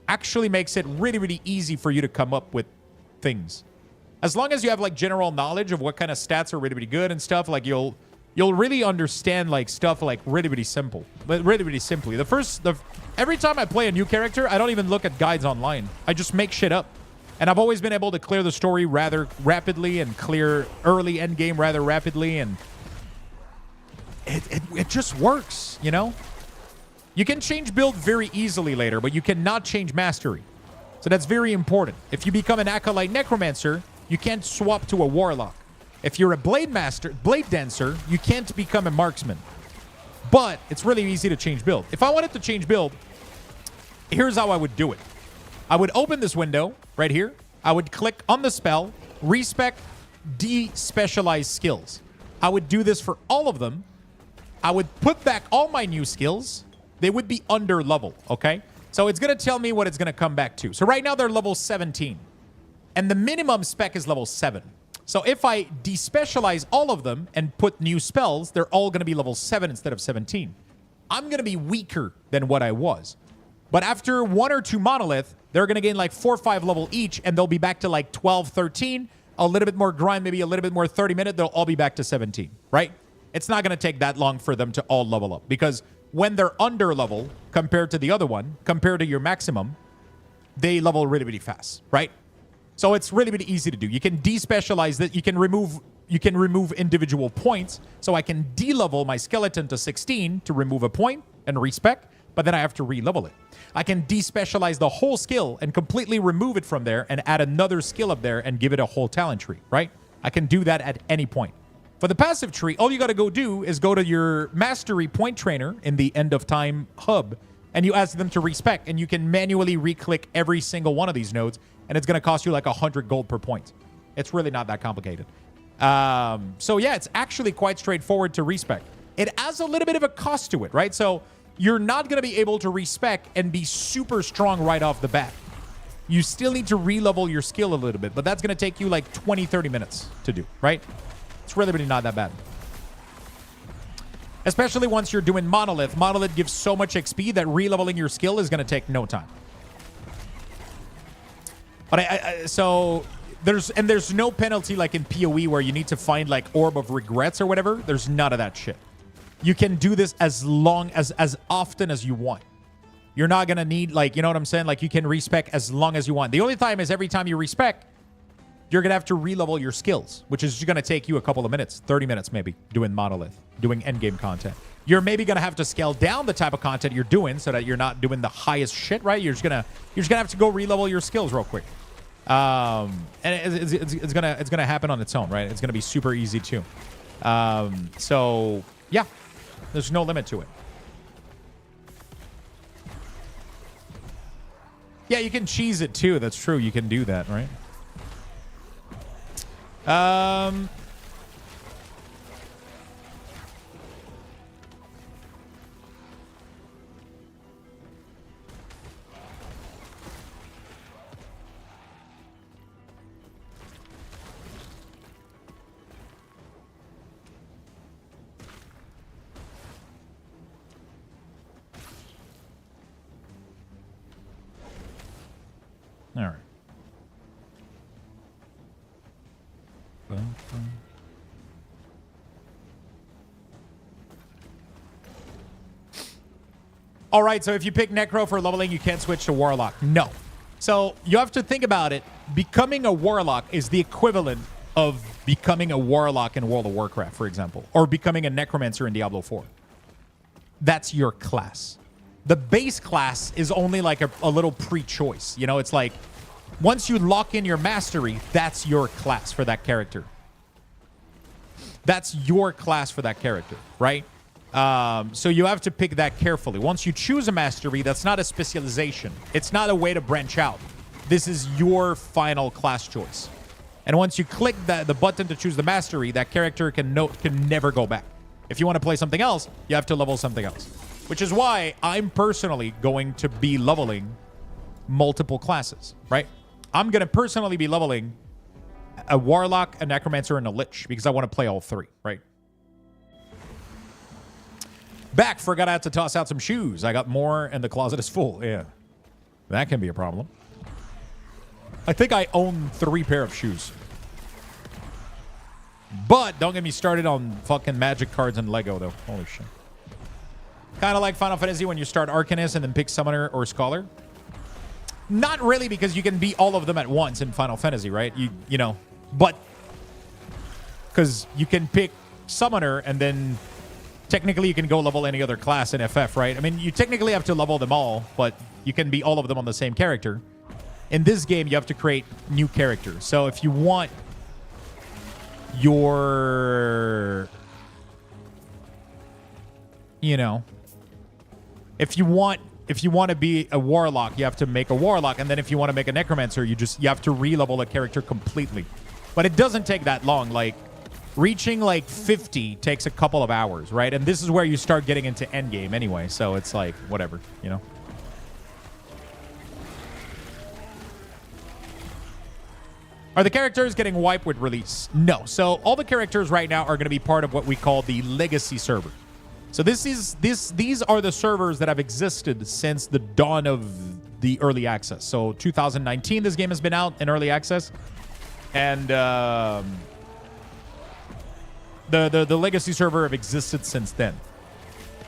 actually makes it really, really easy for you to come up with things. As long as you have like general knowledge of what kind of stats are really, really good and stuff, like you'll really understand like stuff like really, really simple. Really, really simply. Every time I play a new character, I don't even look at guides online. I just make shit up. And I've always been able to clear the story rather rapidly and clear early end game rather rapidly, and it just works, you know? You can change build very easily later, but you cannot change mastery. So that's very important. If you become an Acolyte Necromancer, you can't swap to a Warlock. If you're a Blade Dancer, you can't become a Marksman. But it's really easy to change build. If I wanted to change build, here's how I would do it. I would open this window right here. I would click on the spell, respec, de-specialize skills. I would do this for all of them. I would put back all my new skills. They would be under level, okay? So it's going to tell me what it's going to come back to. So right now they're level 17. And the minimum spec is level 7. So if I despecialize all of them and put new spells, they're all going to be level 7 instead of 17. I'm going to be weaker than what I was. But after 1 or 2 Monolith, they're going to gain like 4 or 5 level each, and they'll be back to like 12, 13. A little bit more grind, maybe a little bit more 30-minute, they'll all be back to 17, right? It's not going to take that long for them to all level up, because when they're under level compared to the other one, compared to your maximum, they level really, really fast, right? So it's really, really easy to do. You can despecialize that. You can remove individual points. So I can de-level my skeleton to 16 to remove a point and respec, but then I have to re-level it. I can despecialize the whole skill and completely remove it from there and add another skill up there and give it a whole talent tree, right? I can do that at any point. For the passive tree, all you got to go do is go to your mastery point trainer in the end of time hub, and you ask them to respec, and you can manually re-click every single one of these nodes, and it's going to cost you like 100 gold per point. It's really not that complicated. So yeah, it's actually quite straightforward to respec. It has a little bit of a cost to it, right? So you're not going to be able to respec and be super strong right off the bat. You still need to re-level your skill a little bit, but that's going to take you like 20, 30 minutes to do, right? It's really not that bad. Especially once you're doing Monolith. Monolith gives so much XP that re-leveling your skill is going to take no time. But so there's no penalty like in PoE where you need to find like Orb of Regrets or whatever. There's none of that shit. You can do this as often as you want. You're not going to need like, you know what I'm saying? Like you can respec as long as you want. The only time is every time you respec, you're going to have to re-level your skills, which is going to take you a couple of minutes, 30 minutes maybe, doing Monolith, doing endgame content. You're maybe going to have to scale down the type of content you're doing so that you're not doing the highest shit, right? You're just going to have to go re-level your skills real quick. And it's gonna happen on its own, right? It's gonna be super easy too. So yeah, there's no limit to it. Yeah, you can cheese it too. That's true. You can do that, right? All right. All right, so if you pick Necro for leveling, you can't switch to Warlock. No. So you have to think about it. Becoming a Warlock is the equivalent of becoming a Warlock in World of Warcraft, for example, or becoming a Necromancer in Diablo 4. That's your class. The base class is only like a little pre-choice. You know, it's like once you lock in your mastery, that's your class for that character. That's your class for that character, right? So you have to pick that carefully. Once you choose a mastery, that's not a specialization. It's not a way to branch out. This is your final class choice. And once you click the button to choose the mastery, that character can never go back. If you want to play something else, you have to level something else. Which is why I'm personally going to be leveling multiple classes, right? I'm going to personally be leveling a Warlock, a Necromancer, and a Lich because I want to play all three, right? Back, forgot I had to toss out some shoes. I got more and the closet is full. Yeah. That can be a problem. I think I own 3 pair of shoes. But don't get me started on fucking magic cards and Lego, though. Holy shit. Kind of like Final Fantasy when you start Arcanist and then pick Summoner or Scholar. Not really, because you can be all of them at once in Final Fantasy, right? You know, but because you can pick Summoner and then technically you can go level any other class in FF, right? I mean, you technically have to level them all, but you can be all of them on the same character. In this game, you have to create new characters. So if you want your, you know, if you want to be a Warlock, you have to make a Warlock, and then if you want to make a Necromancer, you have to re-level a character completely. But it doesn't take that long. Like, reaching like 50 takes a couple of hours, right? And this is where you start getting into endgame anyway, so it's like, whatever, you know? Are the characters getting wiped with release? No. So all the characters right now are going to be part of what we call the legacy server. So these are the servers that have existed since the dawn of the early access. So 2019, this game has been out in early access, and the legacy server have existed since then.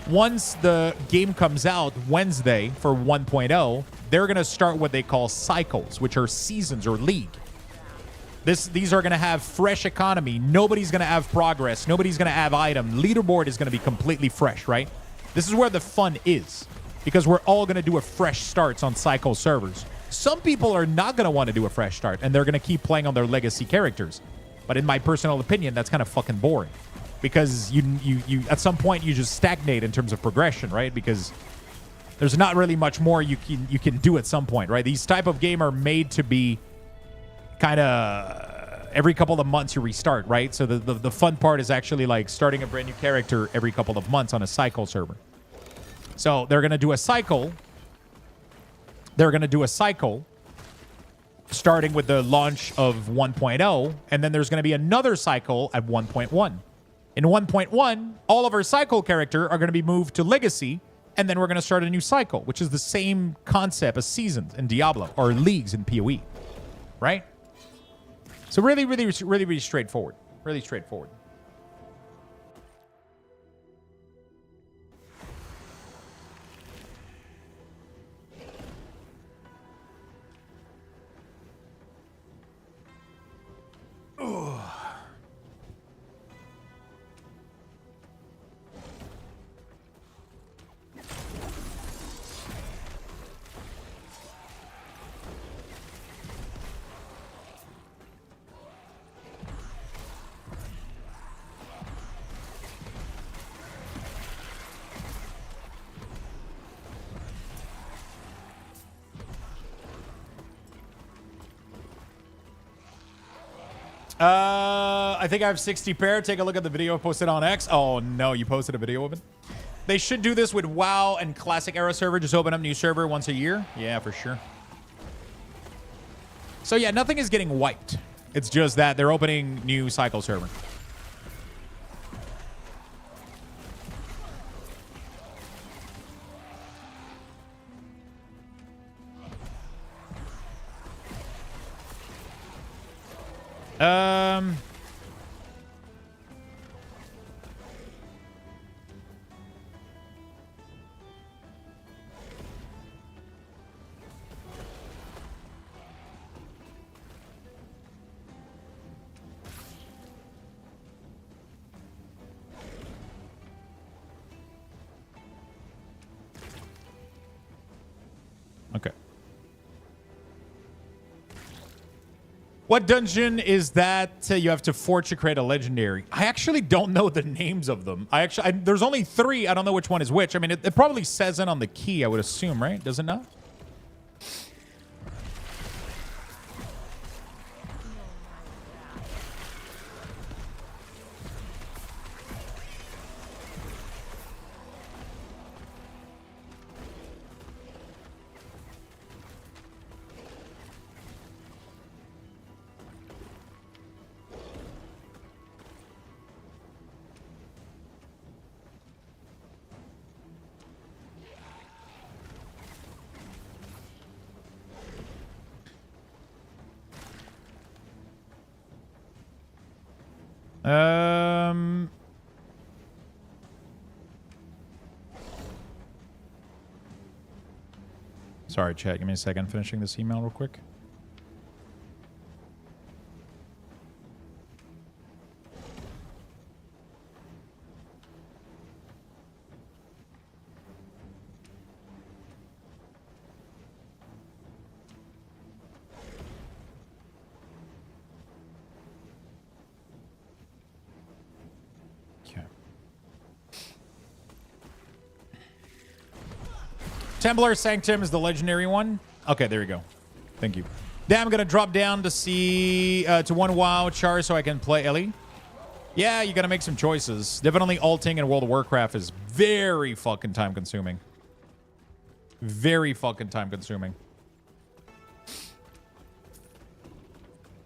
Once the game comes out Wednesday for 1.0, they're going to start what they call cycles, which are seasons or league. These are going to have fresh economy. Nobody's going to have progress. Nobody's going to have item. Leaderboard is going to be completely fresh, right? This is where the fun is, because we're all going to do a fresh starts on cycle servers. Some people are not going to want to do a fresh start, and they're going to keep playing on their legacy characters. But in my personal opinion, that's kind of fucking boring, because you at some point you just stagnate in terms of progression, right? Because there's not really much more you can do at some point, right? These type of game are made to be kind of every couple of months you restart, right? So the fun part is actually like starting a brand new character every couple of months on a cycle server. So they're going to do a cycle. They're going to do a cycle starting with the launch of 1.0, and then there's going to be another cycle at 1.1. In 1.1, all of our cycle character are going to be moved to legacy, and then we're going to start a new cycle, which is the same concept as seasons in Diablo or leagues in PoE, right? So really straightforward. Really straightforward. I think I have 60 pair. Take a look at the video posted on X. Oh, no. You posted a video of it? They should do this with WoW and Classic Era server. Just open up new server once a year. Yeah, for sure. So, yeah, nothing is getting wiped. It's just that they're opening new cycle server. Okay. What dungeon is that you have to forge to create a legendary? I actually don't know the names of them. There's only 3. I don't know which one is which. I mean, it probably says it on the key, I would assume, right? Does it not? Sorry, chat. Give me a second. Finishing this email real quick. Templar Sanctum is the legendary one. Okay, there you go. Thank you. Then I'm gonna drop down to see to 1 WoW char so I can play Ellie. Yeah, you gotta make some choices. Definitely alting in World of Warcraft is very fucking time consuming. Very fucking time consuming.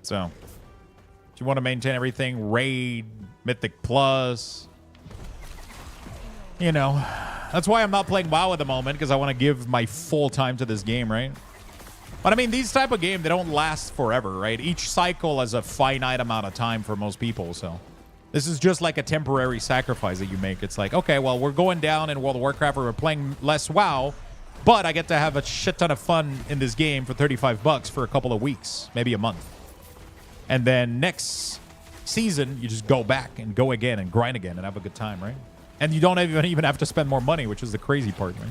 So, if you want to maintain everything, raid, Mythic Plus, you know. That's why I'm not playing WoW at the moment, because I want to give my full time to this game, right? But I mean, these type of games, they don't last forever, right? Each cycle has a finite amount of time for most people, so this is just like a temporary sacrifice that you make. It's like, okay, well, we're going down in World of Warcraft, or we're playing less WoW, but I get to have a shit ton of fun in this game for $35 for a couple of weeks, maybe a month. And then next season, you just go back and go again and grind again and have a good time, right? And you don't even have to spend more money, which is the crazy part, right?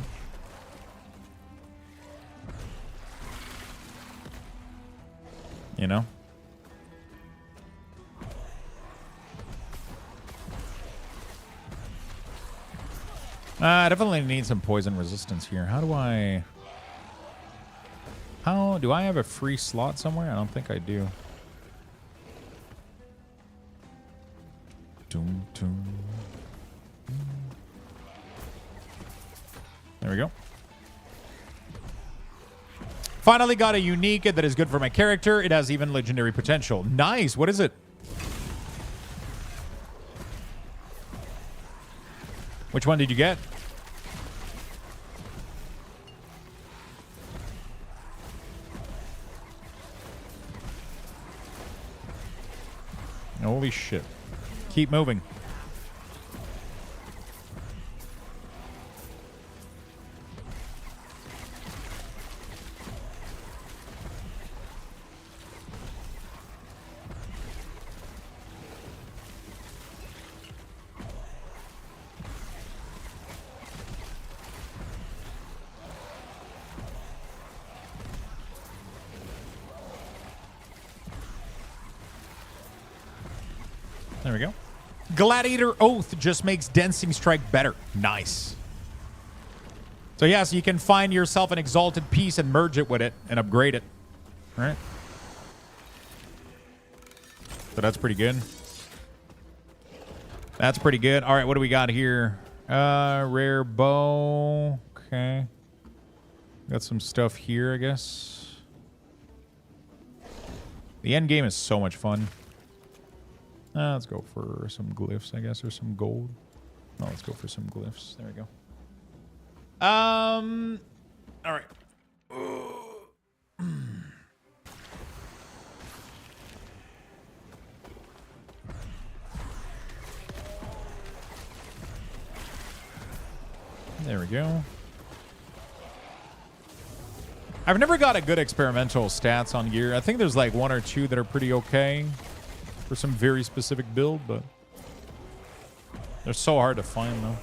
You know? I definitely need some poison resistance here. How do I have a free slot somewhere? I don't think I do. Doom, doom. There we go. Finally got a unique that is good for my character. It has even legendary potential. Nice. What is it? Which one did you get? Holy shit. Keep moving. There we go. Gladiator Oath just makes Dancing Strike better. Nice. So yeah, so you can find yourself an exalted piece and merge it with it and upgrade it. All right. So that's pretty good. That's pretty good. All right, what do we got here? Rare bow. Okay. Got some stuff here, I guess. The end game is so much fun. Let's go for some glyphs, I guess, or some gold. No, let's go for some glyphs. There we go. All right. There we go. I've never got a good experimental stats on gear. I think there's like one or two that are pretty okay for some very specific build, but they're so hard to find though.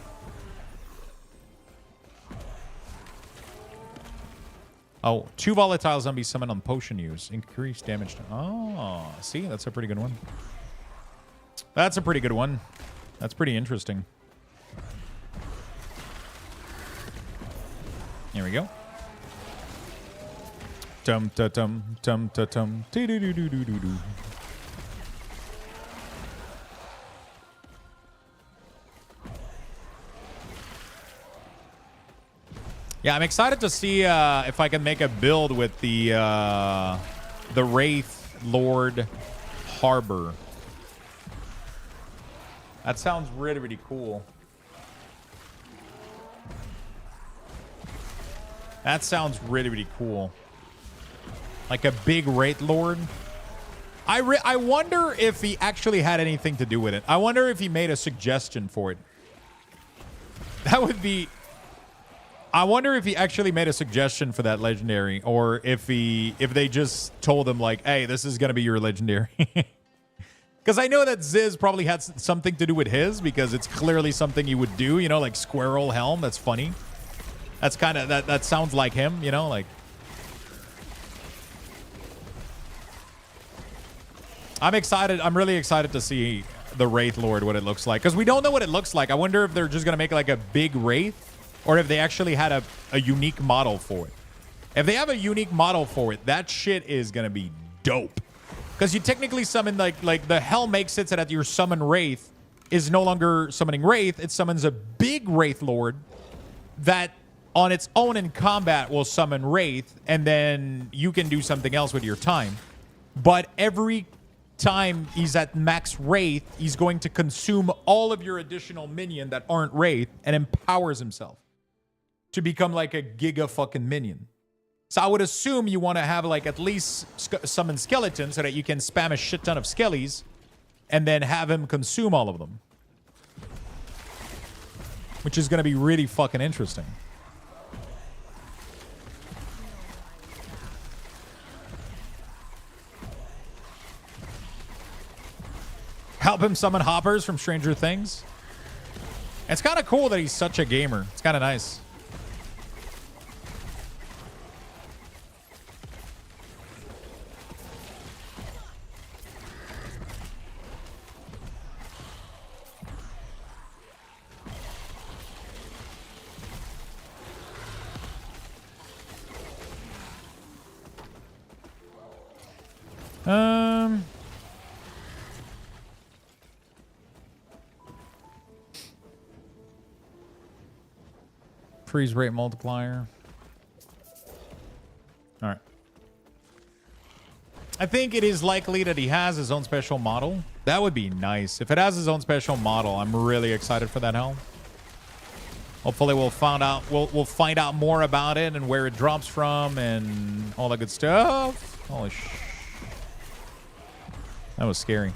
Oh, 2 volatile zombies summon on potion use. Increased damage. Oh, see? That's a pretty good one. That's a pretty good one. That's pretty interesting. Here we go. Tum ta tum tum ta tum doo doo doo doo doo doo doo. Yeah, I'm excited to see if I can make a build with the Wraith Lord Harbor. That sounds really, really cool. That sounds really, really cool. Like a big Wraith Lord. I wonder if he actually had anything to do with it. I wonder if he made a suggestion for it. That would be... I wonder if he actually made a suggestion for that legendary, or if they just told him like, hey, this is going to be your legendary. Because I know that Ziz probably had something to do with his, because it's clearly something he would do, you know, like Squirrel Helm. That's funny. That's kind of, that sounds like him, you know, like. I'm excited. I'm really excited to see the Wraith Lord, what it looks like. Because we don't know what it looks like. I wonder if they're just going to make like a big Wraith, or if they actually had a unique model for it. If they have a unique model for it, that shit is going to be dope. Because you technically summon, like the hell makes it so that your summon Wraith is no longer summoning Wraith. It summons a big Wraith Lord that on its own in combat will summon Wraith, and then you can do something else with your time. But every time he's at max Wraith, he's going to consume all of your additional minion that aren't Wraith and empowers himself to become like a giga fucking minion. So I would assume you want to have like at least summon skeletons so that you can spam a shit ton of skellies and then have him consume all of them. Which is going to be really fucking interesting. Help him summon hoppers from Stranger Things. It's kind of cool that he's such a gamer. It's kind of nice. Freeze rate multiplier. All right. I think it is likely that he has his own special model. That would be nice. If it has his own special model, I'm really excited for that helm. Hopefully we'll find out more about it and where it drops from and all that good stuff. Holy sh... That was scary.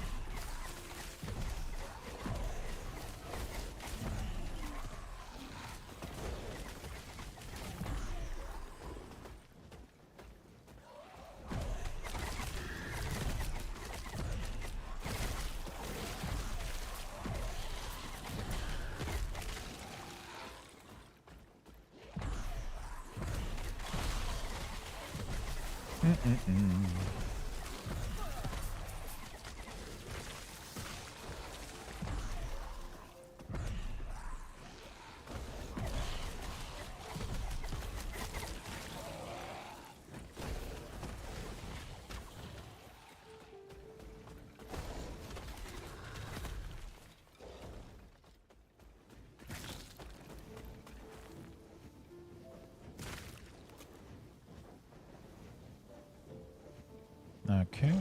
Okay.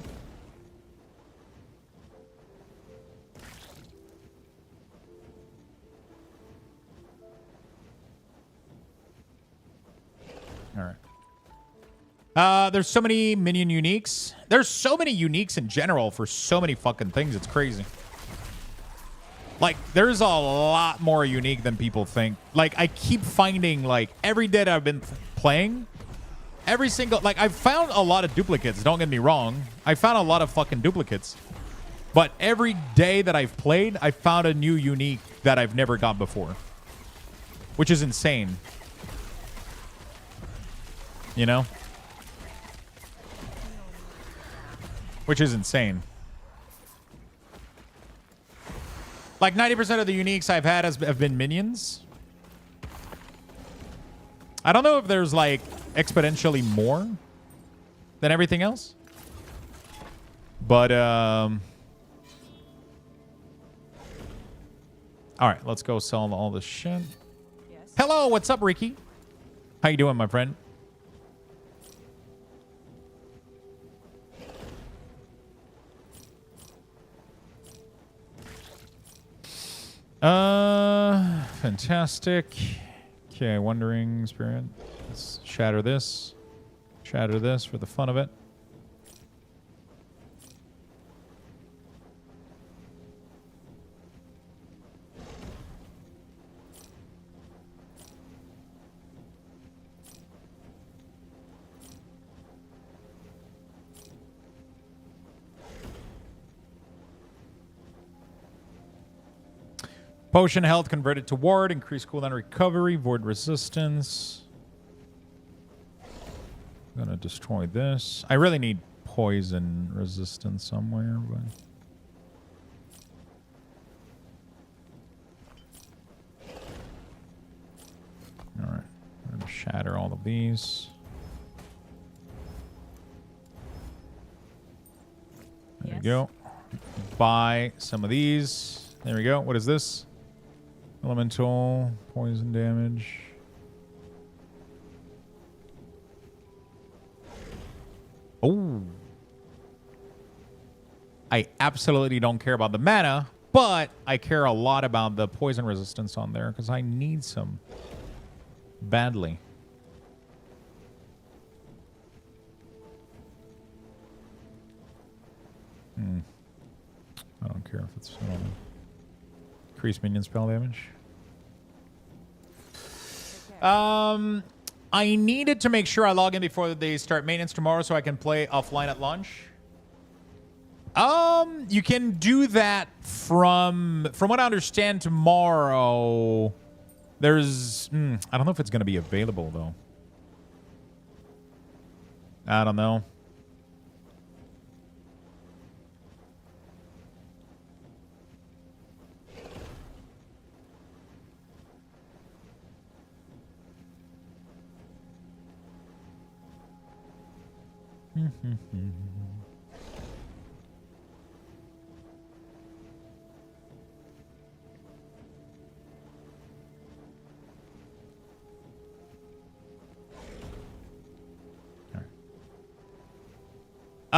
All right. There's so many minion uniques. There's so many uniques in general for so many fucking things. It's crazy. Like, there's a lot more unique than people think. Like, I keep finding, like, every day that I've been playing, every single... Like, I've found a lot of duplicates. Don't get me wrong. I found a lot of fucking duplicates. But every day that I've played, I found a new unique that I've never got before. Which is insane. You know? Which is insane. Like 90% of the uniques I've had have been minions. I don't know if there's like exponentially more than everything else. But all right, let's go sell all this shit. Yes. Hello, what's up, Ricky? How you doing, my friend? Fantastic. Okay, Wandering Spirit. Let's shatter this. Shatter this for the fun of it. Potion health converted to ward, increase cooldown recovery, void resistance. I'm gonna destroy this. I really need poison resistance somewhere, but all right. I'm gonna shatter all of these. There we go. Buy some of these. There we go. What is this? Elemental, poison damage. Oh. I absolutely don't care about the mana, but I care a lot about the poison resistance on there because I need some badly. I don't care if it's increased minion spell damage. I needed to make sure I log in before they start maintenance tomorrow so I can play offline at launch. You can do that from what I understand tomorrow. There's I don't know if it's going to be available though. I don't know.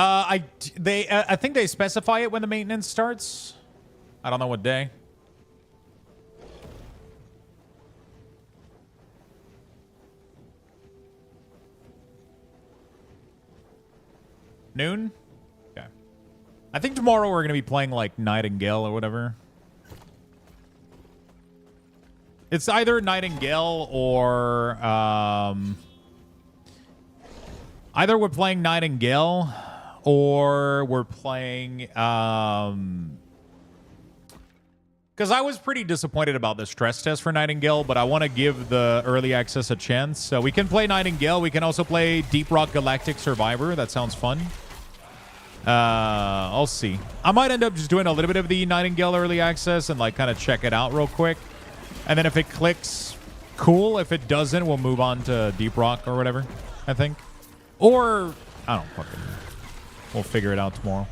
I think they specify it when the maintenance starts. I don't know what day. Noon? Okay. I think tomorrow we're going to be playing like Nightingale or whatever. It's either Nightingale or either we're playing Nightingale or we're playing because I was pretty disappointed about the stress test for Nightingale, but I want to give the early access a chance. So we can play Nightingale. We can also play Deep Rock Galactic Survivor. That sounds fun. I'll see. I might end up just doing a little bit of the Nightingale early access and like kind of check it out real quick. And then if it clicks, cool. If it doesn't, we'll move on to Deep Rock or whatever, I think. Or, I don't fucking know. We'll figure it out tomorrow.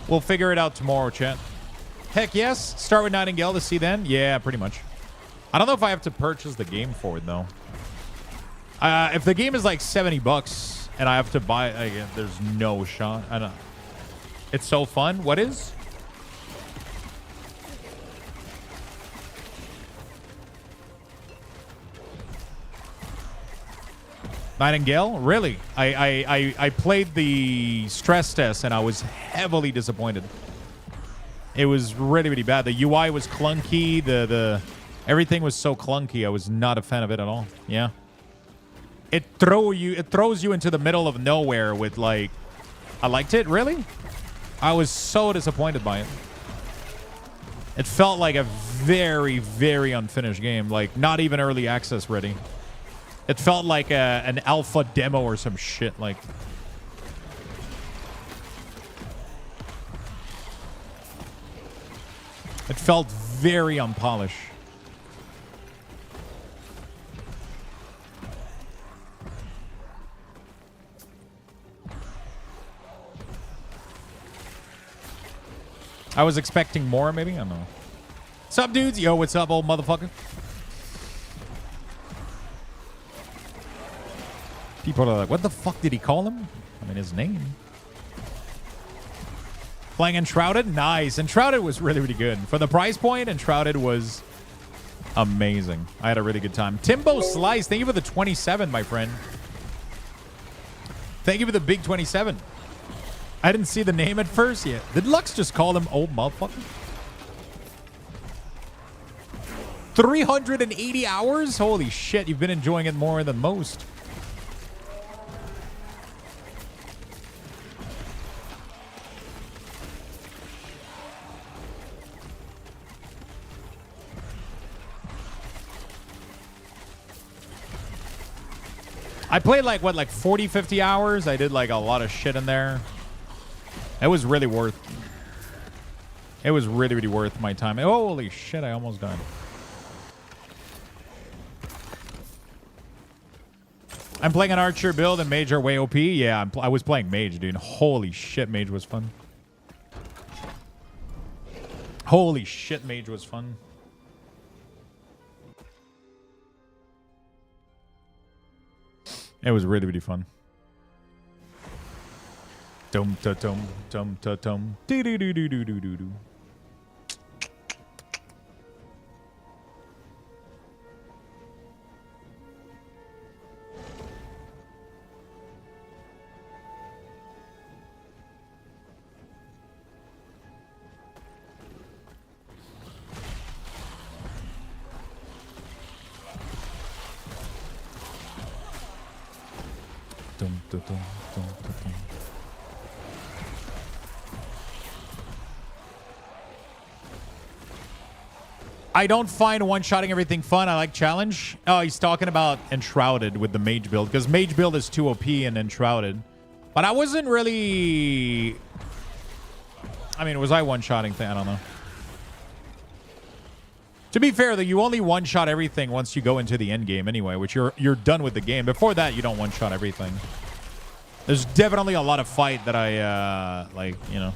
We'll figure it out tomorrow, chat. Heck yes. Start with Nightingale to see then. Yeah, pretty much. I don't know if I have to purchase the game for it, though. If the game is like $70, and I have to buy. There's no shot. I don't. It's so fun. What is? Nightingale? Really? I played the stress test and I was heavily disappointed. It was really, really bad. The UI was clunky. The everything was so clunky. I was not a fan of it at all. Yeah. It throws you into the middle of nowhere with like, I liked it. Really? I was so disappointed by it. It felt like a very, very unfinished game. Like not even early access ready. It felt like an alpha demo or some shit. Like, it felt very unpolished. I was expecting more, maybe? I don't know. What's up, dudes? Yo, what's up, old motherfucker? People are like, what the fuck did he call him? I mean, his name. Playing Enshrouded? Nice. Enshrouded was really, really good. For the price point, Enshrouded was amazing. I had a really good time. Timbo Slice, thank you for the 27, my friend. Thank you for the big 27. I didn't see the name at first yet. Did Lux just call him old motherfucker? 380 hours? Holy shit, you've been enjoying it more than most. I played like, what, like 40, 50 hours? I did like a lot of shit in there. It was really worth. It was really, really worth my time. Holy shit, I almost died. I'm playing an archer build and mage are way OP. Yeah, I was playing mage, dude. Holy shit, mage was fun. Holy shit, mage was fun. It was really, really fun. Dum ta tum tum ta tum. Do do do do do do do do. Dum dum dum dum dum. I don't find one-shotting everything fun. I like challenge. Oh, he's talking about Enshrouded with the mage build, because mage build is too OP and Enshrouded. But I wasn't really... I mean, was I one-shotting thing? I don't know. To be fair, though, you only one-shot everything once you go into the end game anyway, which you're done with the game. Before that, you don't one-shot everything. There's definitely a lot of fight that I, like, you know...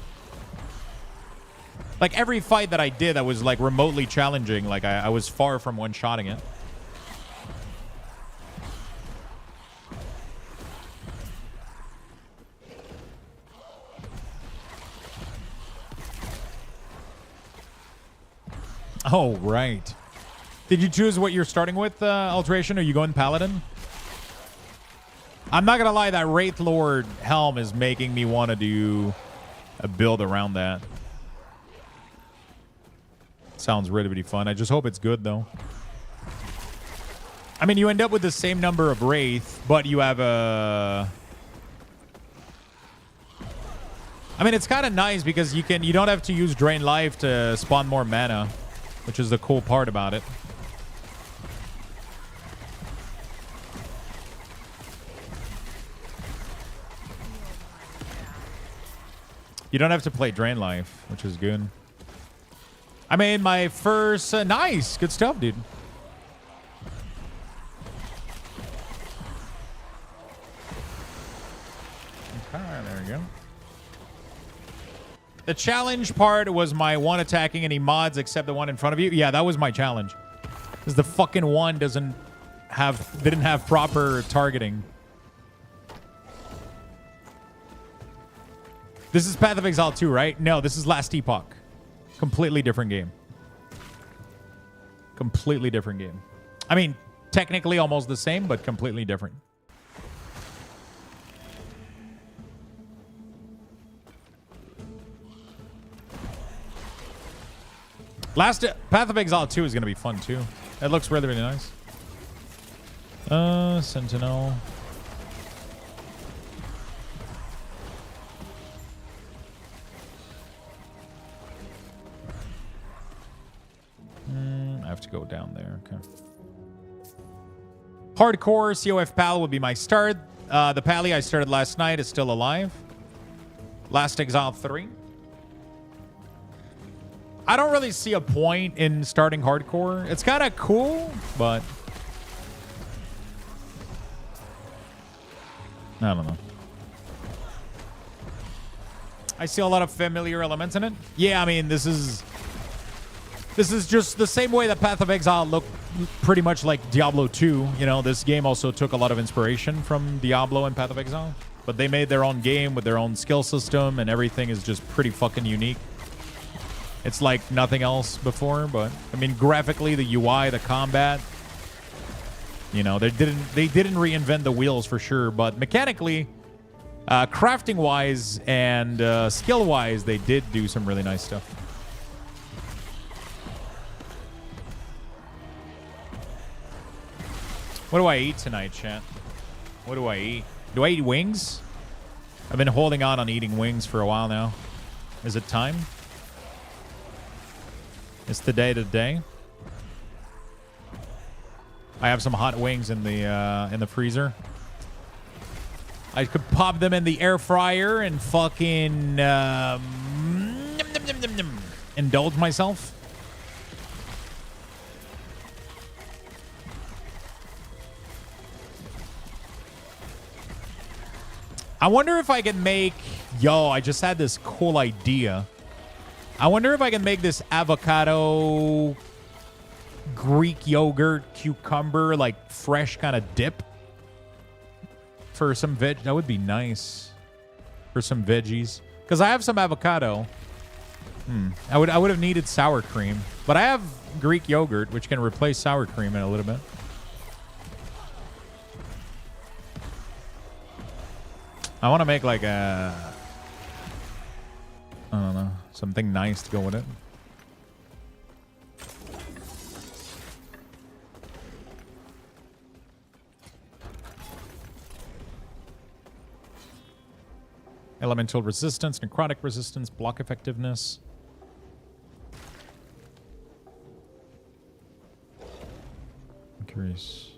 Like, every fight that I did that was, like, remotely challenging, like, I was far from one-shotting it. Oh, right. Did you choose what you're starting with, Alteration? Are you going Paladin? I'm not gonna lie, that Wraith Lord helm is making me want to do a build around that. Sounds really, really fun. I just hope it's good, though. I mean, you end up with the same number of Wraith, but you have a... I mean, it's kind of nice because you don't have to use Drain Life to spawn more mana, which is the cool part about it. You don't have to play Drain Life, which is good. I made my first... nice. Good stuff, dude. Okay, there we go. The challenge part was my one attacking any mods except the one in front of you. Yeah, that was my challenge. Because the fucking one didn't have proper targeting. This is Path of Exile 2, right? No, this is Last Epoch. Completely different game. Completely different game. I mean, technically almost the same, but completely different. Last Path of Exile 2 is going to be fun too. It looks really, really nice. Sentinel. I have to go down there. Okay. Hardcore COF Pal would be my start. The Pally I started last night is still alive. Last Exile 3. I don't really see a point in starting hardcore. It's kind of cool, but I don't know. I see a lot of familiar elements in it. Yeah, I mean, this is just the same way that Path of Exile looked pretty much like Diablo 2. You know, this game also took a lot of inspiration from Diablo and Path of Exile, but they made their own game with their own skill system, and everything is just pretty fucking unique. It's like nothing else before, but I mean, graphically, the UI, the combat, you know, they didn't reinvent the wheels for sure, but mechanically, crafting wise and skill wise, they did do some really nice stuff. What do I eat tonight, chat? What do I eat? Do I eat wings? I've been holding on eating wings for a while now. Is it time? It's the day today. I have some hot wings in the freezer. I could pop them in the air fryer and fucking indulge myself. I wonder if I can make... Yo, I just had this cool idea. I wonder if I can make this avocado, Greek yogurt, cucumber, like fresh kind of dip for some veg. That would be nice for some veggies. Because I have some avocado. I would have needed sour cream. But I have Greek yogurt, which can replace sour cream in a little bit. I want to make like a... I don't know. Something nice to go with it. Elemental resistance, necrotic resistance, block effectiveness. I'm curious.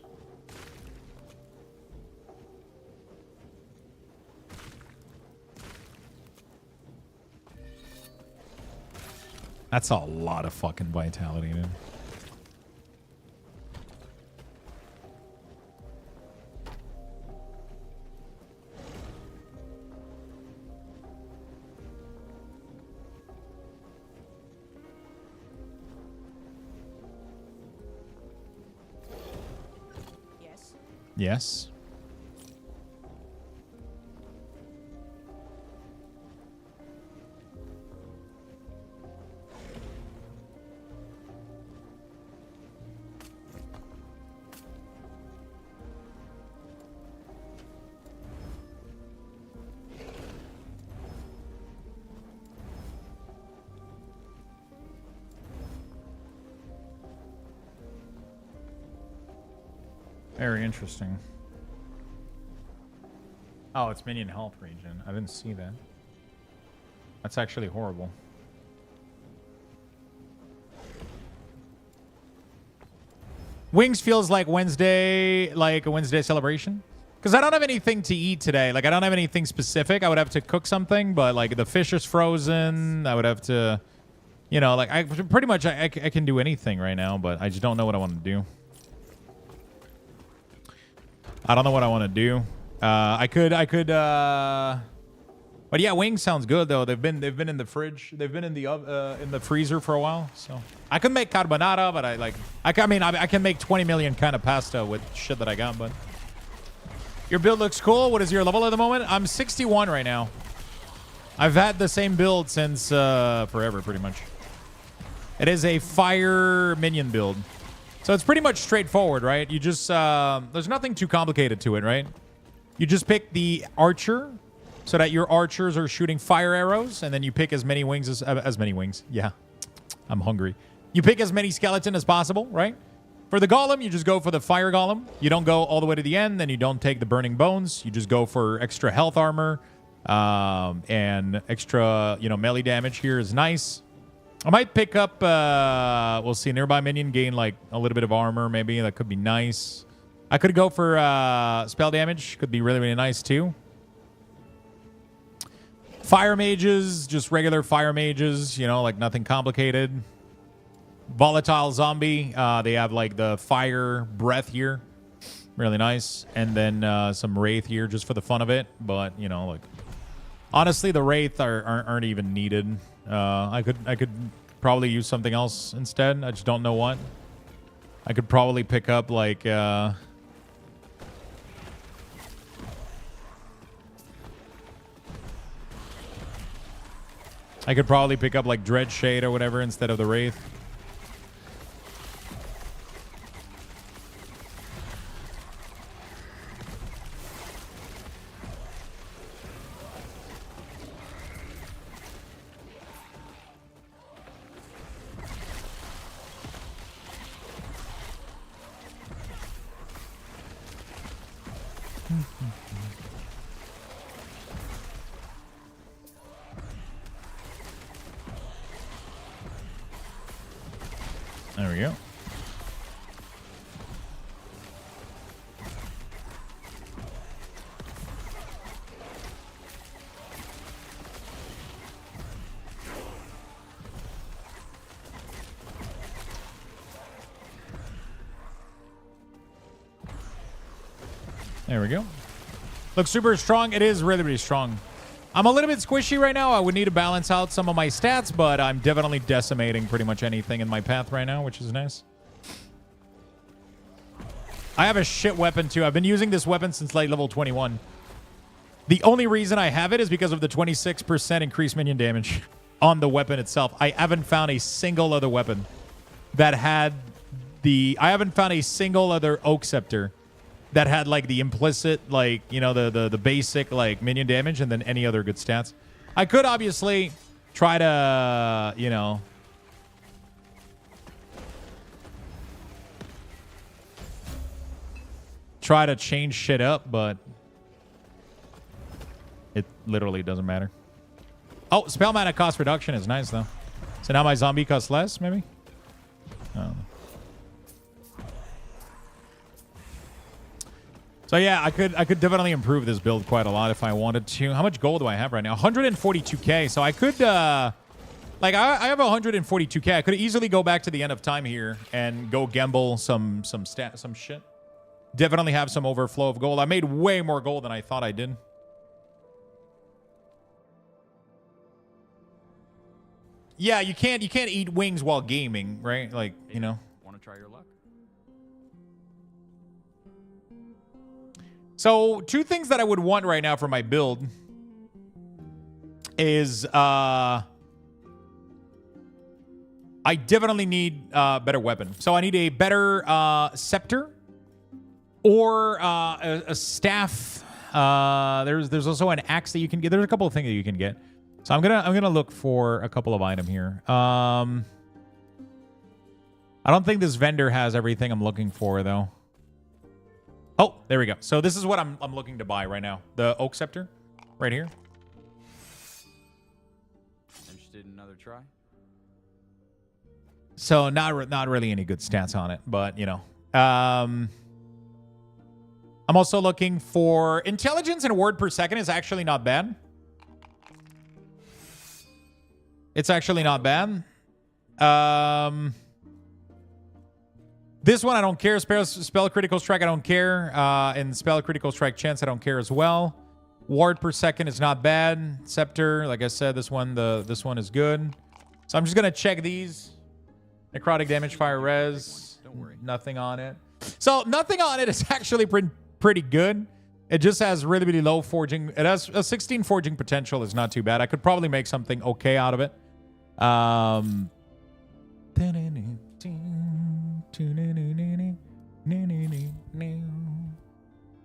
That's a lot of fucking vitality, dude.
Yes.
Yes. Very interesting. Oh, it's minion health regen. I didn't see that. That's actually horrible. Wings feels like Wednesday, like a Wednesday celebration. Because I don't have anything to eat today. Like, I don't have anything specific. I would have to cook something, but like the fish is frozen. I would have to, you know, like I pretty much I can do anything right now, but I just don't know what I want to do. I don't know what I want to do. I could but yeah, wings sounds good though. They've been in the fridge. They've been in the freezer for a while. So I could make carbonara, but I can make 20 million kind of pasta with shit that I got. But your build looks cool. What is your level at the moment? I'm 61 right now. I've had the same build since forever, pretty much. It is a fire minion build. So it's pretty much straightforward, right? You just, there's nothing too complicated to it, right? You just pick the archer so that your archers are shooting fire arrows, and then you pick as many wings as many wings. Yeah, I'm hungry. You pick as many skeleton as possible, right? For the golem, you just go for the fire golem. You don't go all the way to the end, then you don't take the burning bones. You just go for extra health armor, and extra, you know, melee damage here is nice. I might pick up, we'll see, nearby minion gain like a little bit of armor, maybe. That could be nice. I could go for spell damage. Could be really, really nice too. Fire mages, just regular fire mages, you know, like nothing complicated. Volatile zombie, they have like the fire breath here. Really nice. And then some wraith here just for the fun of it. But, you know, like, honestly, the wraith aren't even needed. I could probably use something else instead. I just don't know what. I could probably pick up like Dread Shade or whatever instead of the wraith. There we go. There we go. Looks super strong. It is really, really strong. I'm a little bit squishy right now. I would need to balance out some of my stats, but I'm definitely decimating pretty much anything in my path right now, which is nice. I have a shit weapon too. I've been using this weapon since like level 21. The only reason I have it is because of the 26% increased minion damage on the weapon itself. I haven't found a single other weapon that had the... I haven't found a single other Oak Scepter that had like the implicit, like, you know, the basic like minion damage and then any other good stats. I could obviously try to, you know, try to change shit up, but it literally doesn't matter. Oh, spell mana cost reduction is nice though. So now my zombie costs less, maybe? I don't know. So yeah, I could definitely improve this build quite a lot if I wanted to. How much gold do I have right now? 142k. So I could, like, I have 142k. I could easily go back to the end of time here and go gamble some shit. Definitely have some overflow of gold. I made way more gold than I thought I did. Yeah, you can't eat wings while gaming, right? Like, you know.
Want to try your luck?
So, two things that I would want right now for my build is I definitely need a better weapon. So I need a better scepter or a staff. There's also an axe that you can get. There's a couple of things that you can get. So I'm gonna look for a couple of items here. I don't think this vendor has everything I'm looking for though. Oh, there we go. So this is what I'm looking to buy right now. The Oak Scepter, right here.
Interested in another try?
So not really any good stats on it, but you know. I'm also looking for intelligence and word per second is actually not bad. It's actually not bad. This one I don't care. Spell critical strike I don't care. And spell critical strike chance I don't care as well. Ward per second is not bad. Scepter, like I said, this one is good. So I'm just gonna check these. Necrotic damage, fire res.
Don't worry.
Nothing on it. So nothing on it is actually pretty good. It just has really, really low forging. It has a 16 forging potential. Is not too bad. I could probably make something okay out of it.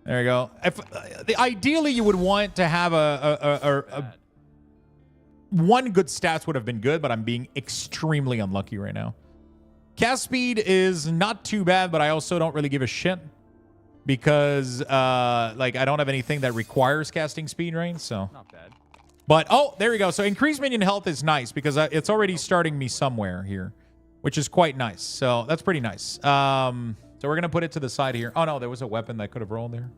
There you go. Ideally, you would want to have one good stats would have been good, but I'm being extremely unlucky right now. Cast speed is not too bad, but I also don't really give a shit because like I don't have anything that requires casting speed, right? So
Not bad.
but oh, there we go. So increased minion health is nice because it's already starting me somewhere here, which is quite nice. So that's pretty nice. So we're gonna put it to the side here. Oh no, there was a weapon that could have rolled there.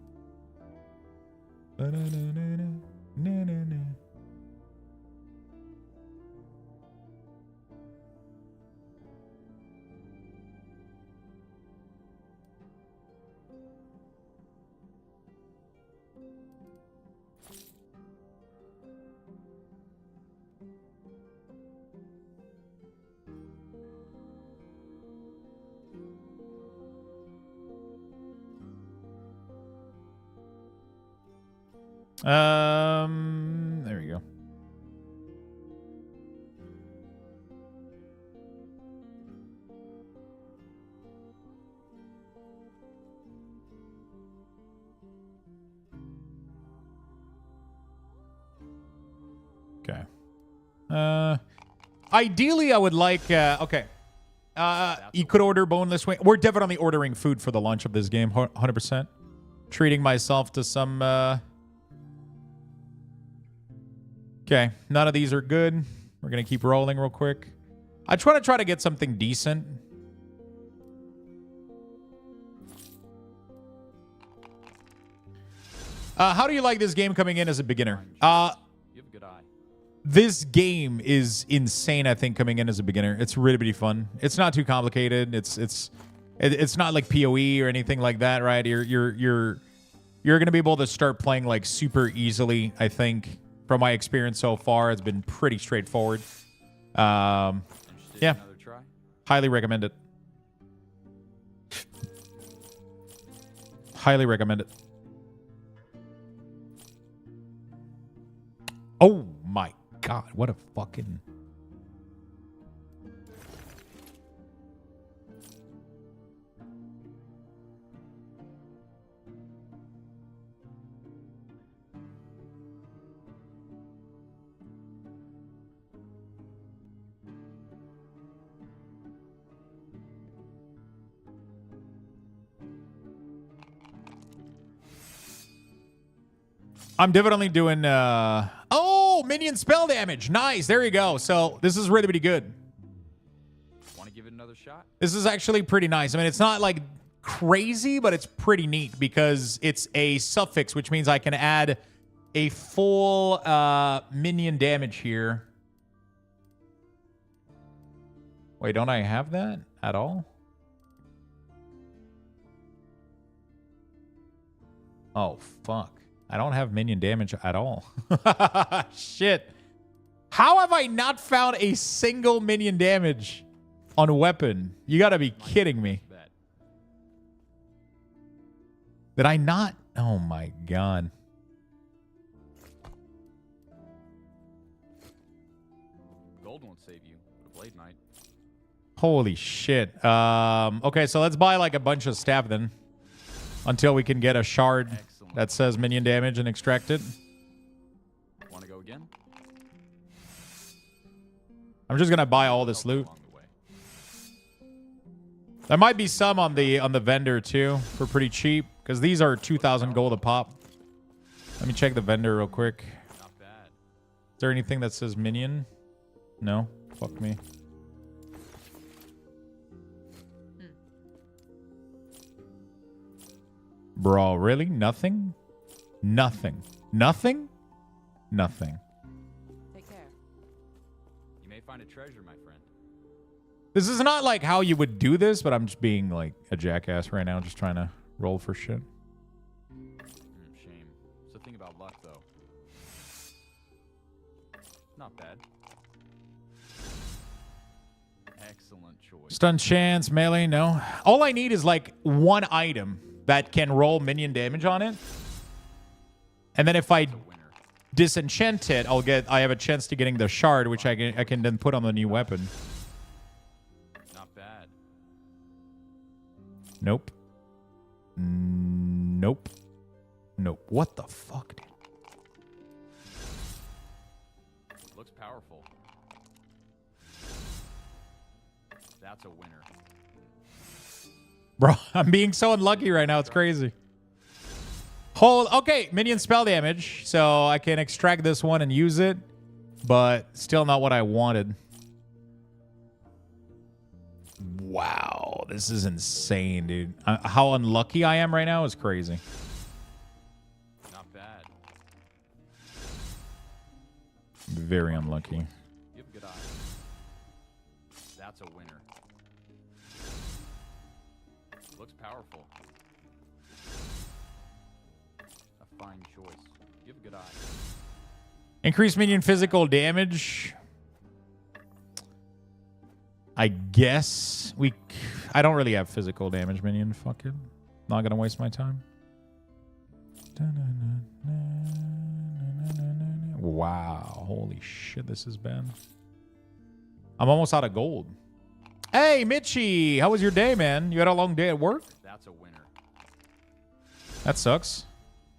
There we go. Okay. Ideally, I would like. Okay. You could order boneless wing. We're definitely ordering food for the launch of this game. 100%. Treating myself to some. Okay, none of these are good. We're gonna keep rolling real quick. I try to get something decent. How do you like this game coming in as a beginner?
You have a good eye.
This game is insane. I think coming in as a beginner, it's really really fun. It's not too complicated. It's not like PoE or anything like that, right? You're gonna be able to start playing like super easily. I think. From my experience so far, it's been pretty straightforward. Yeah.
Another try?
Highly recommend it. Highly recommend it. Oh my God. What a fucking... I'm definitely doing oh, minion spell damage. Nice. There you go. So this is really, really good.
Want to give it another shot?
This is actually pretty nice. I mean, it's not like crazy, but it's pretty neat because it's a suffix, which means I can add a full minion damage here. Wait, don't I have that at all? Oh, fuck. I don't have minion damage at all. Shit. How have I not found a single minion damage on a weapon? You gotta be kidding me. Did I not? Oh my God.
Gold won't save you. But a blade might.
Holy shit. Okay, so let's buy like a bunch of staff then. Until we can get a shard that says minion damage and extract it.
Want to go again?
I'm just gonna buy all this loot. There might be some on the vendor too for pretty cheap because these are 2,000 gold a pop. Let me check the vendor real quick.
Not bad.
Is there anything that says minion? No. Fuck me. Bro, really? Nothing? Nothing. Nothing? Nothing.
Take care. You may find a treasure, my friend.
This is not like how you would do this, but I'm just being like a jackass right now, just trying to roll for shit.
Shame. So think about luck, though. Not bad. Excellent choice.
Stun chance, melee, no. All I need is like one item that can roll minion damage on it. And then if I disenchant it, I have a chance to getting the shard, which I can then put on the new weapon.
Not bad.
Nope. Nope. Nope. What the fuck, dude?
Looks powerful. That's a winner.
Bro, I'm being so unlucky right now. It's crazy. Okay, minion spell damage. So I can extract this one and use it. But still not what I wanted. Wow, this is insane, dude. How unlucky I am right now is crazy.
Not bad.
Very unlucky.
You have a good eye. That's a winner. Looks powerful. A fine choice. You have a good eye.
Increase minion physical damage. I guess I don't really have physical damage minion. Fuck it. Not gonna waste my time. Wow. Holy shit, this is bad. I'm almost out of gold. Hey, Mitchie. How was your day, man? You had a long day at work?
That's a winner.
That sucks.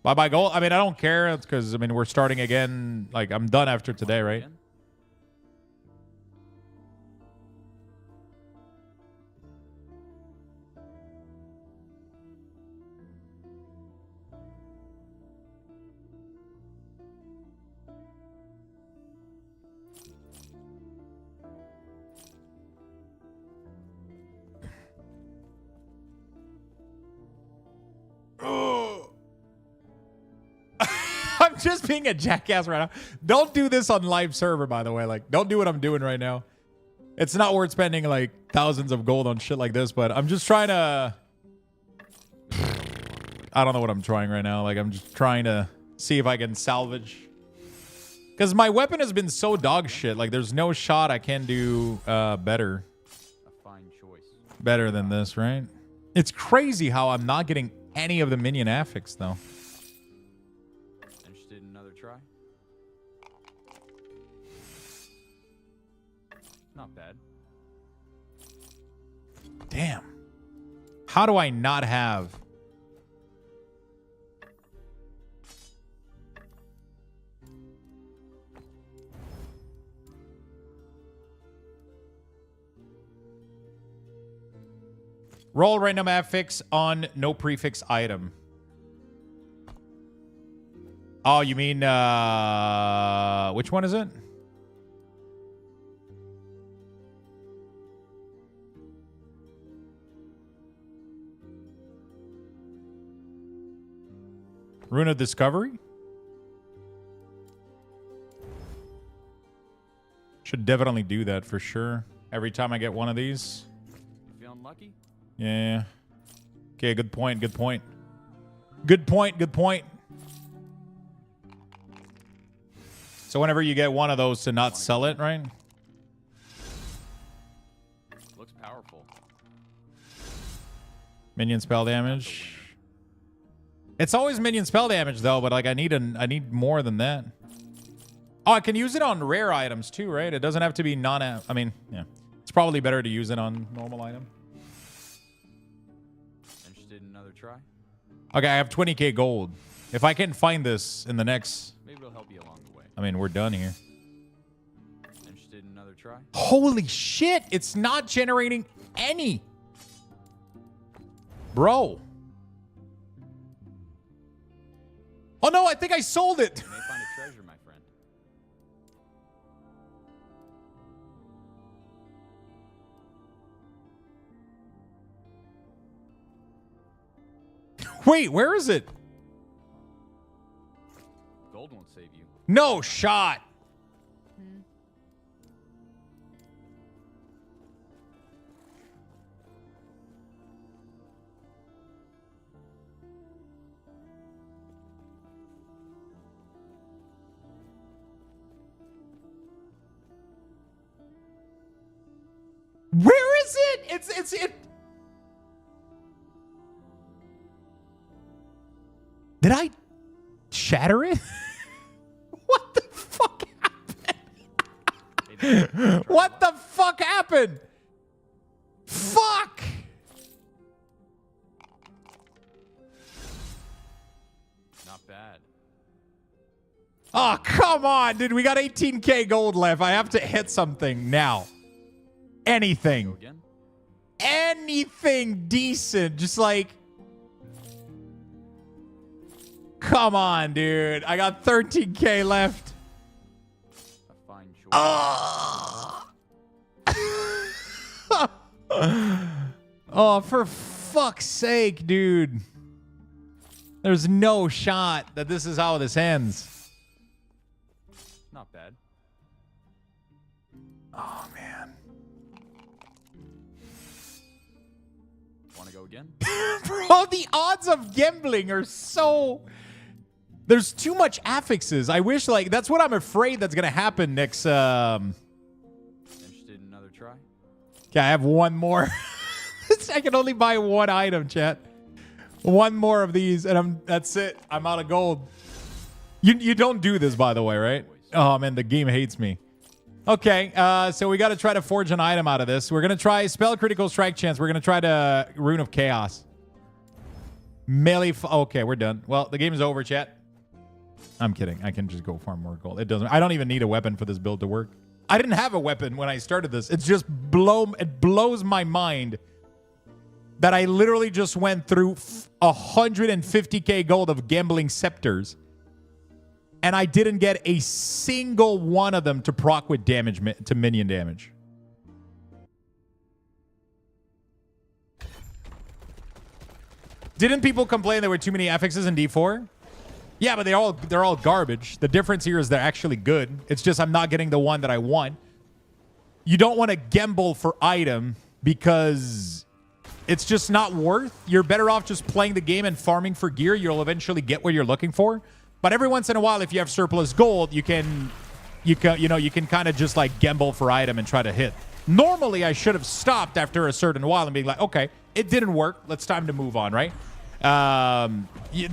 Bye-bye gold. I mean, I don't care. It's because, I mean, we're starting again. Like, I'm done after today, right? I'm just being a jackass right now. Don't do this on live server, by the way. Like, don't do what I'm doing right now. It's not worth spending like thousands of gold on shit like this, but I'm just trying to... I don't know what I'm trying right now. Like, I'm just trying to see if I can salvage. Because my weapon has been so dog shit. Like, there's no shot I can do better.
A fine choice.
Better than this, right? It's crazy how I'm not getting any of the minion affix, though.
Interested in another try? Not bad.
Damn. How do I not have... Roll random affix on no prefix item. Oh, you mean, which one is it? Rune of Discovery? Should definitely do that for sure. Every time I get one of these.
You feeling lucky?
Yeah. Okay, good point, good point. Good point, good point. So whenever you get one of those to not sell it, right?
Looks powerful.
Minion spell damage. It's always minion spell damage though, but like I need more than that. Oh, I can use it on rare items too, right? It doesn't have to be I mean, yeah. It's probably better to use it on normal item.
Interested in another try?
Okay, I have 20k gold. If I can find this in the next...
Maybe it'll help you along the way.
I mean, we're done here.
Interested in another try?
Holy shit! It's not generating any. Bro. Oh no, I think I sold it.
You may find a treasure, my friend.
Wait, where is it?
Gold won't save you.
No shot. Where is it? It's Did I shatter it? What the fuck happened? What the fuck happened? Fuck!
Not bad.
Oh, come on, dude. We got 18k gold left. I have to hit something now. Anything. Anything decent. Just like... Come on, dude. I got 13k left.
A fine choice.
Oh, for fuck's sake, dude. There's no shot that this is how this ends.
Not bad.
Oh, man.
Want to go again?
Bro, the odds of gambling are so... There's too much affixes. I wish, like, that's what I'm afraid that's going to happen next...
Interested in another try?
Okay, I have one more. I can only buy one item, chat. One more of these, and that's it. I'm out of gold. You don't do this, by the way, right? Oh, man, the game hates me. Okay, so we got to try to forge an item out of this. We're going to try Spell Critical Strike Chance. We're going to try to Rune of Chaos. Melee... Okay, we're done. Well, the game is over, chat. I'm kidding. I can just go farm more gold. It doesn't... I don't even need a weapon for this build to work. I didn't have a weapon when I started this. It's just it blows my mind that I literally just went through 150k gold of gambling scepters, and I didn't get a single one of them to proc with damage to minion damage. Didn't people complain there were too many affixes in D4? Yeah, but they're all garbage. The difference here is they're actually good. It's just I'm not getting the one that I want. You don't want to gamble for item because it's just not worth. You're better off just playing the game and farming for gear. You'll eventually get what you're looking for. But every once in a while, if you have surplus gold, you can kind of just like gamble for item and try to hit. Normally, I should have stopped after a certain while and be like, okay, it didn't work. It's time to move on, right?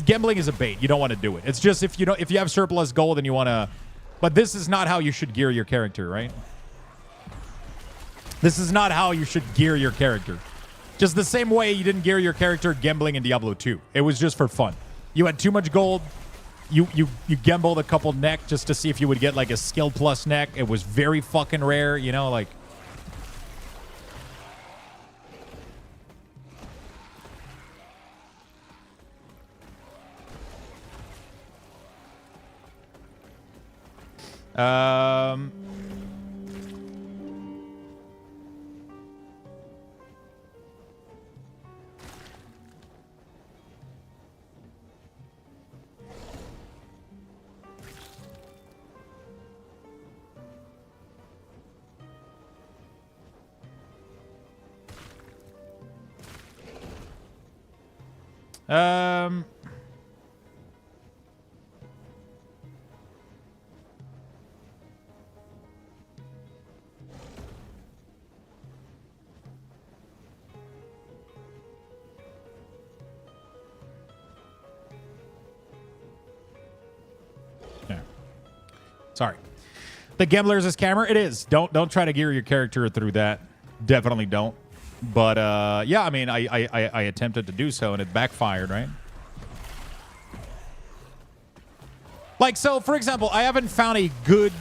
Gambling is a bait. You don't want to do it. It's just if you have surplus gold and you want to, but this is not how you should gear your character, right? This is not how you should gear your character. Just the same way you didn't gear your character gambling in Diablo 2. It was just for fun. You had too much gold. You gambled a couple neck just to see if you would get like a skill plus neck. It was very fucking rare, you know, like. Sorry. The Gambler's a scammer? It is. Don't try to gear your character through that. Definitely don't. But yeah, I mean, I attempted to do so and it backfired, right? Like, so, for example, I haven't found a good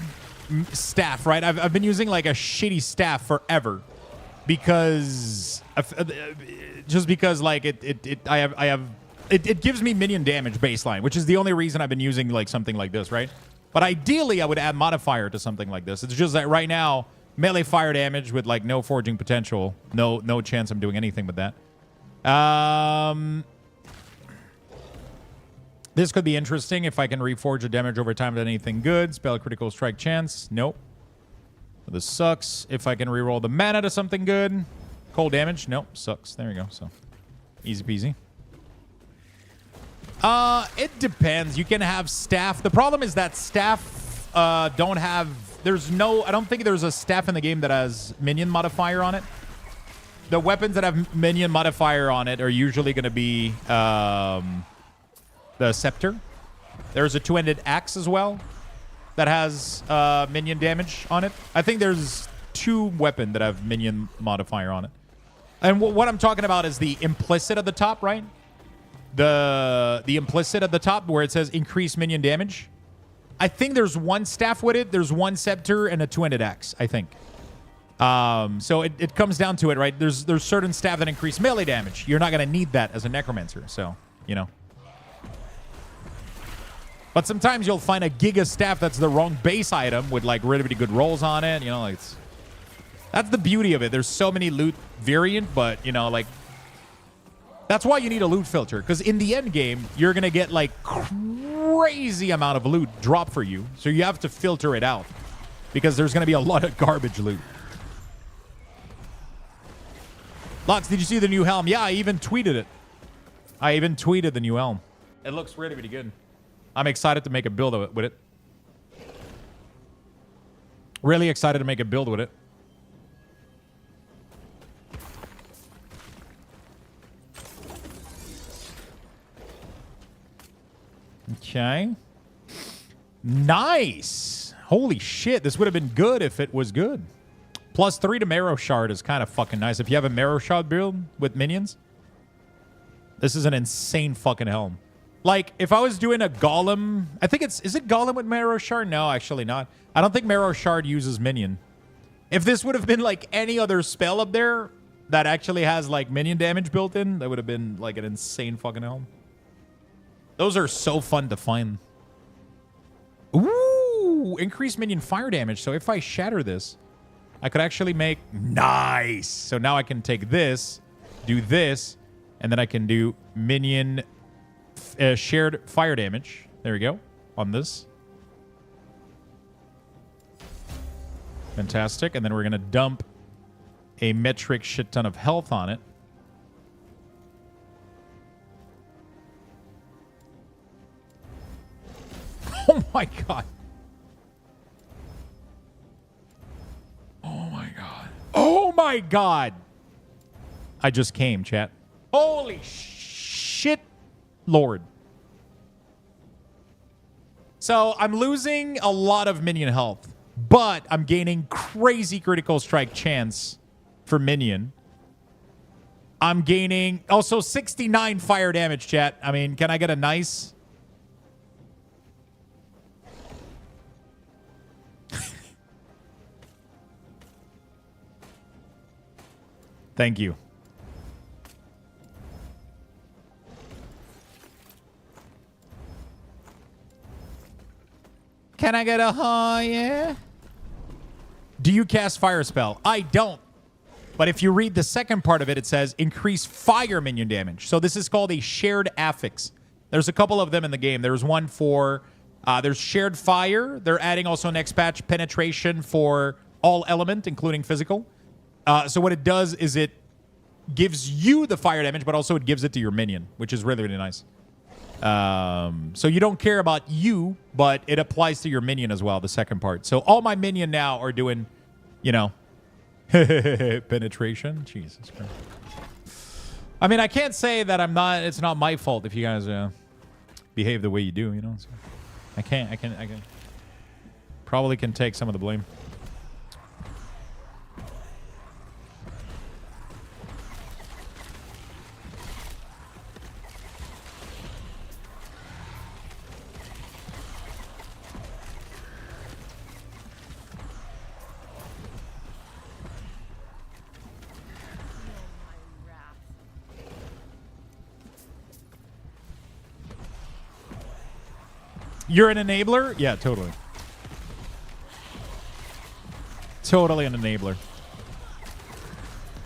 staff, right? I've been using like a shitty staff forever because just because like it gives me minion damage baseline, which is the only reason I've been using like something like this, right? But ideally, I would add modifier to something like this. It's just that right now, melee fire damage with like no forging potential, no chance I'm doing anything with that. This could be interesting if I can reforge a damage over time to anything good. Spell critical strike chance. Nope. This sucks. If I can reroll the mana to something good. Cold damage. Nope. Sucks. There we go. So easy peasy. It depends. You can have staff. The problem is that staff don't have... I don't think there's a staff in the game that has minion modifier on it. The weapons that have minion modifier on it are usually going to be the scepter. There's a two-ended axe as well that has minion damage on it. I think there's 2 weapon that have minion modifier on it. And what I'm talking about is the implicit at the top, right? The implicit at the top where it says increase minion damage. I think there's 1 staff with it. There's 1 scepter and a two-ended axe, I think. So it comes down to it, right? There's certain staff that increase melee damage. You're not going to need that as a necromancer. So, you know. But sometimes you'll find a giga staff that's the wrong base item with like really good rolls on it. You know, like that's the beauty of it. There's so many loot variant, but you know, like that's why you need a loot filter. Because in the end game, you're going to get like crazy amount of loot drop for you. So you have to filter it out because there's going to be a lot of garbage loot. Lux, did you see the new helm? Yeah, I even tweeted it. I even tweeted the new helm. It looks really, really good. I'm excited to make a build with it. Really excited to make a build with it. Okay. Nice. Holy shit. This would have been good if it was good. +3 to Marrow Shard is kind of fucking nice. If you have a Marrow Shard build with minions, this is an insane fucking helm. Like, if I was doing a Golem... I think it's... Is it Golem with Marrow Shard? No, actually not. I don't think Marrow Shard uses minion. If this would have been, like, any other spell up there that actually has, like, minion damage built in, that would have been, like, an insane fucking helm. Those are so fun to find. Ooh! Increased minion fire damage. So if I shatter this, I could actually make... Nice! So now I can take this, do this, and then I can do minion... shared fire damage. There we go. On this. Fantastic. And then we're going to dump a metric shit ton of health on it. Oh my god. Oh my god. Oh my god. I just came, chat. Holy shit. Lord. So I'm losing a lot of minion health, but I'm gaining crazy critical strike chance for minion. I'm gaining also 69 fire damage, chat. I mean, can I get a nice... Thank you. Can I get a yeah? Do you cast fire spell? I don't. But if you read the second part of it, it says increase fire minion damage. So this is called a shared affix. There's a couple of them in the game. There's one for, there's shared fire. They're adding also next patch penetration for all element, including physical. So what it does is it gives you the fire damage, but also it gives it to your minion, which is really, really nice. So you don't care about you, but it applies to your minion as well, the second part. So all my minion now are doing, you know, penetration. Jesus Christ. I mean, I can't say that I'm not, it's not my fault if you guys behave the way you do, you know. So I can probably can take some of the blame. You're an enabler? Yeah, totally. Totally an enabler.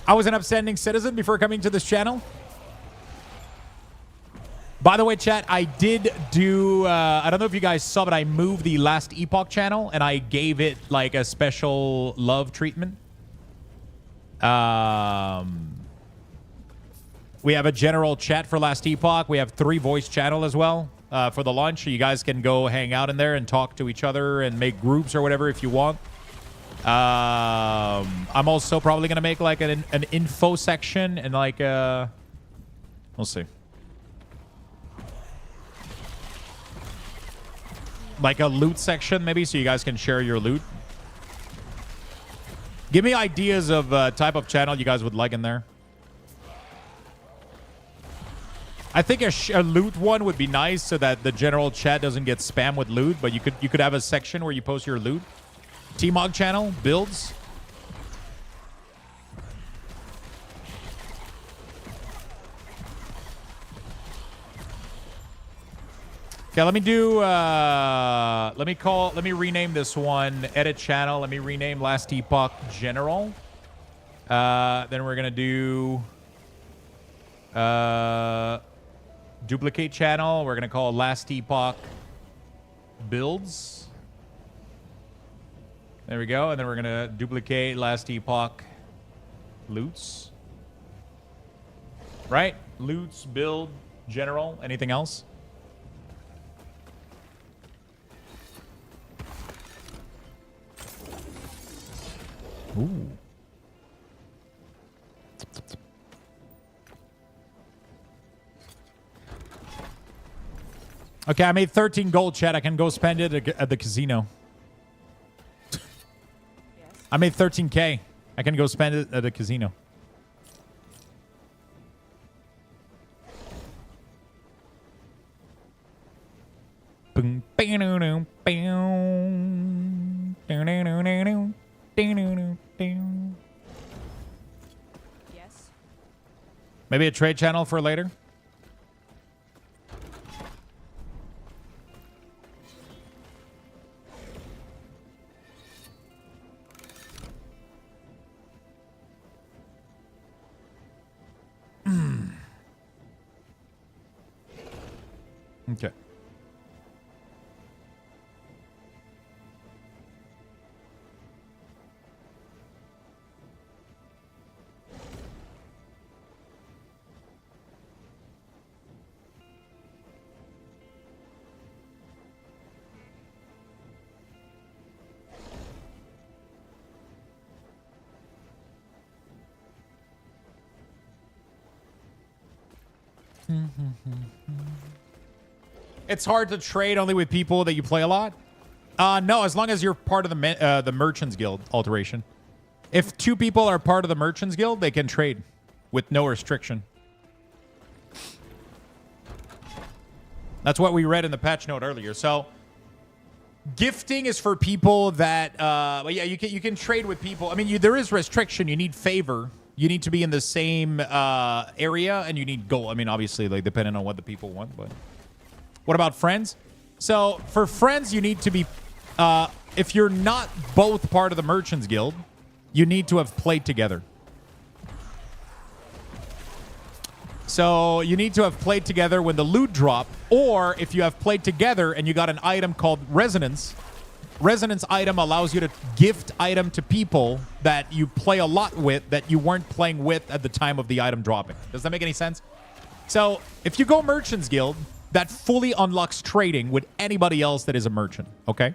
I was an upstanding citizen before coming to this channel. By the way, chat, I did do... I don't know if you guys saw, but I moved the last Epoch channel, and I gave it, like, a special love treatment. We have a general chat for last Epoch. We have 3 voice channel as well. For the launch, so you guys can go hang out in there and talk to each other and make groups or whatever if you want. I'm also probably gonna make like an info section and like we'll see. Like a loot section, maybe, so you guys can share your loot. Give me ideas of type of channel you guys would like in there. I think a loot one would be nice so that the general chat doesn't get spammed with loot, but you could have a section where you post your loot. T-Mog channel, builds. Okay, let me do, let me rename this one, edit channel. Let me rename Last Epoch General. Then we're going to do, duplicate channel. We're going to call Last Epoch Builds. There we go. And then we're going to duplicate Last Epoch Loots. Right? Loots, build, general. Anything else? Ooh. Okay, I made 13 gold, chat. I can go spend it at the casino. Yes. I made 13K. I can go spend it at the casino.
Yes.
Maybe a trade channel for later? Okay. It's hard to trade only with people that you play a lot. No, as long as you're part of the Merchants Guild alteration. If two people are part of the Merchants Guild, they can trade with no restriction. That's what we read in the patch note earlier. So gifting is for people that, but yeah, you can trade with people. I mean, there is restriction. You need favor. You need to be in the same area, and you need gold. I mean, obviously, like depending on what the people want. But what about friends? So for friends, you need to be, if you're not both part of the Merchants Guild, you need to have played together. So you need to have played together when the loot drop, or if you have played together and you got an item called Resonance. Resonance item allows you to gift item to people that you play a lot with that you weren't playing with at the time of the item dropping. Does that make any sense? So if you go Merchants Guild, that fully unlocks trading with anybody else that is a merchant, okay?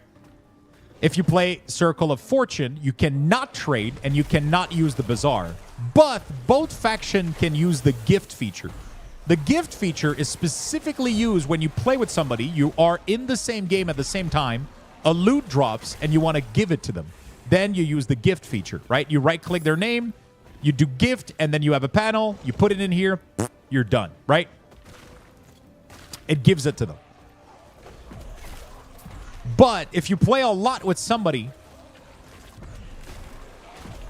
If you play Circle of Fortune, you cannot trade and you cannot use the Bazaar. But both factions can use the gift feature. The gift feature is specifically used when you play with somebody, you are in the same game at the same time, a loot drops, and you want to give it to them. Then you use the gift feature, right? You right-click their name, you do gift, and then you have a panel, you put it in here, you're done, right? It gives it to them. But if you play a lot with somebody,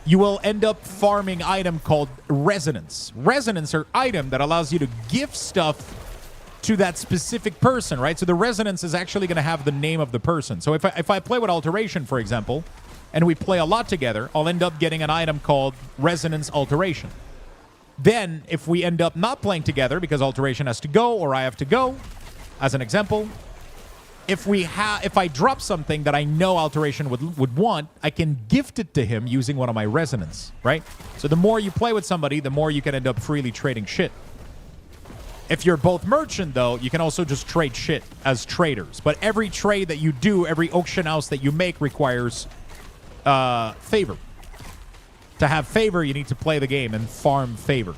you will end up farming item called Resonance. Resonance are item that allows you to gift stuff to that specific person, right? So the Resonance is actually going to have the name of the person. So if I play with Alteration, for example, and we play a lot together, I'll end up getting an item called Resonance Alteration. Then, if we end up not playing together because Alteration has to go or I have to go, as an example, if I drop something that I know Alteration would want, I can gift it to him using one of my Resonance, right? So the more you play with somebody, the more you can end up freely trading shit. If you're both merchant, though, you can also just trade shit as traders. But every trade that you do, every auction house that you make requires favor. To have favor, you need to play the game and farm favor.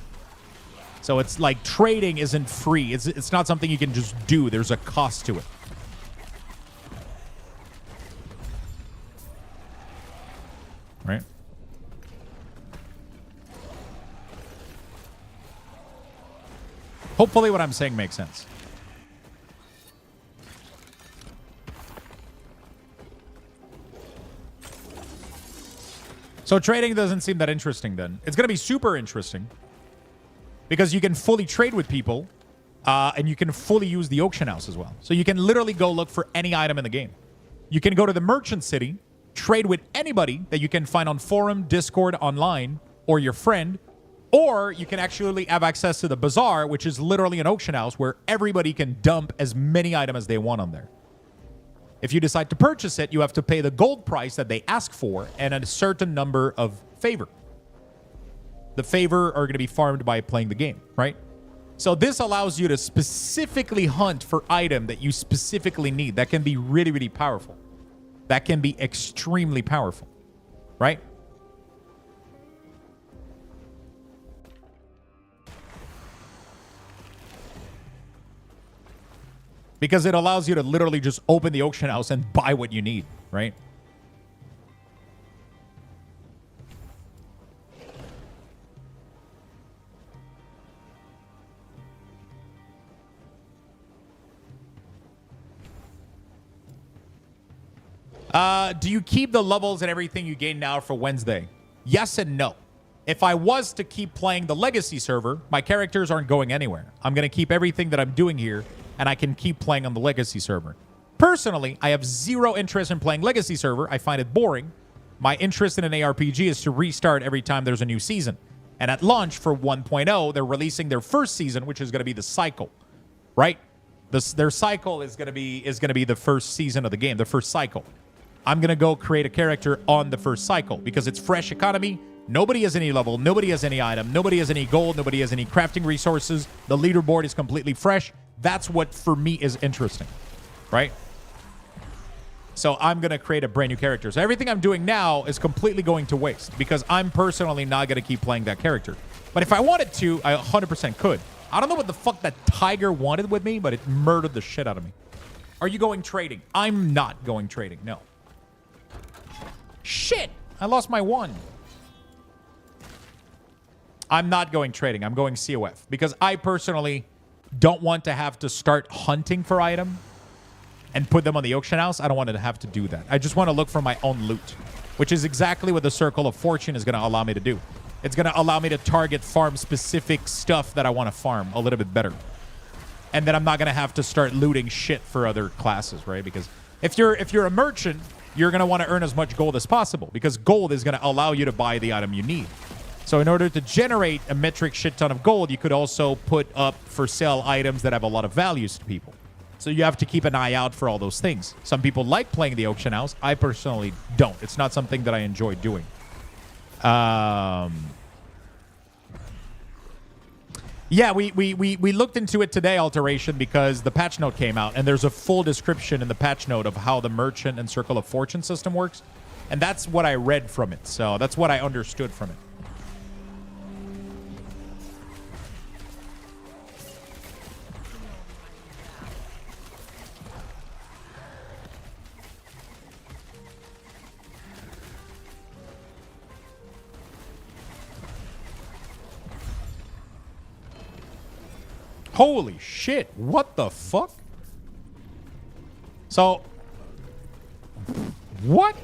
So it's like trading isn't free. It's not something you can just do. There's a cost to it. right? Hopefully what I'm saying makes sense. So trading doesn't seem that interesting then. It's going to be super interesting because you can fully trade with people and you can fully use the auction house as well. So you can literally go look for any item in the game. You can go to the merchant city, trade with anybody that you can find on forum, Discord, online, or your friend, or you can actually have access to the bazaar, which is literally an auction house where everybody can dump as many items as they want on there. If you decide to purchase it, you have to pay the gold price that they ask for and a certain number of favor. The favor are going to be farmed by playing the game, right? So this allows you to specifically hunt for item that you specifically need. That can be really, really powerful. That can be extremely powerful, right? Because it allows you to literally just open the auction house and buy what you need, right? Do you keep the levels and everything you gain now for Wednesday? Yes and no. If I was to keep playing the legacy server, my characters aren't going anywhere. I'm going to keep everything that I'm doing here, and I can keep playing on the legacy server. Personally, I have zero interest in playing legacy server. I find it boring. My interest in an ARPG is to restart every time there's a new season. And at launch for 1.0, they're releasing their first season, which is going to be the cycle, right? Their cycle is going to be the first season of the game, the first cycle. I'm going to go create a character on the first cycle because it's fresh economy. Nobody has any level. Nobody has any item. Nobody has any gold. Nobody has any crafting resources. The leaderboard is completely fresh. That's what, for me, is interesting, right? So I'm going to create a brand new character. So everything I'm doing now is completely going to waste because I'm personally not going to keep playing that character. But if I wanted to, I 100% could. I don't know what the fuck that tiger wanted with me, but it murdered the shit out of me. Are you going trading? I'm not going trading, no. Shit! I lost my one. I'm not going trading. I'm going COF because I personally don't want to have to start hunting for item and put them on the auction house. I don't want to have to do that. I just want to look for my own loot, which is exactly what the Circle of Fortune is going to allow me to do. It's going to allow me to target farm specific stuff that I want to farm a little bit better. And then I'm not going to have to start looting shit for other classes, right? Because if you're a merchant, you're going to want to earn as much gold as possible because gold is going to allow you to buy the item you need. So in order to generate a metric shit ton of gold, you could also put up for sale items that have a lot of values to people. So you have to keep an eye out for all those things. Some people like playing the auction house. I personally don't. It's not something that I enjoy doing. Yeah, we looked into it today, Alteration, because the patch note came out, and there's a full description in the patch note of how the Merchant and Circle of Fortune system works. And that's what I read from it. So that's what I understood from it. Holy shit, what the fuck? So, what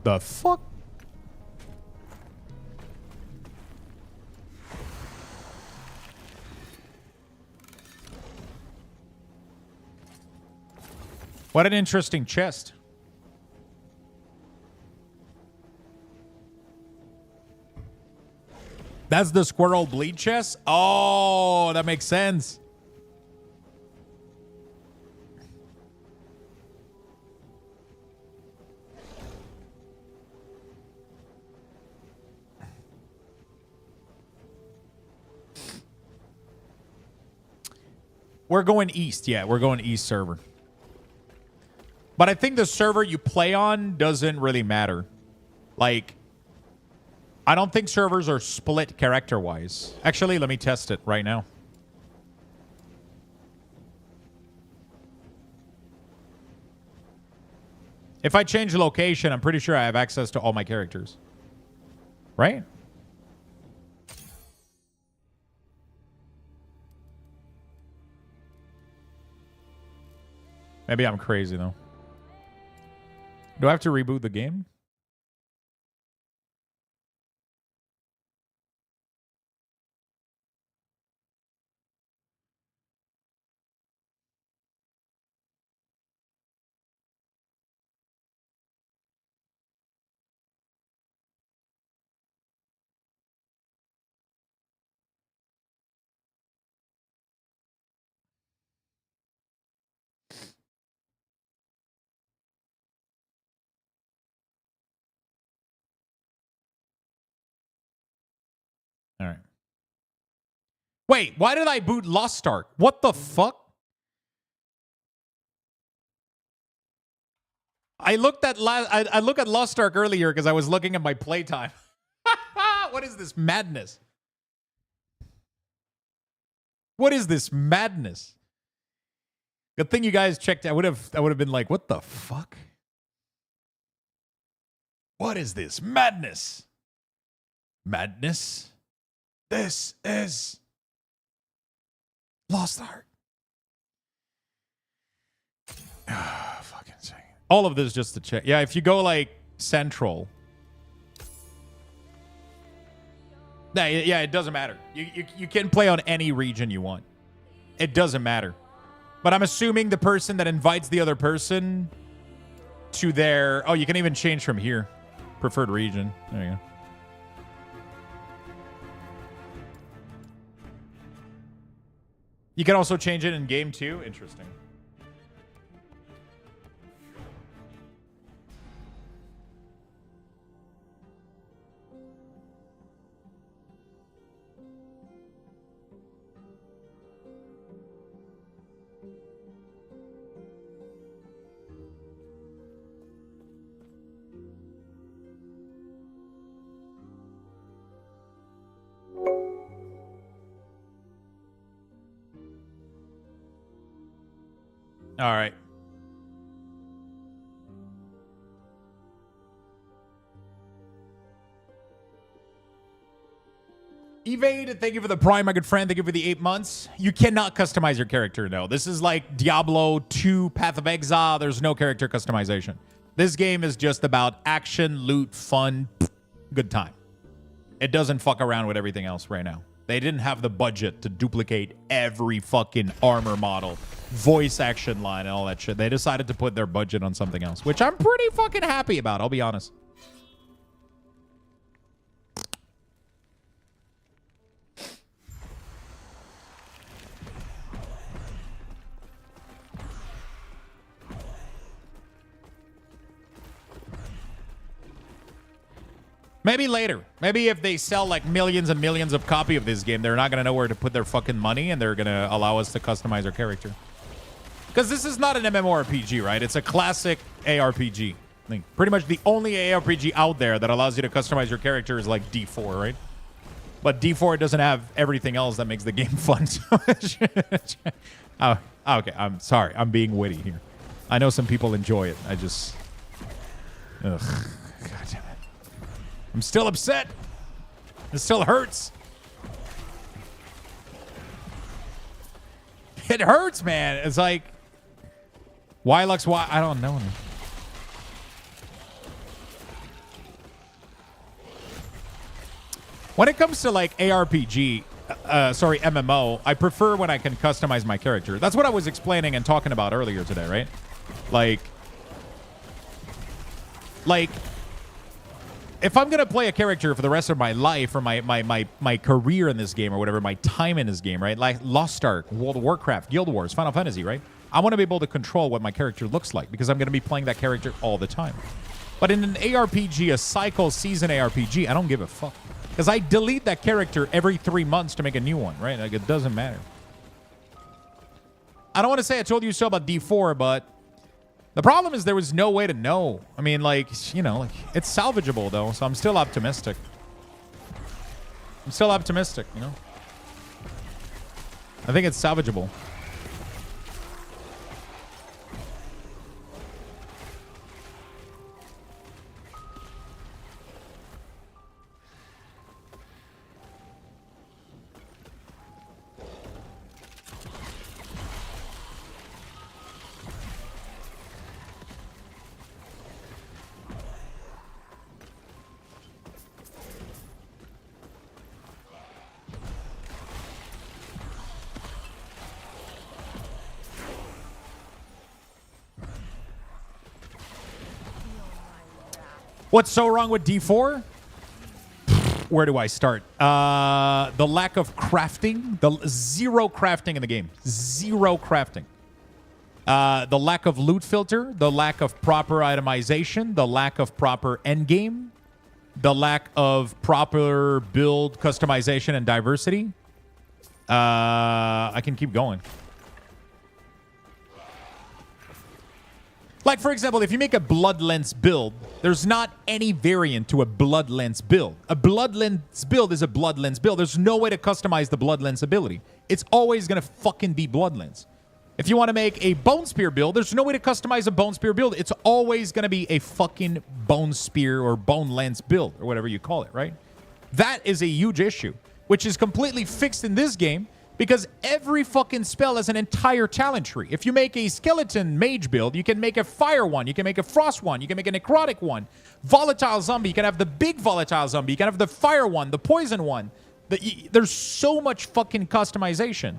the fuck? What an interesting chest. That's the squirrel bleed chest? Oh, that makes sense. We're going east. Yeah, we're going east server. But I think the server you play on doesn't really matter. Like, I don't think servers are split character-wise. Actually, let me test it right now. If I change location, I'm pretty sure I have access to all my characters. Right? Maybe I'm crazy, though. Do I have to reboot the game? All right. Wait, why did I boot Lost Ark? What the fuck? I looked at I looked at Lost Ark earlier because I was looking at my playtime. What is this madness? What is this madness? Good thing you guys checked. I would have been like, what the fuck? What is this madness? Madness? This is Lost Ark. Fucking insane. All of this just to check. Yeah, if you go like central. Yeah, it doesn't matter. You can play on any region you want. It doesn't matter. But I'm assuming the person that invites the other person to their... Oh, you can even change from here. Preferred region. There you go. You can also change it in game too. Interesting. All right. Evade, thank you for the Prime, my good friend. Thank you for the 8 months. You cannot customize your character, no. This is like Diablo 2 Path of Exile. There's no character customization. This game is just about action, loot, fun, good time. It doesn't fuck around with everything else right now. They didn't have the budget to duplicate every fucking armor model, voice action line, and all that shit. They decided to put their budget on something else, which I'm pretty fucking happy about, I'll be honest. Maybe later. Maybe if they sell like millions and millions of copies of this game, they're not going to know where to put their fucking money, and they're going to allow us to customize our character. Because this is not an MMORPG, right? It's a classic ARPG. I think pretty much the only ARPG out there that allows you to customize your character is like D4, right? But D4 doesn't have everything else that makes the game fun. Oh, okay. I'm sorry. I'm being witty here. I know some people enjoy it. I just... Ugh. God damn it. I'm still upset. It still hurts. It hurts, man. It's like... Why, Lux? Why? I don't know. When it comes to like ARPG, sorry, MMO, I prefer when I can customize my character. That's what I was explaining and talking about earlier today, right? Like, if I'm going to play a character for the rest of my life or my career in this game or whatever, my time in this game, right? Like Lost Ark, World of Warcraft, Guild Wars, Final Fantasy, right? I want to be able to control what my character looks like because I'm going to be playing that character all the time. But in an ARPG, a cycle season ARPG, I don't give a fuck. Because I delete that character every 3 months to make a new one, right? Like, it doesn't matter. I don't want to say I told you so about D4, but the problem is there was no way to know. I mean, like, you know, like, it's salvageable, though, so I'm still optimistic. I'm still optimistic, you know? I think it's salvageable. What's so wrong with D4? Where do I start? The lack of crafting. The zero crafting in the game. Zero crafting. The lack of loot filter. The lack of proper itemization. The lack of proper endgame. The lack of proper build customization and diversity. I can keep going. Like, for example, if you make a Blood Lens build, there's not any variant to a Blood Lens build. A Blood Lens build is a Blood Lens build. There's no way to customize the Blood Lens ability. It's always going to fucking be Blood Lens. If you want to make a Bone Spear build, there's no way to customize a Bone Spear build. It's always going to be a fucking Bone Spear or Bone Lens build, or whatever you call it, right? That is a huge issue, which is completely fixed in this game because every fucking spell has an entire talent tree. If you make a Skeleton Mage build, you can make a Fire one, you can make a Frost one, you can make a Necrotic one, Volatile Zombie, you can have the big Volatile Zombie, you can have the Fire one, the Poison one. There's so much fucking customization.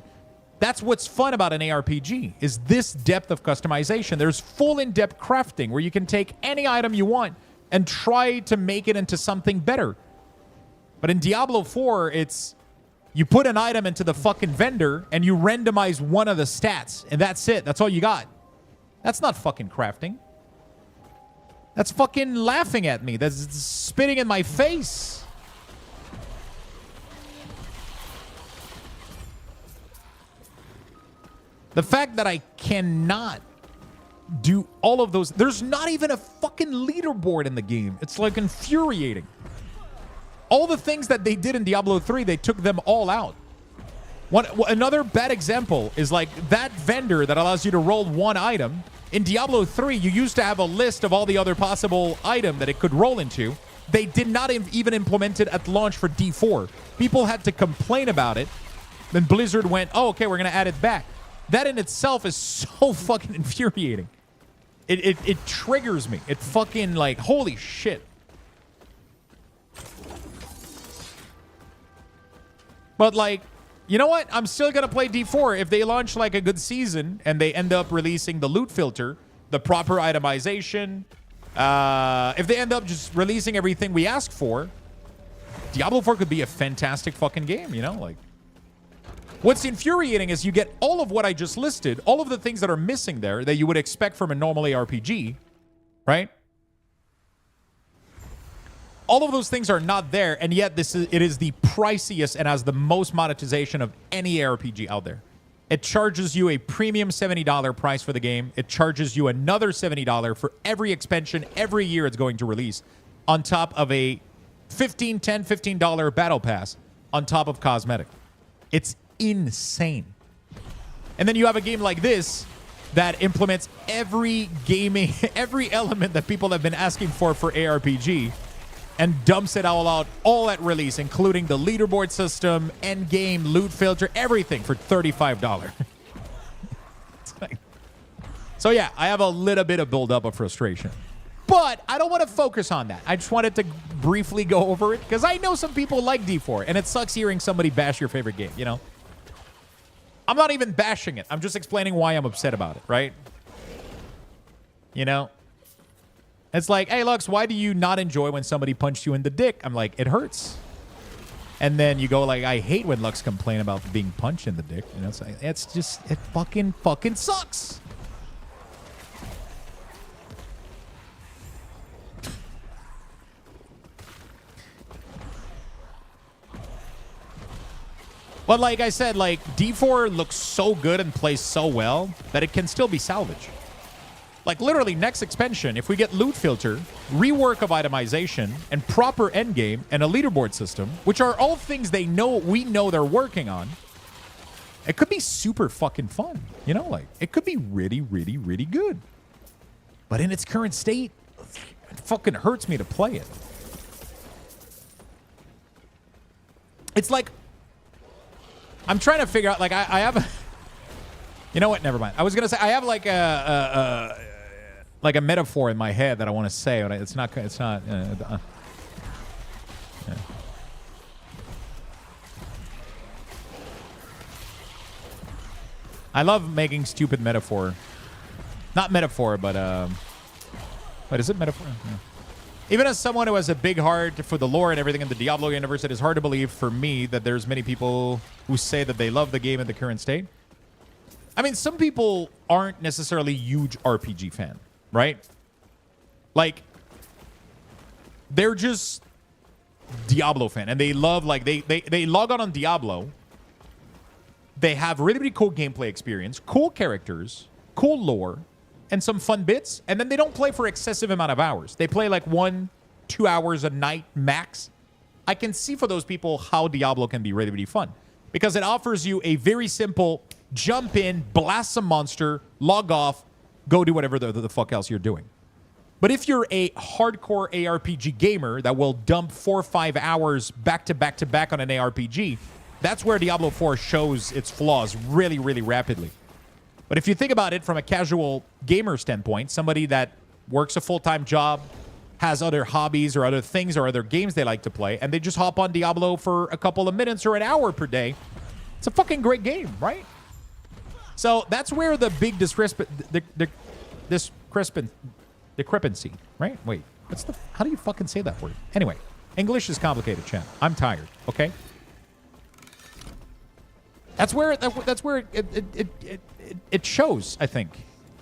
That's what's fun about an ARPG, is this depth of customization. There's full in-depth crafting where you can take any item you want and try to make it into something better. But in Diablo 4, it's you put an item into the fucking vendor and you randomize one of the stats, and that's it. That's all you got. That's not fucking crafting. That's fucking laughing at me. That's spitting in my face. The fact that I cannot do all of those. There's not even a fucking leaderboard in the game. It's like infuriating. All the things that they did in Diablo 3, they took them all out. Another bad example is like that vendor that allows you to roll one item. In Diablo 3, you used to have a list of all the other possible item that it could roll into. They did not even implement it at launch for D4. People had to complain about it. Then Blizzard went, oh, okay, we're going to add it back. That in itself is so fucking infuriating. It triggers me. It fucking like, holy shit. But like, you know what? I'm still going to play D4 if they launch like a good season and they end up releasing the loot filter, the proper itemization. If they end up just releasing everything we asked for, Diablo 4 could be a fantastic fucking game, you know? Like, what's infuriating is you get all of what I just listed, all of the things that are missing there that you would expect from a normal ARPG, right? All of those things are not there, and yet it is the priciest and has the most monetization of any ARPG out there. It charges you a premium $70 price for the game. It charges you another $70 for every expansion every year it's going to release, on top of a $15 battle pass on top of cosmetic. It's insane. And then you have a game like this that implements every element that people have been asking for ARPG, and dumps it all out all at release, including the leaderboard system, end game, loot filter, everything for $35. So yeah, I have a little bit of build-up of frustration. But I don't want to focus on that. I just wanted to briefly go over it, because I know some people like D4, and it sucks hearing somebody bash your favorite game, you know? I'm not even bashing it. I'm just explaining why I'm upset about it, right? You know? It's like, hey, Lux, why do you not enjoy when somebody punched you in the dick? I'm like, it hurts. And then you go like, I hate when Lux complain about being punched in the dick. You know, it's like, it's just, it fucking sucks. But like I said, like D4 looks so good and plays so well that it can still be salvaged. Like literally next expansion, if we get loot filter, rework of itemization, and proper endgame, and a leaderboard system, which are all things we know they're working on, it could be super fucking fun. You know, like it could be really, really, really good. But in its current state, it fucking hurts me to play it. It's like, I'm trying to figure out, like I have a, you know what? Never mind. I was gonna say I have like a metaphor in my head that I want to say, but it's not. Yeah. I love making stupid metaphor. Not metaphor, but is it metaphor? Yeah. Even as someone who has a big heart for the lore and everything in the Diablo universe, it is hard to believe for me that there's many people who say that they love the game in the current state. I mean, some people aren't necessarily huge RPG fan, right? Like, they're just Diablo fan, and they love, like, they log on Diablo. They have really, really cool gameplay experience, cool characters, cool lore, and some fun bits, and then they don't play for excessive amount of hours. They play like 1-2 hours a night max. I can see for those people how Diablo can be really, really fun because it offers you a very simple jump in, blast some monster, log off, go do whatever the fuck else you're doing. But if you're a hardcore ARPG gamer that will dump 4 or 5 hours back to back to back on an ARPG, that's where Diablo 4 shows its flaws really, really rapidly. But if you think about it from a casual gamer standpoint, somebody that works a full-time job, has other hobbies or other things or other games they like to play, and they just hop on Diablo for a couple of minutes or an hour per day, it's a fucking great game, right? So that's where the big discrepancy, right? Wait, how do you fucking say that word? Anyway, English is complicated, chat. I'm tired, okay? That's where it shows, I think.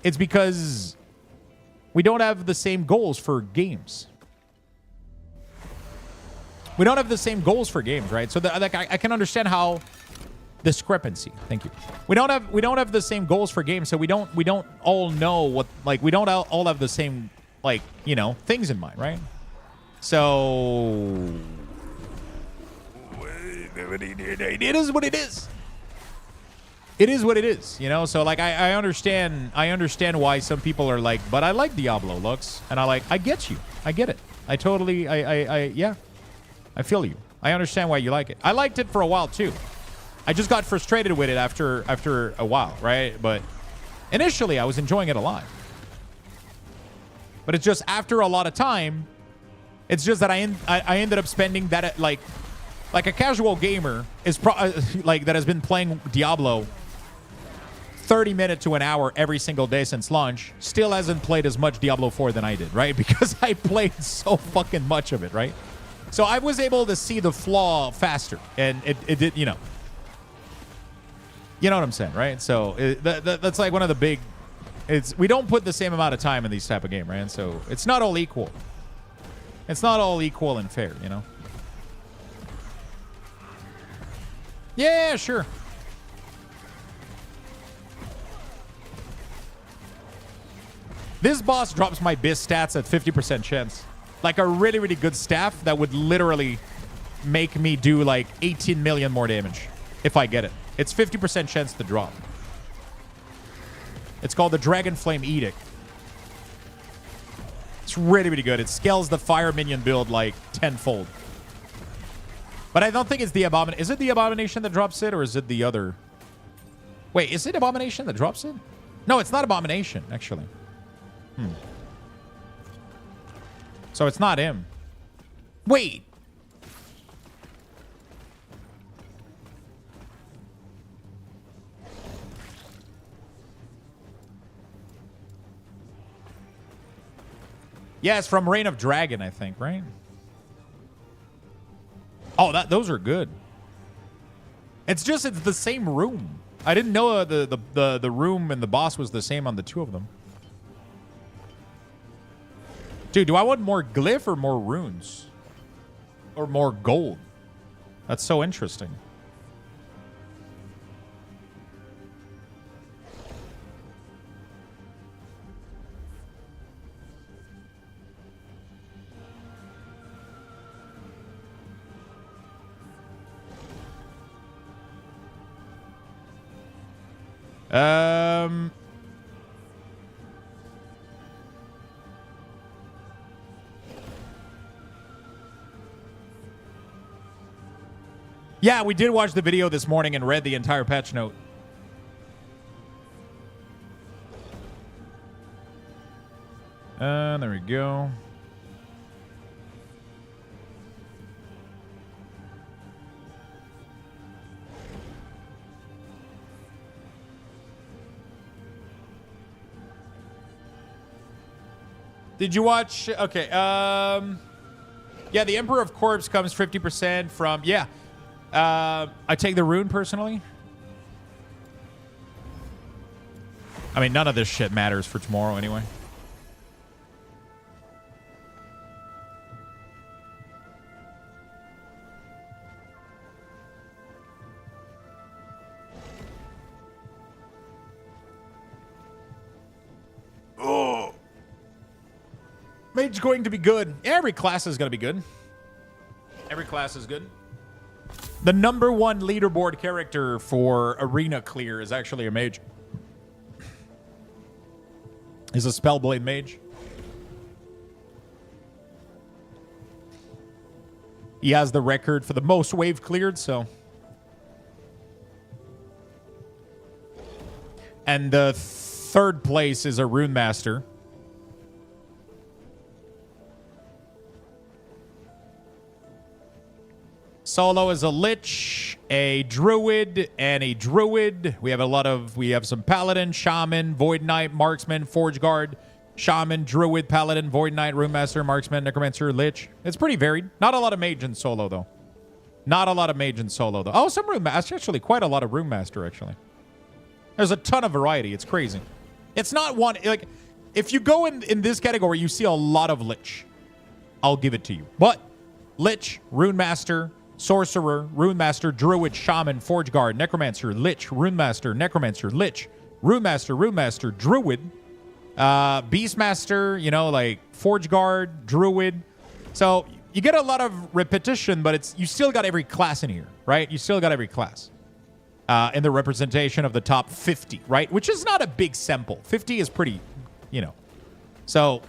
It's because we don't have the same goals for games. We don't have the same goals for games, right? So I can understand how discrepancy. Thank you. We don't have the same goals for games, so we don't all know what, like, we don't all have the same, like, you know, things in mind, right? So it is what it is. It is what it is, you know? So, like, I understand why some people are like, but I like Diablo, Lux. And I get you. I get it. I totally, yeah. I feel you. I understand why you like it. I liked it for a while, too. I just got frustrated with it after a while, right? But initially, I was enjoying it a lot. But it's just after a lot of time, it's just that I ended up spending that, like a casual gamer is like that has been playing Diablo 30 minutes to an hour every single day since launch, still hasn't played as much Diablo 4 than I did, right? Because I played so fucking much of it, right? So I was able to see the flaw faster, and it did, you know. You know what I'm saying, right? So that's like one of the big, we don't put the same amount of time in these type of game, right? And so it's not all equal. It's not all equal and fair, you know? Yeah, sure. This boss drops my biz stats at 50% chance. Like a really, really good staff that would literally make me do like 18 million more damage if I get it. It's 50% chance to drop. It's called the Dragon Flame Edict. It's really, really good. It scales the fire minion build like tenfold. But I don't think it's the Abomination. Is it the Abomination that drops it, or is it the other? Wait, is it Abomination that drops it? No, it's not Abomination, actually. So it's not him. Wait. Yeah, it's from Reign of Dragon, I think, right? Oh, those are good. It's the same room. I didn't know the room and the boss was the same on the two of them. Dude, do I want more glyph or more runes? Or more gold? That's so interesting. Yeah, we did watch the video this morning and read the entire patch note. There we go. Did you watch? Okay. Yeah, the Emperor of Corpse comes 50% from. Yeah. I take the rune personally. I mean, none of this shit matters for tomorrow anyway. Oh. Mage's going to be good. Every class is going to be good. Every class is good. The number one leaderboard character for arena clear is actually a mage. Is a Spellblade mage. He has the record for the most wave cleared, so. And the third place is a Rune Master. Solo is a Lich, a Druid, and a Druid. We have some Paladin, Shaman, Void Knight, Marksman, Forge Guard, Shaman, Druid, Paladin, Void Knight, Rune Master, Marksman, Necromancer, Lich. It's pretty varied. Not a lot of Mage in Solo, though. Oh, some Rune Master. Actually, quite a lot of Rune Master, actually. There's a ton of variety. It's crazy. It's not one... Like, if you go in this category, you see a lot of Lich. I'll give it to you. But Lich, Rune Master... Sorcerer, Rune Master, Druid, Shaman, Forge Guard, Necromancer, Lich, Rune Master, Necromancer, Lich, Rune Master, Druid, Beastmaster, you know, like Forge Guard, Druid. So you get a lot of repetition, but you still got every class in here, right? You still got every class in the representation of the top 50, right? Which is not a big sample. 50 is pretty, you know. So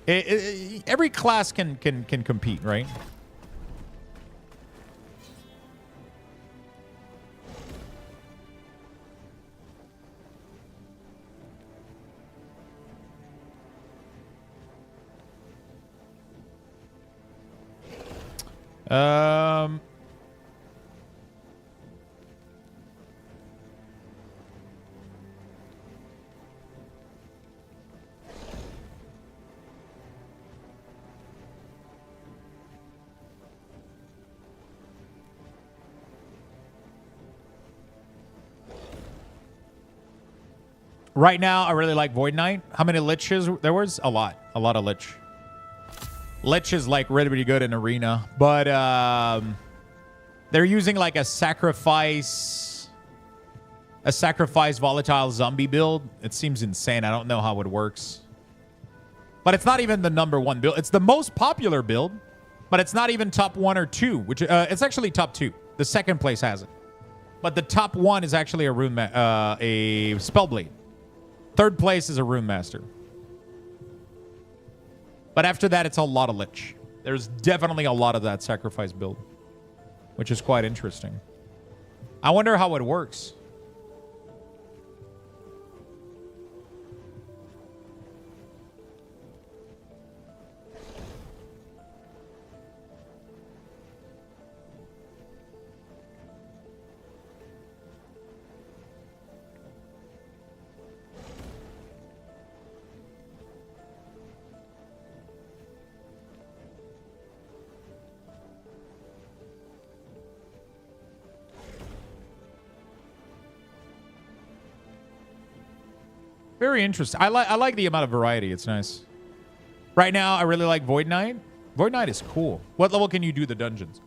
every class can compete, right? Right now, I really like Void Knight. How many Liches there was? A lot. A lot of Lich. Lich is like really good in Arena. But they're using like a sacrifice volatile zombie build. It seems insane. I don't know how it works. But it's not even the number one build. It's the most popular build. But it's not even top 1 or 2. Which it's actually top 2. The second place has it. But the top 1 is actually a Spellblade. Third place is a Rune Master. But after that, it's a lot of Lich. There's definitely a lot of that sacrifice build, which is quite interesting. I wonder how it works. Very interesting. I like the amount of variety. It's nice. Right now, I really like Void Knight. Void Knight is cool. What level can you do the dungeons?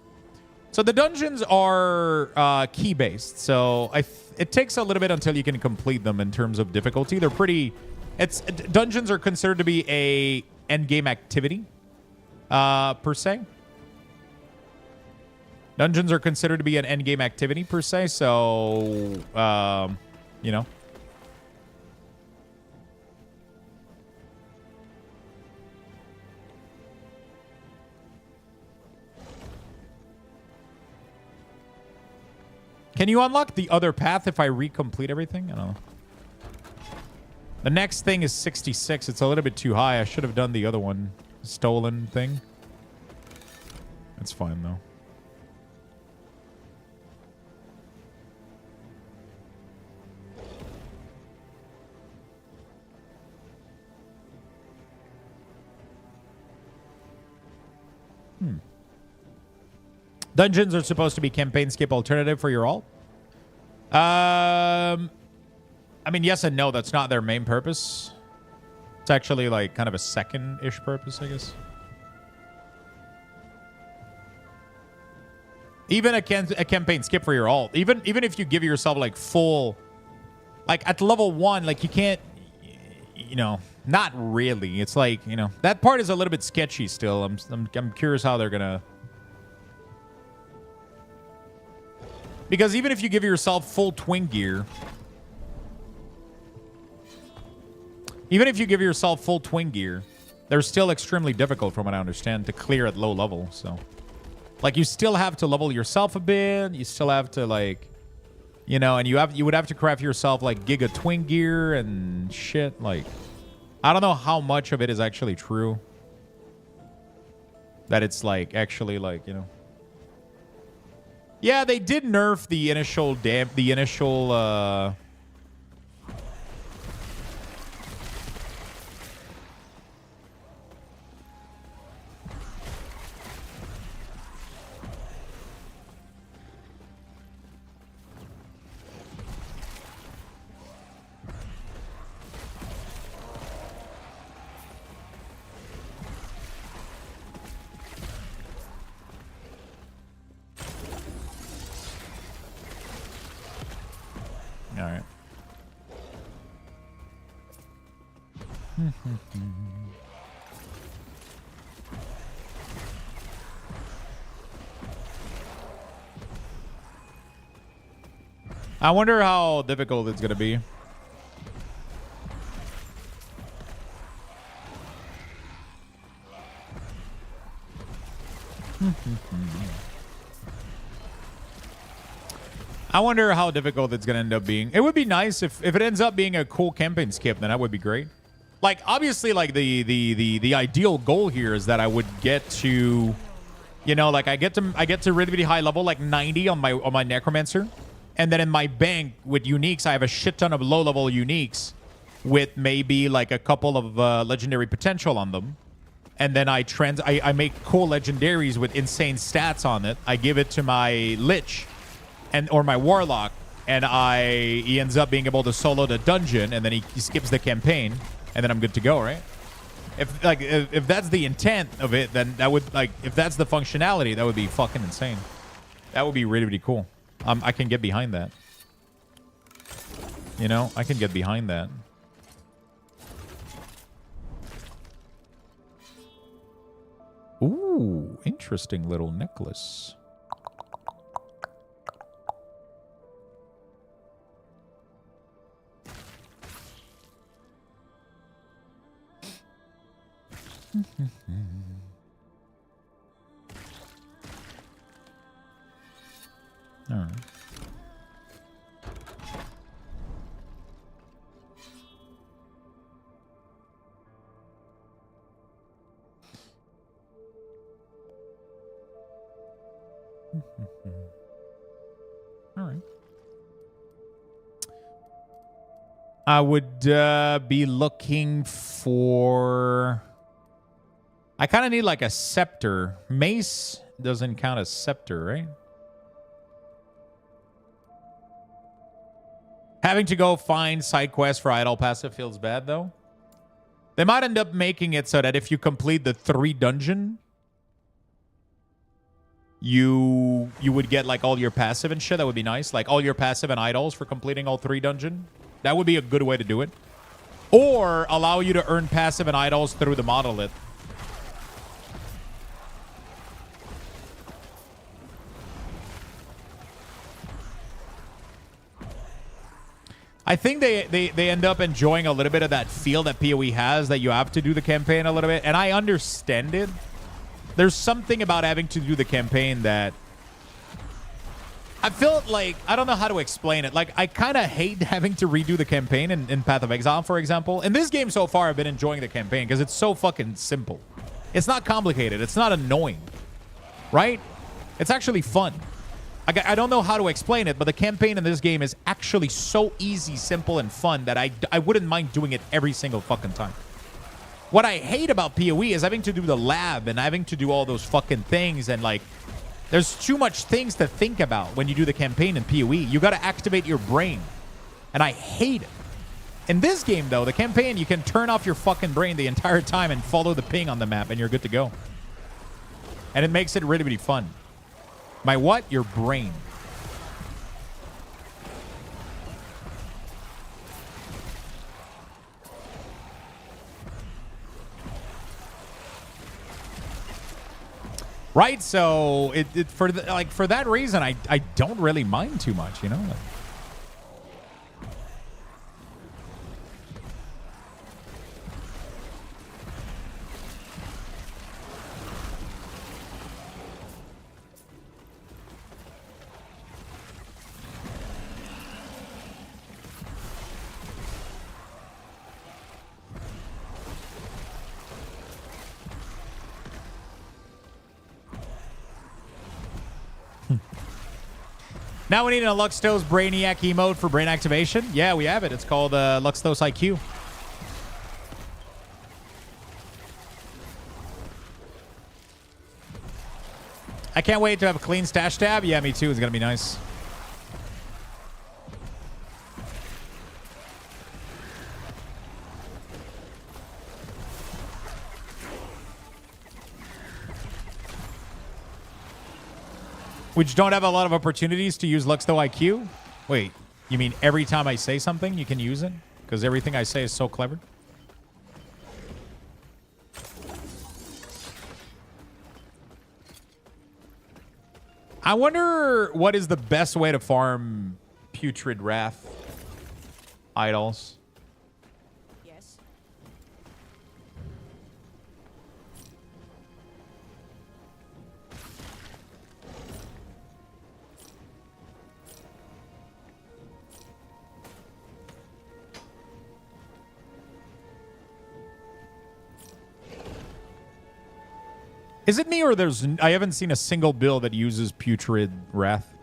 So the dungeons are key-based. So it takes a little bit until you can complete them in terms of difficulty. They're pretty... Dungeons are considered to be a endgame activity, per se. Dungeons are considered to be an endgame activity, per se. So, you know... Can you unlock the other path if I recomplete everything? I don't know. The next thing is 66. It's a little bit too high. I should have done the other one. Stolen thing. It's fine, though. Dungeons are supposed to be campaign skip alternative for your alt. I mean, yes and no. That's not their main purpose. It's actually like kind of a second-ish purpose, I guess. Even a campaign skip for your alt. Even if you give yourself like full, like at level 1, like you can't, you know, not really. It's like, you know, that part is a little bit sketchy still. I'm curious how they're gonna. Because even if you give yourself full twin gear, they're still extremely difficult from what I understand to clear at low level. So, like, you still have to level yourself a bit. You still have to, like, you know, and you would have to craft yourself like giga twin gear and shit. Like, I don't know how much of it is actually true. That it's like actually like, you know. Yeah, they did nerf the initial All right. I wonder how difficult it's going to be. I wonder how difficult it's going to end up being. It would be nice if it ends up being a cool campaign skip, then that would be great. Like, obviously, like, the ideal goal here is that I would get to, you know, like, I get to really high level, like 90 on my Necromancer. And then in my bank with uniques, I have a shit ton of low-level uniques with maybe, like, a couple of legendary potential on them. And then I make cool legendaries with insane stats on it. I give it to my Lich or my Warlock, and he ends up being able to solo the dungeon, and then he skips the campaign, and then I'm good to go, right? If that's the intent of it, then that would, like, if that's the functionality, that would be fucking insane. That would be really, really cool. I can get behind that. You know, I can get behind that. Ooh, interesting little necklace. All right. All right. I would be looking for... I kind of need like a scepter. Mace doesn't count as scepter, right? Having to go find side quests for idle passive feels bad, though. They might end up making it so that if you complete the 3 dungeon, you would get like all your passive and shit. That would be nice. Like all your passive and idols for completing all 3 dungeon. That would be a good way to do it. Or allow you to earn passive and idols through the monolith. I think they end up enjoying a little bit of that feel that PoE has, that you have to do the campaign a little bit. And I understand it. There's something about having to do the campaign that I feel like, I don't know how to explain it. Like, I kind of hate having to redo the campaign in Path of Exile, for example. In this game so far, I've been enjoying the campaign because it's so fucking simple. It's not complicated. It's not annoying. Right? It's actually fun. I don't know how to explain it, but the campaign in this game is actually so easy, simple, and fun that I wouldn't mind doing it every single fucking time. What I hate about PoE is having to do the lab and having to do all those fucking things, and like there's too much things to think about when you do the campaign in PoE. You got to activate your brain, and I hate it. In this game, though, the campaign, you can turn off your fucking brain the entire time and follow the ping on the map, and you're good to go. And it makes it really, really fun. My what? Your brain. Right, so for that reason, I don't really mind too much, you know. Like, now we need a Luxthos Brainiac emote for brain activation. Yeah, we have it. It's called Luxthos IQ. I can't wait to have a clean stash tab. Yeah, me too. It's going to be nice. We just don't have a lot of opportunities to use Luxthos IQ. Wait, you mean every time I say something, you can use it? Because everything I say is so clever? I wonder what is the best way to farm Putrid Wrath idols.
Yes.
Is it me or I haven't seen a single build that uses Putrid Wrath?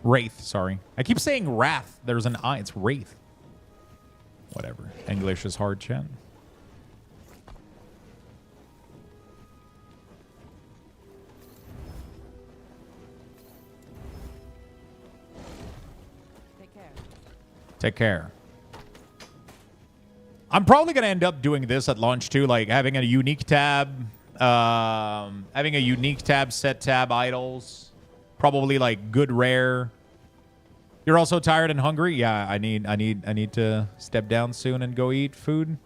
Wraith, sorry. I keep saying Wrath. There's an I. It's Wraith. Whatever. English is hard, chat. Take care. I'm probably going to end up doing this at launch too, like having a unique tab, set tab idols, probably like good rare. You're also tired and hungry? Yeah, I need to step down soon and go eat food.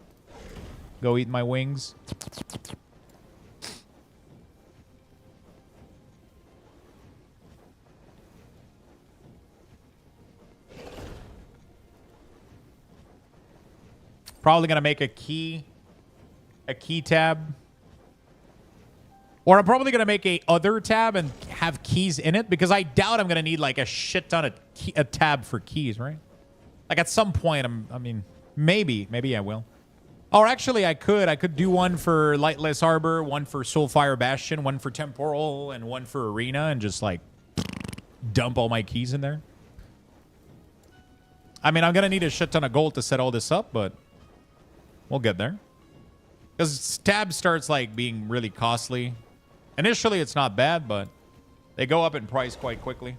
Go eat my wings. Probably going to make a key tab. Or I'm probably going to make a other tab and have keys in it, because I doubt I'm going to need like a shit ton of a tab for keys, right? Like at some point, I mean, maybe I will. Or actually I could do one for Lightless Arbor, one for Soulfire Bastion, one for Temporal, and one for Arena, and just like dump all my keys in there. I mean, I'm going to need a shit ton of gold to set all this up, but we'll get there. Because tab starts like being really costly. Initially, it's not bad, but they go up in price quite quickly.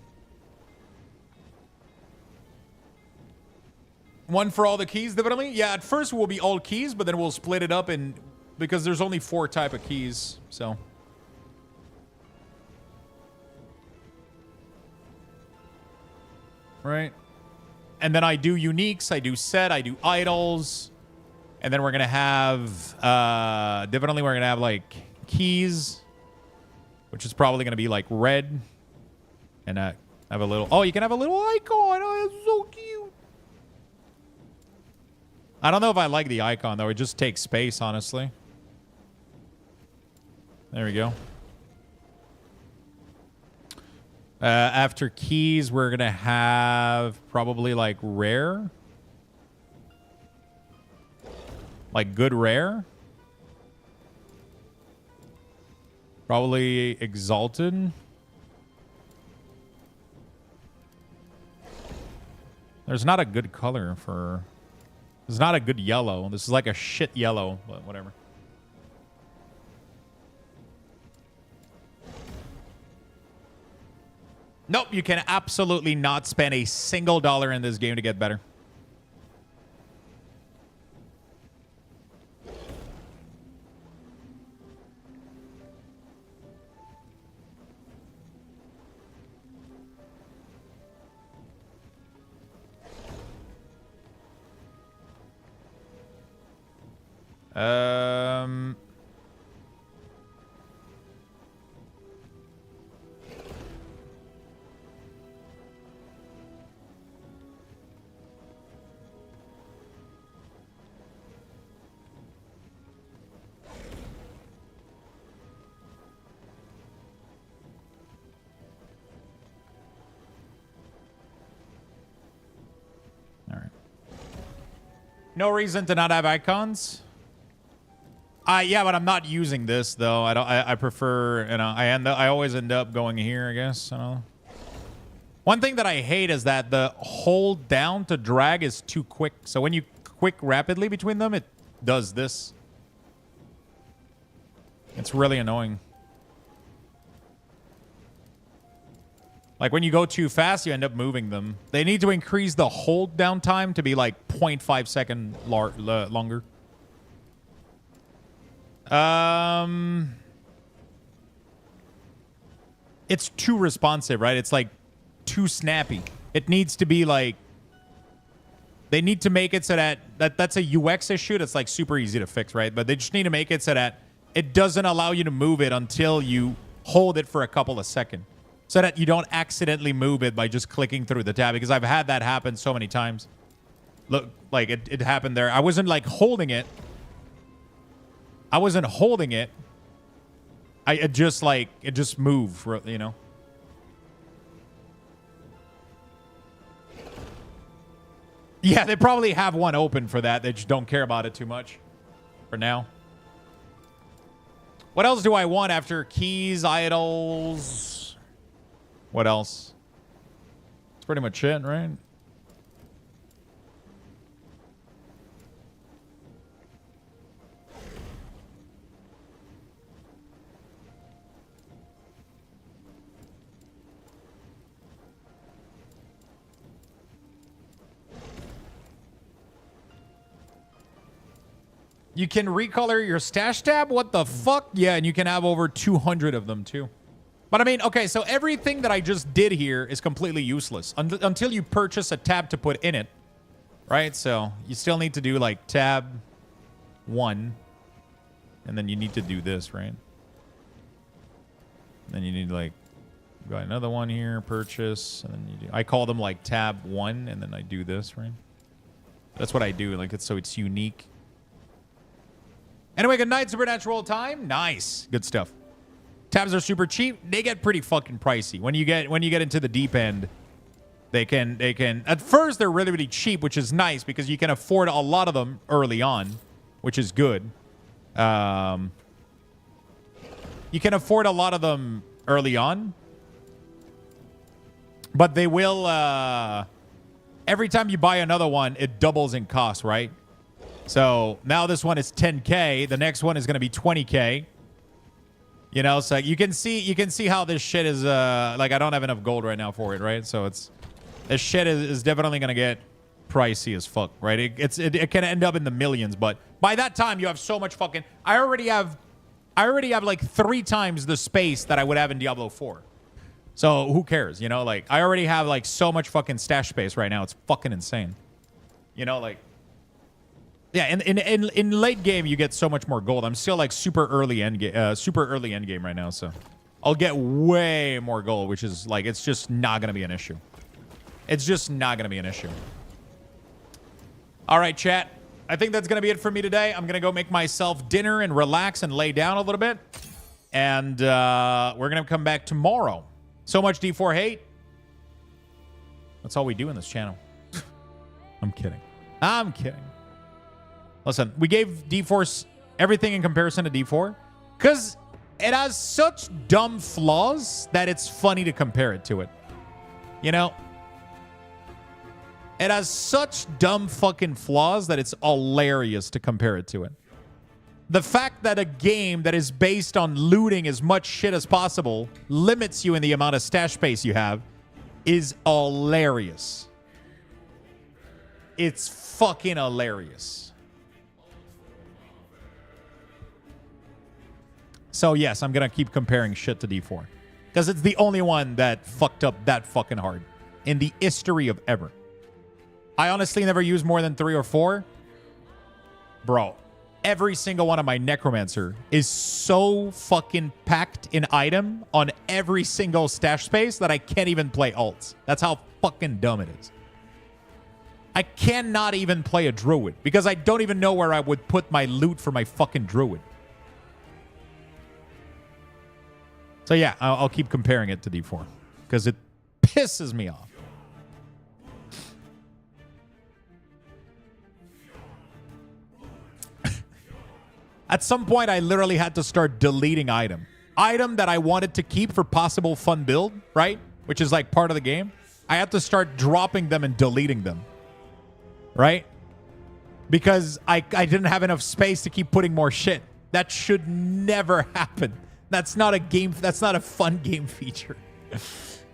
One for all the keys, definitely. Yeah, at first will be all keys, but then we'll split it up in, because there's only 4 type of keys, so. Right. And then I do uniques, I do set, I do idols. And then we're going to have, definitely we're going to have like keys, which is probably going to be like red. And have a little, oh, you can have a little icon. Oh, it's so cute. I don't know if I like the icon though. It just takes space, honestly. There we go. After keys, we're going to have probably like rare. Like good rare. Probably exalted. There's not a good color for... There's not a good yellow. This is like a shit yellow, but whatever. Nope, you can absolutely not spend a single dollar in this game to get better. No reason to not have icons. Yeah, but I'm not using this though. I prefer, you know, I always end up going here, I guess. I don't know. One thing that I hate is that the hold down to drag is too quick. So when you quick rapidly between them, it does this. It's really annoying. Like when you go too fast, you end up moving them. They need to increase the hold down time to be like 0.5 second longer. It's too responsive, right? It's like too snappy. It needs to be like, they need to make it so that's a UX issue that's like super easy to fix, right? But they just need to make it so that it doesn't allow you to move it until you hold it for a couple of seconds. So that you don't accidentally move it by just clicking through the tab. Because I've had that happen so many times. Look, like it happened there. I wasn't like holding it. I wasn't holding it. It just moved, you know. Yeah, they probably have one open for that. They just don't care about it too much for now. What else do I want after keys, idols? What else? That's pretty much it, right? You can recolor your stash tab? What the fuck? Yeah, and you can have over 200 of them too. But I mean, okay, so everything that I just did here is completely useless until you purchase a tab to put in it, right? So you still need to do like tab 1, and then you need to do this, right? And then you need like, got another one here, purchase, and then you do, I call them like tab 1, and then I do this, right? That's what I do, like it's so it's unique. Anyway, good night, Supernatural time. Nice, good stuff. Tabs are super cheap. They get pretty fucking pricey. When you get into the deep end, they can at first they're really, really cheap, which is nice because you can afford a lot of them early on, which is good. You can afford a lot of them early on. But they will every time you buy another one, it doubles in cost, right? So now this one is 10K, the next one is gonna be 20K. You know, so you can see how this shit is like I don't have enough gold right now for it, right? So this shit is definitely gonna get pricey as fuck, right? It can end up in the millions, but by that time you have so much fucking I already have like 3 times the space that I would have in Diablo 4. So who cares? You know, like I already have like so much fucking stash space right now. It's fucking insane. You know, like yeah, in late game you get so much more gold. I'm still like super early end game right now, so I'll get way more gold, which is like it's just not gonna be an issue. It's just not gonna be an issue. All right, chat. I think that's gonna be it for me today. I'm gonna go make myself dinner and relax and lay down a little bit, and we're gonna come back tomorrow. So much D4 hate. That's all we do in this channel. I'm kidding. I'm kidding. Listen, we gave D4 everything in comparison to D4 because it has such dumb flaws that it's funny to compare it to it. You know? It has such dumb fucking flaws that it's hilarious to compare it to it. The fact that a game that is based on looting as much shit as possible limits you in the amount of stash space you have is hilarious. It's fucking hilarious. So yes, I'm going to keep comparing shit to D4. Because it's the only one that fucked up that fucking hard in the history of ever. I honestly never used more than 3 or 4. Bro, every single one of my Necromancer is so fucking packed in item on every single stash space that I can't even play alts. That's how fucking dumb it is. I cannot even play a Druid because I don't even know where I would put my loot for my fucking Druid. So yeah, I'll keep comparing it to D4 because it pisses me off. At some point, I literally had to start deleting item that I wanted to keep for possible fun build, right? Which is like part of the game. I had to start dropping them and deleting them, right? Because I didn't have enough space to keep putting more shit. That should never happen. That's not a game. That's not a fun game feature.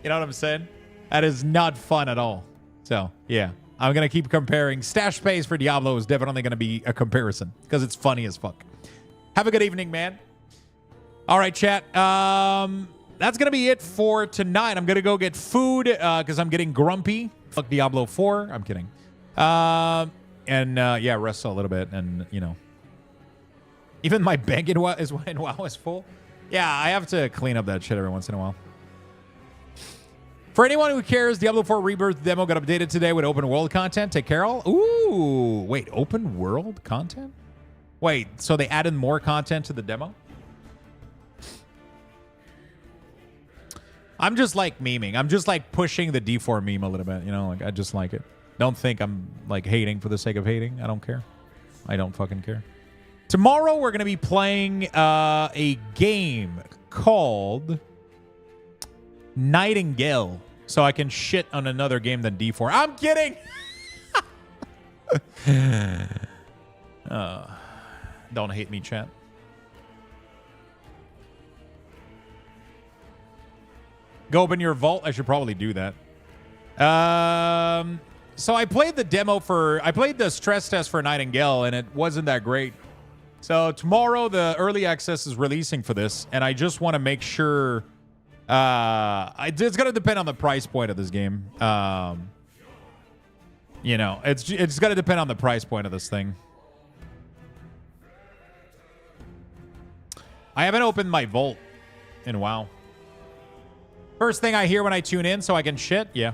You know what I'm saying? That is not fun at all. So yeah, I'm going to keep comparing. Stash space for Diablo is definitely going to be a comparison because it's funny as fuck. Have a good evening, man. All right, chat. That's going to be it for tonight. I'm going to go get food because I'm getting grumpy. Fuck Diablo 4. I'm kidding. Yeah, wrestle a little bit. And, you know, even my bank in WoW is full. Yeah, I have to clean up that shit every once in a while. For anyone who cares, Diablo 4 Rebirth demo got updated today with open world content. Take care, all. Ooh, wait, open world content? Wait, so they added more content to the demo? I'm just like memeing. I'm just like pushing the D4 meme a little bit. You know, like I just like it. Don't think I'm like hating for the sake of hating. I don't care. I don't fucking care. Tomorrow we're going to be playing a game called Nightingale. So I can shit on another game than D4. I'm kidding! Don't hate me, chat. Go open your vault. I should probably do that. So I played the demo for... I played the stress test for Nightingale, and it wasn't that great. So tomorrow, the early access is releasing for this, and I just want to make sure... it's going to depend on the price point of this game. You know, it's going to depend on the price point of this thing. I haven't opened my vault in WoW. First thing I hear when I tune in so I can shit? Yeah.